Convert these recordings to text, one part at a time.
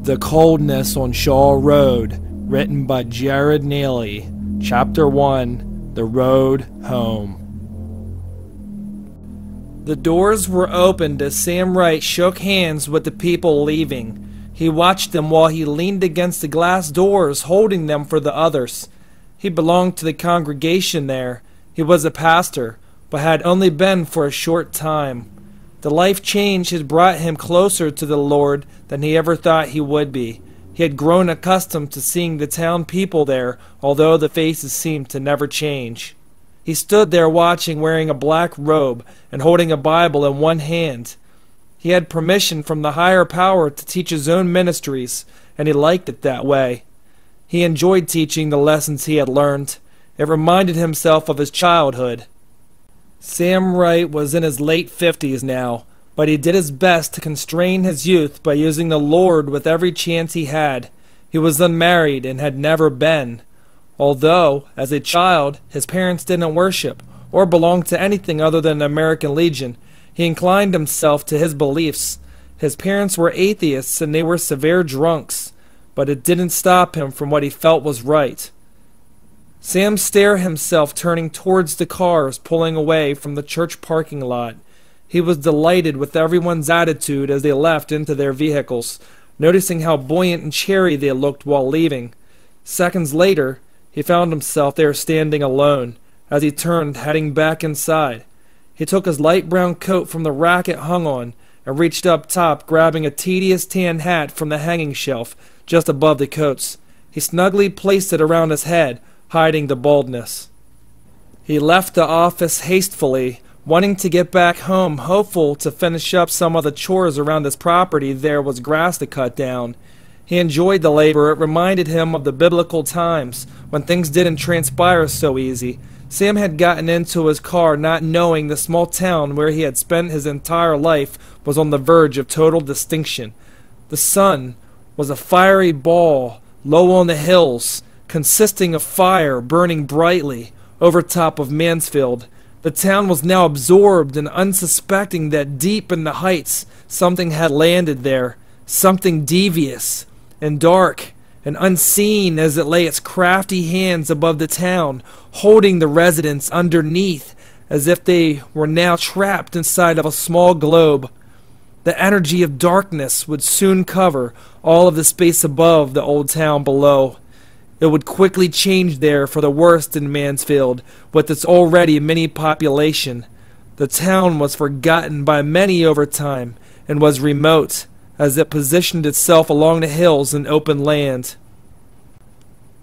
The Coldness on Shawl Road, written by Neely. Chapter 1, The Road Home. The doors were opened as Sam Wright shook hands with the people leaving. He watched them while he leaned against the glass doors, holding them for the others. He belonged to the congregation there. He was a pastor, but had only been for a short time. The life change had brought him closer to the Lord than he ever thought he would be. He had grown accustomed to seeing the town people there, although the faces seemed to never change. He stood there watching, wearing a black robe and holding a Bible in one hand. He had permission from the higher power to teach his own ministries, and he liked it that way. He enjoyed teaching the lessons he had learned. It reminded himself of his childhood. Sam Wright was in his late 50s now, but he did his best to constrain his youth by using the Lord with every chance he had. He was unmarried and had never been. Although, as a child, his parents didn't worship or belong to anything other than the American Legion, he inclined himself to his beliefs. His parents were atheists and they were severe drunks, but it didn't stop him from what he felt was right. Sam stared himself turning towards the cars pulling away from the church parking lot. He was delighted with everyone's attitude as they left into their vehicles, noticing how buoyant and cheery they looked while leaving. Seconds later, he found himself there standing alone, as he turned, heading back inside. He took his light brown coat from the rack it hung on, and reached up top, grabbing a tedious tan hat from the hanging shelf just above the coats. He snugly placed it around his head, hiding the baldness. He left the office hastily, wanting to get back home, hopeful to finish up some of the chores around his property. There was grass to cut down. He enjoyed the labor. It reminded him of the biblical times, when things didn't transpire so easy. Sam had gotten into his car not knowing the small town where he had spent his entire life was on the verge of total extinction. The sun was a fiery ball low on the hills, consisting of fire burning brightly over top of Mansfield. The town was now absorbed and unsuspecting that deep in the heights something had landed there, something devious and dark and unseen, as it lay its crafty hands above the town, holding the residents underneath as if they were now trapped inside of a small globe. The energy of darkness would soon cover all of the space above the old town below. It would quickly change there for the worst in Mansfield, with its already many population. The town was forgotten by many over time, and was remote, as it positioned itself along the hills and open land.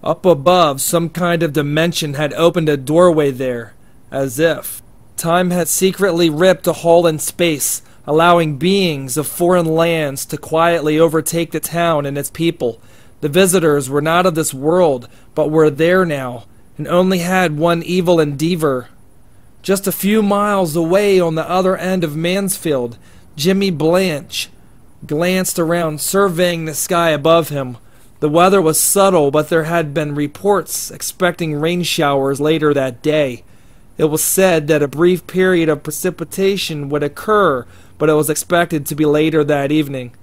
Up above, some kind of dimension had opened a doorway there, as if time had secretly ripped a hole in space, allowing beings of foreign lands to quietly overtake the town and its people. The visitors were not of this world, but were there now, and only had one evil endeavor. Just a few miles away on the other end of Mansfield, Jimmy Blanche glanced around, surveying the sky above him. The weather was subtle, but there had been reports expecting rain showers later that day. It was said that a brief period of precipitation would occur, but it was expected to be later that evening.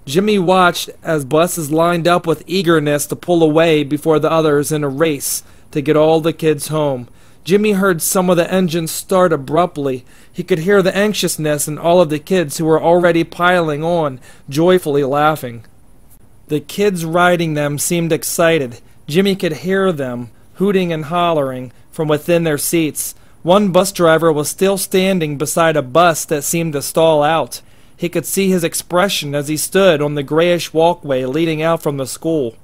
Jimmy watched as buses lined up with eagerness to pull away before the others in a race to get all the kids home. Jimmy heard some of the engines start abruptly. He could hear the anxiousness in all of the kids who were already piling on, joyfully laughing. The kids riding them seemed excited. Jimmy could hear them hooting and hollering from within their seats. One bus driver was still standing beside a bus that seemed to stall out. He could see his expression as he stood on the grayish walkway leading out from the school.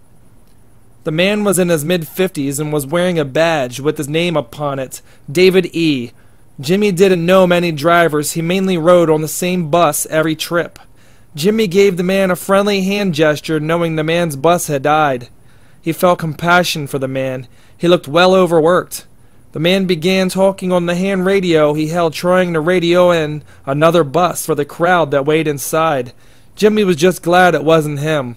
The man was in his mid-50s and was wearing a badge with his name upon it, David E. Jimmy didn't know many drivers. He mainly rode on the same bus every trip. Jimmy gave the man a friendly hand gesture, knowing the man's bus had died. He felt compassion for the man. He looked well overworked. The man began talking on the hand radio he held, trying to radio in another bus for the crowd that waited inside. Jimmy was just glad it wasn't him.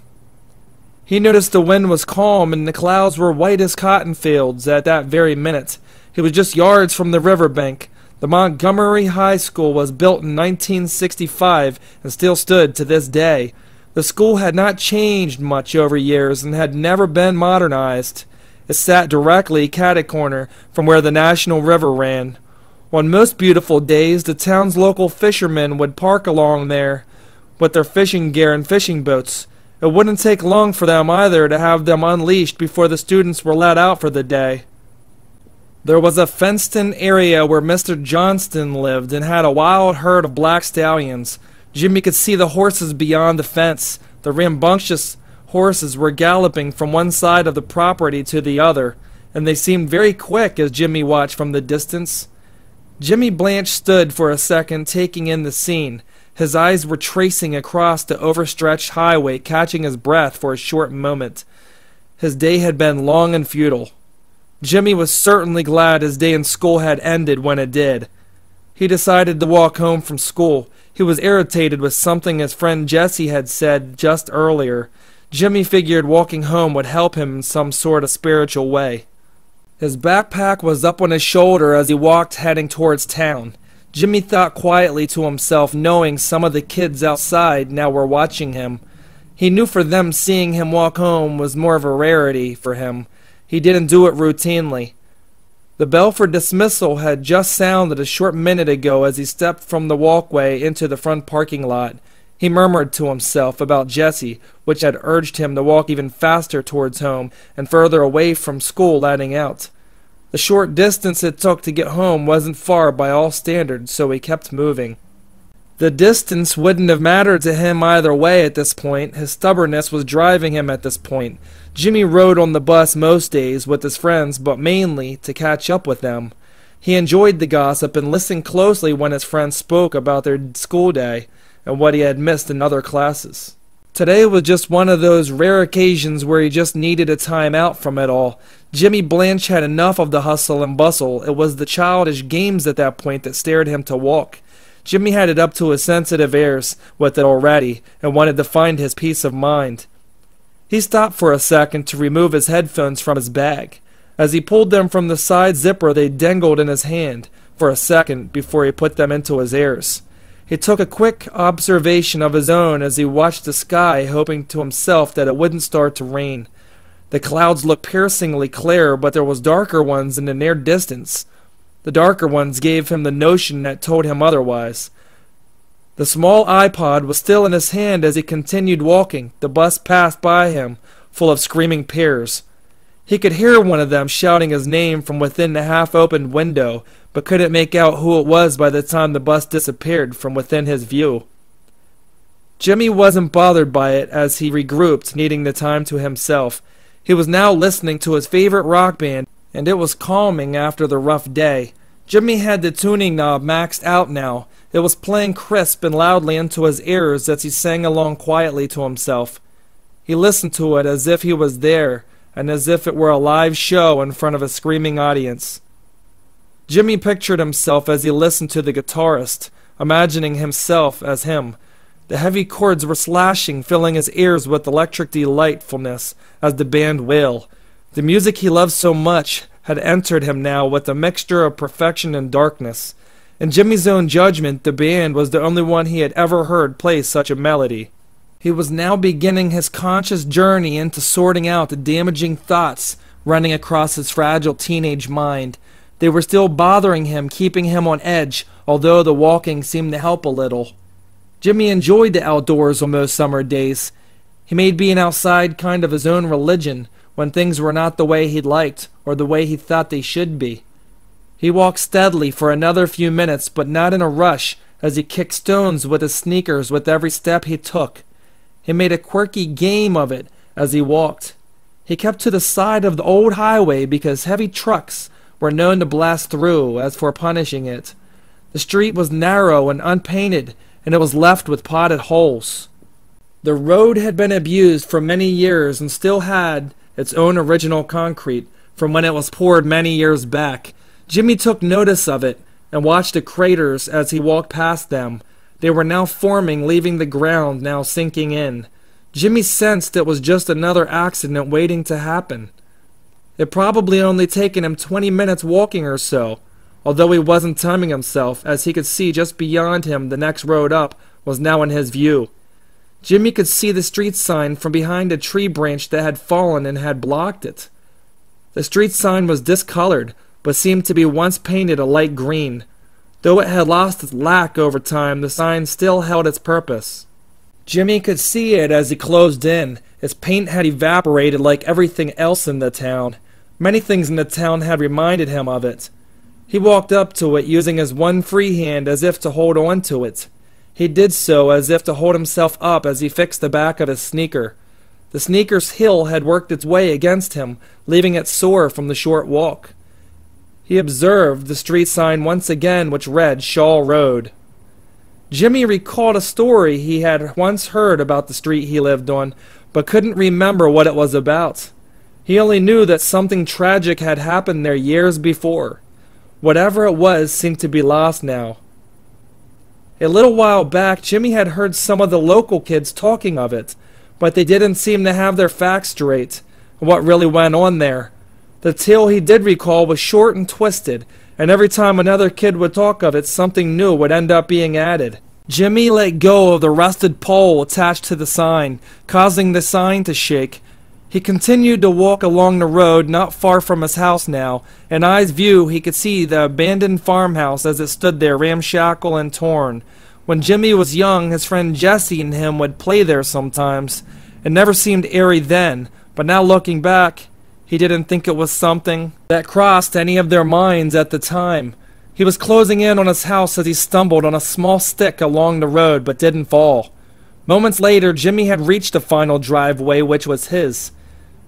He noticed the wind was calm and the clouds were white as cotton fields at that very minute. He was just yards from the riverbank. The Montgomery High School was built in 1965 and still stood to this day. The school had not changed much over years and had never been modernized. It sat directly cat-a-corner from where the National River ran. On most beautiful days, the town's local fishermen would park along there with their fishing gear and fishing boats. It wouldn't take long for them either to have them unleashed before the students were let out for the day. There was a fenced-in area where Mr. Johnston lived and had a wild herd of black stallions. Jimmy could see the horses beyond the fence. The rambunctious horses were galloping from one side of the property to the other, and they seemed very quick as Jimmy watched from the distance. Jimmy Blanche stood for a second, taking in the scene. His eyes were tracing across the overstretched highway, catching his breath for a short moment. His day had been long and futile. Jimmy was certainly glad his day in school had ended when it did. He decided to walk home from school. He was irritated with something his friend Jesse had said just earlier. Jimmy figured walking home would help him in some sort of spiritual way. His backpack was up on his shoulder as he walked heading towards town. Jimmy thought quietly to himself, knowing some of the kids outside now were watching him. He knew for them seeing him walk home was more of a rarity for him. He didn't do it routinely. The bell for dismissal had just sounded a short minute ago as he stepped from the walkway into the front parking lot. He murmured to himself about Jesse, which had urged him to walk even faster towards home and further away from school letting out. The short distance it took to get home wasn't far by all standards, so he kept moving. The distance wouldn't have mattered to him either way at this point. His stubbornness was driving him at this point. Jimmy rode on the bus most days with his friends, but mainly to catch up with them. He enjoyed the gossip and listened closely when his friends spoke about their school day and what he had missed in other classes. Today was just one of those rare occasions where he just needed a time out from it all. Jimmy Blanche had enough of the hustle and bustle. It was the childish games at that point that stirred him to walk. Jimmy had it up to his sensitive ears with it already and wanted to find his peace of mind. He stopped for a second to remove his headphones from his bag. As he pulled them from the side zipper, they dangled in his hand for a second before he put them into his ears. He took a quick observation of his own as he watched the sky, hoping to himself that it wouldn't start to rain. The clouds looked piercingly clear, but there was darker ones in the near distance. The darker ones gave him the notion that told him otherwise. The small iPod was still in his hand as he continued walking. The bus passed by him, full of screaming peers. He could hear one of them shouting his name from within the half-opened window, but couldn't make out who it was by the time the bus disappeared from within his view. Jimmy wasn't bothered by it as he regrouped, needing the time to himself. He was now listening to his favorite rock band, and it was calming after the rough day. Jimmy had the tuning knob maxed out now. It was playing crisp and loudly into his ears as he sang along quietly to himself. He listened to it as if he was there, and as if it were a live show in front of a screaming audience. Jimmy pictured himself as he listened to the guitarist, imagining himself as him. The heavy chords were slashing, filling his ears with electric delightfulness as the band wailed. The music he loved so much had entered him now with a mixture of perfection and darkness. In Jimmy's own judgment, the band was the only one he had ever heard play such a melody. He was now beginning his conscious journey into sorting out the damaging thoughts running across his fragile teenage mind. They were still bothering him, keeping him on edge, although the walking seemed to help a little. Jimmy enjoyed the outdoors on most summer days. He made being outside kind of his own religion when things were not the way he'd liked or the way he thought they should be. He walked steadily for another few minutes, but not in a rush, as he kicked stones with his sneakers with every step he took. He made a quirky game of it as he walked. He kept to the side of the old highway because heavy trucks were known to blast through as for punishing it. The street was narrow and unpainted, and it was left with potted holes. The road had been abused for many years and still had its own original concrete from when it was poured many years back. Jimmy took notice of it and watched the craters as he walked past them. They were now forming, leaving the ground, now sinking in. Jimmy sensed it was just another accident waiting to happen. It probably only taken him 20 minutes walking or so, although he wasn't timing himself, as he could see just beyond him the next road up was now in his view. Jimmy could see the street sign from behind a tree branch that had fallen and had blocked it. The street sign was discolored, but seemed to be once painted a light green. Though it had lost its lack over time, the sign still held its purpose. Jimmy could see it as he closed in. Its paint had evaporated like everything else in the town. Many things in the town had reminded him of it. He walked up to it, using his one free hand as if to hold on to it. He did so as if to hold himself up as he fixed the back of his sneaker. The sneaker's heel had worked its way against him, leaving it sore from the short walk. He observed the street sign once again, which read Shawl Road. Jimmy recalled a story he had once heard about the street he lived on, but couldn't remember what it was about. He only knew that something tragic had happened there years before. Whatever it was seemed to be lost now. A little while back, Jimmy had heard some of the local kids talking of it, but they didn't seem to have their facts straight on what really went on there. The tale he did recall was short and twisted, and every time another kid would talk of it, something new would end up being added. Jimmy let go of the rusted pole attached to the sign, causing the sign to shake. He continued to walk along the road not far from his house now. In eye's view, he could see the abandoned farmhouse as it stood there ramshackle and torn. When Jimmy was young, his friend Jesse and him would play there sometimes. It never seemed airy then, but now looking back, he didn't think it was something that crossed any of their minds at the time. He was closing in on his house as he stumbled on a small stick along the road but didn't fall. Moments later, Jimmy had reached the final driveway, which was his.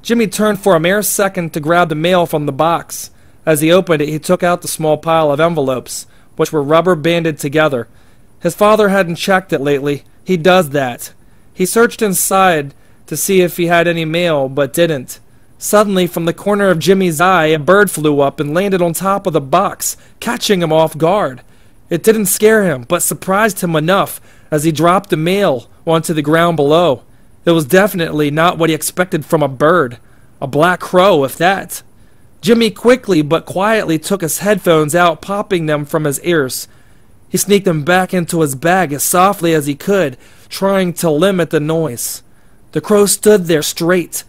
Jimmy turned for a mere second to grab the mail from the box. As he opened it, he took out the small pile of envelopes, which were rubber banded together. His father hadn't checked it lately. He does that. He searched inside to see if he had any mail, but didn't. Suddenly, from the corner of Jimmy's eye, a bird flew up and landed on top of the box, catching him off guard. It didn't scare him, but surprised him enough as he dropped the mail onto the ground below. It was definitely not what he expected from a bird. A black crow, if that. Jimmy quickly but quietly took his headphones out, popping them from his ears. He sneaked them back into his bag as softly as he could, trying to limit the noise. The crow stood there straight,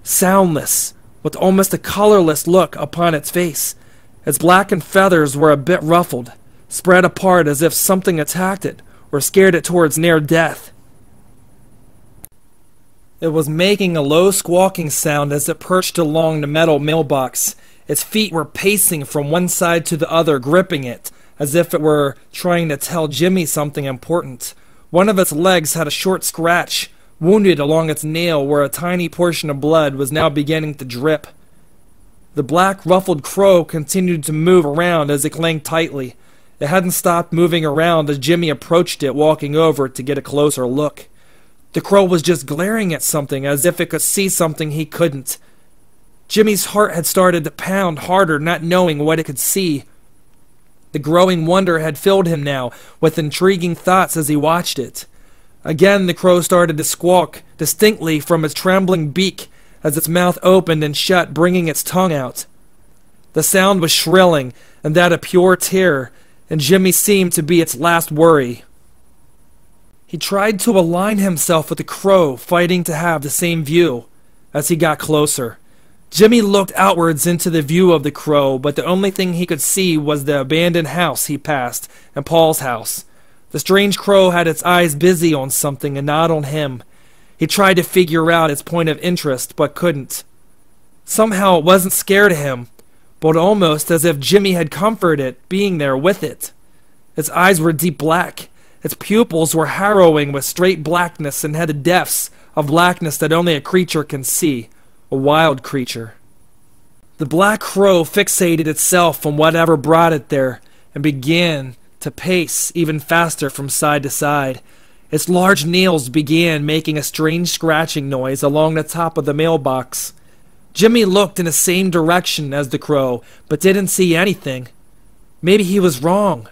soundless, with almost a colorless look upon its face. Its blackened feathers were a bit ruffled, spread apart as if something attacked it or scared it towards near death. It was making a low squawking sound as it perched along the metal mailbox. Its feet were pacing from one side to the other, gripping it, as if it were trying to tell Jimmy something important. One of its legs had a short scratch, wounded along its nail where a tiny portion of blood was now beginning to drip. The black ruffled crow continued to move around as it clung tightly. It hadn't stopped moving around as Jimmy approached it, walking over to get a closer look. The crow was just glaring at something as if it could see something he couldn't. Jimmy's heart had started to pound harder, not knowing what it could see. The growing wonder had filled him now with intriguing thoughts as he watched it. Again the crow started to squawk, distinctly from its trembling beak as its mouth opened and shut, bringing its tongue out. The sound was shrilling, and that of pure terror, and Jimmy seemed to be its last worry. He tried to align himself with the crow, fighting to have the same view. As he got closer, Jimmy looked outwards into the view of the crow, but the only thing he could see was the abandoned house he passed, and Paul's house. The strange crow had its eyes busy on something and not on him. He tried to figure out its point of interest, but couldn't. Somehow it wasn't scared of him, but almost as if Jimmy had comforted it, being there with it. Its eyes were deep black. Its pupils were harrowing with straight blackness and had the depths of blackness that only a creature can see, a wild creature. The black crow fixated itself on whatever brought it there and began to pace even faster from side to side. Its large nails began making a strange scratching noise along the top of the mailbox. Jimmy looked in the same direction as the crow, but didn't see anything. Maybe he was wrong,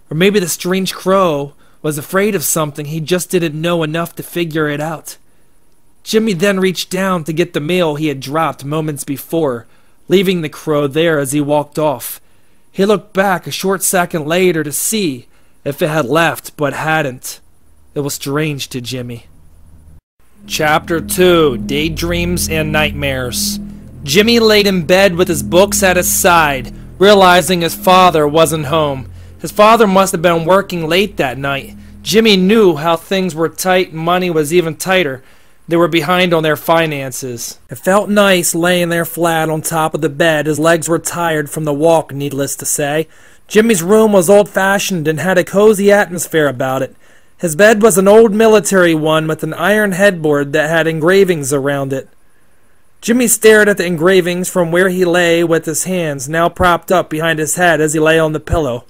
or maybe the strange crow was afraid of something he just didn't know enough to figure it out. Jimmy then reached down to get the mail he had dropped moments before, leaving the crow there as he walked off. He looked back a short second later to see if it had left, but hadn't. It was strange to Jimmy. Chapter 2, Daydreams and Nightmares. Jimmy laid in bed with his books at his side, realizing his father wasn't home. His father must have been working late that night. Jimmy knew how things were tight and money was even tighter. They were behind on their finances. It felt nice laying there flat on top of the bed. His legs were tired from the walk, needless to say. Jimmy's room was old-fashioned and had a cozy atmosphere about it. His bed was an old military one with an iron headboard that had engravings around it. Jimmy stared at the engravings from where he lay with his hands now propped up behind his head as he lay on the pillow.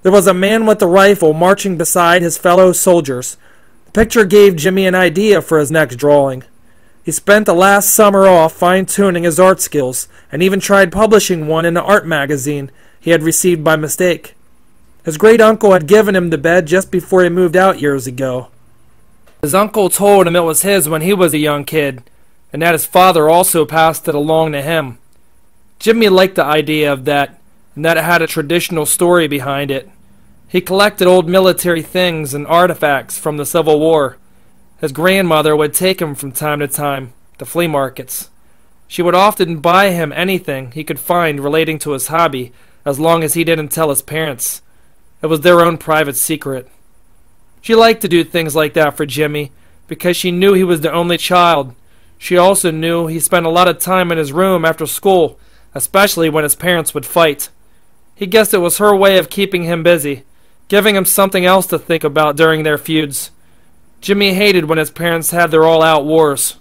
There was a man with a rifle marching beside his fellow soldiers. The picture gave Jimmy an idea for his next drawing. He spent the last summer off fine-tuning his art skills, and even tried publishing one in an art magazine he had received by mistake. His great-uncle had given him the bed just before he moved out years ago. His uncle told him it was his when he was a young kid, and that his father also passed it along to him. Jimmy liked the idea of that, and that it had a traditional story behind it. He collected old military things and artifacts from the Civil War. His grandmother would take him from time to time to flea markets. She would often buy him anything he could find relating to his hobby, as long as he didn't tell his parents. It was their own private secret. She liked to do things like that for Jimmy, because she knew he was the only child. She also knew he spent a lot of time in his room after school, especially when his parents would fight. He guessed it was her way of keeping him busy, giving him something else to think about during their feuds. Jimmy hated when his parents had their all-out wars.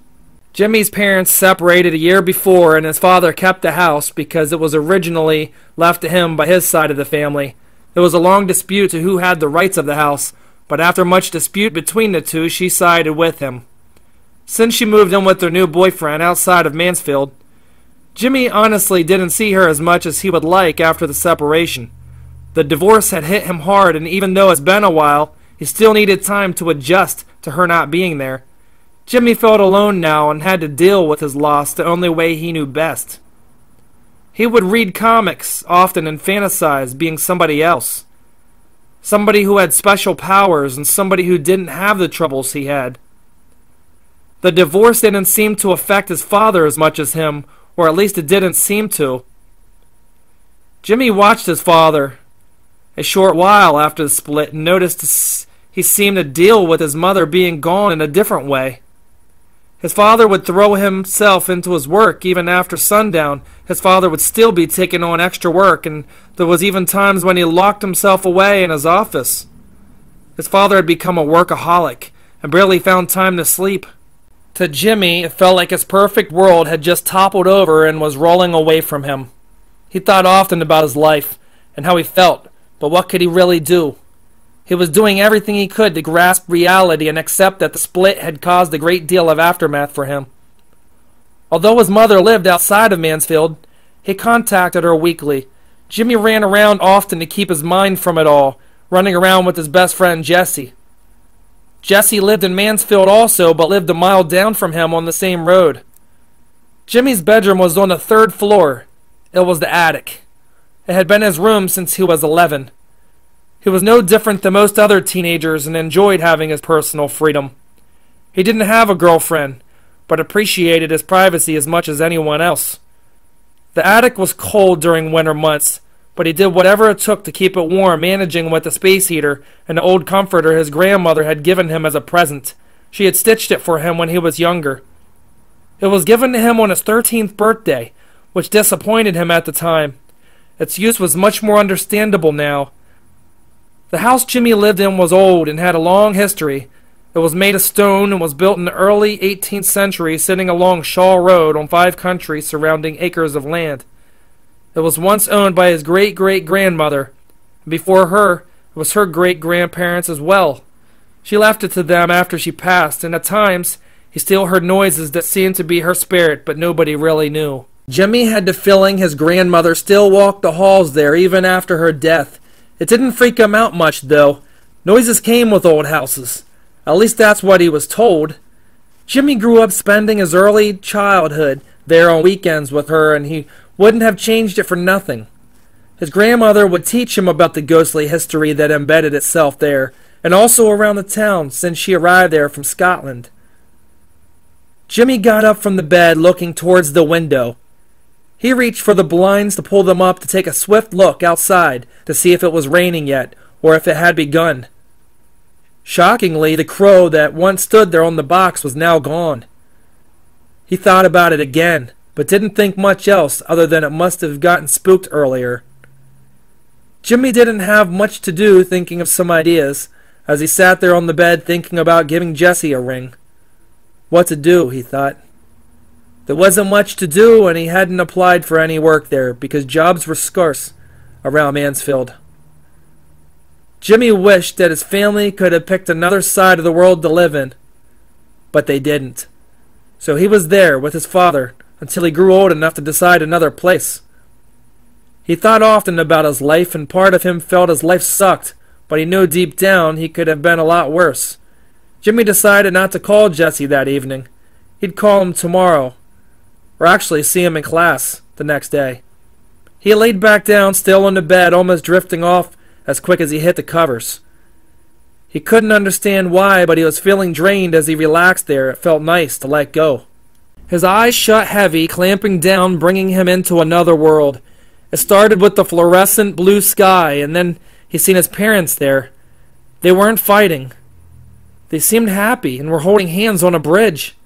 Jimmy's parents separated a year before, and his father kept the house because it was originally left to him by his side of the family. There was a long dispute to who had the rights of the house, but after much dispute between the two, she sided with him. Since she moved in with her new boyfriend outside of Mansfield, Jimmy honestly didn't see her as much as he would like after the separation. The divorce had hit him hard, and even though it's been a while, he still needed time to adjust to her not being there. Jimmy felt alone now and had to deal with his loss the only way he knew best. He would read comics often and fantasize being somebody else. Somebody who had special powers and somebody who didn't have the troubles he had. The divorce didn't seem to affect his father as much as him, or at least it didn't seem to. Jimmy watched his father a short while after the split and noticed he seemed to deal with his mother being gone in a different way. His father would throw himself into his work even after sundown. His father would still be taking on extra work, and there was even times when he locked himself away in his office. His father had become a workaholic and barely found time to sleep. To Jimmy, it felt like his perfect world had just toppled over and was rolling away from him. He thought often about his life and how he felt, but what could he really do? He was doing everything he could to grasp reality and accept that the split had caused a great deal of aftermath for him. Although his mother lived outside of Mansfield, he contacted her weekly. Jimmy ran around often to keep his mind from it all, running around with his best friend Jesse. Jesse lived in Mansfield also, but lived a mile down from him on the same road. Jimmy's bedroom was on the 3rd floor. It was the attic. It had been his room since he was 11. He was no different than most other teenagers and enjoyed having his personal freedom. He didn't have a girlfriend, but appreciated his privacy as much as anyone else. The attic was cold during winter months, but he did whatever it took to keep it warm, managing with the space heater and the old comforter his grandmother had given him as a present. She had stitched it for him when he was younger. It was given to him on his 13th birthday, which disappointed him at the time. Its use was much more understandable now. The house Jimmy lived in was old and had a long history. It was made of stone and was built in the early 18th century, sitting along Shawl Road on 5 countries surrounding acres of land. It was once owned by his great-great-grandmother. Before her, it was her great-grandparents as well. She left it to them after she passed, and at times he still heard noises that seemed to be her spirit, but nobody really knew. Jimmy had the feeling his grandmother still walked the halls there even after her death. It didn't freak him out much, though. Noises came with old houses. At least that's what he was told. Jimmy grew up spending his early childhood there on weekends with her, and he wouldn't have changed it for nothing. His grandmother would teach him about the ghostly history that embedded itself there, and also around the town since she arrived there from Scotland. Jimmy got up from the bed, looking towards the window. He reached for the blinds to pull them up to take a swift look outside to see if it was raining yet, or if it had begun. Shockingly, the crow that once stood there on the box was now gone. He thought about it again, but didn't think much else other than it must have gotten spooked earlier. Jimmy didn't have much to do thinking of some ideas, as he sat there on the bed thinking about giving Jessie a ring. What to do, he thought. There wasn't much to do, and he hadn't applied for any work there because jobs were scarce around Mansfield. Jimmy wished that his family could have picked another side of the world to live in, but they didn't. So he was there with his father until he grew old enough to decide another place. He thought often about his life, and part of him felt his life sucked, but he knew deep down he could have been a lot worse. Jimmy decided not to call Jessie that evening. He'd call him tomorrow, or actually see him in class the next day. He laid back down, still on the bed, almost drifting off as quick as he hit the covers. He couldn't understand why, but he was feeling drained as he relaxed there. It felt nice to let go. His eyes shut heavy, clamping down, bringing him into another world. It started with the fluorescent blue sky, and then he seen his parents there. They weren't fighting. They seemed happy and were holding hands on a bridge.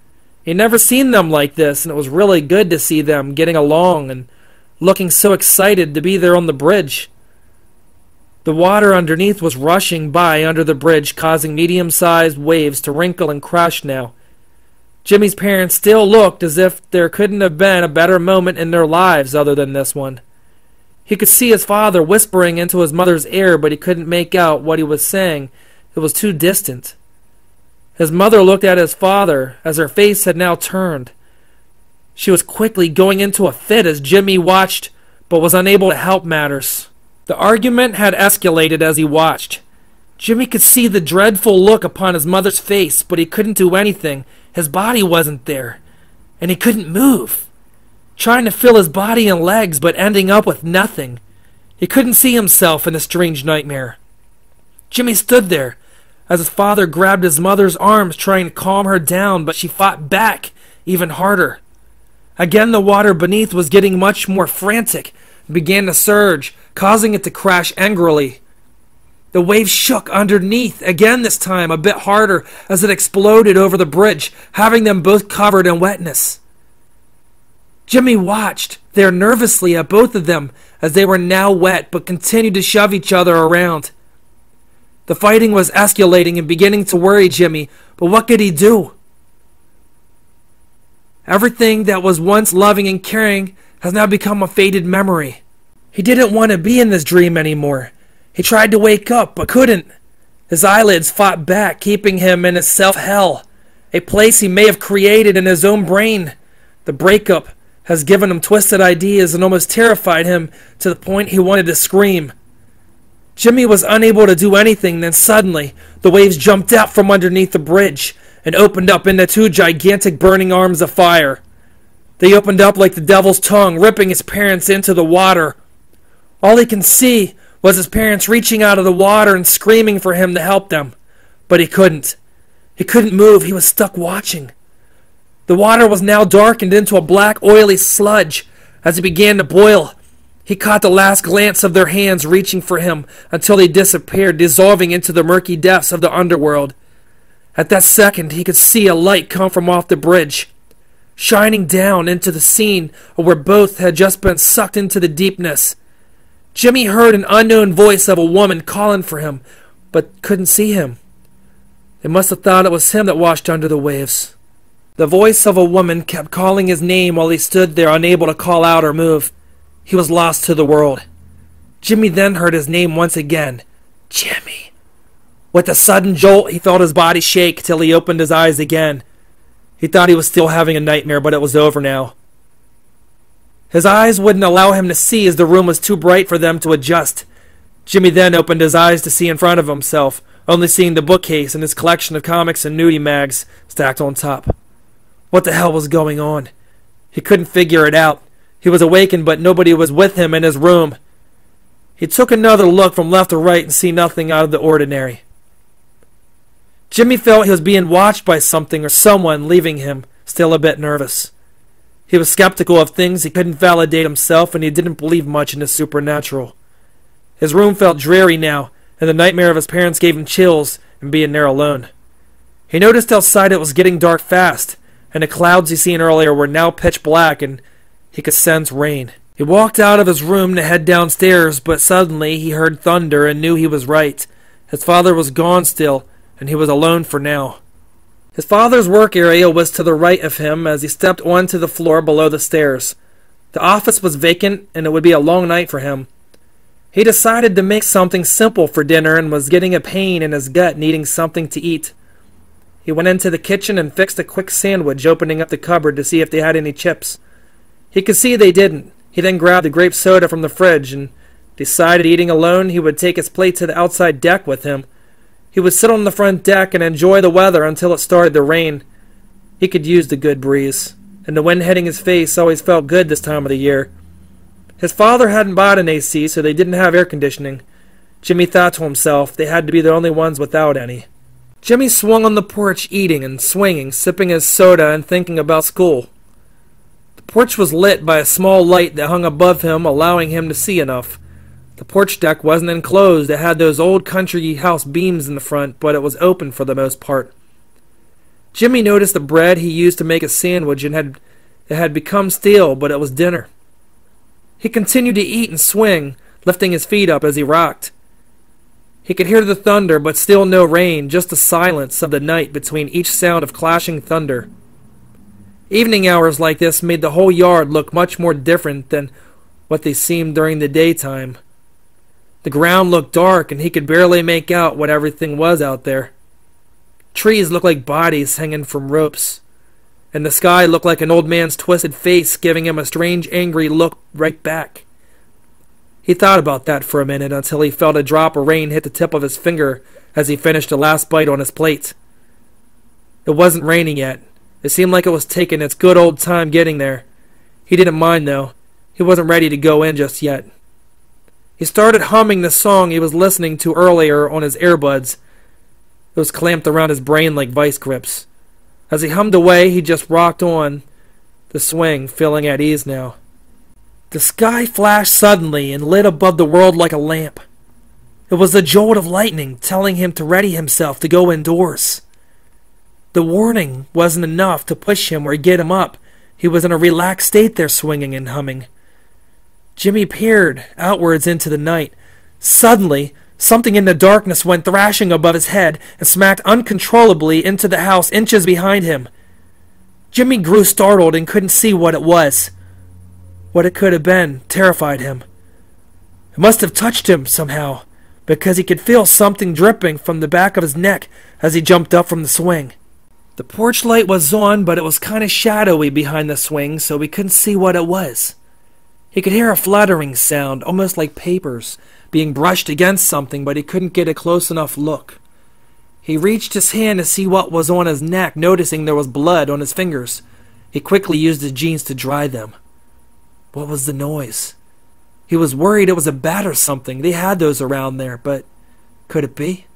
He'd never seen them like this, and it was really good to see them getting along and looking so excited to be there on the bridge. The water underneath was rushing by under the bridge, causing medium-sized waves to wrinkle and crash now. Jimmy's parents still looked as if there couldn't have been a better moment in their lives other than this one. He could see his father whispering into his mother's ear, but he couldn't make out what he was saying. It was too distant. His mother looked at his father as her face had now turned. She was quickly going into a fit as Jimmy watched, but was unable to help matters. The argument had escalated as he watched. Jimmy could see the dreadful look upon his mother's face, but he couldn't do anything. His body wasn't there, and he couldn't move. Trying to fill his body and legs, but ending up with nothing. He couldn't see himself in the strange nightmare. Jimmy stood there as his father grabbed his mother's arms, trying to calm her down, but she fought back even harder. Again, the water beneath was getting much more frantic and began to surge, causing it to crash angrily. The waves shook underneath, again this time a bit harder, as it exploded over the bridge, having them both covered in wetness. Jimmy watched there nervously at both of them as they were now wet but continued to shove each other around. The fighting was escalating and beginning to worry Jimmy, but what could he do? Everything that was once loving and caring has now become a faded memory. He didn't want to be in this dream anymore. He tried to wake up, but couldn't. His eyelids fought back, keeping him in his self-hell, a place he may have created in his own brain. The breakup has given him twisted ideas and almost terrified him to the point he wanted to scream. Jimmy was unable to do anything. Then suddenly, the waves jumped out from underneath the bridge and opened up into two gigantic burning arms of fire. They opened up like the devil's tongue, ripping his parents into the water. All he can see was his parents reaching out of the water and screaming for him to help them. But he couldn't. He couldn't move. He was stuck watching. The water was now darkened into a black, oily sludge. As it began to boil, he caught the last glance of their hands reaching for him until they disappeared, dissolving into the murky depths of the underworld. At that second, he could see a light come from off the bridge, shining down into the scene where both had just been sucked into the deepness. Jimmy heard an unknown voice of a woman calling for him, but couldn't see him. They must have thought it was him that washed under the waves. The voice of a woman kept calling his name while he stood there, unable to call out or move. He was lost to the world. Jimmy then heard his name once again. Jimmy. With a sudden jolt, he felt his body shake till he opened his eyes again. He thought he was still having a nightmare, but it was over now. His eyes wouldn't allow him to see as the room was too bright for them to adjust. Jimmy then opened his eyes to see in front of himself, only seeing the bookcase and his collection of comics and nudie mags stacked on top. What the hell was going on? He couldn't figure it out. He was awakened, but nobody was with him in his room. He took another look from left to right and see nothing out of the ordinary. Jimmy felt he was being watched by something or someone, leaving him, still a bit nervous. He was skeptical of things he couldn't validate himself, and he didn't believe much in the supernatural. His room felt dreary now, and the nightmare of his parents gave him chills and being there alone. He noticed outside it was getting dark fast, and the clouds he'd seen earlier were now pitch black, and he could sense rain. He walked out of his room to head downstairs, but suddenly he heard thunder and knew he was right. His father was gone still, and he was alone for now. His father's work area was to the right of him as he stepped onto the floor below the stairs. The office was vacant, and it would be a long night for him. He decided to make something simple for dinner and was getting a pain in his gut, needing something to eat. He went into the kitchen and fixed a quick sandwich, opening up the cupboard to see if they had any chips. He could see they didn't. He then grabbed the grape soda from the fridge and decided, eating alone, he would take his plate to the outside deck with him. He would sit on the front deck and enjoy the weather until it started to rain. He could use the good breeze, and the wind hitting his face always felt good this time of the year. His father hadn't bought an AC, so they didn't have air conditioning. Jimmy thought to himself they had to be the only ones without any. Jimmy swung on the porch, eating and swinging, sipping his soda and thinking about school. The porch was lit by a small light that hung above him, allowing him to see enough. The porch deck wasn't enclosed. It had those old country house beams in the front, but it was open for the most part. Jimmy noticed the bread he used to make a sandwich and it had become stale, but it was dinner. He continued to eat and swing, lifting his feet up as he rocked. He could hear the thunder, but still no rain, just the silence of the night between each sound of clashing thunder. Evening hours like this made the whole yard look much more different than what they seemed during the daytime. The ground looked dark, and he could barely make out what everything was out there. Trees looked like bodies hanging from ropes, and the sky looked like an old man's twisted face giving him a strange, angry look right back. He thought about that for a minute until he felt a drop of rain hit the tip of his finger as he finished the last bite on his plate. It wasn't raining yet. It seemed like it was taking its good old time getting there. He didn't mind, though. He wasn't ready to go in just yet. He started humming the song he was listening to earlier on his earbuds. It was clamped around his brain like vice grips. As he hummed away, he just rocked on the swing, feeling at ease now. The sky flashed suddenly and lit above the world like a lamp. It was the jolt of lightning telling him to ready himself to go indoors. The warning wasn't enough to push him or get him up. He was in a relaxed state there, swinging and humming. Jimmy peered outwards into the night. Suddenly, something in the darkness went thrashing above his head and smacked uncontrollably into the house inches behind him. Jimmy grew startled and couldn't see what it was. What it could have been terrified him. It must have touched him somehow, because he could feel something dripping from the back of his neck as he jumped up from the swing. The porch light was on, but it was kind of shadowy behind the swing, so he couldn't see what it was. He could hear a fluttering sound, almost like papers being brushed against something, but he couldn't get a close enough look. He reached his hand to see what was on his neck, noticing there was blood on his fingers. He quickly used his jeans to dry them. What was the noise? He was worried it was a bat or something. They had those around there, but could it be?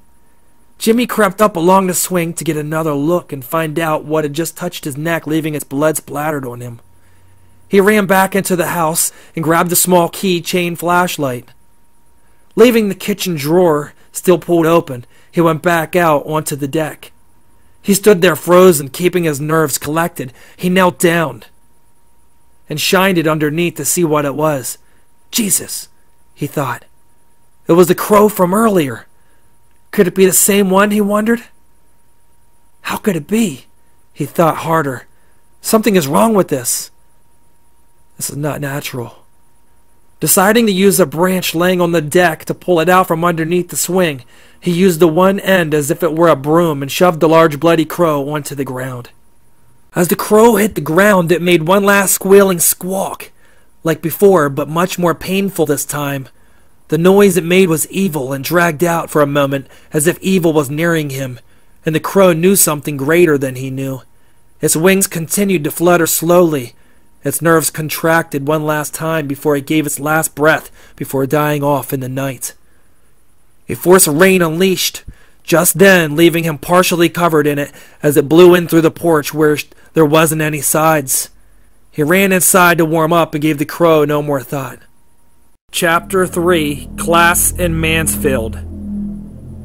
Jimmy crept up along the swing to get another look and find out what had just touched his neck, leaving its blood splattered on him. He ran back into the house and grabbed the small keychain flashlight. Leaving the kitchen drawer still pulled open, he went back out onto the deck. He stood there frozen, keeping his nerves collected. He knelt down and shined it underneath to see what it was. Jesus, he thought. It was the crow from earlier. Could it be the same one, he wondered? How could it be? He thought harder. Something is wrong with this. This is not natural. Deciding to use a branch laying on the deck to pull it out from underneath the swing, he used the one end as if it were a broom and shoved the large bloody crow onto the ground. As the crow hit the ground, it made one last squealing squawk, like before, but much more painful this time. The noise it made was evil and dragged out for a moment, as if evil was nearing him, and the crow knew something greater than he knew. Its wings continued to flutter slowly. Its nerves contracted one last time before it gave its last breath before dying off in the night. A force of rain unleashed. just then leaving him partially covered in it as it blew in through the porch where there wasn't any sides. He ran inside to warm up and gave the crow no more thought. Chapter 3, Class in Mansfield.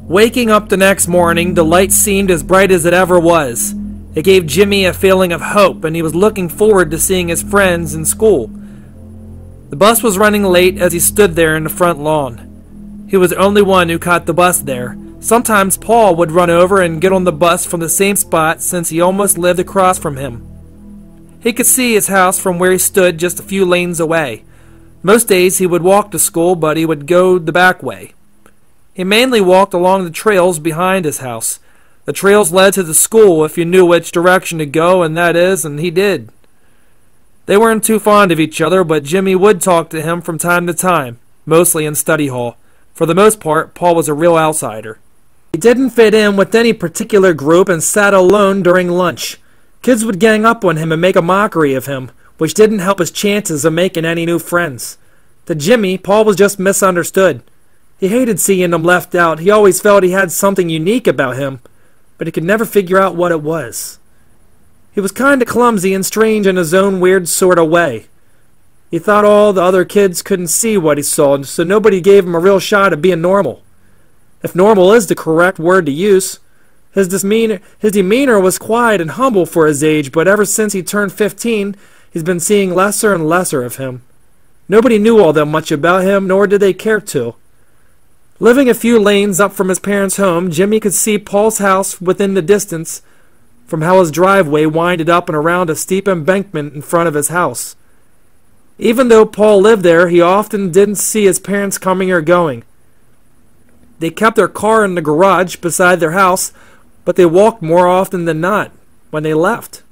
Waking up the next morning, the light seemed as bright as it ever was. It gave Jimmy a feeling of hope, and he was looking forward to seeing his friends in school. The bus was running late as he stood there in the front lawn. He was the only one who caught the bus there. Sometimes Paul would run over and get on the bus from the same spot since he almost lived across from him. He could see his house from where he stood just a few lanes away. Most days he would walk to school, but he would go the back way. He mainly walked along the trails behind his house. The trails led to the school if you knew which direction to go, and he did. They weren't too fond of each other, but Jimmy would talk to him from time to time, mostly in study hall. For the most part, Paul was a real outsider. He didn't fit in with any particular group and sat alone during lunch. Kids would gang up on him and make a mockery of him, which didn't help his chances of making any new friends. To Jimmy, Paul was just misunderstood. He hated seeing him left out. He always felt he had something unique about him, but he could never figure out what it was. He was kinda clumsy and strange in his own weird sort of way. He thought all the other kids couldn't see what he saw, so nobody gave him a real shot at being normal. If normal is the correct word to use. His demeanor was quiet and humble for his age, but ever since he turned 15, he's been seeing lesser and lesser of him. Nobody knew all that much about him, nor did they care to. Living a few lanes up from his parents' home, Jimmy could see Paul's house within the distance from how his driveway winded up and around a steep embankment in front of his house. Even though Paul lived there, he often didn't see his parents coming or going. They kept their car in the garage beside their house, but they walked more often than not when they left.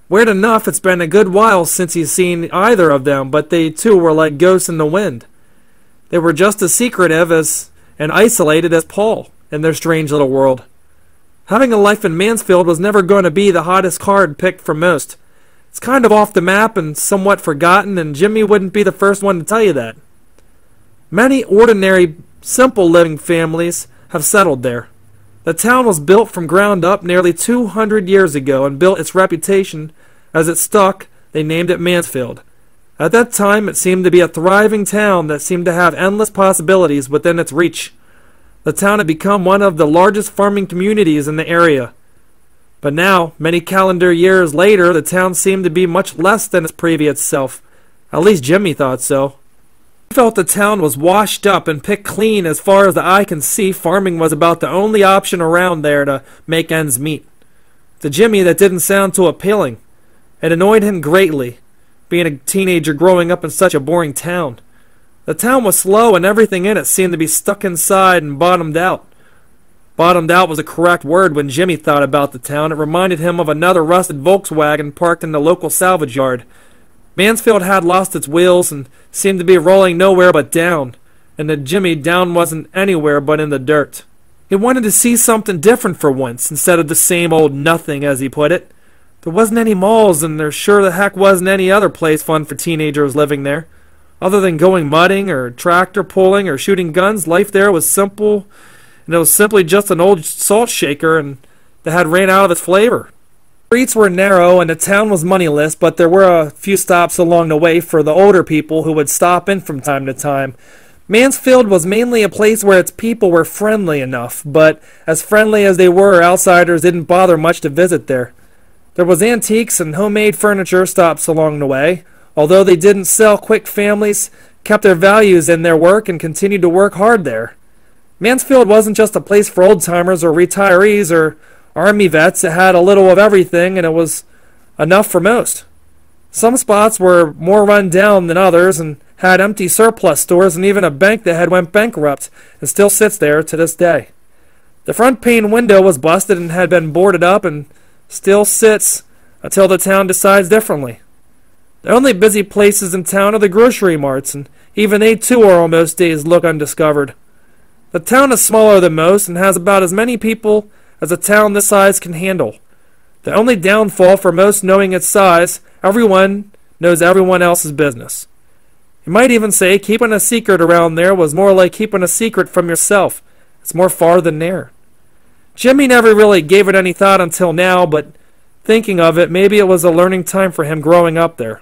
Weird enough, it's been a good while since he's seen either of them, but they too were like ghosts in the wind. They were just as secretive and isolated as Paul in their strange little world. Having a life in Mansfield was never going to be the hottest card picked for most. It's kind of off the map and somewhat forgotten, and Jimmy wouldn't be the first one to tell you that. Many ordinary, simple living families have settled there. The town was built from ground up nearly 200 years ago and built its reputation. As it stuck, they named it Mansfield. At that time, it seemed to be a thriving town that seemed to have endless possibilities within its reach. The town had become one of the largest farming communities in the area. But now, many calendar years later, the town seemed to be much less than its previous self. At least Jimmy thought so. He felt the town was washed up and picked clean as far as the eye can see. Farming was about the only option around there to make ends meet. To Jimmy, that didn't sound too appealing. It annoyed him greatly, being a teenager growing up in such a boring town. The town was slow and everything in it seemed to be stuck inside and bottomed out. Bottomed out was a correct word when Jimmy thought about the town. It reminded him of another rusted Volkswagen parked in the local salvage yard. Mansfield had lost its wheels and seemed to be rolling nowhere but down, and to Jimmy, down wasn't anywhere but in the dirt. He wanted to see something different for once, instead of the same old nothing, as he put it. There wasn't any malls, and there sure the heck wasn't any other place fun for teenagers living there. Other than going mudding, or tractor pulling, or shooting guns, life there was simple, and it was simply just an old salt shaker and that had ran out of its flavor. The streets were narrow and the town was moneyless, but there were a few stops along the way for the older people who would stop in from time to time. Mansfield was mainly a place where its people were friendly enough, but as friendly as they were, outsiders didn't bother much to visit there. There was antiques and homemade furniture stops along the way. Although they didn't sell quick, families kept their values in their work and continued to work hard there. Mansfield wasn't just a place for old-timers or retirees or Army vets. It had a little of everything, and it was enough for most. Some spots were more run down than others and had empty surplus stores and even a bank that had went bankrupt and still sits there to this day. The front pane window was busted and had been boarded up and still sits until the town decides differently. The only busy places in town are the grocery marts, and even they too are on most days look undiscovered. The town is smaller than most and has about as many people as a town this size can handle. The only downfall for most knowing its size, everyone knows everyone else's business. You might even say keeping a secret around there was more like keeping a secret from yourself. It's more far than near. Jimmy never really gave it any thought until now, but thinking of it, maybe it was a learning time for him growing up there.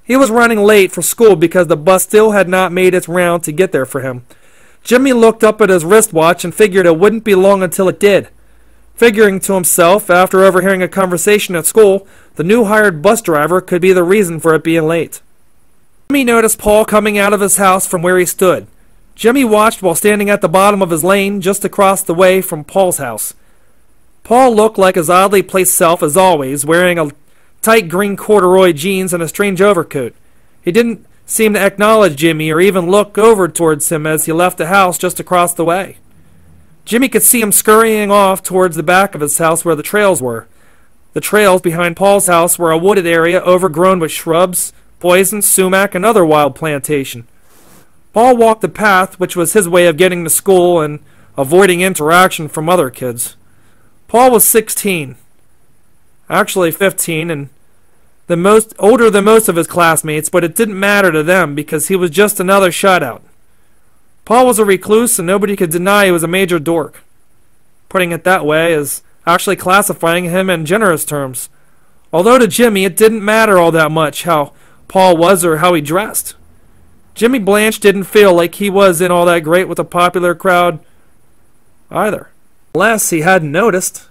He was running late for school because the bus still had not made its round to get there for him. Jimmy looked up at his wristwatch and figured it wouldn't be long until it did. Figuring to himself, after overhearing a conversation at school, the new hired bus driver could be the reason for it being late. Jimmy noticed Paul coming out of his house from where he stood. Jimmy watched while standing at the bottom of his lane just across the way from Paul's house. Paul looked like his oddly placed self as always, wearing a tight green corduroy jeans and a strange overcoat. He didn't seem to acknowledge Jimmy or even look over towards him as he left the house just across the way. Jimmy could see him scurrying off towards the back of his house where the trails were. The trails behind Paul's house were a wooded area overgrown with shrubs, poison, sumac, and other wild plantation. Paul walked the path, which was his way of getting to school and avoiding interaction from other kids. Paul was 16, actually 15, and older than most of his classmates, but it didn't matter to them because he was just another shutout. Paul was a recluse, and nobody could deny he was a major dork. Putting it that way is actually classifying him in generous terms. Although to Jimmy it didn't matter all that much how Paul was or how he dressed. Jimmy Blanche didn't feel like he was in all that great with a popular crowd either. Unless he hadn't noticed.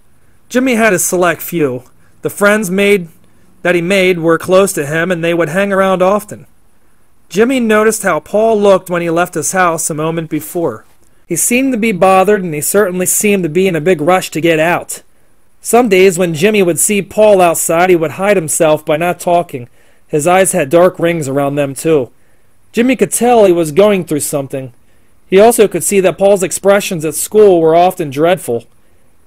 Jimmy had his select few. The friends that he made were close to him, and they would hang around often. Jimmy noticed how Paul looked when he left his house a moment before. He seemed to be bothered, and he certainly seemed to be in a big rush to get out. Some days when Jimmy would see Paul outside, he would hide himself by not talking. His eyes had dark rings around them, too. Jimmy could tell he was going through something. He also could see that Paul's expressions at school were often dreadful.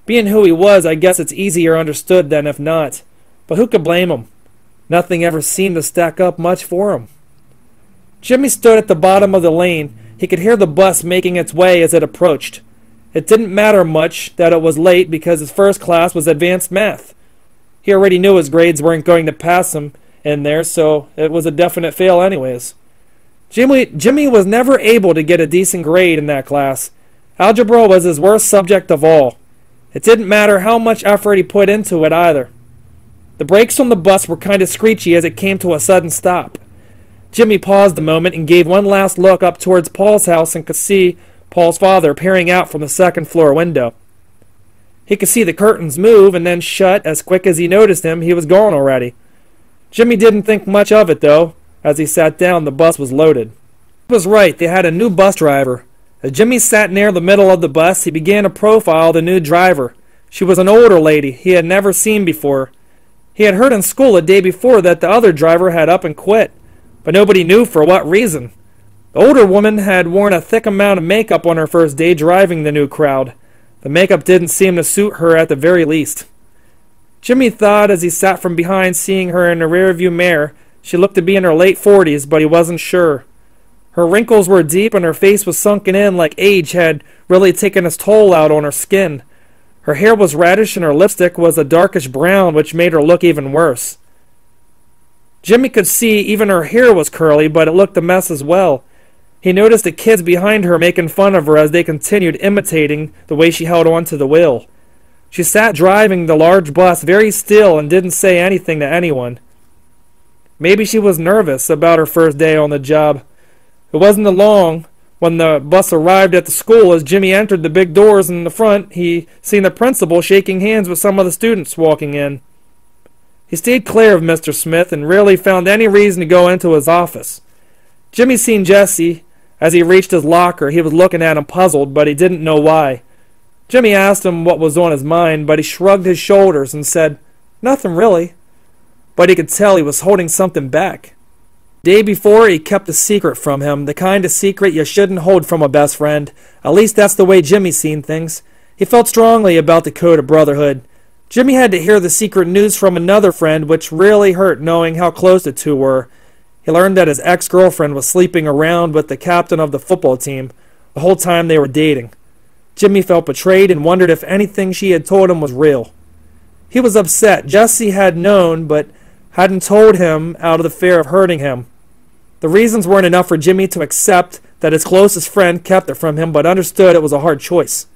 Being who he was, I guess it's easier understood than if not. But who could blame him? Nothing ever seemed to stack up much for him. Jimmy stood at the bottom of the lane. He could hear the bus making its way as it approached. It didn't matter much that it was late because his first class was advanced math. He already knew his grades weren't going to pass him in there, so it was a definite fail anyways. Jimmy was never able to get a decent grade in that class. Algebra was his worst subject of all. It didn't matter how much effort he put into it either. The brakes on the bus were kind of screechy as it came to a sudden stop. Jimmy paused a moment and gave one last look up towards Paul's house and could see Paul's father peering out from the second-floor window. He could see the curtains move and then shut as quick as he noticed him. He was gone already. Jimmy didn't think much of it, though. As he sat down, the bus was loaded. He was right. They had a new bus driver. As Jimmy sat near the middle of the bus, he began to profile the new driver. She was an older lady he had never seen before. He had heard in school the day before that the other driver had up and quit, but nobody knew for what reason. The older woman had worn a thick amount of makeup on her first day driving the new crowd. The makeup didn't seem to suit her at the very least. Jimmy thought as he sat from behind seeing her in the rearview mirror, she looked to be in her late 40s, but he wasn't sure. Her wrinkles were deep and her face was sunken in like age had really taken its toll out on her skin. Her hair was reddish and her lipstick was a darkish brown, which made her look even worse. Jimmy could see even her hair was curly, but it looked a mess as well. He noticed the kids behind her making fun of her as they continued imitating the way she held on to the wheel. She sat driving the large bus very still and didn't say anything to anyone. Maybe she was nervous about her first day on the job. It wasn't long when the bus arrived at the school. As Jimmy entered the big doors in the front, he seen the principal shaking hands with some of the students walking in. He stayed clear of Mr. Smith and rarely found any reason to go into his office. Jimmy seen Jesse. As he reached his locker, he was looking at him puzzled, but he didn't know why. Jimmy asked him what was on his mind, but he shrugged his shoulders and said, "Nothing really." But he could tell he was holding something back. The day before, he kept a secret from him, the kind of secret you shouldn't hold from a best friend. At least that's the way Jimmy seen things. He felt strongly about the code of brotherhood. Jimmy had to hear the secret news from another friend, which really hurt knowing how close the two were. He learned that his ex-girlfriend was sleeping around with the captain of the football team the whole time they were dating. Jimmy felt betrayed and wondered if anything she had told him was real. He was upset. Jesse had known, but hadn't told him out of the fear of hurting him. The reasons weren't enough for Jimmy to accept that his closest friend kept it from him, but understood it was a hard choice.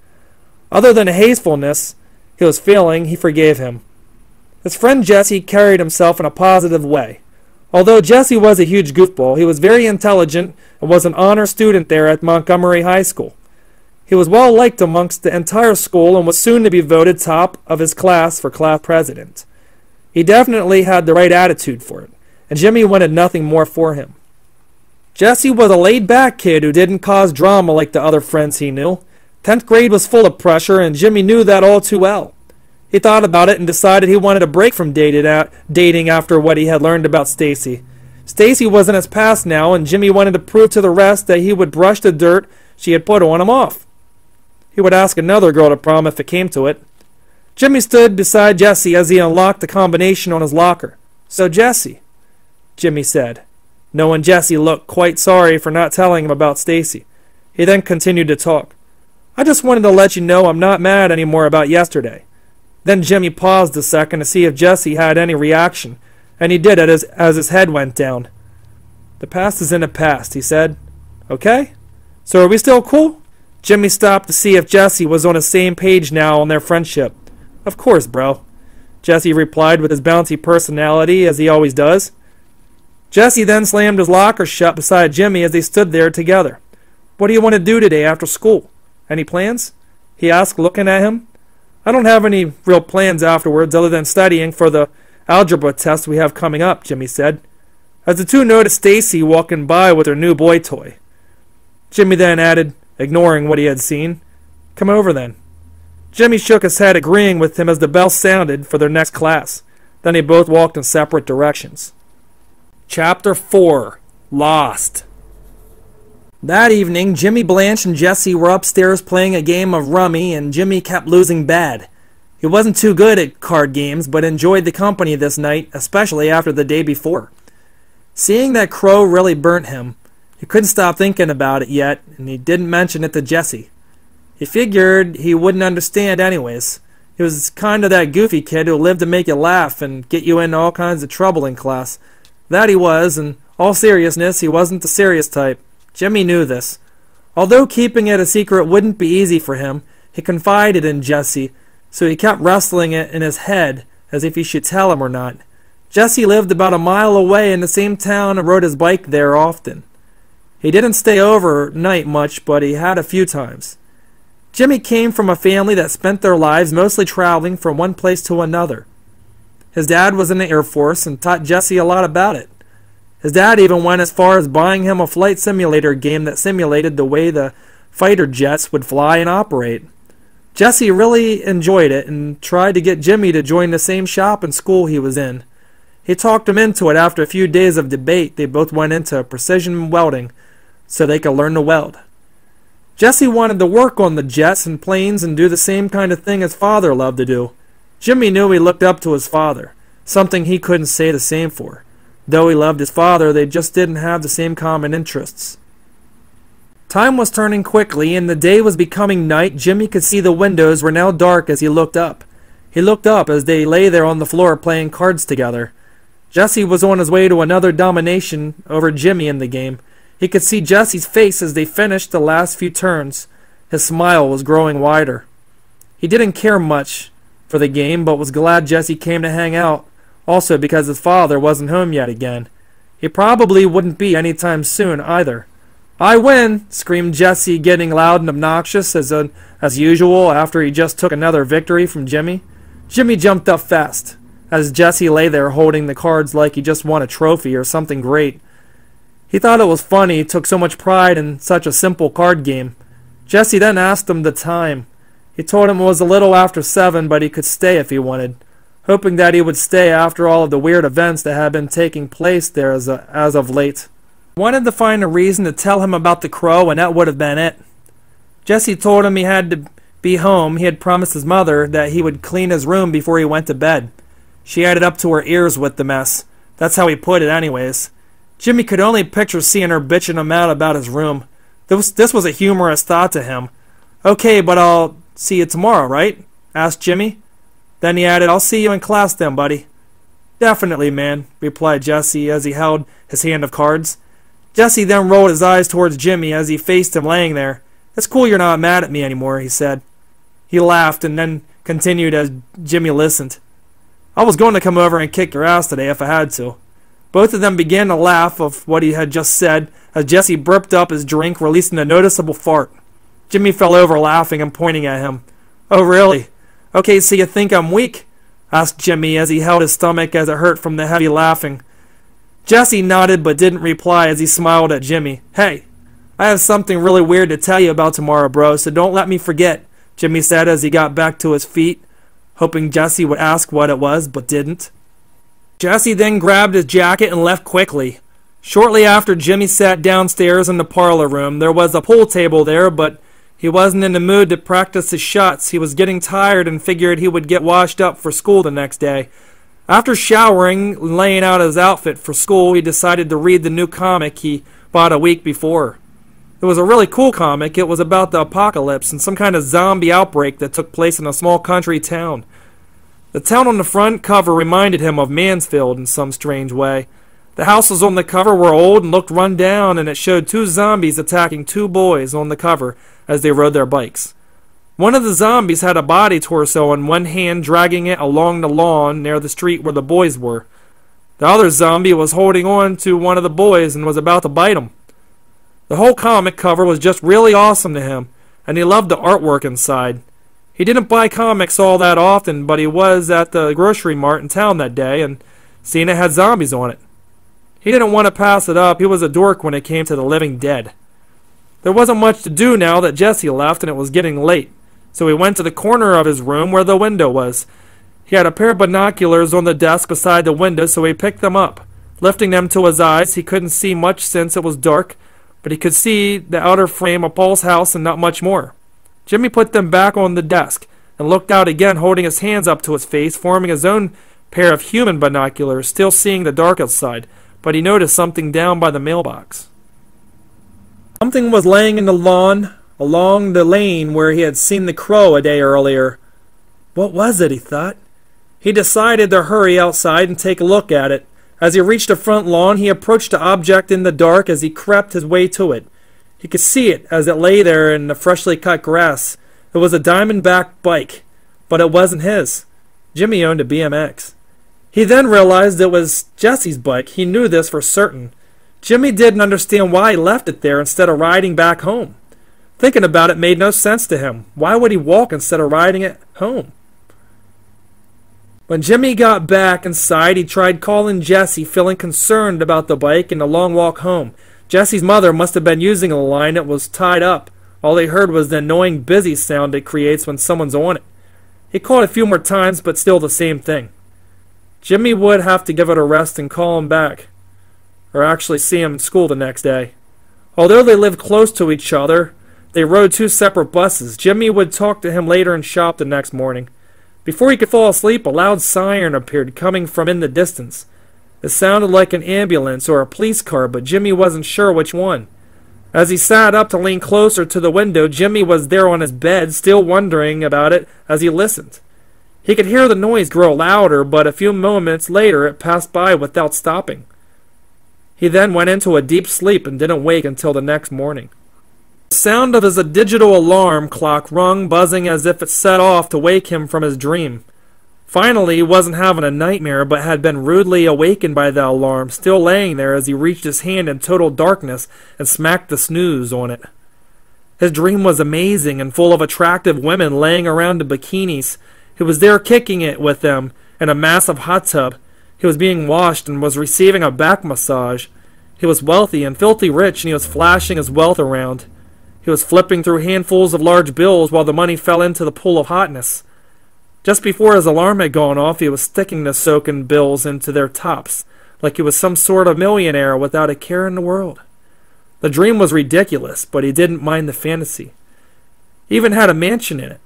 Other than the hastefulness he was feeling, he forgave him. His friend Jesse carried himself in a positive way. Although Jesse was a huge goofball, he was very intelligent and was an honor student there at Montgomery High School. He was well liked amongst the entire school and was soon to be voted top of his class for class president. He definitely had the right attitude for it, and Jimmy wanted nothing more for him. Jesse was a laid-back kid who didn't cause drama like the other friends he knew. 10th grade was full of pressure, and Jimmy knew that all too well. He thought about it and decided he wanted a break from dating after what he had learned about Stacy. Stacy was in his past now, and Jimmy wanted to prove to the rest that he would brush the dirt she had put on him off. He would ask another girl to prom if it came to it. Jimmy stood beside Jesse as he unlocked the combination on his locker. "So, Jesse," Jimmy said, knowing Jesse looked quite sorry for not telling him about Stacy. He then continued to talk. "I just wanted to let you know I'm not mad anymore about yesterday." Then Jimmy paused a second to see if Jesse had any reaction, and he did as his head went down. "The past is in the past," he said. "Okay? So are we still cool?" Jimmy stopped to see if Jesse was on the same page now on their friendship. "Of course, bro," Jesse replied with his bouncy personality, as he always does. Jesse then slammed his locker shut beside Jimmy as they stood there together. "What do you want to do today after school? Any plans?" he asked, looking at him. "I don't have any real plans afterwards other than studying for the algebra test we have coming up," Jimmy said, as the two noticed Stacy walking by with her new boy toy. Jimmy then added, ignoring what he had seen, "Come over then." Jimmy shook his head, agreeing with him as the bell sounded for their next class. Then they both walked in separate directions. Chapter 4. Lost. That evening, Jimmy Blanche and Jesse were upstairs playing a game of rummy, and Jimmy kept losing bad. He wasn't too good at card games, but enjoyed the company this night, especially after the day before. Seeing that Crow really burnt him, he couldn't stop thinking about it yet, and he didn't mention it to Jesse. He figured he wouldn't understand anyways. He was kind of that goofy kid who lived to make you laugh and get you into all kinds of trouble in class. That he was, in all seriousness, he wasn't the serious type. Jimmy knew this. Although keeping it a secret wouldn't be easy for him, he confided in Jesse, so he kept wrestling it in his head as if he should tell him or not. Jesse lived about a mile away in the same town and rode his bike there often. He didn't stay overnight much, but he had a few times. Jimmy came from a family that spent their lives mostly traveling from one place to another. His dad was in the Air Force and taught Jesse a lot about it. His dad even went as far as buying him a flight simulator game that simulated the way the fighter jets would fly and operate. Jesse really enjoyed it and tried to get Jimmy to join the same shop and school he was in. He talked him into it. After a few days of debate, they both went into precision welding so they could learn to weld. Jesse wanted to work on the jets and planes and do the same kind of thing his father loved to do. Jimmy knew he looked up to his father, something he couldn't say the same for. Though he loved his father, they just didn't have the same common interests. Time was turning quickly, and the day was becoming night. Jimmy could see the windows were now dark as he looked up. He looked up as they lay there on the floor playing cards together. Jesse was on his way to another domination over Jimmy in the game. He could see Jesse's face as they finished the last few turns. His smile was growing wider. He didn't care much for the game, but was glad Jesse came to hang out, also because his father wasn't home yet again. He probably wouldn't be anytime soon either. "I win!" screamed Jesse, getting loud and obnoxious as usual after he just took another victory from Jimmy. Jimmy jumped up fast as Jesse lay there holding the cards like he just won a trophy or something great. He thought it was funny he took so much pride in such a simple card game. Jesse then asked him the time. He told him it was a little after 7, but he could stay if he wanted, hoping that he would stay after all of the weird events that had been taking place there as of late. Wanted to find a reason to tell him about the crow, and that would have been it. Jesse told him he had to be home. He had promised his mother that he would clean his room before he went to bed. She had it up to her ears with the mess. That's how he put it anyways. Jimmy could only picture seeing her bitching him out about his room. This was a humorous thought to him. "Okay, but I'll see you tomorrow, right?" asked Jimmy. Then he added, "I'll see you in class then, buddy." "Definitely, man," replied Jesse as he held his hand of cards. Jesse then rolled his eyes towards Jimmy as he faced him laying there. "It's cool you're not mad at me anymore," he said. He laughed and then continued as Jimmy listened. "I was going to come over and kick your ass today if I had to." Both of them began to laugh of what he had just said as Jesse burped up his drink, releasing a noticeable fart. Jimmy fell over laughing and pointing at him. "Oh, really? Okay, so you think I'm weak?" asked Jimmy as he held his stomach as it hurt from the heavy laughing. Jesse nodded but didn't reply as he smiled at Jimmy. "Hey, I have something really weird to tell you about tomorrow, bro, so don't let me forget," Jimmy said as he got back to his feet, hoping Jesse would ask what it was, but didn't. Jesse then grabbed his jacket and left quickly. Shortly after Jimmy sat downstairs in the parlor room, there was a pool table there, but he wasn't in the mood to practice his shots. He was getting tired and figured he would get washed up for school the next day. After showering and laying out his outfit for school, he decided to read the new comic he bought a week before. It was a really cool comic. It was about the apocalypse and some kind of zombie outbreak that took place in a small country town. The town on the front cover reminded him of Mansfield in some strange way. The houses on the cover were old and looked run down, and it showed two zombies attacking two boys on the cover as they rode their bikes. One of the zombies had a body torso in one hand, dragging it along the lawn near the street where the boys were. The other zombie was holding on to one of the boys and was about to bite him. The whole comic cover was just really awesome to him, and he loved the artwork inside. He didn't buy comics all that often, but he was at the grocery mart in town that day and seen it had zombies on it. He didn't want to pass it up. He was a dork when it came to the living dead. There wasn't much to do now that Jesse left and it was getting late, so he went to the corner of his room where the window was. He had a pair of binoculars on the desk beside the window, so he picked them up. Lifting them to his eyes, he couldn't see much since it was dark, but he could see the outer frame of Paul's house and not much more. Jimmy put them back on the desk and looked out again, holding his hands up to his face, forming his own pair of human binoculars, still seeing the dark outside, but he noticed something down by the mailbox. Something was laying in the lawn along the lane where he had seen the crow a day earlier. What was it, he thought? He decided to hurry outside and take a look at it. As he reached the front lawn, he approached the object in the dark as he crept his way to it. He could see it as it lay there in the freshly cut grass. It was a diamondback bike, but it wasn't his. Jimmy owned a BMX. He then realized it was Jesse's bike. He knew this for certain. Jimmy didn't understand why he left it there instead of riding back home. Thinking about it made no sense to him. Why would he walk instead of riding it home? When Jimmy got back inside, he tried calling Jesse, feeling concerned about the bike and the long walk home. Jesse's mother must have been using the line. It was tied up. All he heard was the annoying busy sound it creates when someone's on it. He called a few more times, but still the same thing. Jimmy would have to give it a rest and call him back, or actually see him in school the next day. Although they lived close to each other, they rode two separate buses. Jimmy would talk to him later in shop the next morning. Before he could fall asleep, a loud siren appeared coming from in the distance. It sounded like an ambulance or a police car, but Jimmy wasn't sure which one. As he sat up to lean closer to the window, Jimmy was there on his bed, still wondering about it as he listened. He could hear the noise grow louder, but a few moments later it passed by without stopping. He then went into a deep sleep and didn't wake until the next morning. The sound of his digital alarm clock rung, buzzing as if it set off to wake him from his dream. Finally, he wasn't having a nightmare, but had been rudely awakened by the alarm, still laying there as he reached his hand in total darkness and smacked the snooze on it. His dream was amazing and full of attractive women laying around in bikinis. He was there kicking it with them in a massive hot tub. He was being washed and was receiving a back massage. He was wealthy and filthy rich, and he was flashing his wealth around. He was flipping through handfuls of large bills while the money fell into the pool of hotness. Just before his alarm had gone off, he was sticking the soaking bills into their tops, like he was some sort of millionaire without a care in the world. The dream was ridiculous, but he didn't mind the fantasy. He even had a mansion in it.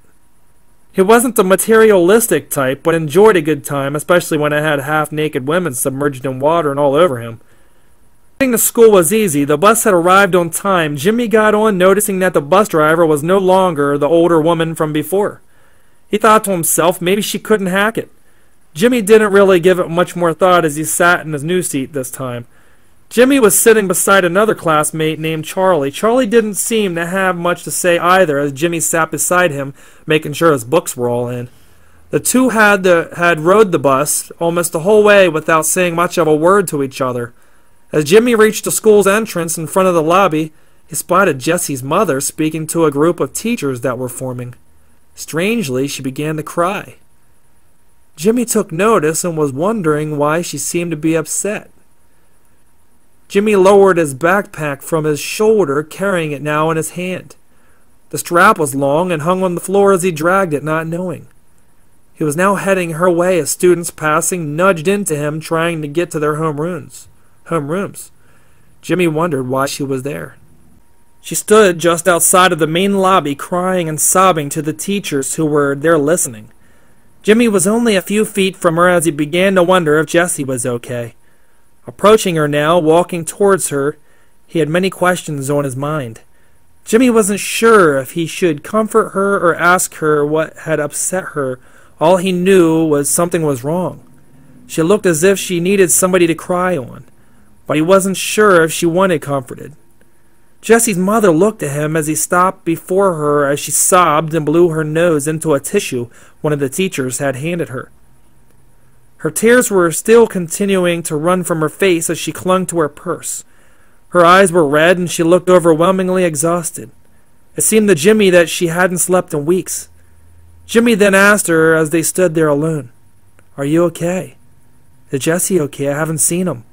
He wasn't the materialistic type, but enjoyed a good time, especially when it had half-naked women submerged in water and all over him. Getting to school was easy. The bus had arrived on time. Jimmy got on, noticing that the bus driver was no longer the older woman from before. He thought to himself, maybe she couldn't hack it. Jimmy didn't really give it much more thought as he sat in his new seat this time. Jimmy was sitting beside another classmate named Charlie. Charlie didn't seem to have much to say either as Jimmy sat beside him, making sure his books were all in. The two had rode the bus almost the whole way without saying much of a word to each other. As Jimmy reached the school's entrance in front of the lobby, he spotted Jessie's mother speaking to a group of teachers that were forming. Strangely, she began to cry. Jimmy took notice and was wondering why she seemed to be upset. Jimmy lowered his backpack from his shoulder, carrying it now in his hand. The strap was long and hung on the floor as he dragged it, not knowing. He was now heading her way as students passing nudged into him, trying to get to their homerooms. Jimmy wondered why she was there. She stood just outside of the main lobby, crying and sobbing to the teachers who were there listening. Jimmy was only a few feet from her as he began to wonder if Jessie was okay. Approaching her now, walking towards her, he had many questions on his mind. Jimmy wasn't sure if he should comfort her or ask her what had upset her. All he knew was something was wrong. She looked as if she needed somebody to cry on, but he wasn't sure if she wanted comforted. Jessie's mother looked at him as he stopped before her as she sobbed and blew her nose into a tissue one of the teachers had handed her. Her tears were still continuing to run from her face as she clung to her purse. Her eyes were red and she looked overwhelmingly exhausted. It seemed to Jimmy that she hadn't slept in weeks. Jimmy then asked her as they stood there alone, "Are you okay? Is Jessie okay? I haven't seen him."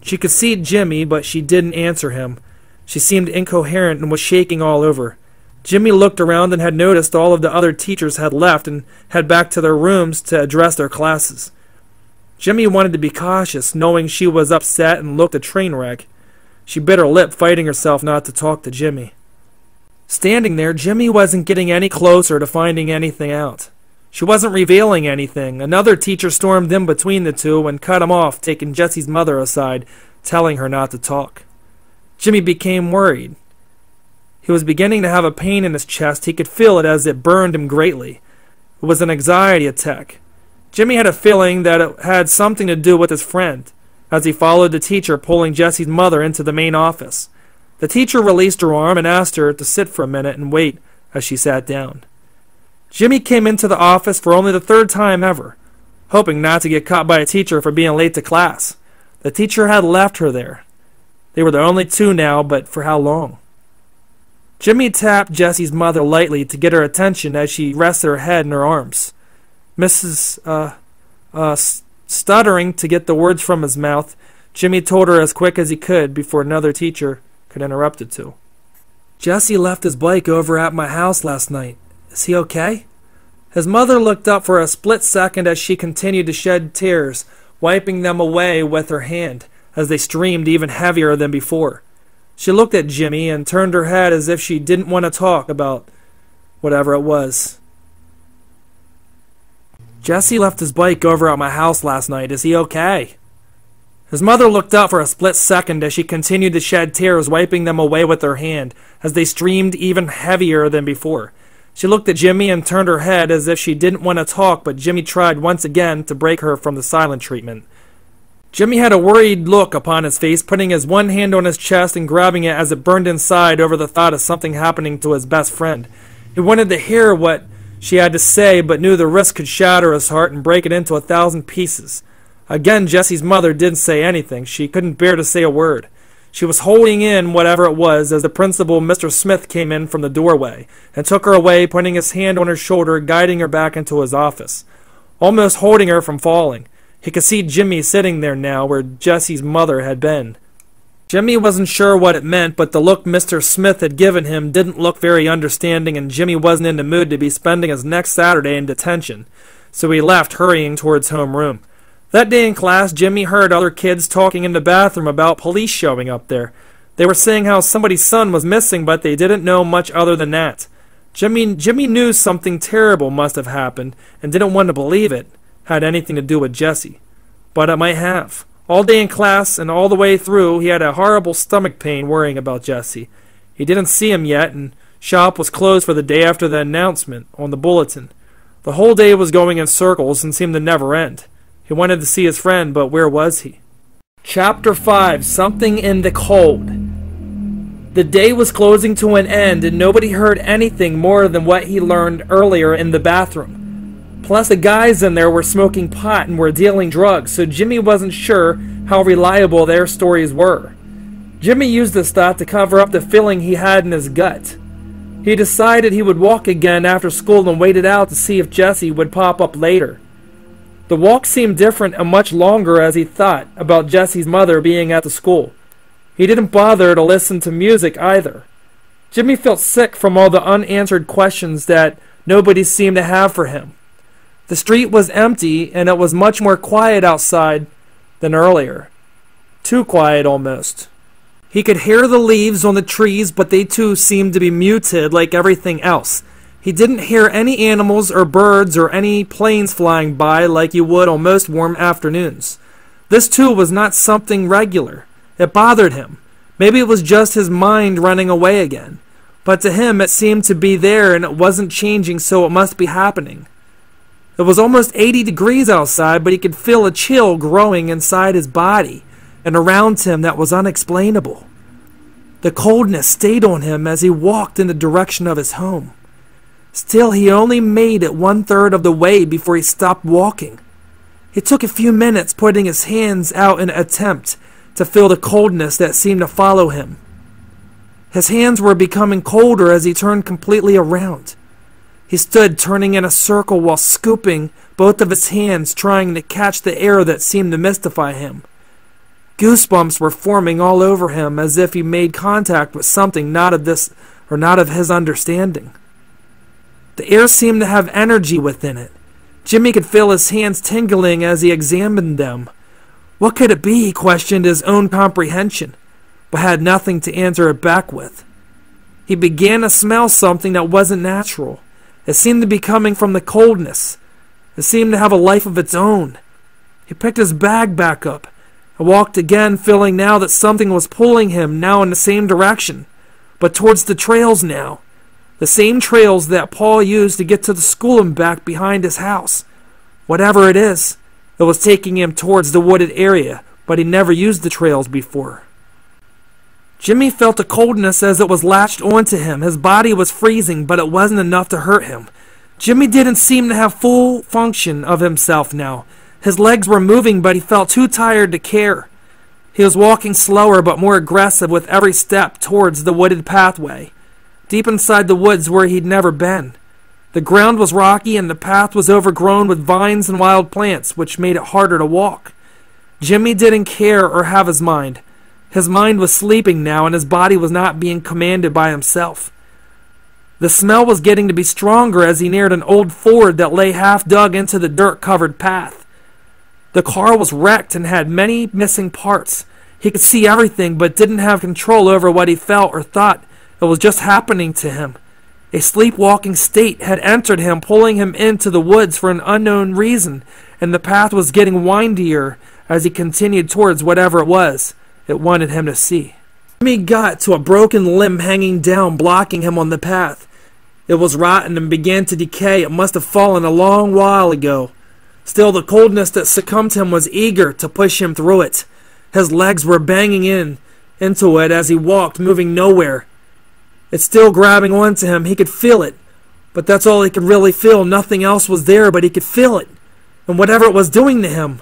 She could see Jimmy, but she didn't answer him. She seemed incoherent and was shaking all over. Jimmy looked around and had noticed all of the other teachers had left and had back to their rooms to address their classes. Jimmy wanted to be cautious, knowing she was upset and looked a train wreck. She bit her lip, fighting herself not to talk to Jimmy. Standing there, Jimmy wasn't getting any closer to finding anything out. She wasn't revealing anything. Another teacher stormed in between the two and cut him off, taking Jessie's mother aside, telling her not to talk. Jimmy became worried. He was beginning to have a pain in his chest. He could feel it as it burned him greatly. It was an anxiety attack. Jimmy had a feeling that it had something to do with his friend, as he followed the teacher pulling Jessie's mother into the main office. The teacher released her arm and asked her to sit for a minute and wait as she sat down. Jimmy came into the office for only the third time ever, hoping not to get caught by a teacher for being late to class. The teacher had left her there. They were the only two now, but for how long? Jimmy tapped Jessie's mother lightly to get her attention as she rested her head in her arms. Stuttering to get the words from his mouth, Jimmy told her as quick as he could before another teacher could interrupt it to. "Jessie left his bike over at my house last night. Is he okay?" His mother looked up for a split second as she continued to shed tears, wiping them away with her hand as they streamed even heavier than before. She looked at Jimmy and turned her head as if she didn't want to talk about whatever it was. "Jessie left his bike over at my house last night. Is he okay?" His mother looked up for a split second as she continued to shed tears, wiping them away with her hand as they streamed even heavier than before. She looked at Jimmy and turned her head as if she didn't want to talk, but Jimmy tried once again to break her from the silent treatment. Jimmy had a worried look upon his face, putting his one hand on his chest and grabbing it as it burned inside over the thought of something happening to his best friend. He wanted to hear what she had to say, but knew the risk could shatter his heart and break it into 1,000 pieces. Again, Jessie's mother didn't say anything. She couldn't bear to say a word. She was holding in whatever it was as the principal, Mr. Smith, came in from the doorway and took her away, putting his hand on her shoulder, guiding her back into his office, almost holding her from falling. He could see Jimmy sitting there now where Jessie's mother had been. Jimmy wasn't sure what it meant, but the look Mr. Smith had given him didn't look very understanding, and Jimmy wasn't in the mood to be spending his next Saturday in detention, so he left, hurrying towards homeroom. That day in class, Jimmy heard other kids talking in the bathroom about police showing up there. They were saying how somebody's son was missing, but they didn't know much other than that. Jimmy knew something terrible must have happened and didn't want to believe it had anything to do with Jessie. But it might have. All day in class and all the way through, he had a horrible stomach pain worrying about Jessie. He didn't see him yet, and shop was closed for the day after the announcement on the bulletin. The whole day was going in circles and seemed to never end. He wanted to see his friend, but where was he? Chapter 5. Something in the Cold. The day was closing to an end, and nobody heard anything more than what he learned earlier in the bathroom. Plus, the guys in there were smoking pot and were dealing drugs, so Jimmy wasn't sure how reliable their stories were. Jimmy used this thought to cover up the feeling he had in his gut. He decided he would walk again after school and waited out to see if Jessie would pop up later. The walk seemed different and much longer as he thought about Jessie's mother being at the school. He didn't bother to listen to music either. Jimmy felt sick from all the unanswered questions that nobody seemed to have for him. The street was empty, and it was much more quiet outside than earlier. Too quiet almost. He could hear the leaves on the trees, but they too seemed to be muted like everything else. He didn't hear any animals or birds or any planes flying by like you would on most warm afternoons. This too was not something regular. It bothered him. Maybe it was just his mind running away again. But to him it seemed to be there and it wasn't changing, so it must be happening. It was almost 80 degrees outside, but he could feel a chill growing inside his body and around him that was unexplainable. The coldness stayed on him as he walked in the direction of his home. Still, he only made it 1/3 of the way before he stopped walking. It took a few minutes, putting his hands out in an attempt to feel the coldness that seemed to follow him. His hands were becoming colder as he turned completely around. He stood turning in a circle while scooping both of his hands, trying to catch the air that seemed to mystify him. Goosebumps were forming all over him as if he made contact with something not of his understanding. The air seemed to have energy within it. Jimmy could feel his hands tingling as he examined them. What could it be? He questioned his own comprehension, but had nothing to answer it back with. He began to smell something that wasn't natural. It seemed to be coming from the coldness. It seemed to have a life of its own. He picked his bag back up and walked again, feeling now that something was pulling him now in the same direction, but towards the trails now. The same trails that Paul used to get to the school and back behind his house. Whatever it is, it was taking him towards the wooded area, but he never used the trails before. Jimmy felt the coldness as it was latched onto him. His body was freezing, but it wasn't enough to hurt him. Jimmy didn't seem to have full function of himself now. His legs were moving, but he felt too tired to care. He was walking slower but more aggressive with every step towards the wooded pathway, deep inside the woods where he'd never been. The ground was rocky and the path was overgrown with vines and wild plants, which made it harder to walk. Jimmy didn't care or have his mind. His mind was sleeping now, and his body was not being commanded by himself. The smell was getting to be stronger as he neared an old Ford that lay half dug into the dirt-covered path. The car was wrecked and had many missing parts. He could see everything, but didn't have control over what he felt or thought. It was just happening to him. A sleepwalking state had entered him, pulling him into the woods for an unknown reason, and the path was getting windier as he continued towards whatever it was it wanted him to see. Jimmy got to a broken limb hanging down, blocking him on the path. It was rotten and began to decay. It must have fallen a long while ago. Still, the coldness that succumbed him was eager to push him through it. His legs were banging into it as he walked, moving nowhere. It's still grabbing onto him. He could feel it, but that's all he could really feel. Nothing else was there, but he could feel it, and whatever it was doing to him.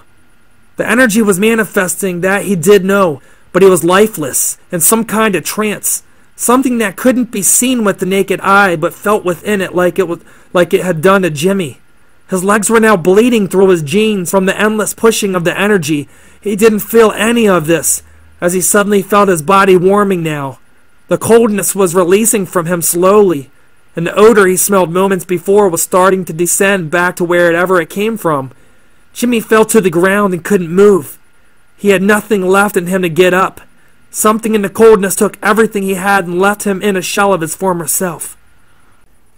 The energy was manifesting, that he did know, but he was lifeless, in some kind of trance, something that couldn't be seen with the naked eye, but felt within it like it had done to Jimmy. His legs were now bleeding through his jeans from the endless pushing of the energy. He didn't feel any of this, as he suddenly felt his body warming now. The coldness was releasing from him slowly, and the odor he smelled moments before was starting to descend back to wherever it came from. Jimmy fell to the ground and couldn't move. He had nothing left in him to get up. Something in the coldness took everything he had and left him in a shell of his former self.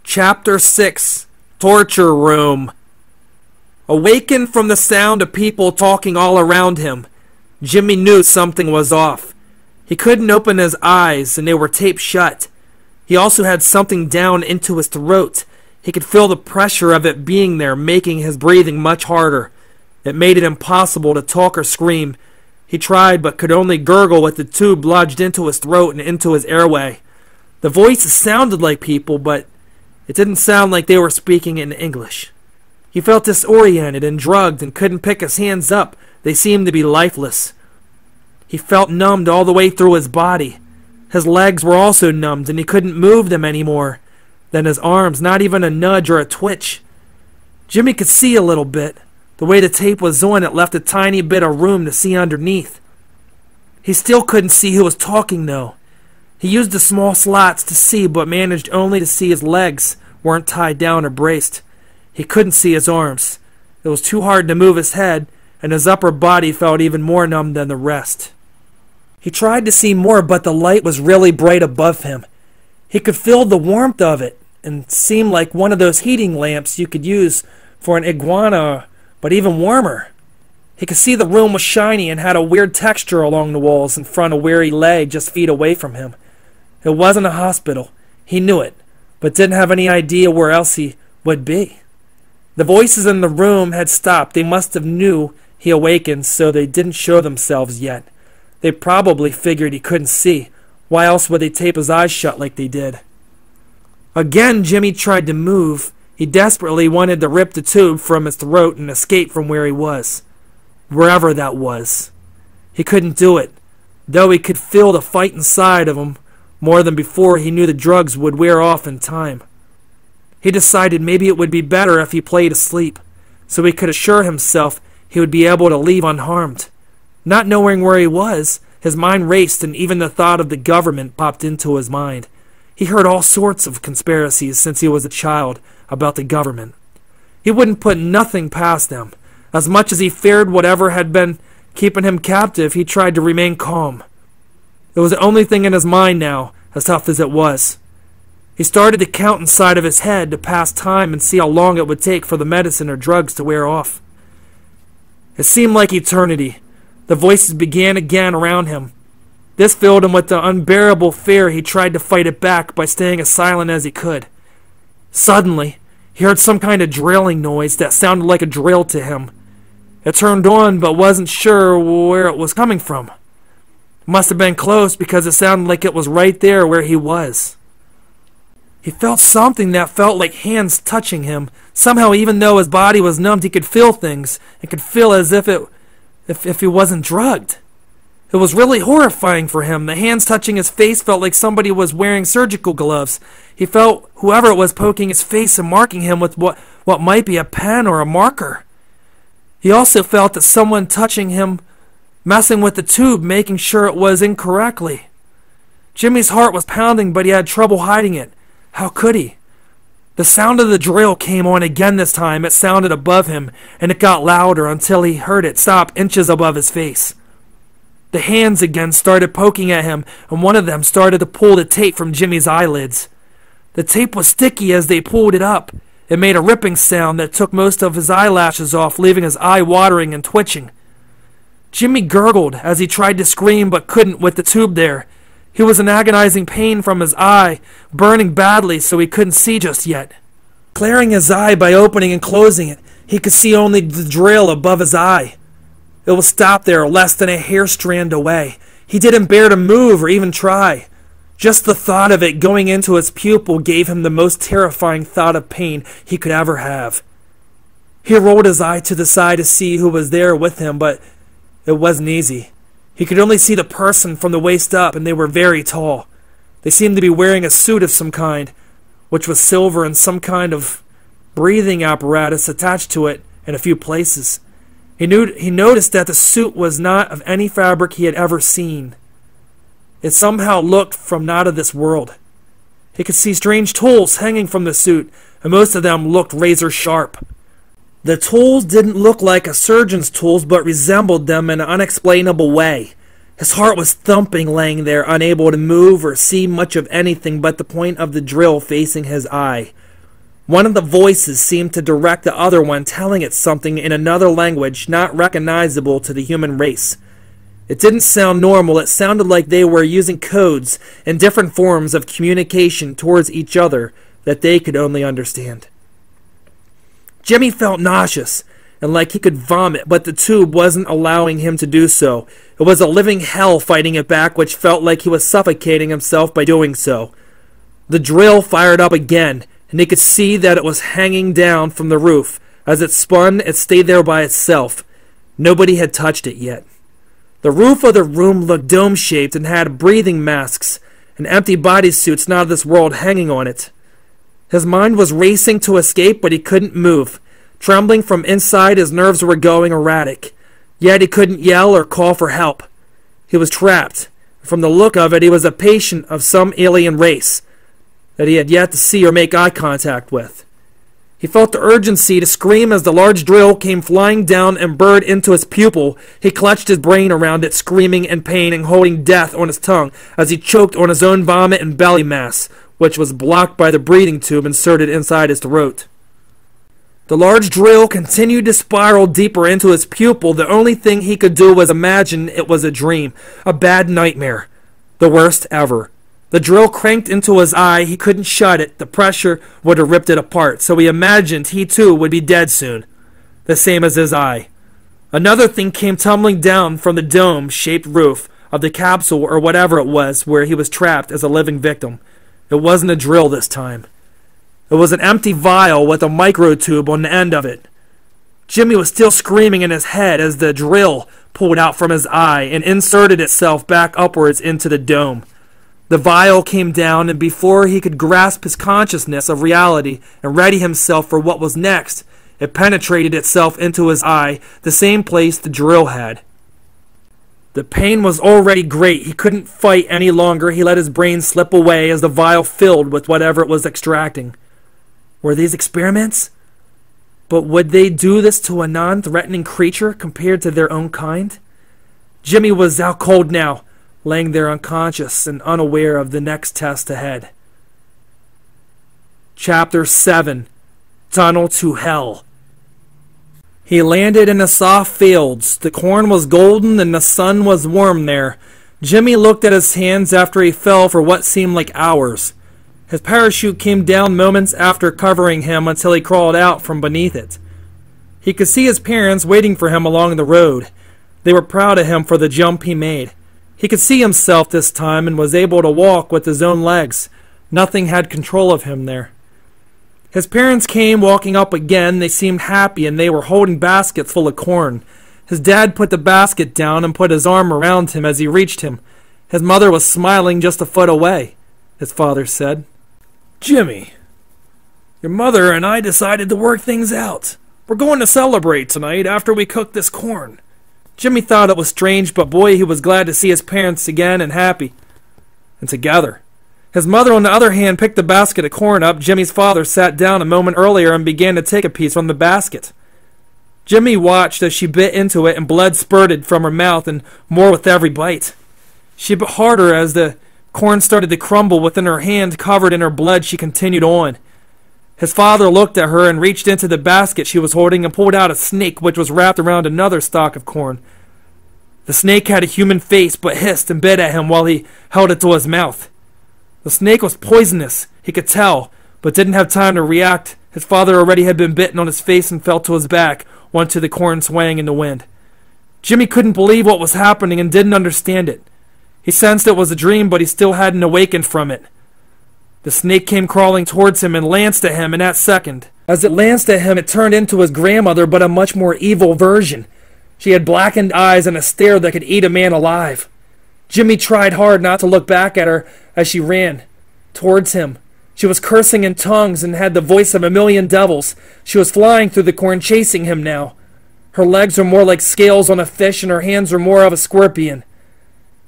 Chapter 6. Torture Room. Awakened from the sound of people talking all around him, Jimmy knew something was off. He couldn't open his eyes, and they were taped shut. He also had something down into his throat. He could feel the pressure of it being there, making his breathing much harder. It made it impossible to talk or scream. He tried, but could only gurgle with the tube lodged into his throat and into his airway. The voices sounded like people, but it didn't sound like they were speaking in English. He felt disoriented and drugged and couldn't pick his hands up. They seemed to be lifeless. He felt numbed all the way through his body. His legs were also numbed, and he couldn't move them anymore. Then his arms, not even a nudge or a twitch. Jimmy could see a little bit. The way the tape was on, it left a tiny bit of room to see underneath. He still couldn't see who was talking, though. He used the small slots to see, but managed only to see his legs weren't tied down or braced. He couldn't see his arms. It was too hard to move his head, and his upper body felt even more numb than the rest. He tried to see more, but the light was really bright above him. He could feel the warmth of it, and seemed like one of those heating lamps you could use for an iguana, but even warmer. He could see the room was shiny and had a weird texture along the walls in front of where he lay just feet away from him. It wasn't a hospital. He knew it, but didn't have any idea where else he would be. The voices in the room had stopped. They must have knew he awakened, so they didn't show themselves yet. They probably figured he couldn't see. Why else would they tape his eyes shut like they did? Again, Jimmy tried to move. He desperately wanted to rip the tube from his throat and escape from where he was. Wherever that was. He couldn't do it, though he could feel the fight inside of him. More than before, he knew the drugs would wear off in time. He decided maybe it would be better if he played asleep, so he could assure himself he would be able to leave unharmed. Not knowing where he was, his mind raced, and even the thought of the government popped into his mind. He heard all sorts of conspiracies since he was a child about the government. He wouldn't put nothing past them. As much as he feared whatever had been keeping him captive, he tried to remain calm. It was the only thing in his mind now, as tough as it was. He started to count inside of his head to pass time and see how long it would take for the medicine or drugs to wear off. It seemed like eternity. The voices began again around him. This filled him with the unbearable fear. He tried to fight it back by staying as silent as he could. Suddenly, he heard some kind of drilling noise that sounded like a drill to him. It turned on, but wasn't sure where it was coming from. It must have been close because it sounded like it was right there where he was. He felt something that felt like hands touching him. Somehow, even though his body was numbed, he could feel things. It could feel as if he wasn't drugged. It was really horrifying for him. The hands touching his face felt like somebody was wearing surgical gloves. He felt whoever it was poking his face and marking him with what might be a pen or a marker. He also felt that someone touching him, messing with the tube, making sure it was incorrectly. Jimmy's heart was pounding, but he had trouble hiding it. How could he? The sound of the drill came on again this time. It sounded above him, and it got louder until he heard it stop inches above his face. The hands again started poking at him, and one of them started to pull the tape from Jimmy's eyelids. The tape was sticky as they pulled it up. It made a ripping sound that took most of his eyelashes off, leaving his eye watering and twitching. Jimmy gurgled as he tried to scream but couldn't with the tube there. He was in agonizing pain from his eye, burning badly so he couldn't see just yet. Clearing his eye by opening and closing it, he could see only the drill above his eye. It was stopped there, less than a hair strand away. He didn't dare to move or even try. Just the thought of it going into his pupil gave him the most terrifying thought of pain he could ever have. He rolled his eye to the side to see who was there with him, but it wasn't easy. He could only see the person from the waist up, and they were very tall. They seemed to be wearing a suit of some kind, which was silver, and some kind of breathing apparatus attached to it in a few places. He noticed that the suit was not of any fabric he had ever seen. It somehow looked from not of this world. He could see strange tools hanging from the suit, and most of them looked razor sharp. The tools didn't look like a surgeon's tools, but resembled them in an unexplainable way. His heart was thumping, laying there, unable to move or see much of anything but the point of the drill facing his eye. One of the voices seemed to direct the other one, telling it something in another language not recognizable to the human race. It didn't sound normal. It sounded like they were using codes and different forms of communication towards each other that they could only understand. Jimmy felt nauseous. and like he could vomit, but the tube wasn't allowing him to do so. It was a living hell fighting it back, which felt like he was suffocating himself by doing so. The drill fired up again, and he could see that it was hanging down from the roof. As it spun, it stayed there by itself. Nobody had touched it yet. The roof of the room looked dome-shaped and had breathing masks and empty bodysuits not of this world hanging on it. His mind was racing to escape, but he couldn't move. Trembling from inside, his nerves were going erratic. Yet he couldn't yell or call for help. He was trapped. From the look of it, he was a patient of some alien race that he had yet to see or make eye contact with. He felt the urgency to scream as the large drill came flying down and burrowed into his pupil. He clutched his brain around it, screaming in pain and holding death on his tongue as he choked on his own vomit and belly mass, which was blocked by the breathing tube inserted inside his throat. The large drill continued to spiral deeper into his pupil. The only thing he could do was imagine it was a dream, a bad nightmare, the worst ever. The drill cranked into his eye. He couldn't shut it. The pressure would have ripped it apart, so he imagined he too would be dead soon, the same as his eye. Another thing came tumbling down from the dome-shaped roof of the capsule or whatever it was where he was trapped as a living victim. It wasn't a drill this time. It was an empty vial with a microtube on the end of it. Jimmy was still screaming in his head as the drill pulled out from his eye and inserted itself back upwards into the dome. The vial came down, and before he could grasp his consciousness of reality and ready himself for what was next, it penetrated itself into his eye, the same place the drill had. The pain was already great. He couldn't fight any longer. He let his brain slip away as the vial filled with whatever it was extracting. Were these experiments? But would they do this to a non-threatening creature compared to their own kind? Jimmy was out cold now, laying there unconscious and unaware of the next test ahead. Chapter 7. Tunnel to Hell. He landed in the soft fields. The corn was golden and the sun was warm there. Jimmy looked at his hands after he fell for what seemed like hours. His parachute came down moments after covering him until he crawled out from beneath it. He could see his parents waiting for him along the road. They were proud of him for the jump he made. He could see himself this time and was able to walk with his own legs. Nothing had control of him there. His parents came walking up again. They seemed happy and they were holding baskets full of corn. His dad put the basket down and put his arm around him as he reached him. His mother was smiling just a foot away. His father said, "Jimmy, your mother and I decided to work things out. We're going to celebrate tonight after we cook this corn." Jimmy thought it was strange, but boy, he was glad to see his parents again and happy. And together. His mother, on the other hand, picked the basket of corn up. Jimmy's father sat down a moment earlier and began to take a piece from the basket. Jimmy watched as she bit into it and blood spurted from her mouth and more with every bite. She bit harder as the corn started to crumble within her hand. Covered in her blood, she continued on. His father looked at her and reached into the basket she was holding and pulled out a snake which was wrapped around another stalk of corn. The snake had a human face but hissed and bit at him while he held it to his mouth. The snake was poisonous, he could tell, but didn't have time to react. His father already had been bitten on his face and fell to his back, onto the corn swaying in the wind. Jimmy couldn't believe what was happening and didn't understand it. He sensed it was a dream, but he still hadn't awakened from it. The snake came crawling towards him and lanced at him in that second. As it lanced at him, it turned into his grandmother, but a much more evil version. She had blackened eyes and a stare that could eat a man alive. Jimmy tried hard not to look back at her as she ran towards him. She was cursing in tongues and had the voice of a million devils. She was flying through the corn, chasing him now. Her legs were more like scales on a fish, and her hands were more of a scorpion.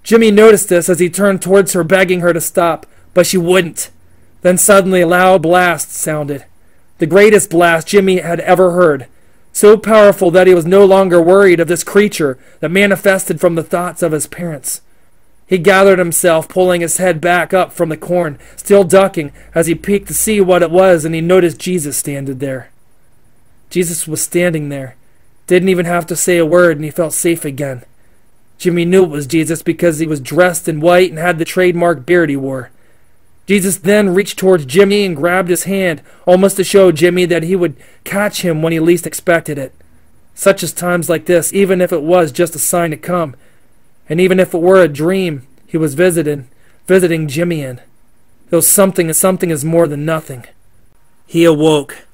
Jimmy noticed this as he turned towards her, begging her to stop, but she wouldn't. Then suddenly a loud blast sounded. The greatest blast Jimmy had ever heard. So powerful that he was no longer worried of this creature that manifested from the thoughts of his parents. He gathered himself, pulling his head back up from the corn, still ducking as he peeked to see what it was, and he noticed Jesus standing there. Jesus was standing there. Didn't even have to say a word, and he felt safe again. Jimmy knew it was Jesus because he was dressed in white and had the trademark beard he wore. Jesus then reached towards Jimmy and grabbed his hand, almost to show Jimmy that he would catch him when he least expected it. Such as times like this, even if it was just a sign to come, and even if it were a dream he was visiting Jimmy in, it was something is more than nothing. He awoke,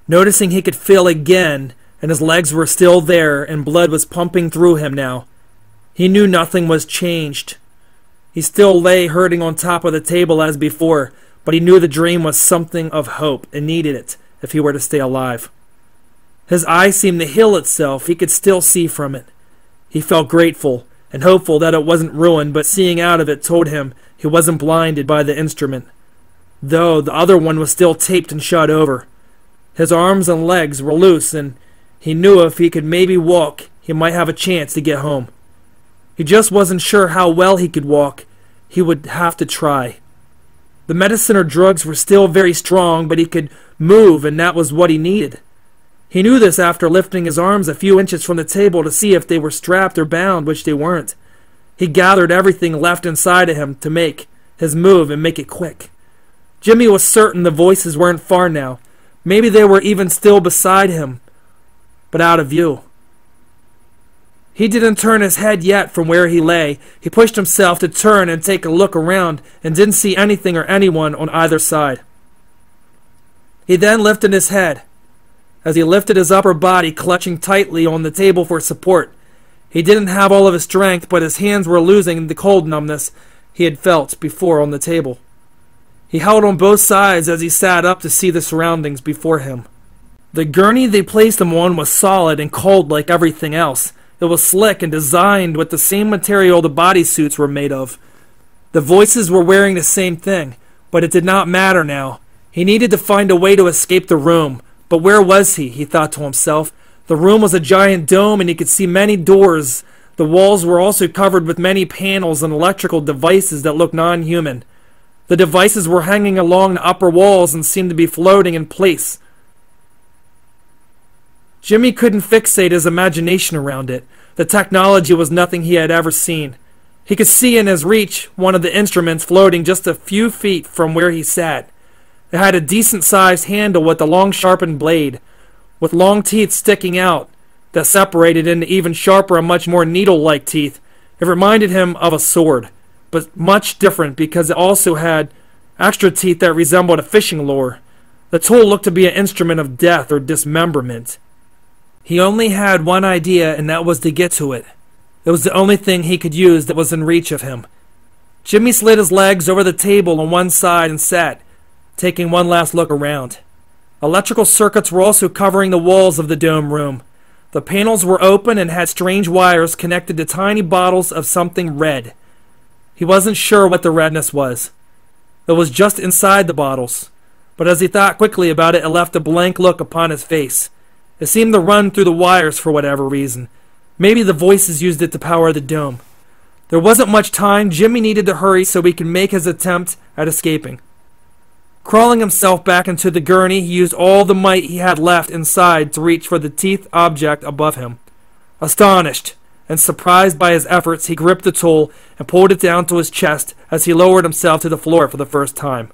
noticing he could feel again, and his legs were still there, and blood was pumping through him now. He knew nothing was changed. He still lay hurting on top of the table as before, but he knew the dream was something of hope and needed it if he were to stay alive. His eye seemed to heal itself. He could still see from it. He felt grateful and hopeful that it wasn't ruined, but seeing out of it told him he wasn't blinded by the instrument, though the other one was still taped and shut over. His arms and legs were loose, and he knew if he could maybe walk, he might have a chance to get home. He just wasn't sure how well he could walk. He would have to try. The medicine or drugs were still very strong, but he could move, and that was what he needed. He knew this after lifting his arms a few inches from the table to see if they were strapped or bound, which they weren't. He gathered everything left inside of him to make his move and make it quick. Jimmy was certain the voices weren't far now. Maybe they were even still beside him, but out of view. He didn't turn his head yet from where he lay. He pushed himself to turn and take a look around and didn't see anything or anyone on either side. He then lifted his head. As he lifted his upper body, clutching tightly on the table for support, he didn't have all of his strength, but his hands were losing the cold numbness he had felt before on the table. He held on both sides as he sat up to see the surroundings before him. The gurney they placed him on was solid and cold like everything else. It was slick and designed with the same material the bodysuits were made of. The voices were wearing the same thing, but it did not matter now. He needed to find a way to escape the room. But where was he? He thought to himself. The room was a giant dome, and he could see many doors. The walls were also covered with many panels and electrical devices that looked non-human. The devices were hanging along the upper walls and seemed to be floating in place. Jimmy couldn't fixate his imagination around it. The technology was nothing he had ever seen. He could see in his reach one of the instruments floating just a few feet from where he sat. It had a decent-sized handle with a long sharpened blade, with long teeth sticking out that separated into even sharper and much more needle-like teeth. It reminded him of a sword, but much different because it also had extra teeth that resembled a fishing lure. The tool looked to be an instrument of death or dismemberment. He only had one idea, and that was to get to it. It was the only thing he could use that was in reach of him. Jimmy slid his legs over the table on one side and sat, taking one last look around. Electrical circuits were also covering the walls of the dome room. The panels were open and had strange wires connected to tiny bottles of something red. He wasn't sure what the redness was. It was just inside the bottles. But as he thought quickly about it, it left a blank look upon his face. It seemed to run through the wires for whatever reason. Maybe the voices used it to power the dome. There wasn't much time. Jimmy needed to hurry so he could make his attempt at escaping. Crawling himself back into the gurney, he used all the might he had left inside to reach for the teeth object above him. Astonished and surprised by his efforts, he gripped the tool and pulled it down to his chest as he lowered himself to the floor for the first time.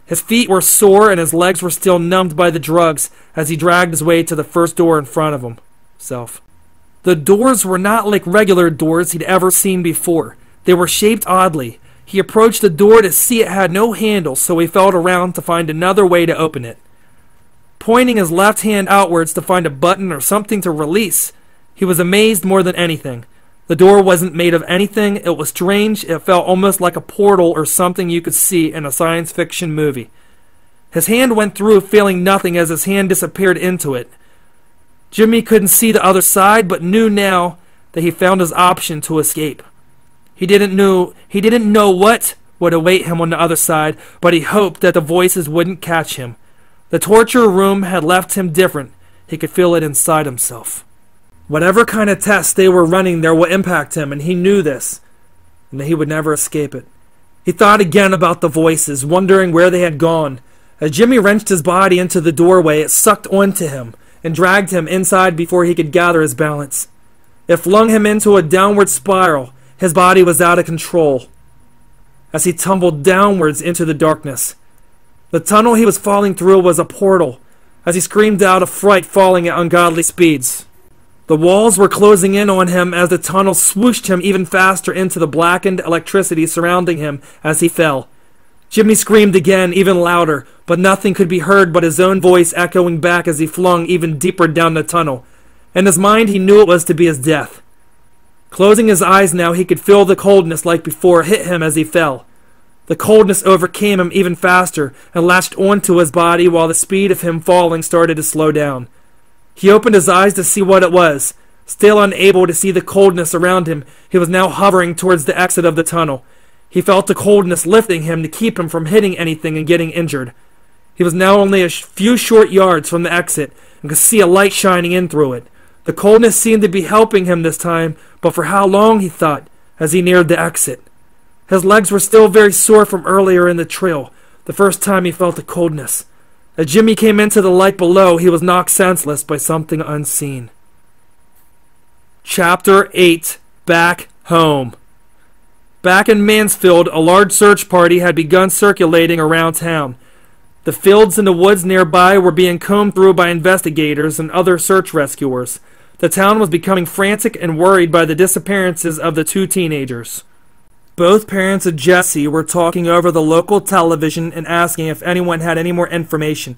His feet were sore and his legs were still numbed by the drugs as he dragged his way to the first door in front of himself. The doors were not like regular doors he'd ever seen before. They were shaped oddly. He approached the door to see it had no handle, so he felt around to find another way to open it. Pointing his left hand outwards to find a button or something to release, he was amazed more than anything. The door wasn't made of anything. It was strange. It felt almost like a portal or something you could see in a science fiction movie. His hand went through, feeling nothing as his hand disappeared into it. Jimmy couldn't see the other side, but knew now that he found his option to escape. He didn't know what would await him on the other side, but he hoped that the voices wouldn't catch him. The torture room had left him different. He could feel it inside himself. Whatever kind of test they were running there would impact him, and he knew this, and that he would never escape it. He thought again about the voices, wondering where they had gone. As Jimmy wrenched his body into the doorway, it sucked onto him and dragged him inside before he could gather his balance. It flung him into a downward spiral. His body was out of control as he tumbled downwards into the darkness. The tunnel he was falling through was a portal, as he screamed out of fright, falling at ungodly speeds. The walls were closing in on him as the tunnel swooshed him even faster into the blackened electricity surrounding him as he fell. Jimmy screamed again, even louder, but nothing could be heard but his own voice echoing back as he flung even deeper down the tunnel. In his mind, he knew it was to be his death. Closing his eyes now, he could feel the coldness like before hit him as he fell. The coldness overcame him even faster and latched onto his body while the speed of him falling started to slow down. He opened his eyes to see what it was. Still unable to see the coldness around him, he was now hovering towards the exit of the tunnel. He felt the coldness lifting him to keep him from hitting anything and getting injured. He was now only a few short yards from the exit and could see a light shining in through it. The coldness seemed to be helping him this time, but for how long, he thought, as he neared the exit. His legs were still very sore from earlier in the trail, the first time he felt the coldness. As Jimmy came into the light below, he was knocked senseless by something unseen. Chapter 8. Back Home. Back in Mansfield, a large search party had begun circulating around town. The fields and the woods nearby were being combed through by investigators and other search rescuers. The town was becoming frantic and worried by the disappearances of the two teenagers. Both parents of Jesse were talking over the local television and asking if anyone had any more information.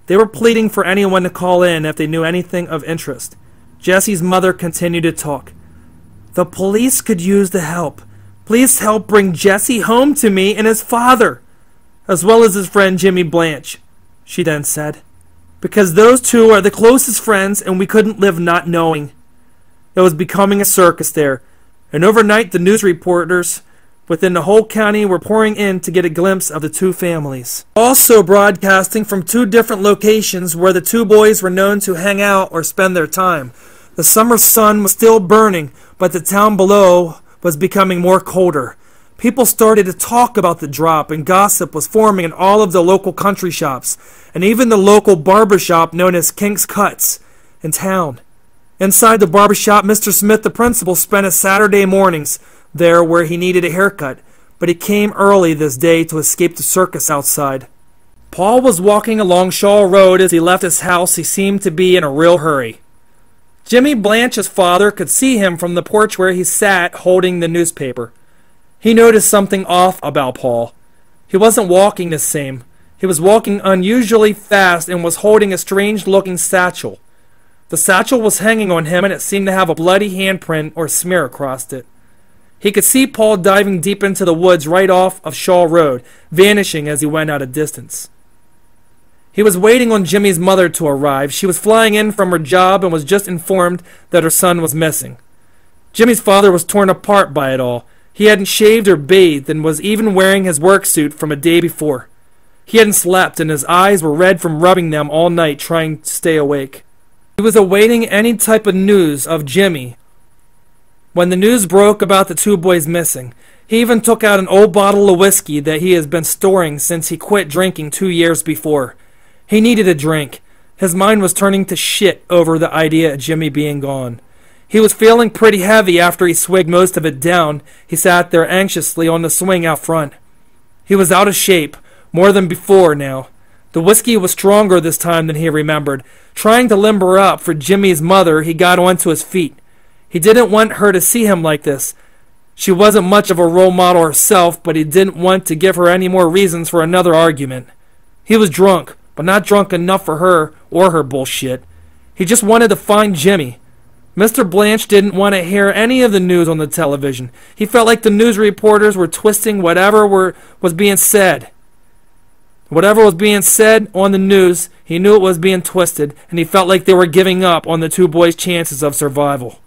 They were pleading for anyone to call in if they knew anything of interest. Jesse's mother continued to talk. "The police could use the help. Please help bring Jesse home to me and his father, as well as his friend Jimmy Blanche," she then said, "because those two are the closest friends and we couldn't live not knowing." It was becoming a circus there, and overnight the news reporters within the whole county were pouring in to get a glimpse of the two families. Also broadcasting from two different locations where the two boys were known to hang out or spend their time. The summer sun was still burning, but the town below was becoming more colder. People started to talk about the drop, and gossip was forming in all of the local country shops, and even the local barber shop known as Kink's Cuts in town. Inside the barber shop, Mr. Smith, the principal, spent his Saturday mornings there where he needed a haircut, but he came early this day to escape the circus outside. Paul was walking along Shawl Road. As he left his house, he seemed to be in a real hurry. Jimmy Blanche's father could see him from the porch where he sat holding the newspaper. He noticed something off about Paul. He wasn't walking the same. He was walking unusually fast and was holding a strange-looking satchel. The satchel was hanging on him, and it seemed to have a bloody handprint or smear across it. He could see Paul diving deep into the woods right off of Shawl Road, vanishing as he went at a distance. He was waiting on Jimmy's mother to arrive. She was flying in from her job and was just informed that her son was missing. Jimmy's father was torn apart by it all. He hadn't shaved or bathed and was even wearing his work suit from a day before. He hadn't slept, and his eyes were red from rubbing them all night trying to stay awake. He was awaiting any type of news of Jimmy. When the news broke about the two boys missing, he even took out an old bottle of whiskey that he has been storing since he quit drinking 2 years before. He needed a drink. His mind was turning to shit over the idea of Jimmy being gone. He was feeling pretty heavy after he swigged most of it down. He sat there anxiously on the swing out front. He was out of shape, more than before now. The whiskey was stronger this time than he remembered. Trying to limber up for Jimmy's mother, he got onto his feet. He didn't want her to see him like this. She wasn't much of a role model herself, but he didn't want to give her any more reasons for another argument. He was drunk, but not drunk enough for her or her bullshit. He just wanted to find Jimmy. Mr. Blanche didn't want to hear any of the news on the television. He felt like the news reporters were twisting whatever was being said. Whatever was being said on the news, he knew it was being twisted, and he felt like they were giving up on the two boys' chances of survival.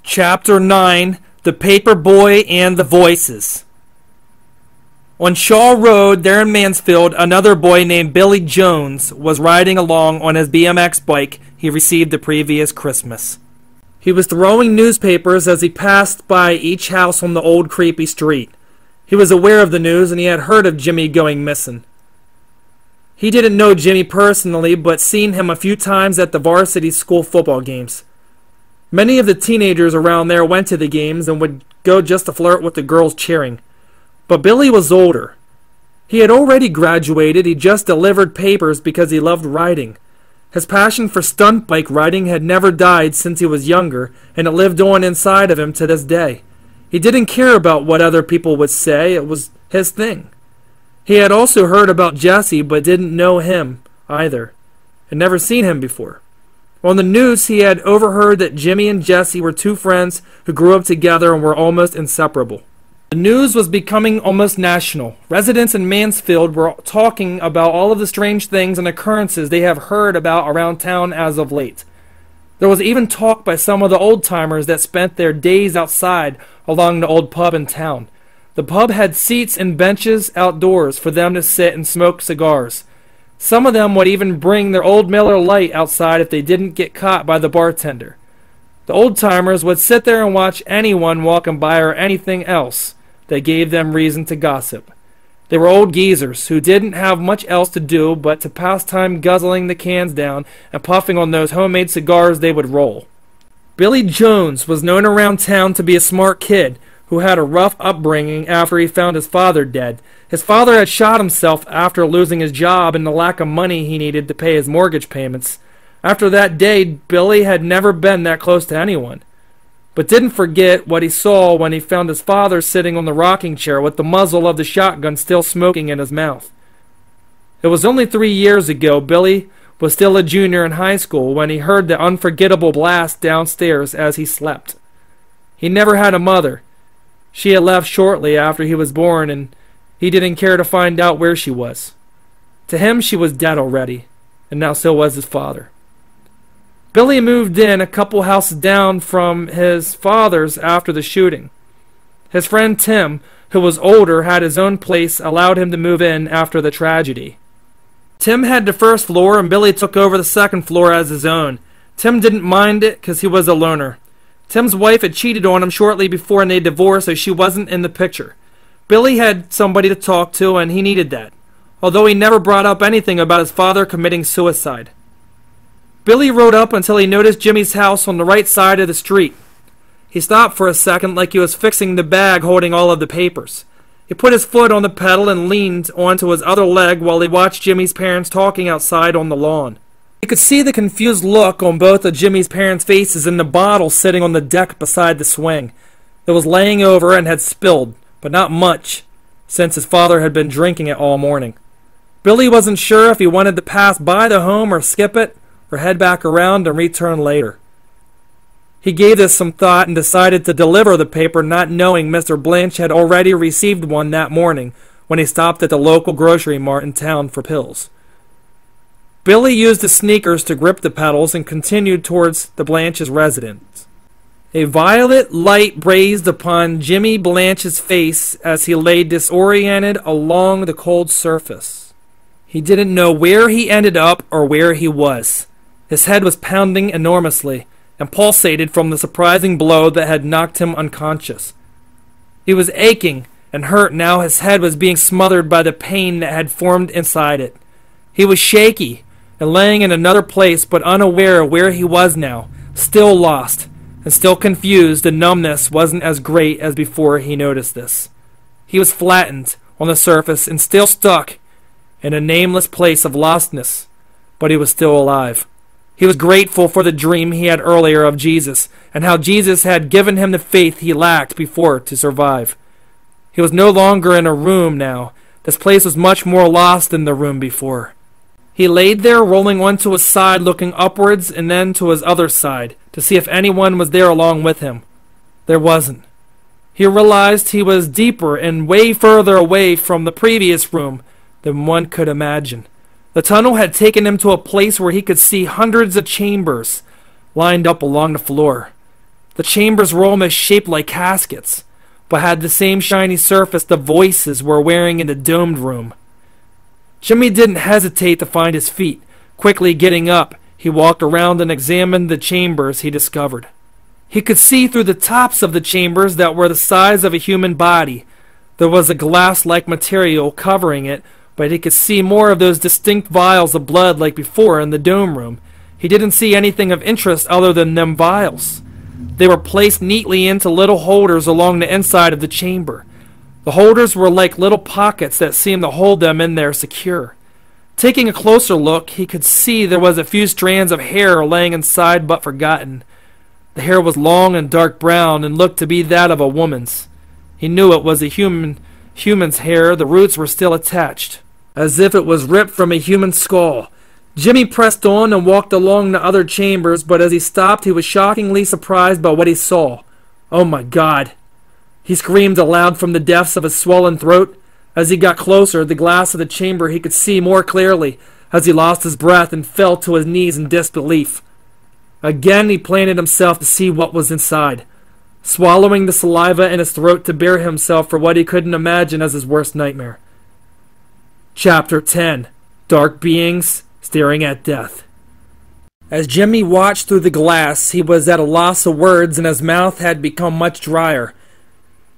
Chapter 9. The Paper Boy and the Voices. On Shaw Road, there in Mansfield, another boy named Billy Jones was riding along on his BMX bike he received the previous Christmas. He was throwing newspapers as he passed by each house on the old creepy street. He was aware of the news, and he had heard of Jimmy going missing. He didn't know Jimmy personally, but seen him a few times at the varsity school football games. Many of the teenagers around there went to the games and would go just to flirt with the girls cheering. But Billy was older. He had already graduated. He just delivered papers because he loved writing. His passion for stunt bike riding had never died since he was younger, and it lived on inside of him to this day. He didn't care about what other people would say. It was his thing. He had also heard about Jesse, but didn't know him either, had never seen him before. On the news, he had overheard that Jimmy and Jesse were two friends who grew up together and were almost inseparable. The news was becoming almost national. Residents in Mansfield were talking about all of the strange things and occurrences they have heard about around town as of late. There was even talk by some of the old-timers that spent their days outside along the old pub in town. The pub had seats and benches outdoors for them to sit and smoke cigars. Some of them would even bring their old Miller Lite outside if they didn't get caught by the bartender. The old-timers would sit there and watch anyone walking by or anything else that gave them reason to gossip. They were old geezers who didn't have much else to do but to pass time guzzling the cans down and puffing on those homemade cigars they would roll. Billy Jones was known around town to be a smart kid who had a rough upbringing after he found his father dead. His father had shot himself after losing his job and the lack of money he needed to pay his mortgage payments. After that day, Billy had never been that close to anyone, but didn't forget what he saw when he found his father sitting on the rocking chair with the muzzle of the shotgun still smoking in his mouth. It was only 3 years ago Billy was still a junior in high school when he heard the unforgettable blast downstairs as he slept. He never had a mother. She had left shortly after he was born, and he didn't care to find out where she was. To him, she was dead already, and now so was his father. Billy moved in a couple houses down from his father's after the shooting. His friend Tim, who was older, had his own place, allowed him to move in after the tragedy. Tim had the first floor, and Billy took over the second floor as his own. Tim didn't mind it because he was a loner. Tim's wife had cheated on him shortly before and they divorced, so she wasn't in the picture. Billy had somebody to talk to, and he needed that, although he never brought up anything about his father committing suicide. Billy rode up until he noticed Jimmy's house on the right side of the street. He stopped for a second like he was fixing the bag holding all of the papers. He put his foot on the pedal and leaned onto his other leg while he watched Jimmy's parents talking outside on the lawn. He could see the confused look on both of Jimmy's parents' faces in the bottle sitting on the deck beside the swing. It was laying over and had spilled, but not much, since his father had been drinking it all morning. Billy wasn't sure if he wanted to pass by the home or skip it, or head back around and return later. He gave this some thought and decided to deliver the paper, not knowing Mr. Blanche had already received one that morning when he stopped at the local grocery mart in town for pills. Billy used his sneakers to grip the pedals and continued towards the Blanche's residence. A violet light blazed upon Jimmy Blanche's face as he lay disoriented along the cold surface. He didn't know where he ended up or where he was. His head was pounding enormously and pulsated from the surprising blow that had knocked him unconscious. He was aching and hurt now. His head was being smothered by the pain that had formed inside it. He was shaky and laying in another place, but unaware of where he was now, still lost and still confused. The numbness wasn't as great as before he noticed this. He was flattened on the surface and still stuck in a nameless place of lostness, but he was still alive. He was grateful for the dream he had earlier of Jesus, and how Jesus had given him the faith he lacked before to survive. He was no longer in a room now. This place was much more lost than the room before. He laid there, rolling onto his side, looking upwards and then to his other side, to see if anyone was there along with him. There wasn't. He realized he was deeper and way further away from the previous room than one could imagine. The tunnel had taken him to a place where he could see hundreds of chambers lined up along the floor. The chambers were almost shaped like caskets, but had the same shiny surface the voices were wearing in the domed room. Jimmy didn't hesitate to find his feet. Quickly getting up, he walked around and examined the chambers he discovered. He could see through the tops of the chambers that were the size of a human body. There was a glass-like material covering it, but he could see more of those distinct vials of blood like before in the dome room. He didn't see anything of interest other than them vials. They were placed neatly into little holders along the inside of the chamber. The holders were like little pockets that seemed to hold them in there secure. Taking a closer look, he could see there was a few strands of hair laying inside but forgotten. The hair was long and dark brown and looked to be that of a woman's. He knew it was a human's hair. The roots were still attached, as if it was ripped from a human skull. Jimmy pressed on and walked along the other chambers, but as he stopped, he was shockingly surprised by what he saw. Oh my God! He screamed aloud from the depths of his swollen throat. As he got closer, the glass of the chamber he could see more clearly, as he lost his breath and fell to his knees in disbelief. Again he planted himself to see what was inside, swallowing the saliva in his throat to bear himself for what he couldn't imagine as his worst nightmare. Chapter 10. Dark Beings Staring at Death. As Jimmy watched through the glass, he was at a loss of words and his mouth had become much drier.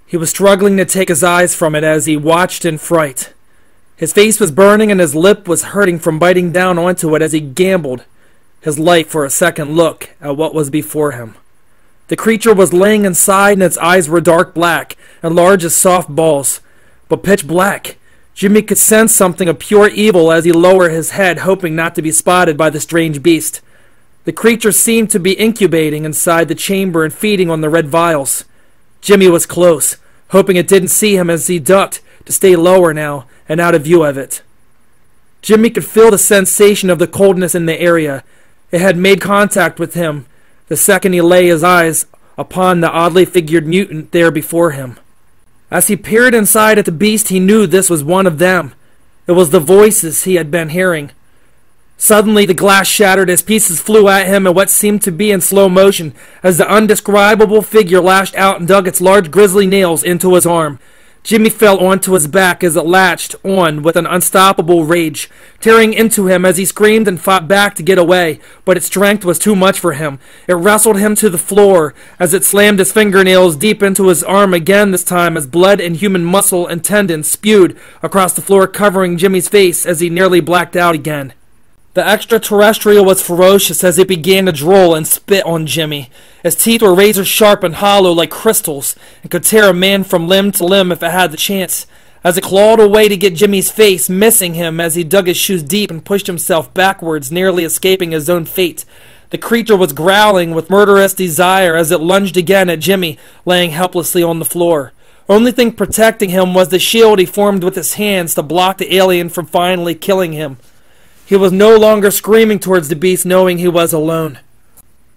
He was struggling to take his eyes from it as he watched in fright. His face was burning and his lip was hurting from biting down onto it as he gambled his life for a second look at what was before him. The creature was laying inside and its eyes were dark black and large as soft balls, but pitch black. Jimmy could sense something of pure evil as he lowered his head, hoping not to be spotted by the strange beast. The creature seemed to be incubating inside the chamber and feeding on the red vials. Jimmy was close, hoping it didn't see him as he ducked to stay lower now and out of view of it. Jimmy could feel the sensation of the coldness in the area. It had made contact with him the second he lay his eyes upon the oddly figured mutant there before him. As he peered inside at the beast, he knew this was one of them. It was the voices he had been hearing. Suddenly the glass shattered as pieces flew at him in what seemed to be in slow motion as the undescribable figure lashed out and dug its large grisly nails into his arm. Jimmy fell onto his back as it latched on with an unstoppable rage, tearing into him as he screamed and fought back to get away, but its strength was too much for him. It wrestled him to the floor as it slammed his fingernails deep into his arm again, this time as blood and human muscle and tendons spewed across the floor, covering Jimmy's face as he nearly blacked out again. The extraterrestrial was ferocious as it began to drool and spit on Jimmy. Its teeth were razor-sharp and hollow like crystals, and could tear a man from limb to limb if it had the chance. As it clawed away to get Jimmy's face, missing him as he dug his shoes deep and pushed himself backwards, nearly escaping his own fate. The creature was growling with murderous desire as it lunged again at Jimmy, laying helplessly on the floor. Only thing protecting him was the shield he formed with his hands to block the alien from finally killing him. He was no longer screaming towards the beast, knowing he was alone.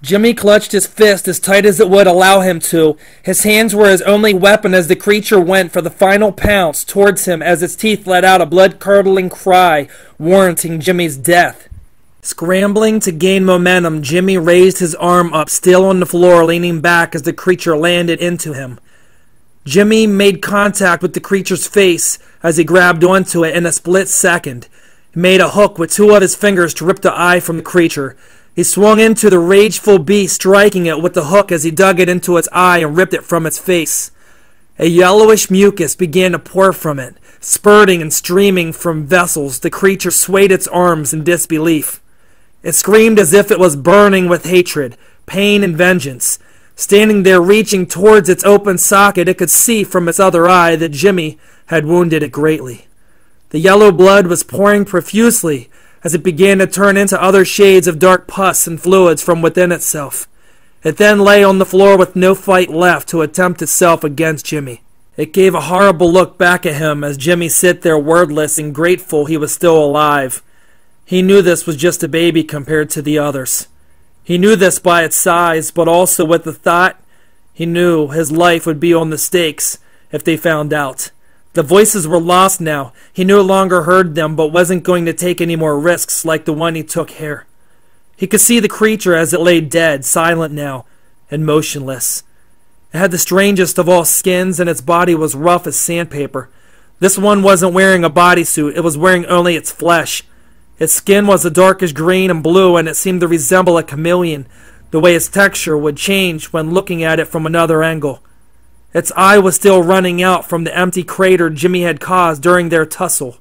Jimmy clutched his fist as tight as it would allow him to. His hands were his only weapon as the creature went for the final pounce towards him as its teeth let out a blood-curdling cry, warranting Jimmy's death. Scrambling to gain momentum, Jimmy raised his arm up, still on the floor, leaning back as the creature landed into him. Jimmy made contact with the creature's face as he grabbed onto it in a split second. He made a hook with two of his fingers to rip the eye from the creature. He swung into the rageful beast, striking it with the hook as he dug it into its eye and ripped it from its face. A yellowish mucus began to pour from it, spurting and streaming from vessels. The creature swayed its arms in disbelief. It screamed as if it was burning with hatred, pain, and vengeance. Standing there reaching towards its open socket, it could see from its other eye that Jimmy had wounded it greatly. The yellow blood was pouring profusely as it began to turn into other shades of dark pus and fluids from within itself. It then lay on the floor with no fight left to attempt itself against Jimmy. It gave a horrible look back at him as Jimmy sat there wordless and grateful he was still alive. He knew this was just a baby compared to the others. He knew this by its size, but also with the thought he knew his life would be on the stakes if they found out. The voices were lost now. He no longer heard them, but wasn't going to take any more risks like the one he took here. He could see the creature as it lay dead, silent now, and motionless. It had the strangest of all skins, and its body was rough as sandpaper. This one wasn't wearing a bodysuit. It was wearing only its flesh. Its skin was a darkish green and blue, and it seemed to resemble a chameleon, the way its texture would change when looking at it from another angle. Its eye was still running out from the empty crater Jimmy had caused during their tussle.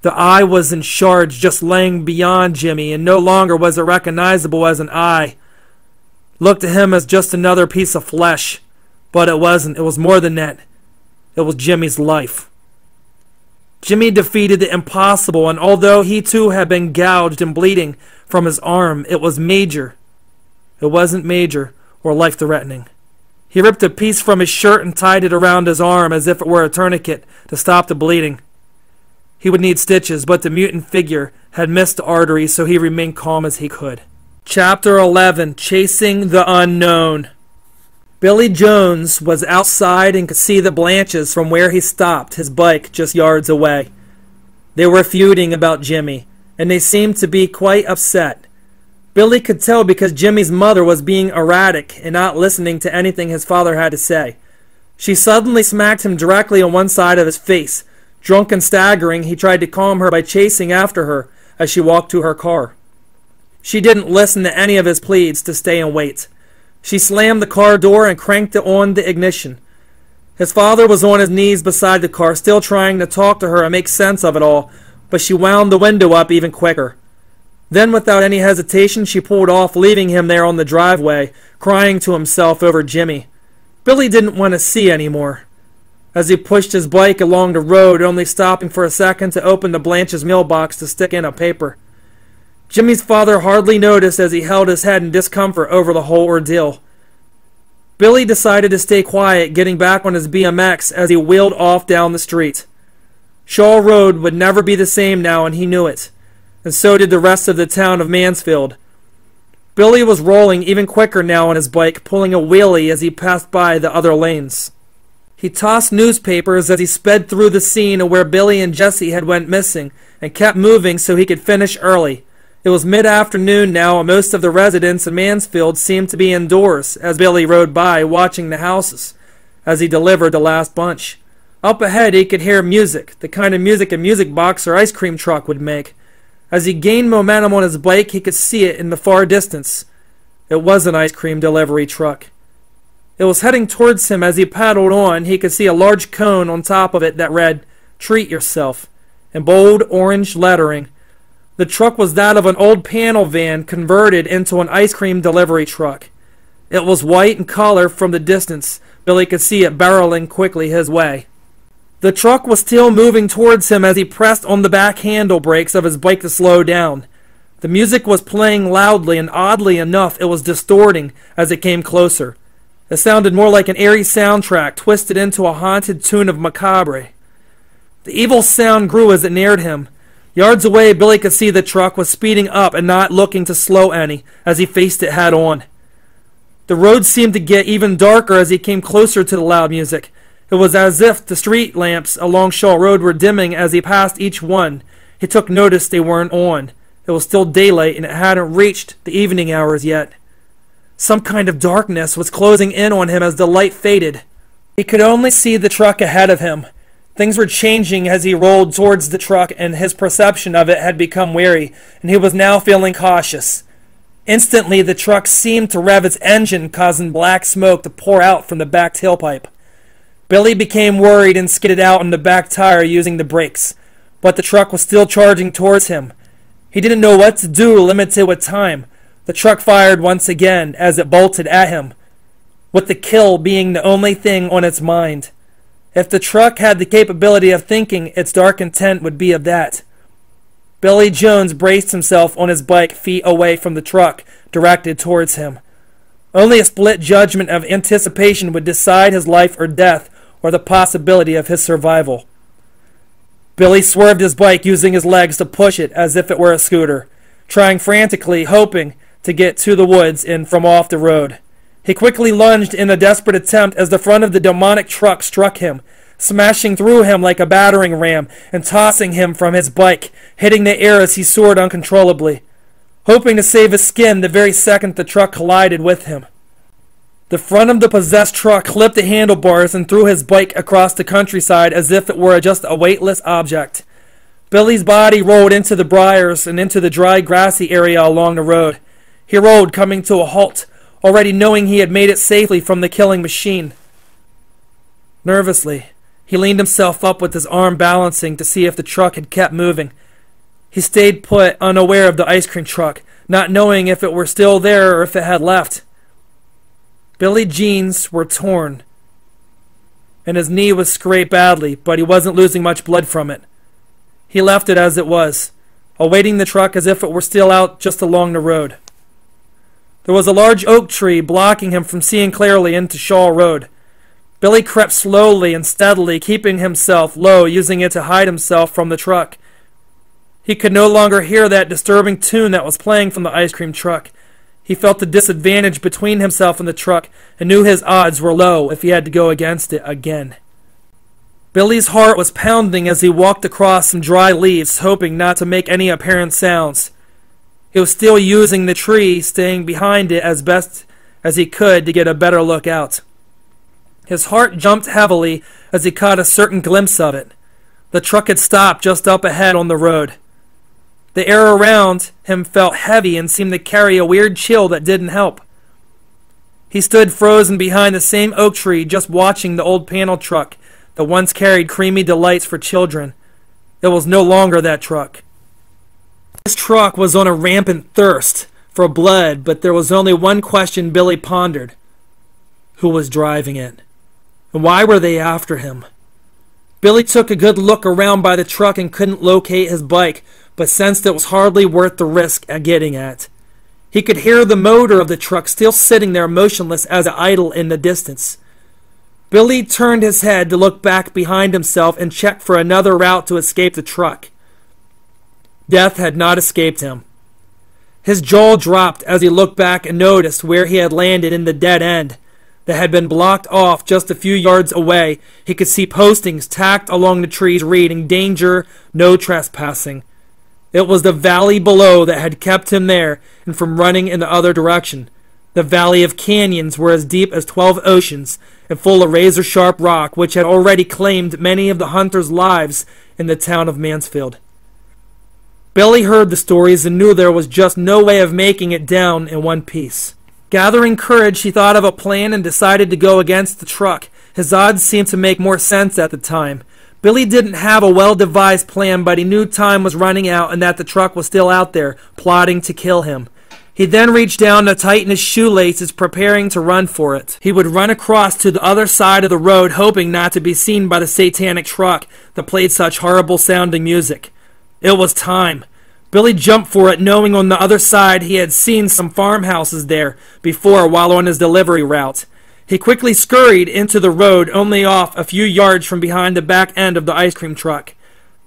The eye was in shards just laying beyond Jimmy, and no longer was it recognizable as an eye. Looked to him as just another piece of flesh. But it wasn't. It was more than that. It was Jimmy's life. Jimmy defeated the impossible, and although he too had been gouged and bleeding from his arm, it was major. It wasn't major or life-threatening. He ripped a piece from his shirt and tied it around his arm as if it were a tourniquet to stop the bleeding. He would need stitches, but the mutant figure had missed the artery, so he remained calm as he could. Chapter 11. Chasing the Unknown. Billy Jones was outside and could see the Blanches from where he stopped his bike just yards away. They were feuding about Jimmy, and they seemed to be quite upset. Billy could tell because Jimmy's mother was being erratic and not listening to anything his father had to say. She suddenly smacked him directly on one side of his face. Drunk and staggering, he tried to calm her by chasing after her as she walked to her car. She didn't listen to any of his pleas to stay and wait. She slammed the car door and cranked it on the ignition. His father was on his knees beside the car, still trying to talk to her and make sense of it all, but she wound the window up even quicker. Then, without any hesitation, she pulled off, leaving him there on the driveway, crying to himself over Jimmy. Billy didn't want to see anymore. As he pushed his bike along the road, only stopping for a second to open the Blanche's mailbox to stick in a paper. Jimmy's father hardly noticed as he held his head in discomfort over the whole ordeal. Billy decided to stay quiet, getting back on his BMX as he wheeled off down the street. Shawl Road would never be the same now, and he knew it. And so did the rest of the town of Mansfield. Billy was rolling even quicker now on his bike, pulling a wheelie as he passed by the other lanes. He tossed newspapers as he sped through the scene of where Billy and Jesse had went missing, and kept moving so he could finish early. It was mid-afternoon now, and most of the residents in Mansfield seemed to be indoors as Billy rode by, watching the houses as he delivered the last bunch. Up ahead he could hear music, the kind of music a music box or ice cream truck would make. As he gained momentum on his bike, he could see it in the far distance. It was an ice cream delivery truck. It was heading towards him. As he paddled on, he could see a large cone on top of it that read, "Treat Yourself," in bold orange lettering. The truck was that of an old panel van converted into an ice cream delivery truck. It was white in color. From the distance, Billy could see it barreling quickly his way. The truck was still moving towards him as he pressed on the back handle brakes of his bike to slow down. The music was playing loudly, and oddly enough, it was distorting as it came closer. It sounded more like an eerie soundtrack twisted into a haunted tune of macabre. The evil sound grew as it neared him. Yards away, Billy could see the truck was speeding up and not looking to slow any as he faced it head on. The road seemed to get even darker as he came closer to the loud music. It was as if the street lamps along Shaw Road were dimming as he passed each one. He took notice they weren't on. It was still daylight, and it hadn't reached the evening hours yet. Some kind of darkness was closing in on him as the light faded. He could only see the truck ahead of him. Things were changing as he rolled towards the truck, and his perception of it had become wary, and he was now feeling cautious. Instantly, the truck seemed to rev its engine, causing black smoke to pour out from the back tailpipe. Billy became worried and skidded out on the back tire using the brakes, but the truck was still charging towards him. He didn't know what to do, limited with time. The truck fired once again as it bolted at him, with the kill being the only thing on its mind. If the truck had the capability of thinking, its dark intent would be of that. Billy Jones braced himself on his bike, feet away from the truck, directed towards him. Only a split judgment of anticipation would decide his life or death, or the possibility of his survival. Billy swerved his bike, using his legs to push it as if it were a scooter, trying frantically, hoping to get to the woods and from off the road. He quickly lunged in a desperate attempt as the front of the demonic truck struck him, smashing through him like a battering ram and tossing him from his bike, hitting the air as he soared uncontrollably, hoping to save his skin the very second the truck collided with him. The front of the possessed truck clipped the handlebars and threw his bike across the countryside as if it were just a weightless object. Billy's body rolled into the briars and into the dry, grassy area along the road. He rolled, coming to a halt, already knowing he had made it safely from the killing machine. Nervously, he leaned himself up with his arm balancing to see if the truck had kept moving. He stayed put, unaware of the ice cream truck, not knowing if it were still there or if it had left. Billy's jeans were torn, and his knee was scraped badly, but he wasn't losing much blood from it. He left it as it was, awaiting the truck as if it were still out just along the road. There was a large oak tree blocking him from seeing clearly into Shawl Road. Billy crept slowly and steadily, keeping himself low, using it to hide himself from the truck. He could no longer hear that disturbing tune that was playing from the ice cream truck. He felt the disadvantage between himself and the truck and knew his odds were low if he had to go against it again. Billy's heart was pounding as he walked across some dry leaves, hoping not to make any apparent sounds. He was still using the tree, staying behind it as best as he could to get a better look out. His heart jumped heavily as he caught a certain glimpse of it. The truck had stopped just up ahead on the road. The air around him felt heavy and seemed to carry a weird chill that didn't help. He stood frozen behind the same oak tree, just watching the old panel truck that once carried creamy delights for children. It was no longer that truck. This truck was on a rampant thirst for blood, but there was only one question Billy pondered. Who was driving it? And why were they after him? Billy took a good look around by the truck and couldn't locate his bike, but sensed it was hardly worth the risk at getting at. He could hear the motor of the truck still sitting there motionless as an idol in the distance. Billy turned his head to look back behind himself and check for another route to escape the truck. Death had not escaped him. His jaw dropped as he looked back and noticed where he had landed in the dead end that had been blocked off just a few yards away. He could see postings tacked along the trees reading, "Danger, no trespassing." It was the valley below that had kept him there and from running in the other direction. The valley of canyons were as deep as 12 oceans and full of razor-sharp rock, which had already claimed many of the hunters' lives in the town of Mansfield. Billy heard the stories and knew there was just no way of making it down in one piece. Gathering courage, he thought of a plan and decided to go against the truck. His odds seemed to make more sense at the time. Billy didn't have a well-devised plan, but he knew time was running out and that the truck was still out there, plotting to kill him. He then reached down to tighten his shoelaces, preparing to run for it. He would run across to the other side of the road, hoping not to be seen by the satanic truck that played such horrible-sounding music. It was time. Billy jumped for it, knowing on the other side he had seen some farmhouses there before while on his delivery route. He quickly scurried into the road, only off a few yards from behind the back end of the ice cream truck.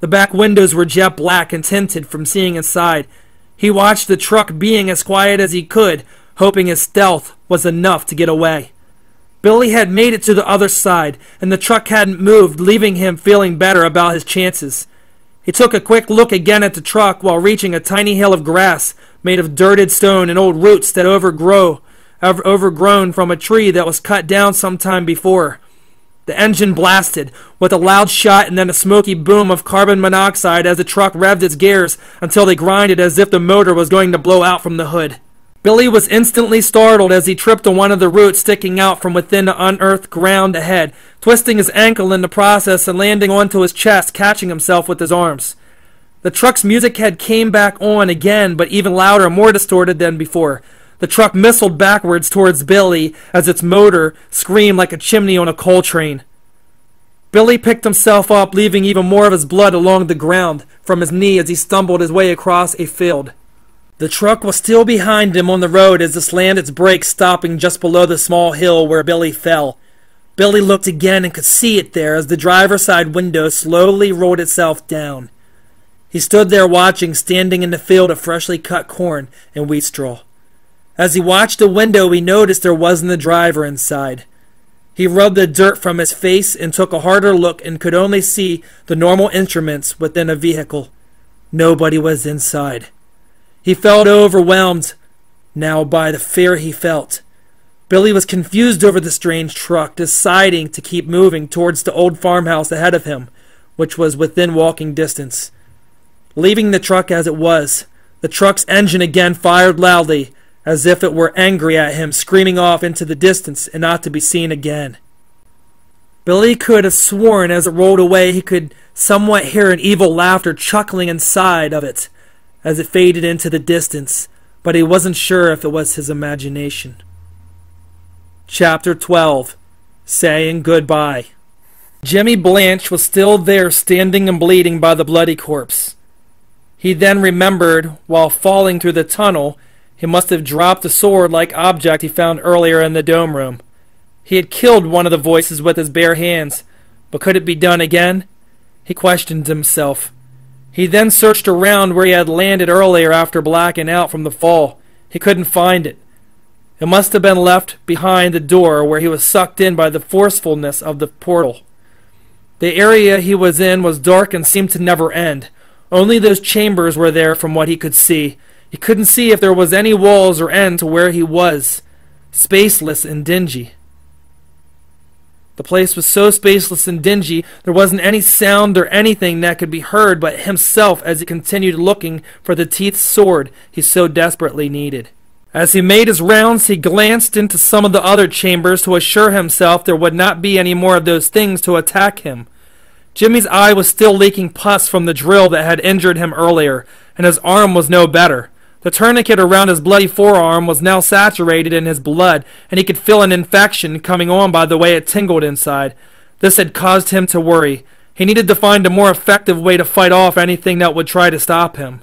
The back windows were jet black and tinted from seeing inside. He watched the truck being as quiet as he could, hoping his stealth was enough to get away. Billy had made it to the other side, and the truck hadn't moved, leaving him feeling better about his chances. He took a quick look again at the truck while reaching a tiny hill of grass made of dirted stone and old roots that overgrown from a tree that was cut down some time before. The engine blasted with a loud shot and then a smoky boom of carbon monoxide as the truck revved its gears until they grinded as if the motor was going to blow out from the hood. Billy was instantly startled as he tripped on one of the roots sticking out from within the unearthed ground ahead, twisting his ankle in the process and landing onto his chest, catching himself with his arms. The truck's music head came back on again, but even louder and more distorted than before. The truck missiled backwards towards Billy as its motor screamed like a chimney on a coal train. Billy picked himself up, leaving even more of his blood along the ground from his knee as he stumbled his way across a field. The truck was still behind him on the road as it slammed its brakes, stopping just below the small hill where Billy fell. Billy looked again and could see it there as the driver's side window slowly rolled itself down. He stood there watching, standing in the field of freshly cut corn and wheat straw. As he watched the window, he noticed there wasn't a driver inside. He rubbed the dirt from his face and took a harder look and could only see the normal instruments within a vehicle. Nobody was inside. He felt overwhelmed now by the fear he felt. Billy was confused over the strange truck, deciding to keep moving towards the old farmhouse ahead of him, which was within walking distance. Leaving the truck as it was, the truck's engine again fired loudly, as if it were angry at him, screaming off into the distance and not to be seen again. Billy could have sworn as it rolled away he could somewhat hear an evil laughter chuckling inside of it as it faded into the distance, but he wasn't sure if it was his imagination. Chapter 12. Saying Goodbye. Jimmy Blanche was still there, standing and bleeding by the bloody corpse. He then remembered, while falling through the tunnel, he must have dropped the sword-like object he found earlier in the dome room. He had killed one of the voices with his bare hands, but could it be done again? He questioned himself. He then searched around where he had landed earlier after blacking out from the fall. He couldn't find it. It must have been left behind the door where he was sucked in by the forcefulness of the portal. The area he was in was dark and seemed to never end. Only those chambers were there from what he could see. He couldn't see if there was any walls or end to where he was. Spaceless and dingy. The place was so spaceless and dingy, there wasn't any sound or anything that could be heard but himself as he continued looking for the teethed sword he so desperately needed. As he made his rounds, he glanced into some of the other chambers to assure himself there would not be any more of those things to attack him. Jimmy's eye was still leaking pus from the drill that had injured him earlier, and his arm was no better. The tourniquet around his bloody forearm was now saturated in his blood, and he could feel an infection coming on by the way it tingled inside. This had caused him to worry. He needed to find a more effective way to fight off anything that would try to stop him.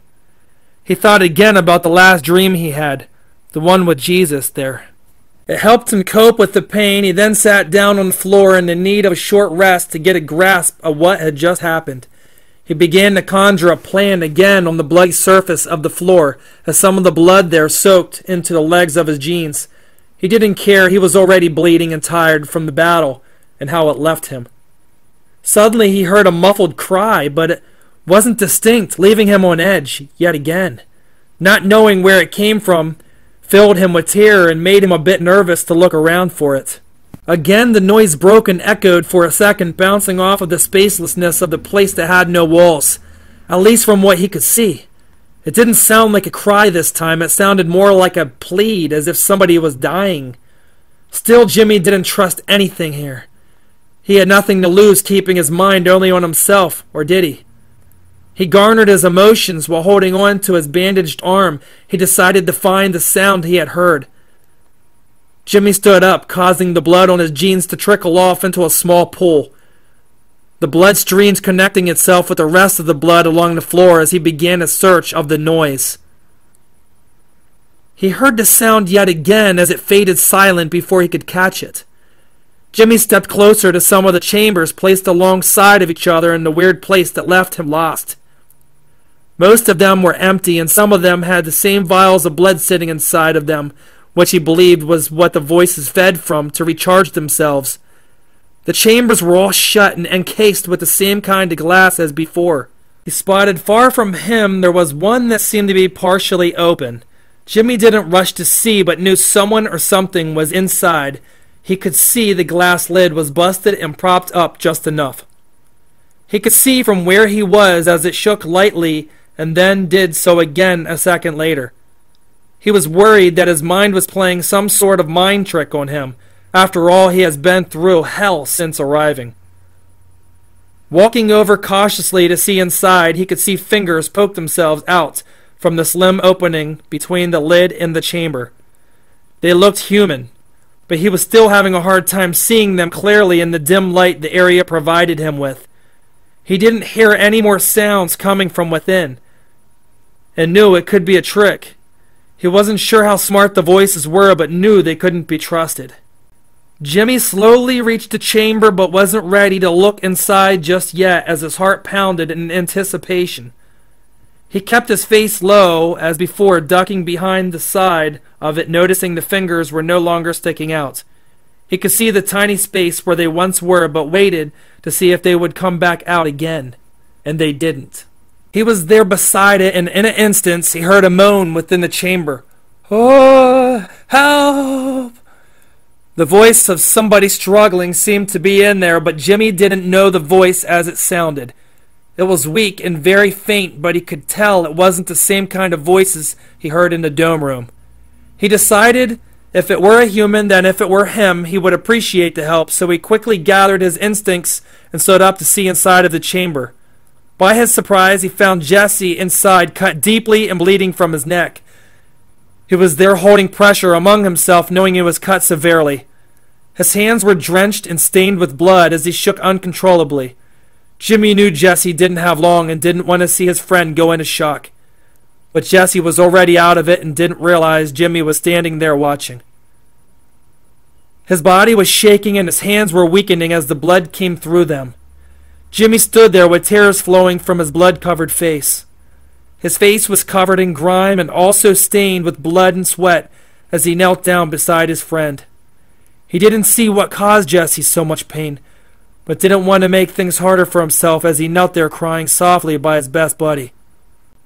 He thought again about the last dream he had, the one with Jesus there. It helped him cope with the pain. He then sat down on the floor in the need of a short rest to get a grasp of what had just happened. He began to conjure a plan again on the bloody surface of the floor as some of the blood there soaked into the legs of his jeans. He didn't care. He was already bleeding and tired from the battle and how it left him. Suddenly he heard a muffled cry, but it wasn't distinct, leaving him on edge yet again. Not knowing where it came from filled him with terror and made him a bit nervous to look around for it. Again the noise broke and echoed for a second, bouncing off of the spacelessness of the place that had no walls, at least from what he could see. It didn't sound like a cry this time. It sounded more like a plead, as if somebody was dying. Still, Jimmy didn't trust anything here. He had nothing to lose, keeping his mind only on himself, or did he? He garnered his emotions while holding on to his bandaged arm. He decided to find the sound he had heard. Jimmy stood up, causing the blood on his jeans to trickle off into a small pool. The blood streamed, connecting itself with the rest of the blood along the floor as he began a search of the noise. He heard the sound yet again as it faded silent before he could catch it. Jimmy stepped closer to some of the chambers placed alongside of each other in the weird place that left him lost. Most of them were empty, and some of them had the same vials of blood sitting inside of them, which he believed was what the voices fed from to recharge themselves. The chambers were all shut and encased with the same kind of glass as before. He spotted far from him there was one that seemed to be partially open. Jimmy didn't rush to see, but knew someone or something was inside. He could see the glass lid was busted and propped up just enough. He could see from where he was as it shook lightly and then did so again a second later. He was worried that his mind was playing some sort of mind trick on him. After all, he has been through hell since arriving. Walking over cautiously to see inside, he could see fingers poke themselves out from the slim opening between the lid and the chamber. They looked human, but he was still having a hard time seeing them clearly in the dim light the area provided him with. He didn't hear any more sounds coming from within, and knew it could be a trick. He wasn't sure how smart the voices were, but knew they couldn't be trusted. Jimmy slowly reached the chamber, but wasn't ready to look inside just yet as his heart pounded in anticipation. He kept his face low as before, ducking behind the side of it, noticing the fingers were no longer sticking out. He could see the tiny space where they once were, but waited to see if they would come back out again. And they didn't. He was there beside it, and in an instant he heard a moan within the chamber. "Oh, help!" The voice of somebody struggling seemed to be in there, but Jimmy didn't know the voice as it sounded. It was weak and very faint, but he could tell it wasn't the same kind of voices he heard in the dome room. He decided if it were a human, then if it were him, he would appreciate the help, so he quickly gathered his instincts and stood up to see inside of the chamber. By his surprise, he found Jesse inside, cut deeply and bleeding from his neck. He was there holding pressure among himself, knowing he was cut severely. His hands were drenched and stained with blood as he shook uncontrollably. Jimmy knew Jesse didn't have long and didn't want to see his friend go into shock. But Jesse was already out of it and didn't realize Jimmy was standing there watching. His body was shaking and his hands were weakening as the blood came through them. Jimmy stood there with tears flowing from his blood-covered face. His face was covered in grime and also stained with blood and sweat as he knelt down beside his friend. He didn't see what caused Jesse so much pain, but didn't want to make things harder for himself as he knelt there crying softly by his best buddy.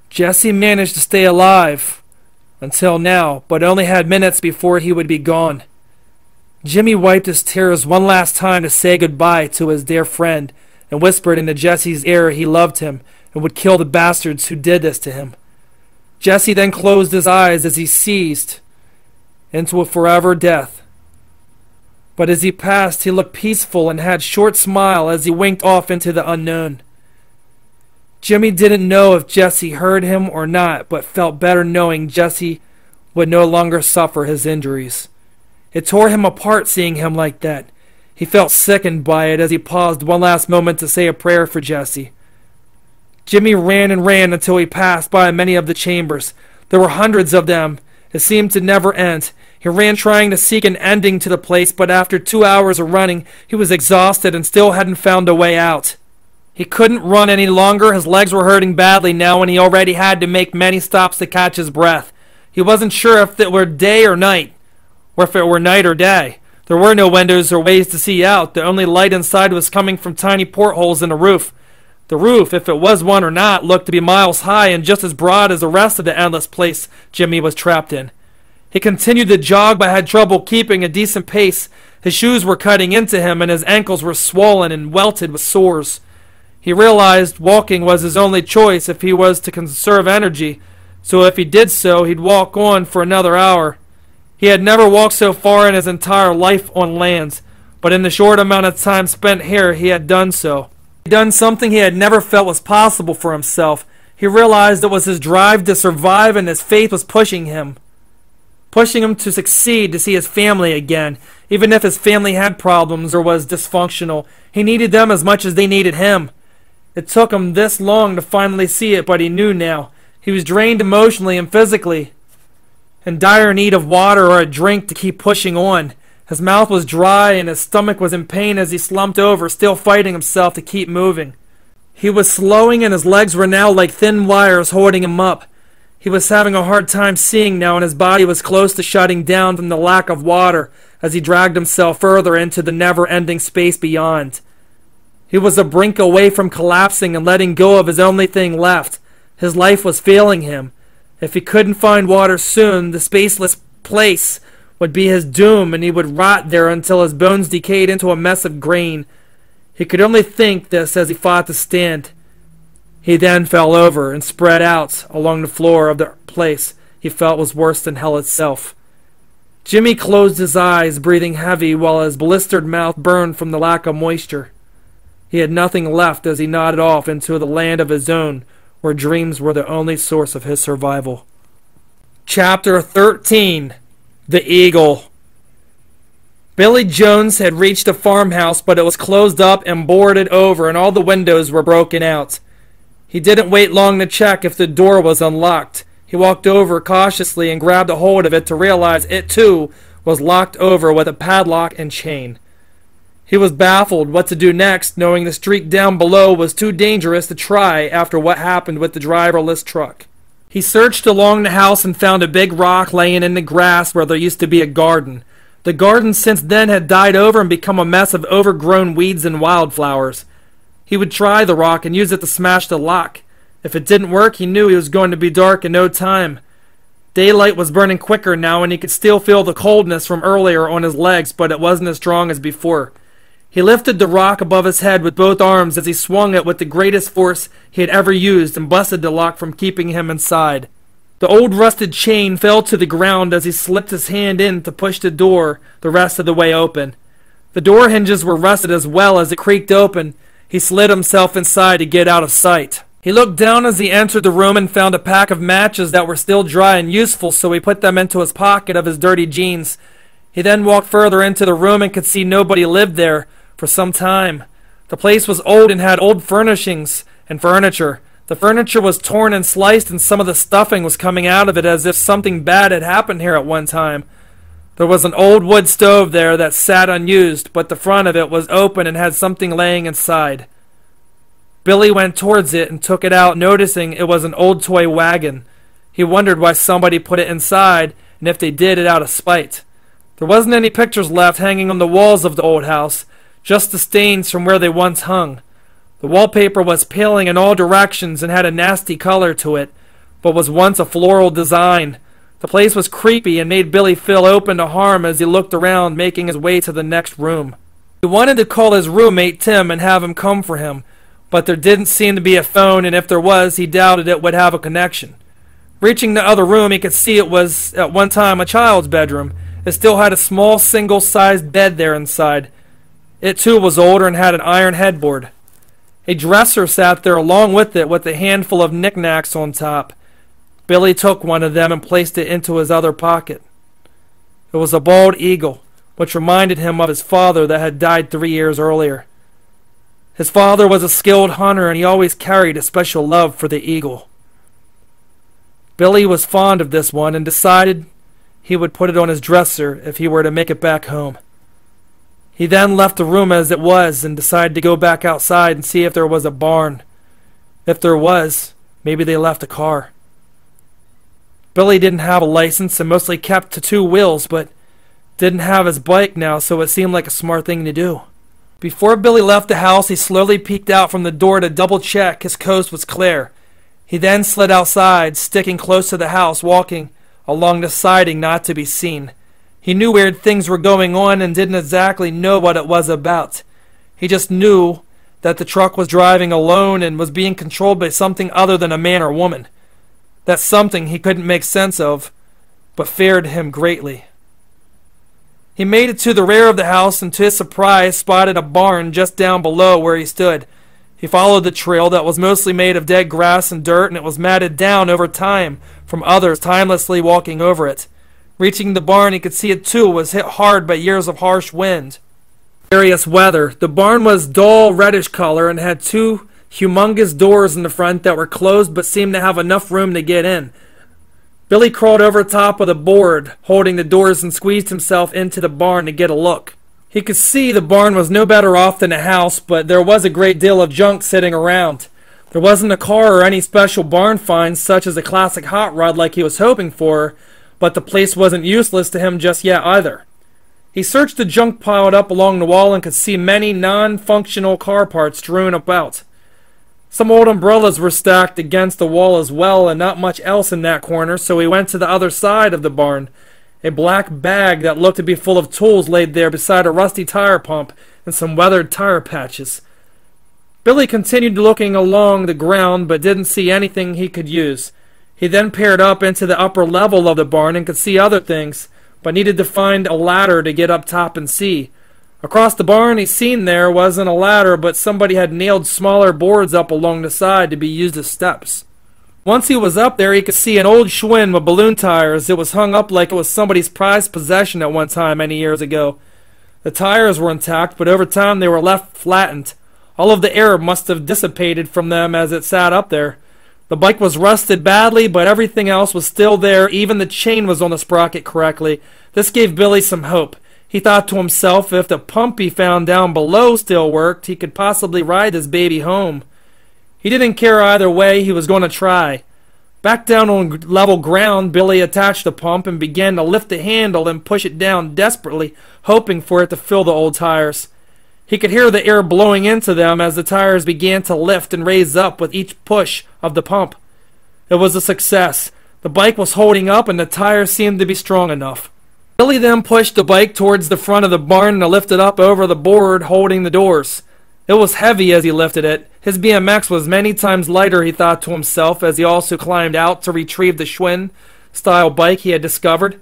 Jesse managed to stay alive until now, but only had minutes before he would be gone. Jimmy wiped his tears one last time to say goodbye to his dear friend and whispered into Jesse's ear he loved him and would kill the bastards who did this to him. Jesse then closed his eyes as he seized into a forever death. But as he passed, he looked peaceful and had a short smile as he winked off into the unknown. Jimmy didn't know if Jesse heard him or not, but felt better knowing Jesse would no longer suffer his injuries. It tore him apart seeing him like that. He felt sickened by it as he paused one last moment to say a prayer for Jesse. Jimmy ran and ran until he passed by many of the chambers. There were hundreds of them. It seemed to never end. He ran trying to seek an ending to the place, but after 2 hours of running, he was exhausted and still hadn't found a way out. He couldn't run any longer. His legs were hurting badly now, and he already had to make many stops to catch his breath. He wasn't sure if it were day or night, or if it were night or day. There were no windows or ways to see out. The only light inside was coming from tiny portholes in the roof. The roof, if it was one or not, looked to be miles high and just as broad as the rest of the endless place Jimmy was trapped in. He continued to jog but had trouble keeping a decent pace. His shoes were cutting into him and his ankles were swollen and welted with sores. He realized walking was his only choice if he was to conserve energy, so if he did so, he'd walk on for another hour. He had never walked so far in his entire life on land, but in the short amount of time spent here, he had done so. He had done something he had never felt was possible for himself. He realized it was his drive to survive and his faith was pushing him to succeed, to see his family again. Even if his family had problems or was dysfunctional, he needed them as much as they needed him. It took him this long to finally see it, but he knew now. He was drained emotionally and physically, in dire need of water or a drink to keep pushing on. His mouth was dry and his stomach was in pain as he slumped over, still fighting himself to keep moving. He was slowing and his legs were now like thin wires holding him up. He was having a hard time seeing now and his body was close to shutting down from the lack of water as he dragged himself further into the never-ending space beyond. He was a brink away from collapsing and letting go of his only thing left. His life was failing him. If he couldn't find water soon, the spaceless place would be his doom and he would rot there until his bones decayed into a mess of grain. He could only think this as he fought to stand. He then fell over and spread out along the floor of the place he felt was worse than hell itself. Jimmy closed his eyes, breathing heavy while his blistered mouth burned from the lack of moisture. He had nothing left as he nodded off into the land of his own, where dreams were the only source of his survival. Chapter 13. The Eagle. Billy Jones had reached a farmhouse, but it was closed up and boarded over, and all the windows were broken out. He didn't wait long to check if the door was unlocked. He walked over cautiously and grabbed a hold of it to realize it, too, was locked over with a padlock and chain. He was baffled what to do next, knowing the street down below was too dangerous to try after what happened with the driverless truck. He searched along the house and found a big rock laying in the grass where there used to be a garden. The garden since then had died over and become a mess of overgrown weeds and wildflowers. He would try the rock and use it to smash the lock. If it didn't work, he knew it was going to be dark in no time. Daylight was burning quicker now, and he could still feel the coldness from earlier on his legs, but it wasn't as strong as before. He lifted the rock above his head with both arms as he swung it with the greatest force he had ever used and busted the lock from keeping him inside. The old rusted chain fell to the ground as he slipped his hand in to push the door the rest of the way open. The door hinges were rusted as well as it creaked open. He slid himself inside to get out of sight. He looked down as he entered the room and found a pack of matches that were still dry and useful, so he put them into his pocket of his dirty jeans. He then walked further into the room and could see nobody lived there for some time. The place was old and had old furnishings and furniture. The furniture was torn and sliced, and some of the stuffing was coming out of it as if something bad had happened here at one time. There was an old wood stove there that sat unused, but the front of it was open and had something laying inside. Billy went towards it and took it out, noticing it was an old toy wagon. He wondered why somebody put it inside, and if they did it out of spite. There wasn't any pictures left hanging on the walls of the old house, just the stains from where they once hung. The wallpaper was peeling in all directions and had a nasty color to it, but was once a floral design. The place was creepy and made Billy feel open to harm as he looked around, making his way to the next room. He wanted to call his roommate Tim and have him come for him, but there didn't seem to be a phone, and if there was, he doubted it would have a connection. Reaching the other room, he could see it was at one time a child's bedroom. It still had a small single-sized bed there inside. It too was older and had an iron headboard. A dresser sat there along with it, with a handful of knickknacks on top. Billy took one of them and placed it into his other pocket. It was a bald eagle, which reminded him of his father that had died 3 years earlier. His father was a skilled hunter, and he always carried a special love for the eagle. Billy was fond of this one and decided he would put it on his dresser if he were to make it back home. He then left the room as it was and decided to go back outside and see if there was a barn. If there was, maybe they left a car. Billy didn't have a license and mostly kept to 2 wheels, but didn't have his bike now, so it seemed like a smart thing to do. Before Billy left the house, he slowly peeked out from the door to double-check his coast was clear. He then slid outside, sticking close to the house, walking along the siding not to be seen. He knew weird things were going on and didn't exactly know what it was about. He just knew that the truck was driving alone and was being controlled by something other than a man or woman. That something he couldn't make sense of, but feared him greatly. He made it to the rear of the house and to his surprise spotted a barn just down below where he stood. He followed the trail that was mostly made of dead grass and dirt, and it was matted down over time from others timelessly walking over it. Reaching the barn, he could see it too was hit hard by years of harsh wind. Various weather. The barn was dull reddish color and had 2 humongous doors in the front that were closed but seemed to have enough room to get in. Billy crawled over top of the board, holding the doors, and squeezed himself into the barn to get a look. He could see the barn was no better off than a house, but there was a great deal of junk sitting around. There wasn't a car or any special barn finds such as a classic hot rod like he was hoping for, but the place wasn't useless to him just yet either. He searched the junk piled up along the wall and could see many non-functional car parts strewn about. Some old umbrellas were stacked against the wall as well, and not much else in that corner, so he went to the other side of the barn. A black bag that looked to be full of tools laid there beside a rusty tire pump and some weathered tire patches. Billy continued looking along the ground but didn't see anything he could use. He then peered up into the upper level of the barn and could see other things, but needed to find a ladder to get up top and see. Across the barn he seen there wasn't a ladder, but somebody had nailed smaller boards up along the side to be used as steps. Once he was up there, he could see an old Schwinn with balloon tires. It was hung up like it was somebody's prized possession at one time many years ago. The tires were intact, but over time they were left flattened. All of the air must have dissipated from them as it sat up there. The bike was rusted badly, but everything else was still there. Even the chain was on the sprocket correctly. This gave Billy some hope. He thought to himself, if the pump he found down below still worked, he could possibly ride this baby home. He didn't care either way, he was going to try. Back down on level ground, Billy attached the pump and began to lift the handle and push it down desperately, hoping for it to fill the old tires. He could hear the air blowing into them as the tires began to lift and raise up with each push of the pump. It was a success. The bike was holding up and the tires seemed to be strong enough. Billy then pushed the bike towards the front of the barn to lift it up over the board holding the doors. It was heavy as he lifted it. His BMX was many times lighter, he thought to himself, as he also climbed out to retrieve the Schwinn-style bike he had discovered.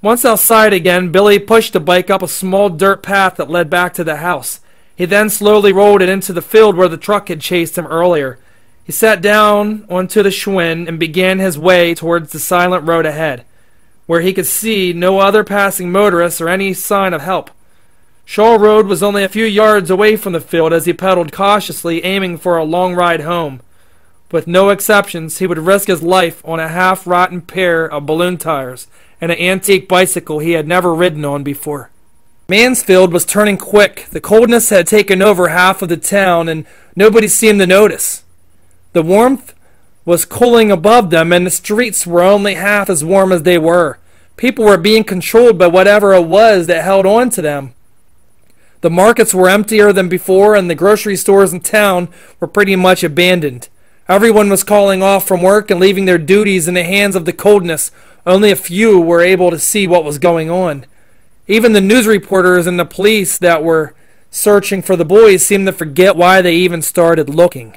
Once outside again, Billy pushed the bike up a small dirt path that led back to the house. He then slowly rolled it into the field where the truck had chased him earlier. He sat down onto the Schwinn and began his way towards the silent road ahead. where he could see no other passing motorists or any sign of help. Shawl Road was only a few yards away from the field as he pedaled cautiously, aiming for a long ride home. With no exceptions, he would risk his life on a half-rotten pair of balloon tires and an antique bicycle he had never ridden on before. Mansfield was turning quick. The coldness had taken over half of the town, and nobody seemed to notice. The warmth was cooling above them, and the streets were only half as warm as they were. People were being controlled by whatever it was that held on to them. The markets were emptier than before, and the grocery stores in town were pretty much abandoned. Everyone was calling off from work and leaving their duties in the hands of the coldness. Only a few were able to see what was going on. Even the news reporters and the police that were searching for the boys seemed to forget why they even started looking.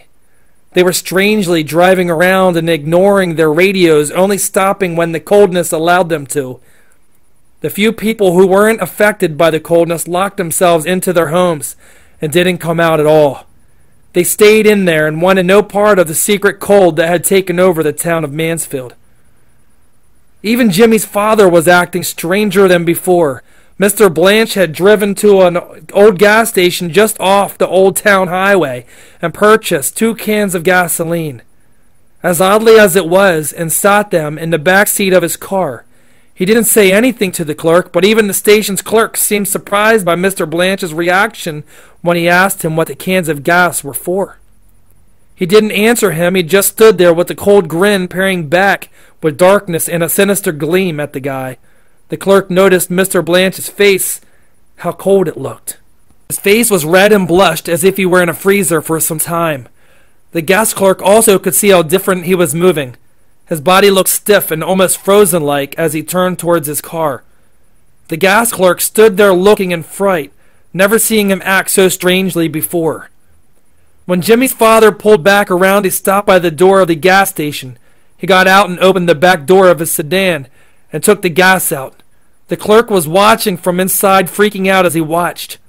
They were strangely driving around and ignoring their radios, only stopping when the coldness allowed them to. The few people who weren't affected by the coldness locked themselves into their homes and didn't come out at all. They stayed in there and wanted no part of the secret cold that had taken over the town of Mansfield. Even Jimmy's father was acting stranger than before. Mr. Blanche had driven to an old gas station just off the old town highway and purchased 2 cans of gasoline. As oddly as it was, and sat them in the back seat of his car. He didn't say anything to the clerk, but even the station's clerk seemed surprised by Mr. Blanche's reaction when he asked him what the cans of gas were for. He didn't answer him. He just stood there with a cold grin peering back with darkness and a sinister gleam at the guy. The clerk noticed Mr. Blanche's face, how cold it looked. His face was red and blushed as if he were in a freezer for some time. The gas clerk also could see how different he was moving. His body looked stiff and almost frozen-like as he turned towards his car. The gas clerk stood there looking in fright, never seeing him act so strangely before. When Jimmy's father pulled back around, he stopped by the door of the gas station. He got out and opened the back door of his sedan and took the gas out. The clerk was watching from inside, freaking out as he watched.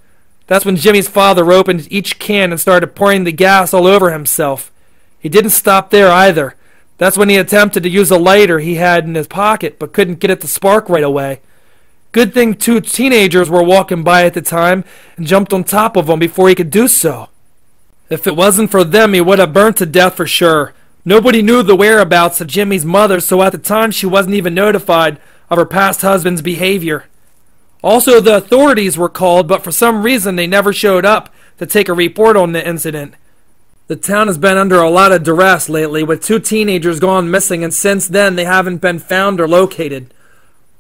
That's when Jimmy's father opened each can and started pouring the gas all over himself. He didn't stop there either. That's when he attempted to use a lighter he had in his pocket, but couldn't get it to spark right away. Good thing 2 teenagers were walking by at the time and jumped on top of him before he could do so. If it wasn't for them, he would have burnt to death for sure. Nobody knew the whereabouts of Jimmy's mother, so at the time she wasn't even notified of her past husband's behavior. Also, the authorities were called, but for some reason they never showed up to take a report on the incident. The town has been under a lot of duress lately, with 2 teenagers gone missing, and since then they haven't been found or located.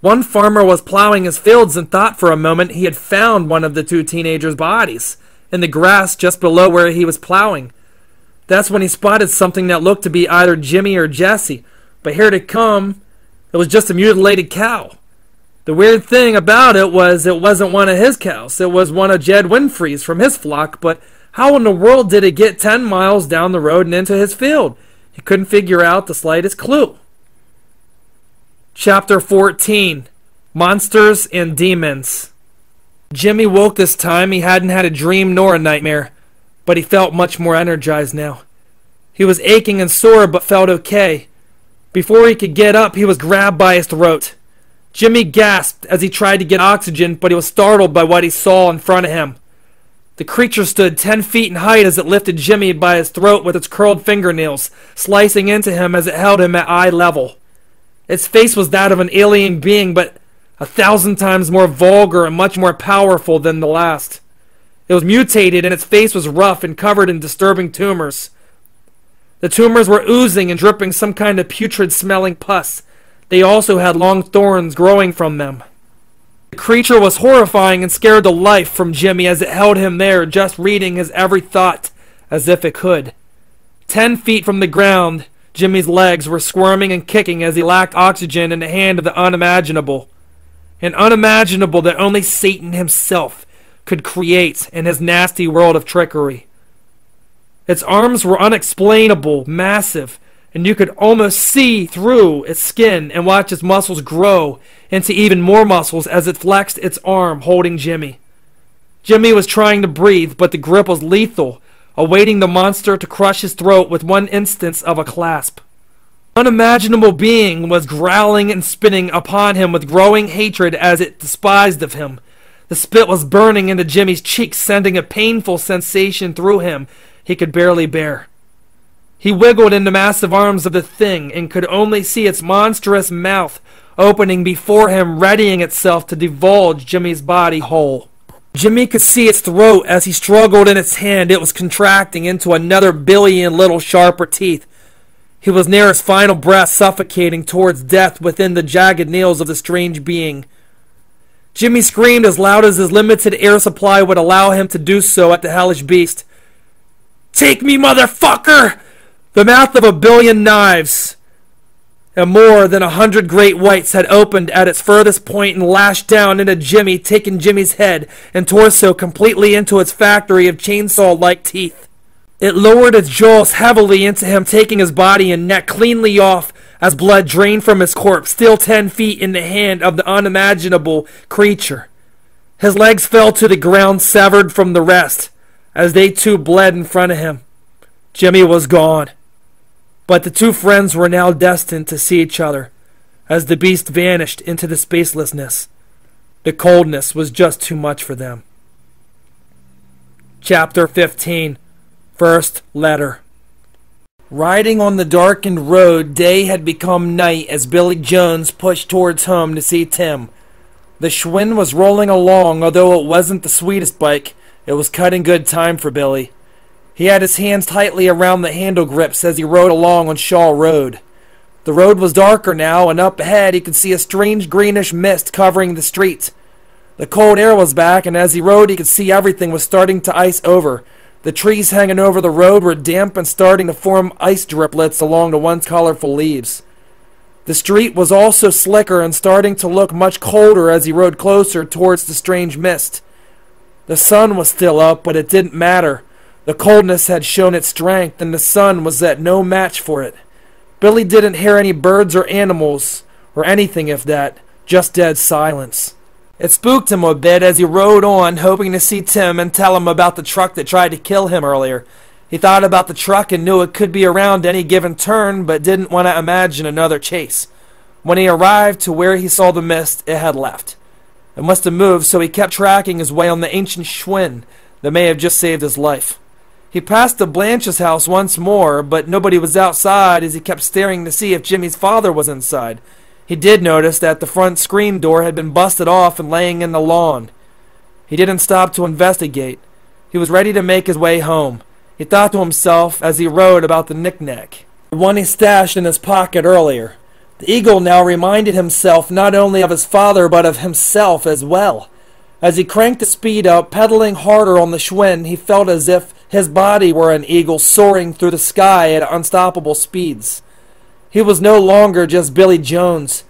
One farmer was plowing his fields and thought for a moment he had found one of the 2 teenagers' bodies in the grass just below where he was plowing. That's when he spotted something that looked to be either Jimmy or Jesse, but here to come, it was just a mutilated cow. The weird thing about it wasn't one of his cows. It was one of Jed Winfrey's from his flock, but how in the world did it get 10 miles down the road and into his field? He couldn't figure out the slightest clue. Chapter 14. Monsters and Demons. Jimmy woke this time. He hadn't had a dream nor a nightmare, but he felt much more energized now. He was aching and sore, but felt okay. Before he could get up, he was grabbed by his throat. Jimmy gasped as he tried to get oxygen, but he was startled by what he saw in front of him. The creature stood 10 feet in height as it lifted Jimmy by his throat with its curled fingernails, slicing into him as it held him at eye level. Its face was that of an alien being, but 1,000 times more vulgar and much more powerful than the last. It was mutated, and its face was rough and covered in disturbing tumors. The tumors were oozing and dripping some kind of putrid-smelling pus. They also had long thorns growing from them. The creature was horrifying and scared the life from Jimmy as it held him there, just reading his every thought as if it could. 10 feet from the ground, Jimmy's legs were squirming and kicking as he lacked oxygen in the hand of the unimaginable. An unimaginable that only Satan himself could create in his nasty world of trickery. Its arms were unexplainable, massive, and you could almost see through its skin and watch its muscles grow into even more muscles as it flexed its arm holding Jimmy. Jimmy was trying to breathe, but the grip was lethal, awaiting the monster to crush his throat with one instance of a clasp. Unimaginable being was growling and spitting upon him with growing hatred as it despised of him. The spit was burning into Jimmy's cheeks, sending a painful sensation through him he could barely bear. He wiggled in the massive arms of the thing and could only see its monstrous mouth opening before him, readying itself to divulge Jimmy's body whole. Jimmy could see its throat as he struggled in its hand. It was contracting into another billion little sharper teeth. He was near his final breath, suffocating towards death within the jagged nails of the strange being. Jimmy screamed as loud as his limited air supply would allow him to do so at the hellish beast. "Take me, motherfucker!" The mouth of a billion knives and more than 100 great whites had opened at its furthest point and lashed down into Jimmy, taking Jimmy's head and torso completely into its factory of chainsaw-like teeth. It lowered its jaws heavily into him, taking his body and neck cleanly off as blood drained from his corpse, still 10 feet in the hand of the unimaginable creature. His legs fell to the ground, severed from the rest, as they too bled in front of him. Jimmy was gone. But the two friends were now destined to see each other, as the beast vanished into the spacelessness. The coldness was just too much for them. Chapter 15. First Letter. Riding on the darkened road, day had become night as Billy Jones pushed towards home to see Tim. The Schwinn was rolling along, although it wasn't the sweetest bike. It was cutting good time for Billy. He had his hands tightly around the handle grips as he rode along on Shawl Road. The road was darker now, and up ahead he could see a strange greenish mist covering the street. The cold air was back, and as he rode he could see everything was starting to ice over. The trees hanging over the road were damp and starting to form ice driplets along the once colorful leaves. The street was also slicker and starting to look much colder as he rode closer towards the strange mist. The sun was still up, but it didn't matter. The coldness had shown its strength, and the sun was at no match for it. Billy didn't hear any birds or animals, or anything if that, just dead silence. It spooked him a bit as he rode on, hoping to see Tim and tell him about the truck that tried to kill him earlier. He thought about the truck and knew it could be around any given turn, but didn't want to imagine another chase. When he arrived to where he saw the mist, it had left. It must have moved, so he kept tracking his way on the ancient Schwinn that may have just saved his life. He passed the Blanche's house once more, but nobody was outside as he kept staring to see if Jimmy's father was inside. He did notice that the front screen door had been busted off and laying in the lawn. He didn't stop to investigate. He was ready to make his way home. He thought to himself as he rode about the knick-knack, the one he stashed in his pocket earlier. The eagle now reminded himself not only of his father but of himself as well. As he cranked the speed up, pedaling harder on the Schwinn, he felt as if his body were an eagle soaring through the sky at unstoppable speeds. He was no longer just Billy Jones.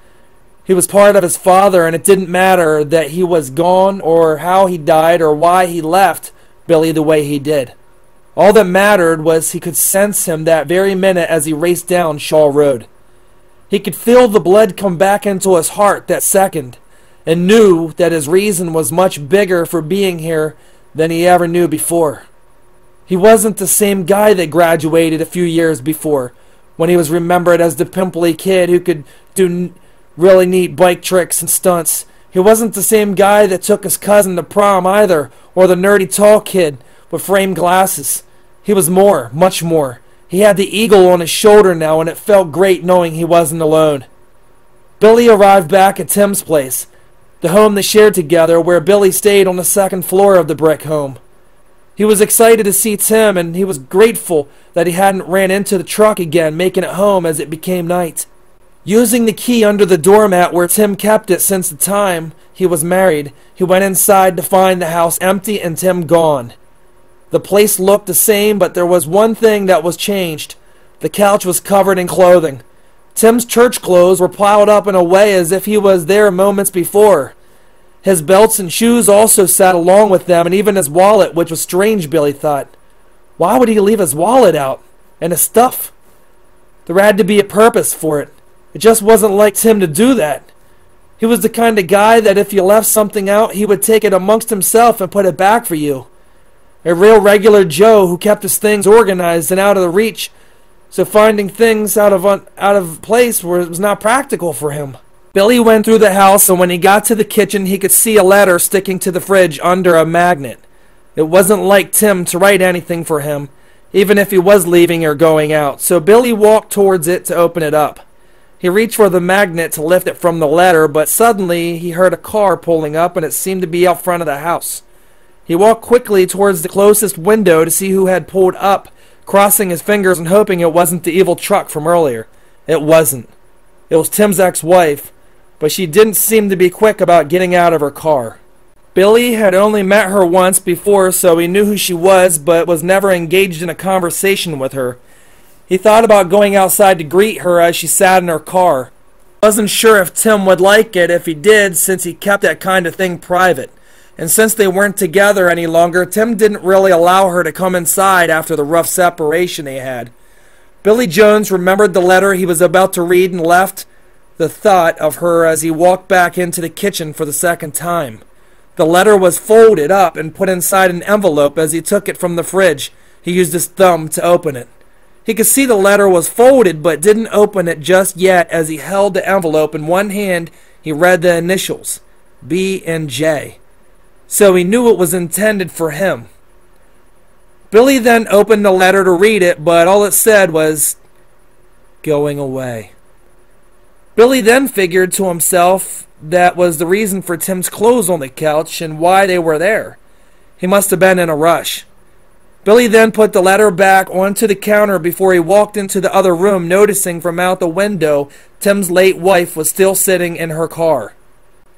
He was part of his father, and it didn't matter that he was gone or how he died or why he left Billy the way he did. All that mattered was he could sense him that very minute as he raced down Shawl Road. He could feel the blood come back into his heart that second, and knew that his reason was much bigger for being here than he ever knew before. He wasn't the same guy that graduated a few years before, when he was remembered as the pimply kid who could do really neat bike tricks and stunts. He wasn't the same guy that took his cousin to prom either, or the nerdy tall kid with framed glasses. He was more, much more. He had the eagle on his shoulder now, and it felt great knowing he wasn't alone. Billy arrived back at Tim's place, the home they shared together, where Billy stayed on the second floor of the brick home. He was excited to see Tim, and he was grateful that he hadn't ran into the truck again, making it home as it became night. Using the key under the doormat where Tim kept it since the time he was married, he went inside to find the house empty and Tim gone. The place looked the same, but there was one thing that was changed. The couch was covered in clothing. Tim's church clothes were piled up in a way as if he was there moments before. His belts and shoes also sat along with them, and even his wallet, which was strange, Billy thought. Why would he leave his wallet out? And his stuff? There had to be a purpose for it. It just wasn't like Tim to do that. He was the kind of guy that if you left something out, he would take it amongst himself and put it back for you. A real regular Joe who kept his things organized and out of the reach so finding things out of place was not practical for him. Billy went through the house, and when he got to the kitchen, he could see a letter sticking to the fridge under a magnet. It wasn't like Tim to write anything for him, even if he was leaving or going out, so Billy walked towards it to open it up. He reached for the magnet to lift it from the letter, but suddenly he heard a car pulling up, and it seemed to be out front of the house. He walked quickly towards the closest window to see who had pulled up, crossing his fingers and hoping it wasn't the evil truck from earlier. It wasn't. It was Tim's ex-wife, but she didn't seem to be quick about getting out of her car. Billy had only met her once before, so he knew who she was, but was never engaged in a conversation with her. He thought about going outside to greet her as she sat in her car. Wasn't sure if Tim would like it if he did, since he kept that kind of thing private. And since they weren't together any longer, Tim didn't really allow her to come inside after the rough separation they had. Billy Jones remembered the letter he was about to read and left the thought of her as he walked back into the kitchen for the second time. The letter was folded up and put inside an envelope. As he took it from the fridge, he used his thumb to open it. He could see the letter was folded, but didn't open it just yet. As he held the envelope in one hand, he read the initials, B and J. So he knew it was intended for him. Billy then opened the letter to read it, but all it said was, "Going away." Billy then figured to himself that was the reason for Tim's clothes on the couch and why they were there. He must have been in a rush. Billy then put the letter back onto the counter before he walked into the other room, noticing from out the window Tim's late wife was still sitting in her car.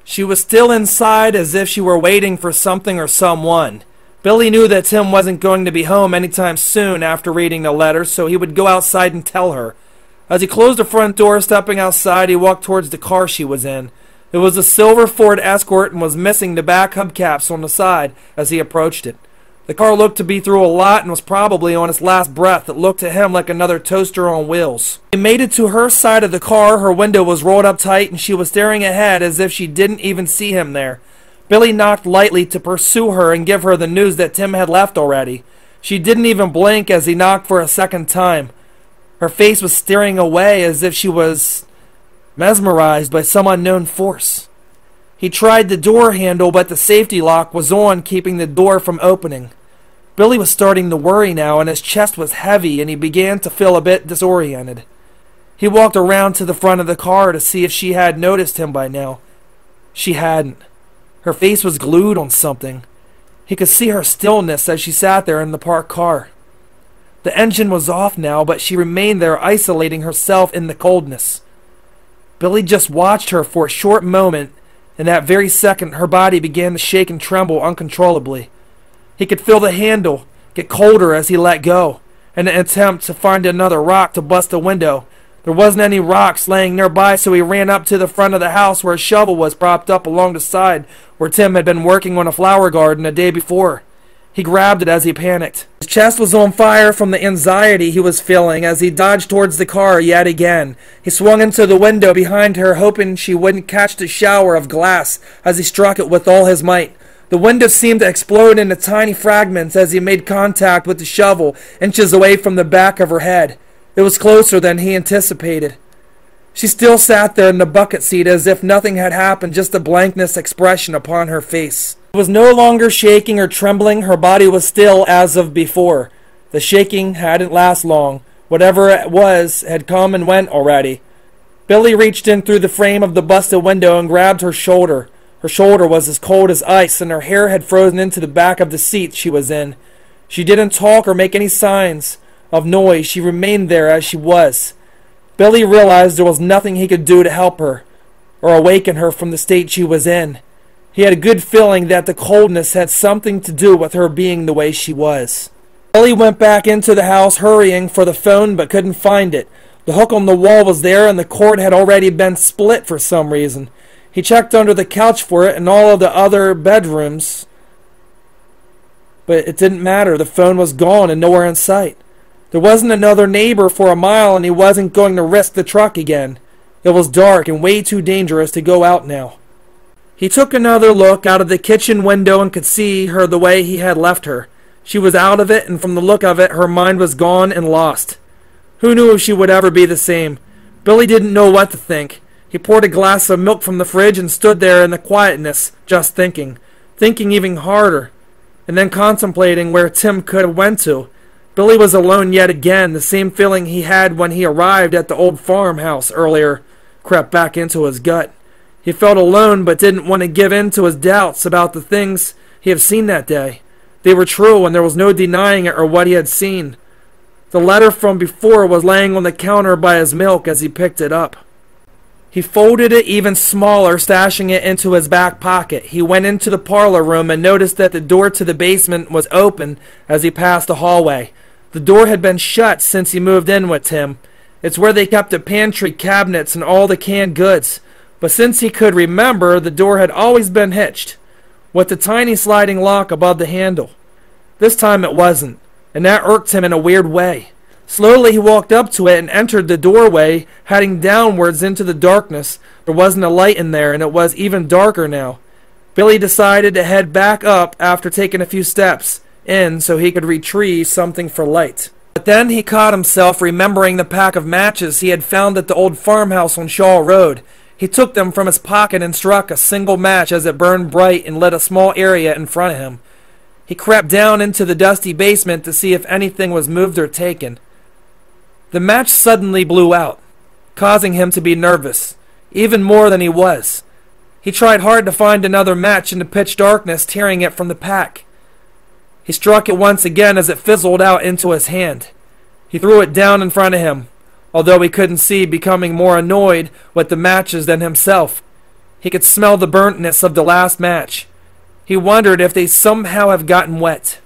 She was still inside as if she were waiting for something or someone. Billy knew that Tim wasn't going to be home anytime soon after reading the letter, so he would go outside and tell her. As he closed the front door, stepping outside, he walked towards the car she was in. It was a silver Ford Escort and was missing the back hubcaps on the side as he approached it. The car looked to be through a lot and was probably on its last breath. It looked to him like another toaster on wheels. He made it to her side of the car. Her window was rolled up tight and she was staring ahead as if she didn't even see him there. Billy knocked lightly to pursue her and give her the news that Tim had left already. She didn't even blink as he knocked for a second time. Her face was staring away as if she was mesmerized by some unknown force. He tried the door handle, but the safety lock was on, keeping the door from opening. Billy was starting to worry now, and his chest was heavy, and he began to feel a bit disoriented. He walked around to the front of the car to see if she had noticed him by now. She hadn't. Her face was glued on something. He could see her stillness as she sat there in the parked car. The engine was off now, but she remained there, isolating herself in the coldness. Billy just watched her for a short moment. In that very second, her body began to shake and tremble uncontrollably. He could feel the handle get colder as he let go, in an attempt to find another rock to bust the window. There wasn't any rocks laying nearby, so he ran up to the front of the house where a shovel was propped up along the side where Tim had been working on a flower garden the day before. He grabbed it as he panicked. His chest was on fire from the anxiety he was feeling as he dodged towards the car yet again. He swung into the window behind her, hoping she wouldn't catch the shower of glass as he struck it with all his might. The window seemed to explode into tiny fragments as he made contact with the shovel, inches away from the back of her head. It was closer than he anticipated. She still sat there in the bucket seat as if nothing had happened, just a blankness expression upon her face. It was no longer shaking or trembling. Her body was still as of before. The shaking hadn't lasted long. Whatever it was had come and went already. Billy reached in through the frame of the busted window and grabbed her shoulder. Her shoulder was as cold as ice, and her hair had frozen into the back of the seat she was in. She didn't talk or make any signs of noise. She remained there as she was. Billy realized there was nothing he could do to help her or awaken her from the state she was in. He had a good feeling that the coldness had something to do with her being the way she was. Billy went back into the house, hurrying for the phone, but couldn't find it. The hook on the wall was there, and the cord had already been split for some reason. He checked under the couch for it and all of the other bedrooms, but it didn't matter. The phone was gone and nowhere in sight. There wasn't another neighbor for a mile, and he wasn't going to risk the truck again. It was dark and way too dangerous to go out now. He took another look out of the kitchen window and could see her the way he had left her. She was out of it, and from the look of it, her mind was gone and lost. Who knew if she would ever be the same? Billy didn't know what to think. He poured a glass of milk from the fridge and stood there in the quietness, just thinking even harder, and then contemplating where Tim could have went to. Billy was alone yet again. The same feeling he had when he arrived at the old farmhouse earlier crept back into his gut. He felt alone but didn't want to give in to his doubts about the things he had seen that day. They were true and there was no denying it or what he had seen. The letter from before was laying on the counter by his milk as he picked it up. He folded it even smaller, stashing it into his back pocket. He went into the parlor room and noticed that the door to the basement was open as he passed the hallway. The door had been shut since he moved in with Tim. It's where they kept the pantry cabinets and all the canned goods. But since he could remember, the door had always been hitched, with the tiny sliding lock above the handle. This time it wasn't, and that irked him in a weird way. Slowly he walked up to it and entered the doorway, heading downwards into the darkness. There wasn't a light in there, and it was even darker now. Billy decided to head back up after taking a few steps in so he could retrieve something for light. But then he caught himself remembering the pack of matches he had found at the old farmhouse on Shawl Road. He took them from his pocket and struck a single match as it burned bright and lit a small area in front of him. He crept down into the dusty basement to see if anything was moved or taken. The match suddenly blew out, causing him to be nervous, even more than he was. He tried hard to find another match in the pitch darkness, tearing it from the pack. He struck it once again as it fizzled out into his hand. He threw it down in front of him, although he couldn't see, becoming more annoyed with the matches than himself. He could smell the burntness of the last match. He wondered if they somehow have gotten wet.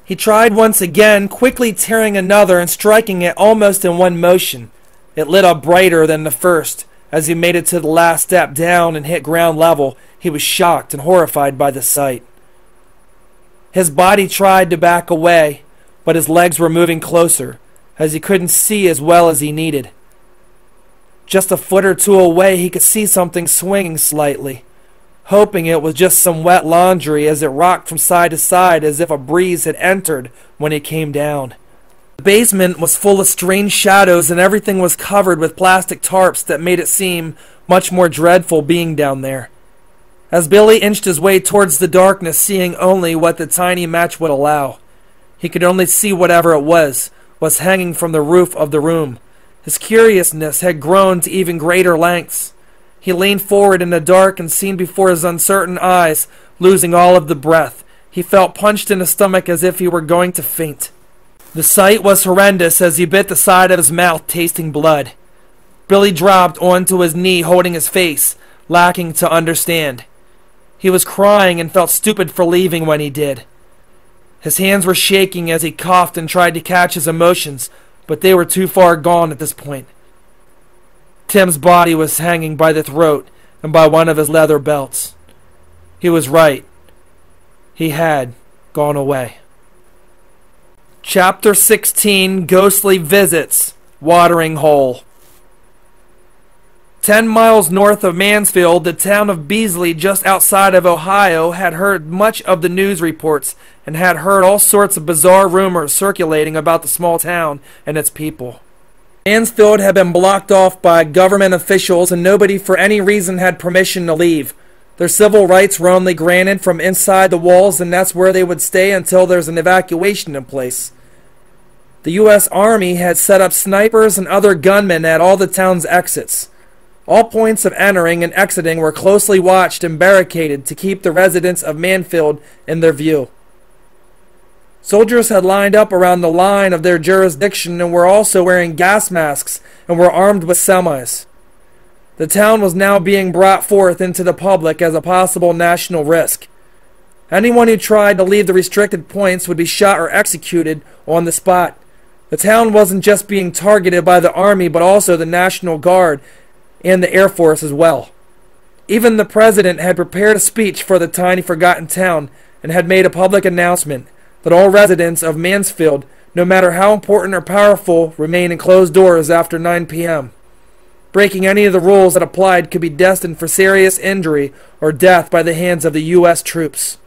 He tried once again, quickly tearing another and striking it almost in one motion. It lit up brighter than the first. As he made it to the last step down and hit ground level, he was shocked and horrified by the sight. His body tried to back away, but his legs were moving closer, as he couldn't see as well as he needed. Just a foot or two away, he could see something swinging slightly, hoping it was just some wet laundry as it rocked from side to side as if a breeze had entered when it came down. The basement was full of strange shadows and everything was covered with plastic tarps that made it seem much more dreadful being down there. As Billy inched his way towards the darkness, seeing only what the tiny match would allow, he could only see whatever it was hanging from the roof of the room. His curiousness had grown to even greater lengths. He leaned forward in the dark and seen before his uncertain eyes, losing all of the breath. He felt punched in the stomach as if he were going to faint. The sight was horrendous as he bit the side of his mouth, tasting blood. Billy dropped onto his knee, holding his face, lacking to understand. He was crying and felt stupid for leaving when he did. His hands were shaking as he coughed and tried to catch his emotions, but they were too far gone at this point. Tim's body was hanging by the throat and by one of his leather belts. He was right. He had gone away. Chapter 16, Ghostly Visits, Watering Hole. 10 miles north of Mansfield, the town of Beasley, just outside of Ohio, had heard much of the news reports and had heard all sorts of bizarre rumors circulating about the small town and its people. Mansfield had been blocked off by government officials and nobody for any reason had permission to leave. Their civil rights were only granted from inside the walls, and that's where they would stay until there's an evacuation in place. The U.S. Army had set up snipers and other gunmen at all the town's exits. All points of entering and exiting were closely watched and barricaded to keep the residents of Mansfield in their view. Soldiers had lined up around the line of their jurisdiction and were also wearing gas masks and were armed with semis. The town was now being brought forth into the public as a possible national risk. Anyone who tried to leave the restricted points would be shot or executed on the spot. The town wasn't just being targeted by the Army, but also the National Guard and the Air Force as well. Even the president had prepared a speech for the tiny forgotten town and had made a public announcement that all residents of Mansfield, no matter how important or powerful, remain in closed doors after 9 p.m. Breaking any of the rules that applied could be destined for serious injury or death by the hands of the U.S. troops.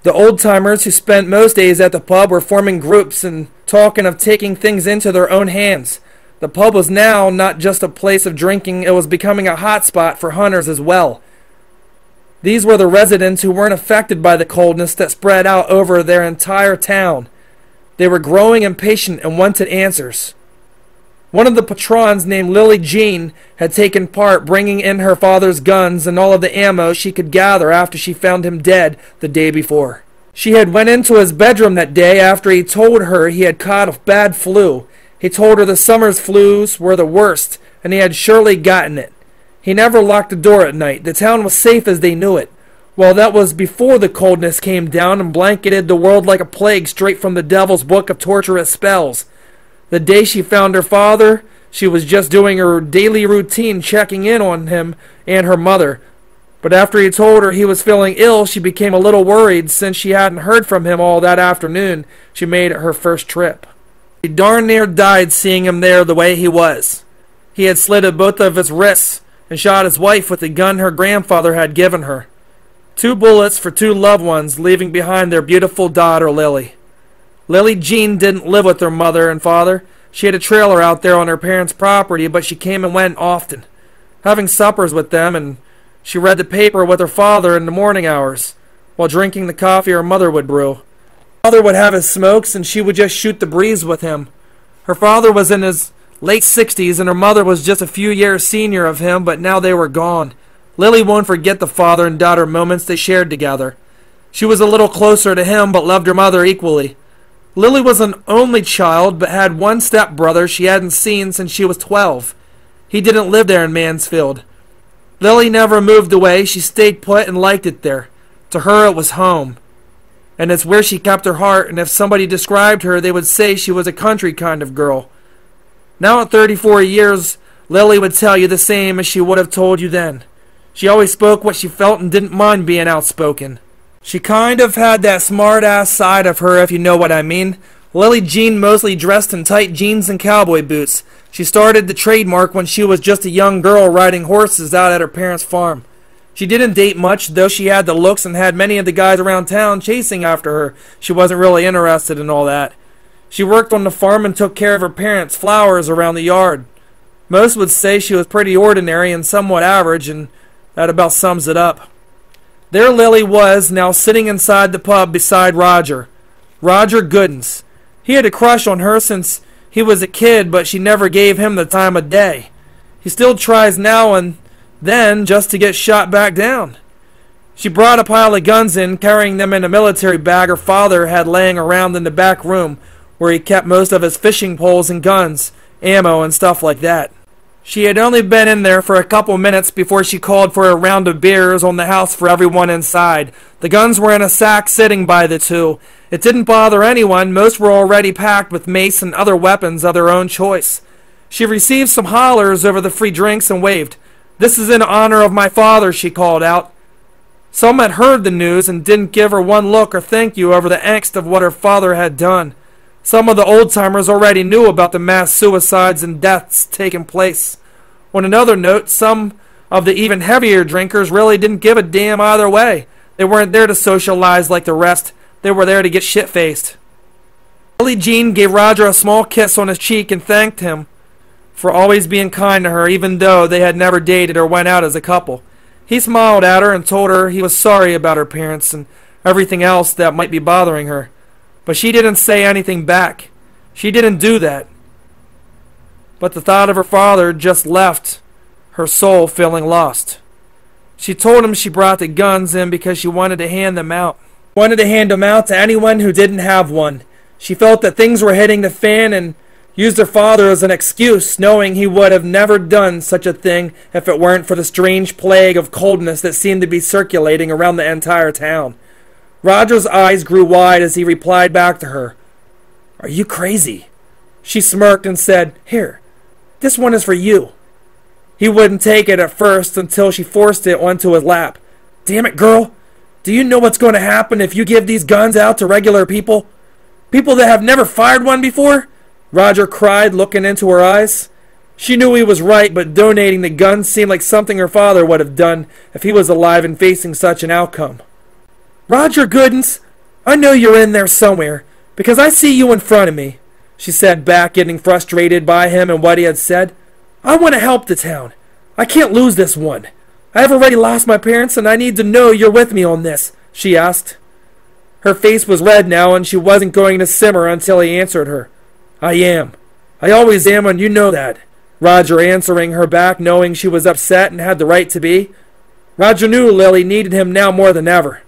The old-timers who spent most days at the pub were forming groups and talking of taking things into their own hands. The pub was now not just a place of drinking, it was becoming a hot spot for hunters as well. These were the residents who weren't affected by the coldness that spread out over their entire town. They were growing impatient and wanted answers. One of the patrons, named Lily Jean, had taken part, bringing in her father's guns and all of the ammo she could gather after she found him dead the day before. She had went into his bedroom that day after he told her he had caught a bad flu. He told her the summer's flus were the worst, and he had surely gotten it. He never locked the door at night. The town was safe as they knew it. Well, that was before the coldness came down and blanketed the world like a plague straight from the devil's book of torturous spells. The day she found her father, she was just doing her daily routine, checking in on him and her mother. But after he told her he was feeling ill, she became a little worried since she hadn't heard from him all that afternoon she made her first trip. She darn near died seeing him there the way he was. He had slitted both of his wrists and shot his wife with the gun her grandfather had given her. 2 bullets for 2 loved ones, leaving behind their beautiful daughter, Lily. Lily Jean didn't live with her mother and father. She had a trailer out there on her parents' property, but she came and went often, having suppers with them, and she read the paper with her father in the morning hours, while drinking the coffee her mother would brew. Her father would have his smokes, and she would just shoot the breeze with him. Her father was in his late 60s, and her mother was just a few years senior of him, but now they were gone. Lily won't forget the father and daughter moments they shared together. She was a little closer to him, but loved her mother equally. Lily was an only child, but had one stepbrother she hadn't seen since she was 12. He didn't live there in Mansfield. Lily never moved away. She stayed put and liked it there. To her it was home. And it's where she kept her heart, and if somebody described her, they would say she was a country kind of girl. Now at 34 years, Lily would tell you the same as she would have told you then. She always spoke what she felt and didn't mind being outspoken. She kind of had that smart-ass side of her, if you know what I mean. Lily Jean mostly dressed in tight jeans and cowboy boots. She started the trademark when she was just a young girl riding horses out at her parents' farm. She didn't date much, though she had the looks and had many of the guys around town chasing after her. She wasn't really interested in all that. She worked on the farm and took care of her parents' flowers around the yard. Most would say she was pretty ordinary and somewhat average, and that about sums it up. There Lily was, now sitting inside the pub beside Roger. Roger Goodens. He had a crush on her since he was a kid, but she never gave him the time of day. He still tries now and then just to get shot back down. She brought a pile of guns in, carrying them in a military bag her father had laying around in the back room, where he kept most of his fishing poles and guns, ammo and stuff like that. She had only been in there for a couple minutes before she called for a round of beers on the house for everyone inside. The guns were in a sack sitting by the two. It didn't bother anyone. Most were already packed with mace and other weapons of their own choice. She received some hollers over the free drinks and waved. "This is in honor of my father," she called out. Some had heard the news and didn't give her one look or thank you over the angst of what her father had done. Some of the old-timers already knew about the mass suicides and deaths taking place. On another note, some of the even heavier drinkers really didn't give a damn either way. They weren't there to socialize like the rest. They were there to get shit-faced. Lily Jean gave Roger a small kiss on his cheek and thanked him for always being kind to her, even though they had never dated or went out as a couple. He smiled at her and told her he was sorry about her parents and everything else that might be bothering her. But she didn't say anything back. She didn't do that. But the thought of her father just left her soul feeling lost. She told him she brought the guns in because she wanted to hand them out. Wanted to hand them out to anyone who didn't have one. She felt that things were hitting the fan and used her father as an excuse, knowing he would have never done such a thing if it weren't for the strange plague of coldness that seemed to be circulating around the entire town. Roger's eyes grew wide as he replied back to her. "Are you crazy?" She smirked and said, "Here, this one is for you." He wouldn't take it at first until she forced it onto his lap. "Damn it, girl. Do you know what's going to happen if you give these guns out to regular people? People that have never fired one before?" Roger cried, looking into her eyes. She knew he was right, but donating the guns seemed like something her father would have done if he was alive and facing such an outcome. "Roger Goodens, I know you're in there somewhere, because I see you in front of me." she said back, getting frustrated by him and what he had said. "I want to help the town. I can't lose this one. I have already lost my parents, and I need to know you're with me on this," she asked. Her face was red now, and she wasn't going to simmer until he answered her. "I am. I always am, and you know that," Roger answering her back, knowing she was upset and had the right to be. Roger knew Lily needed him now more than ever.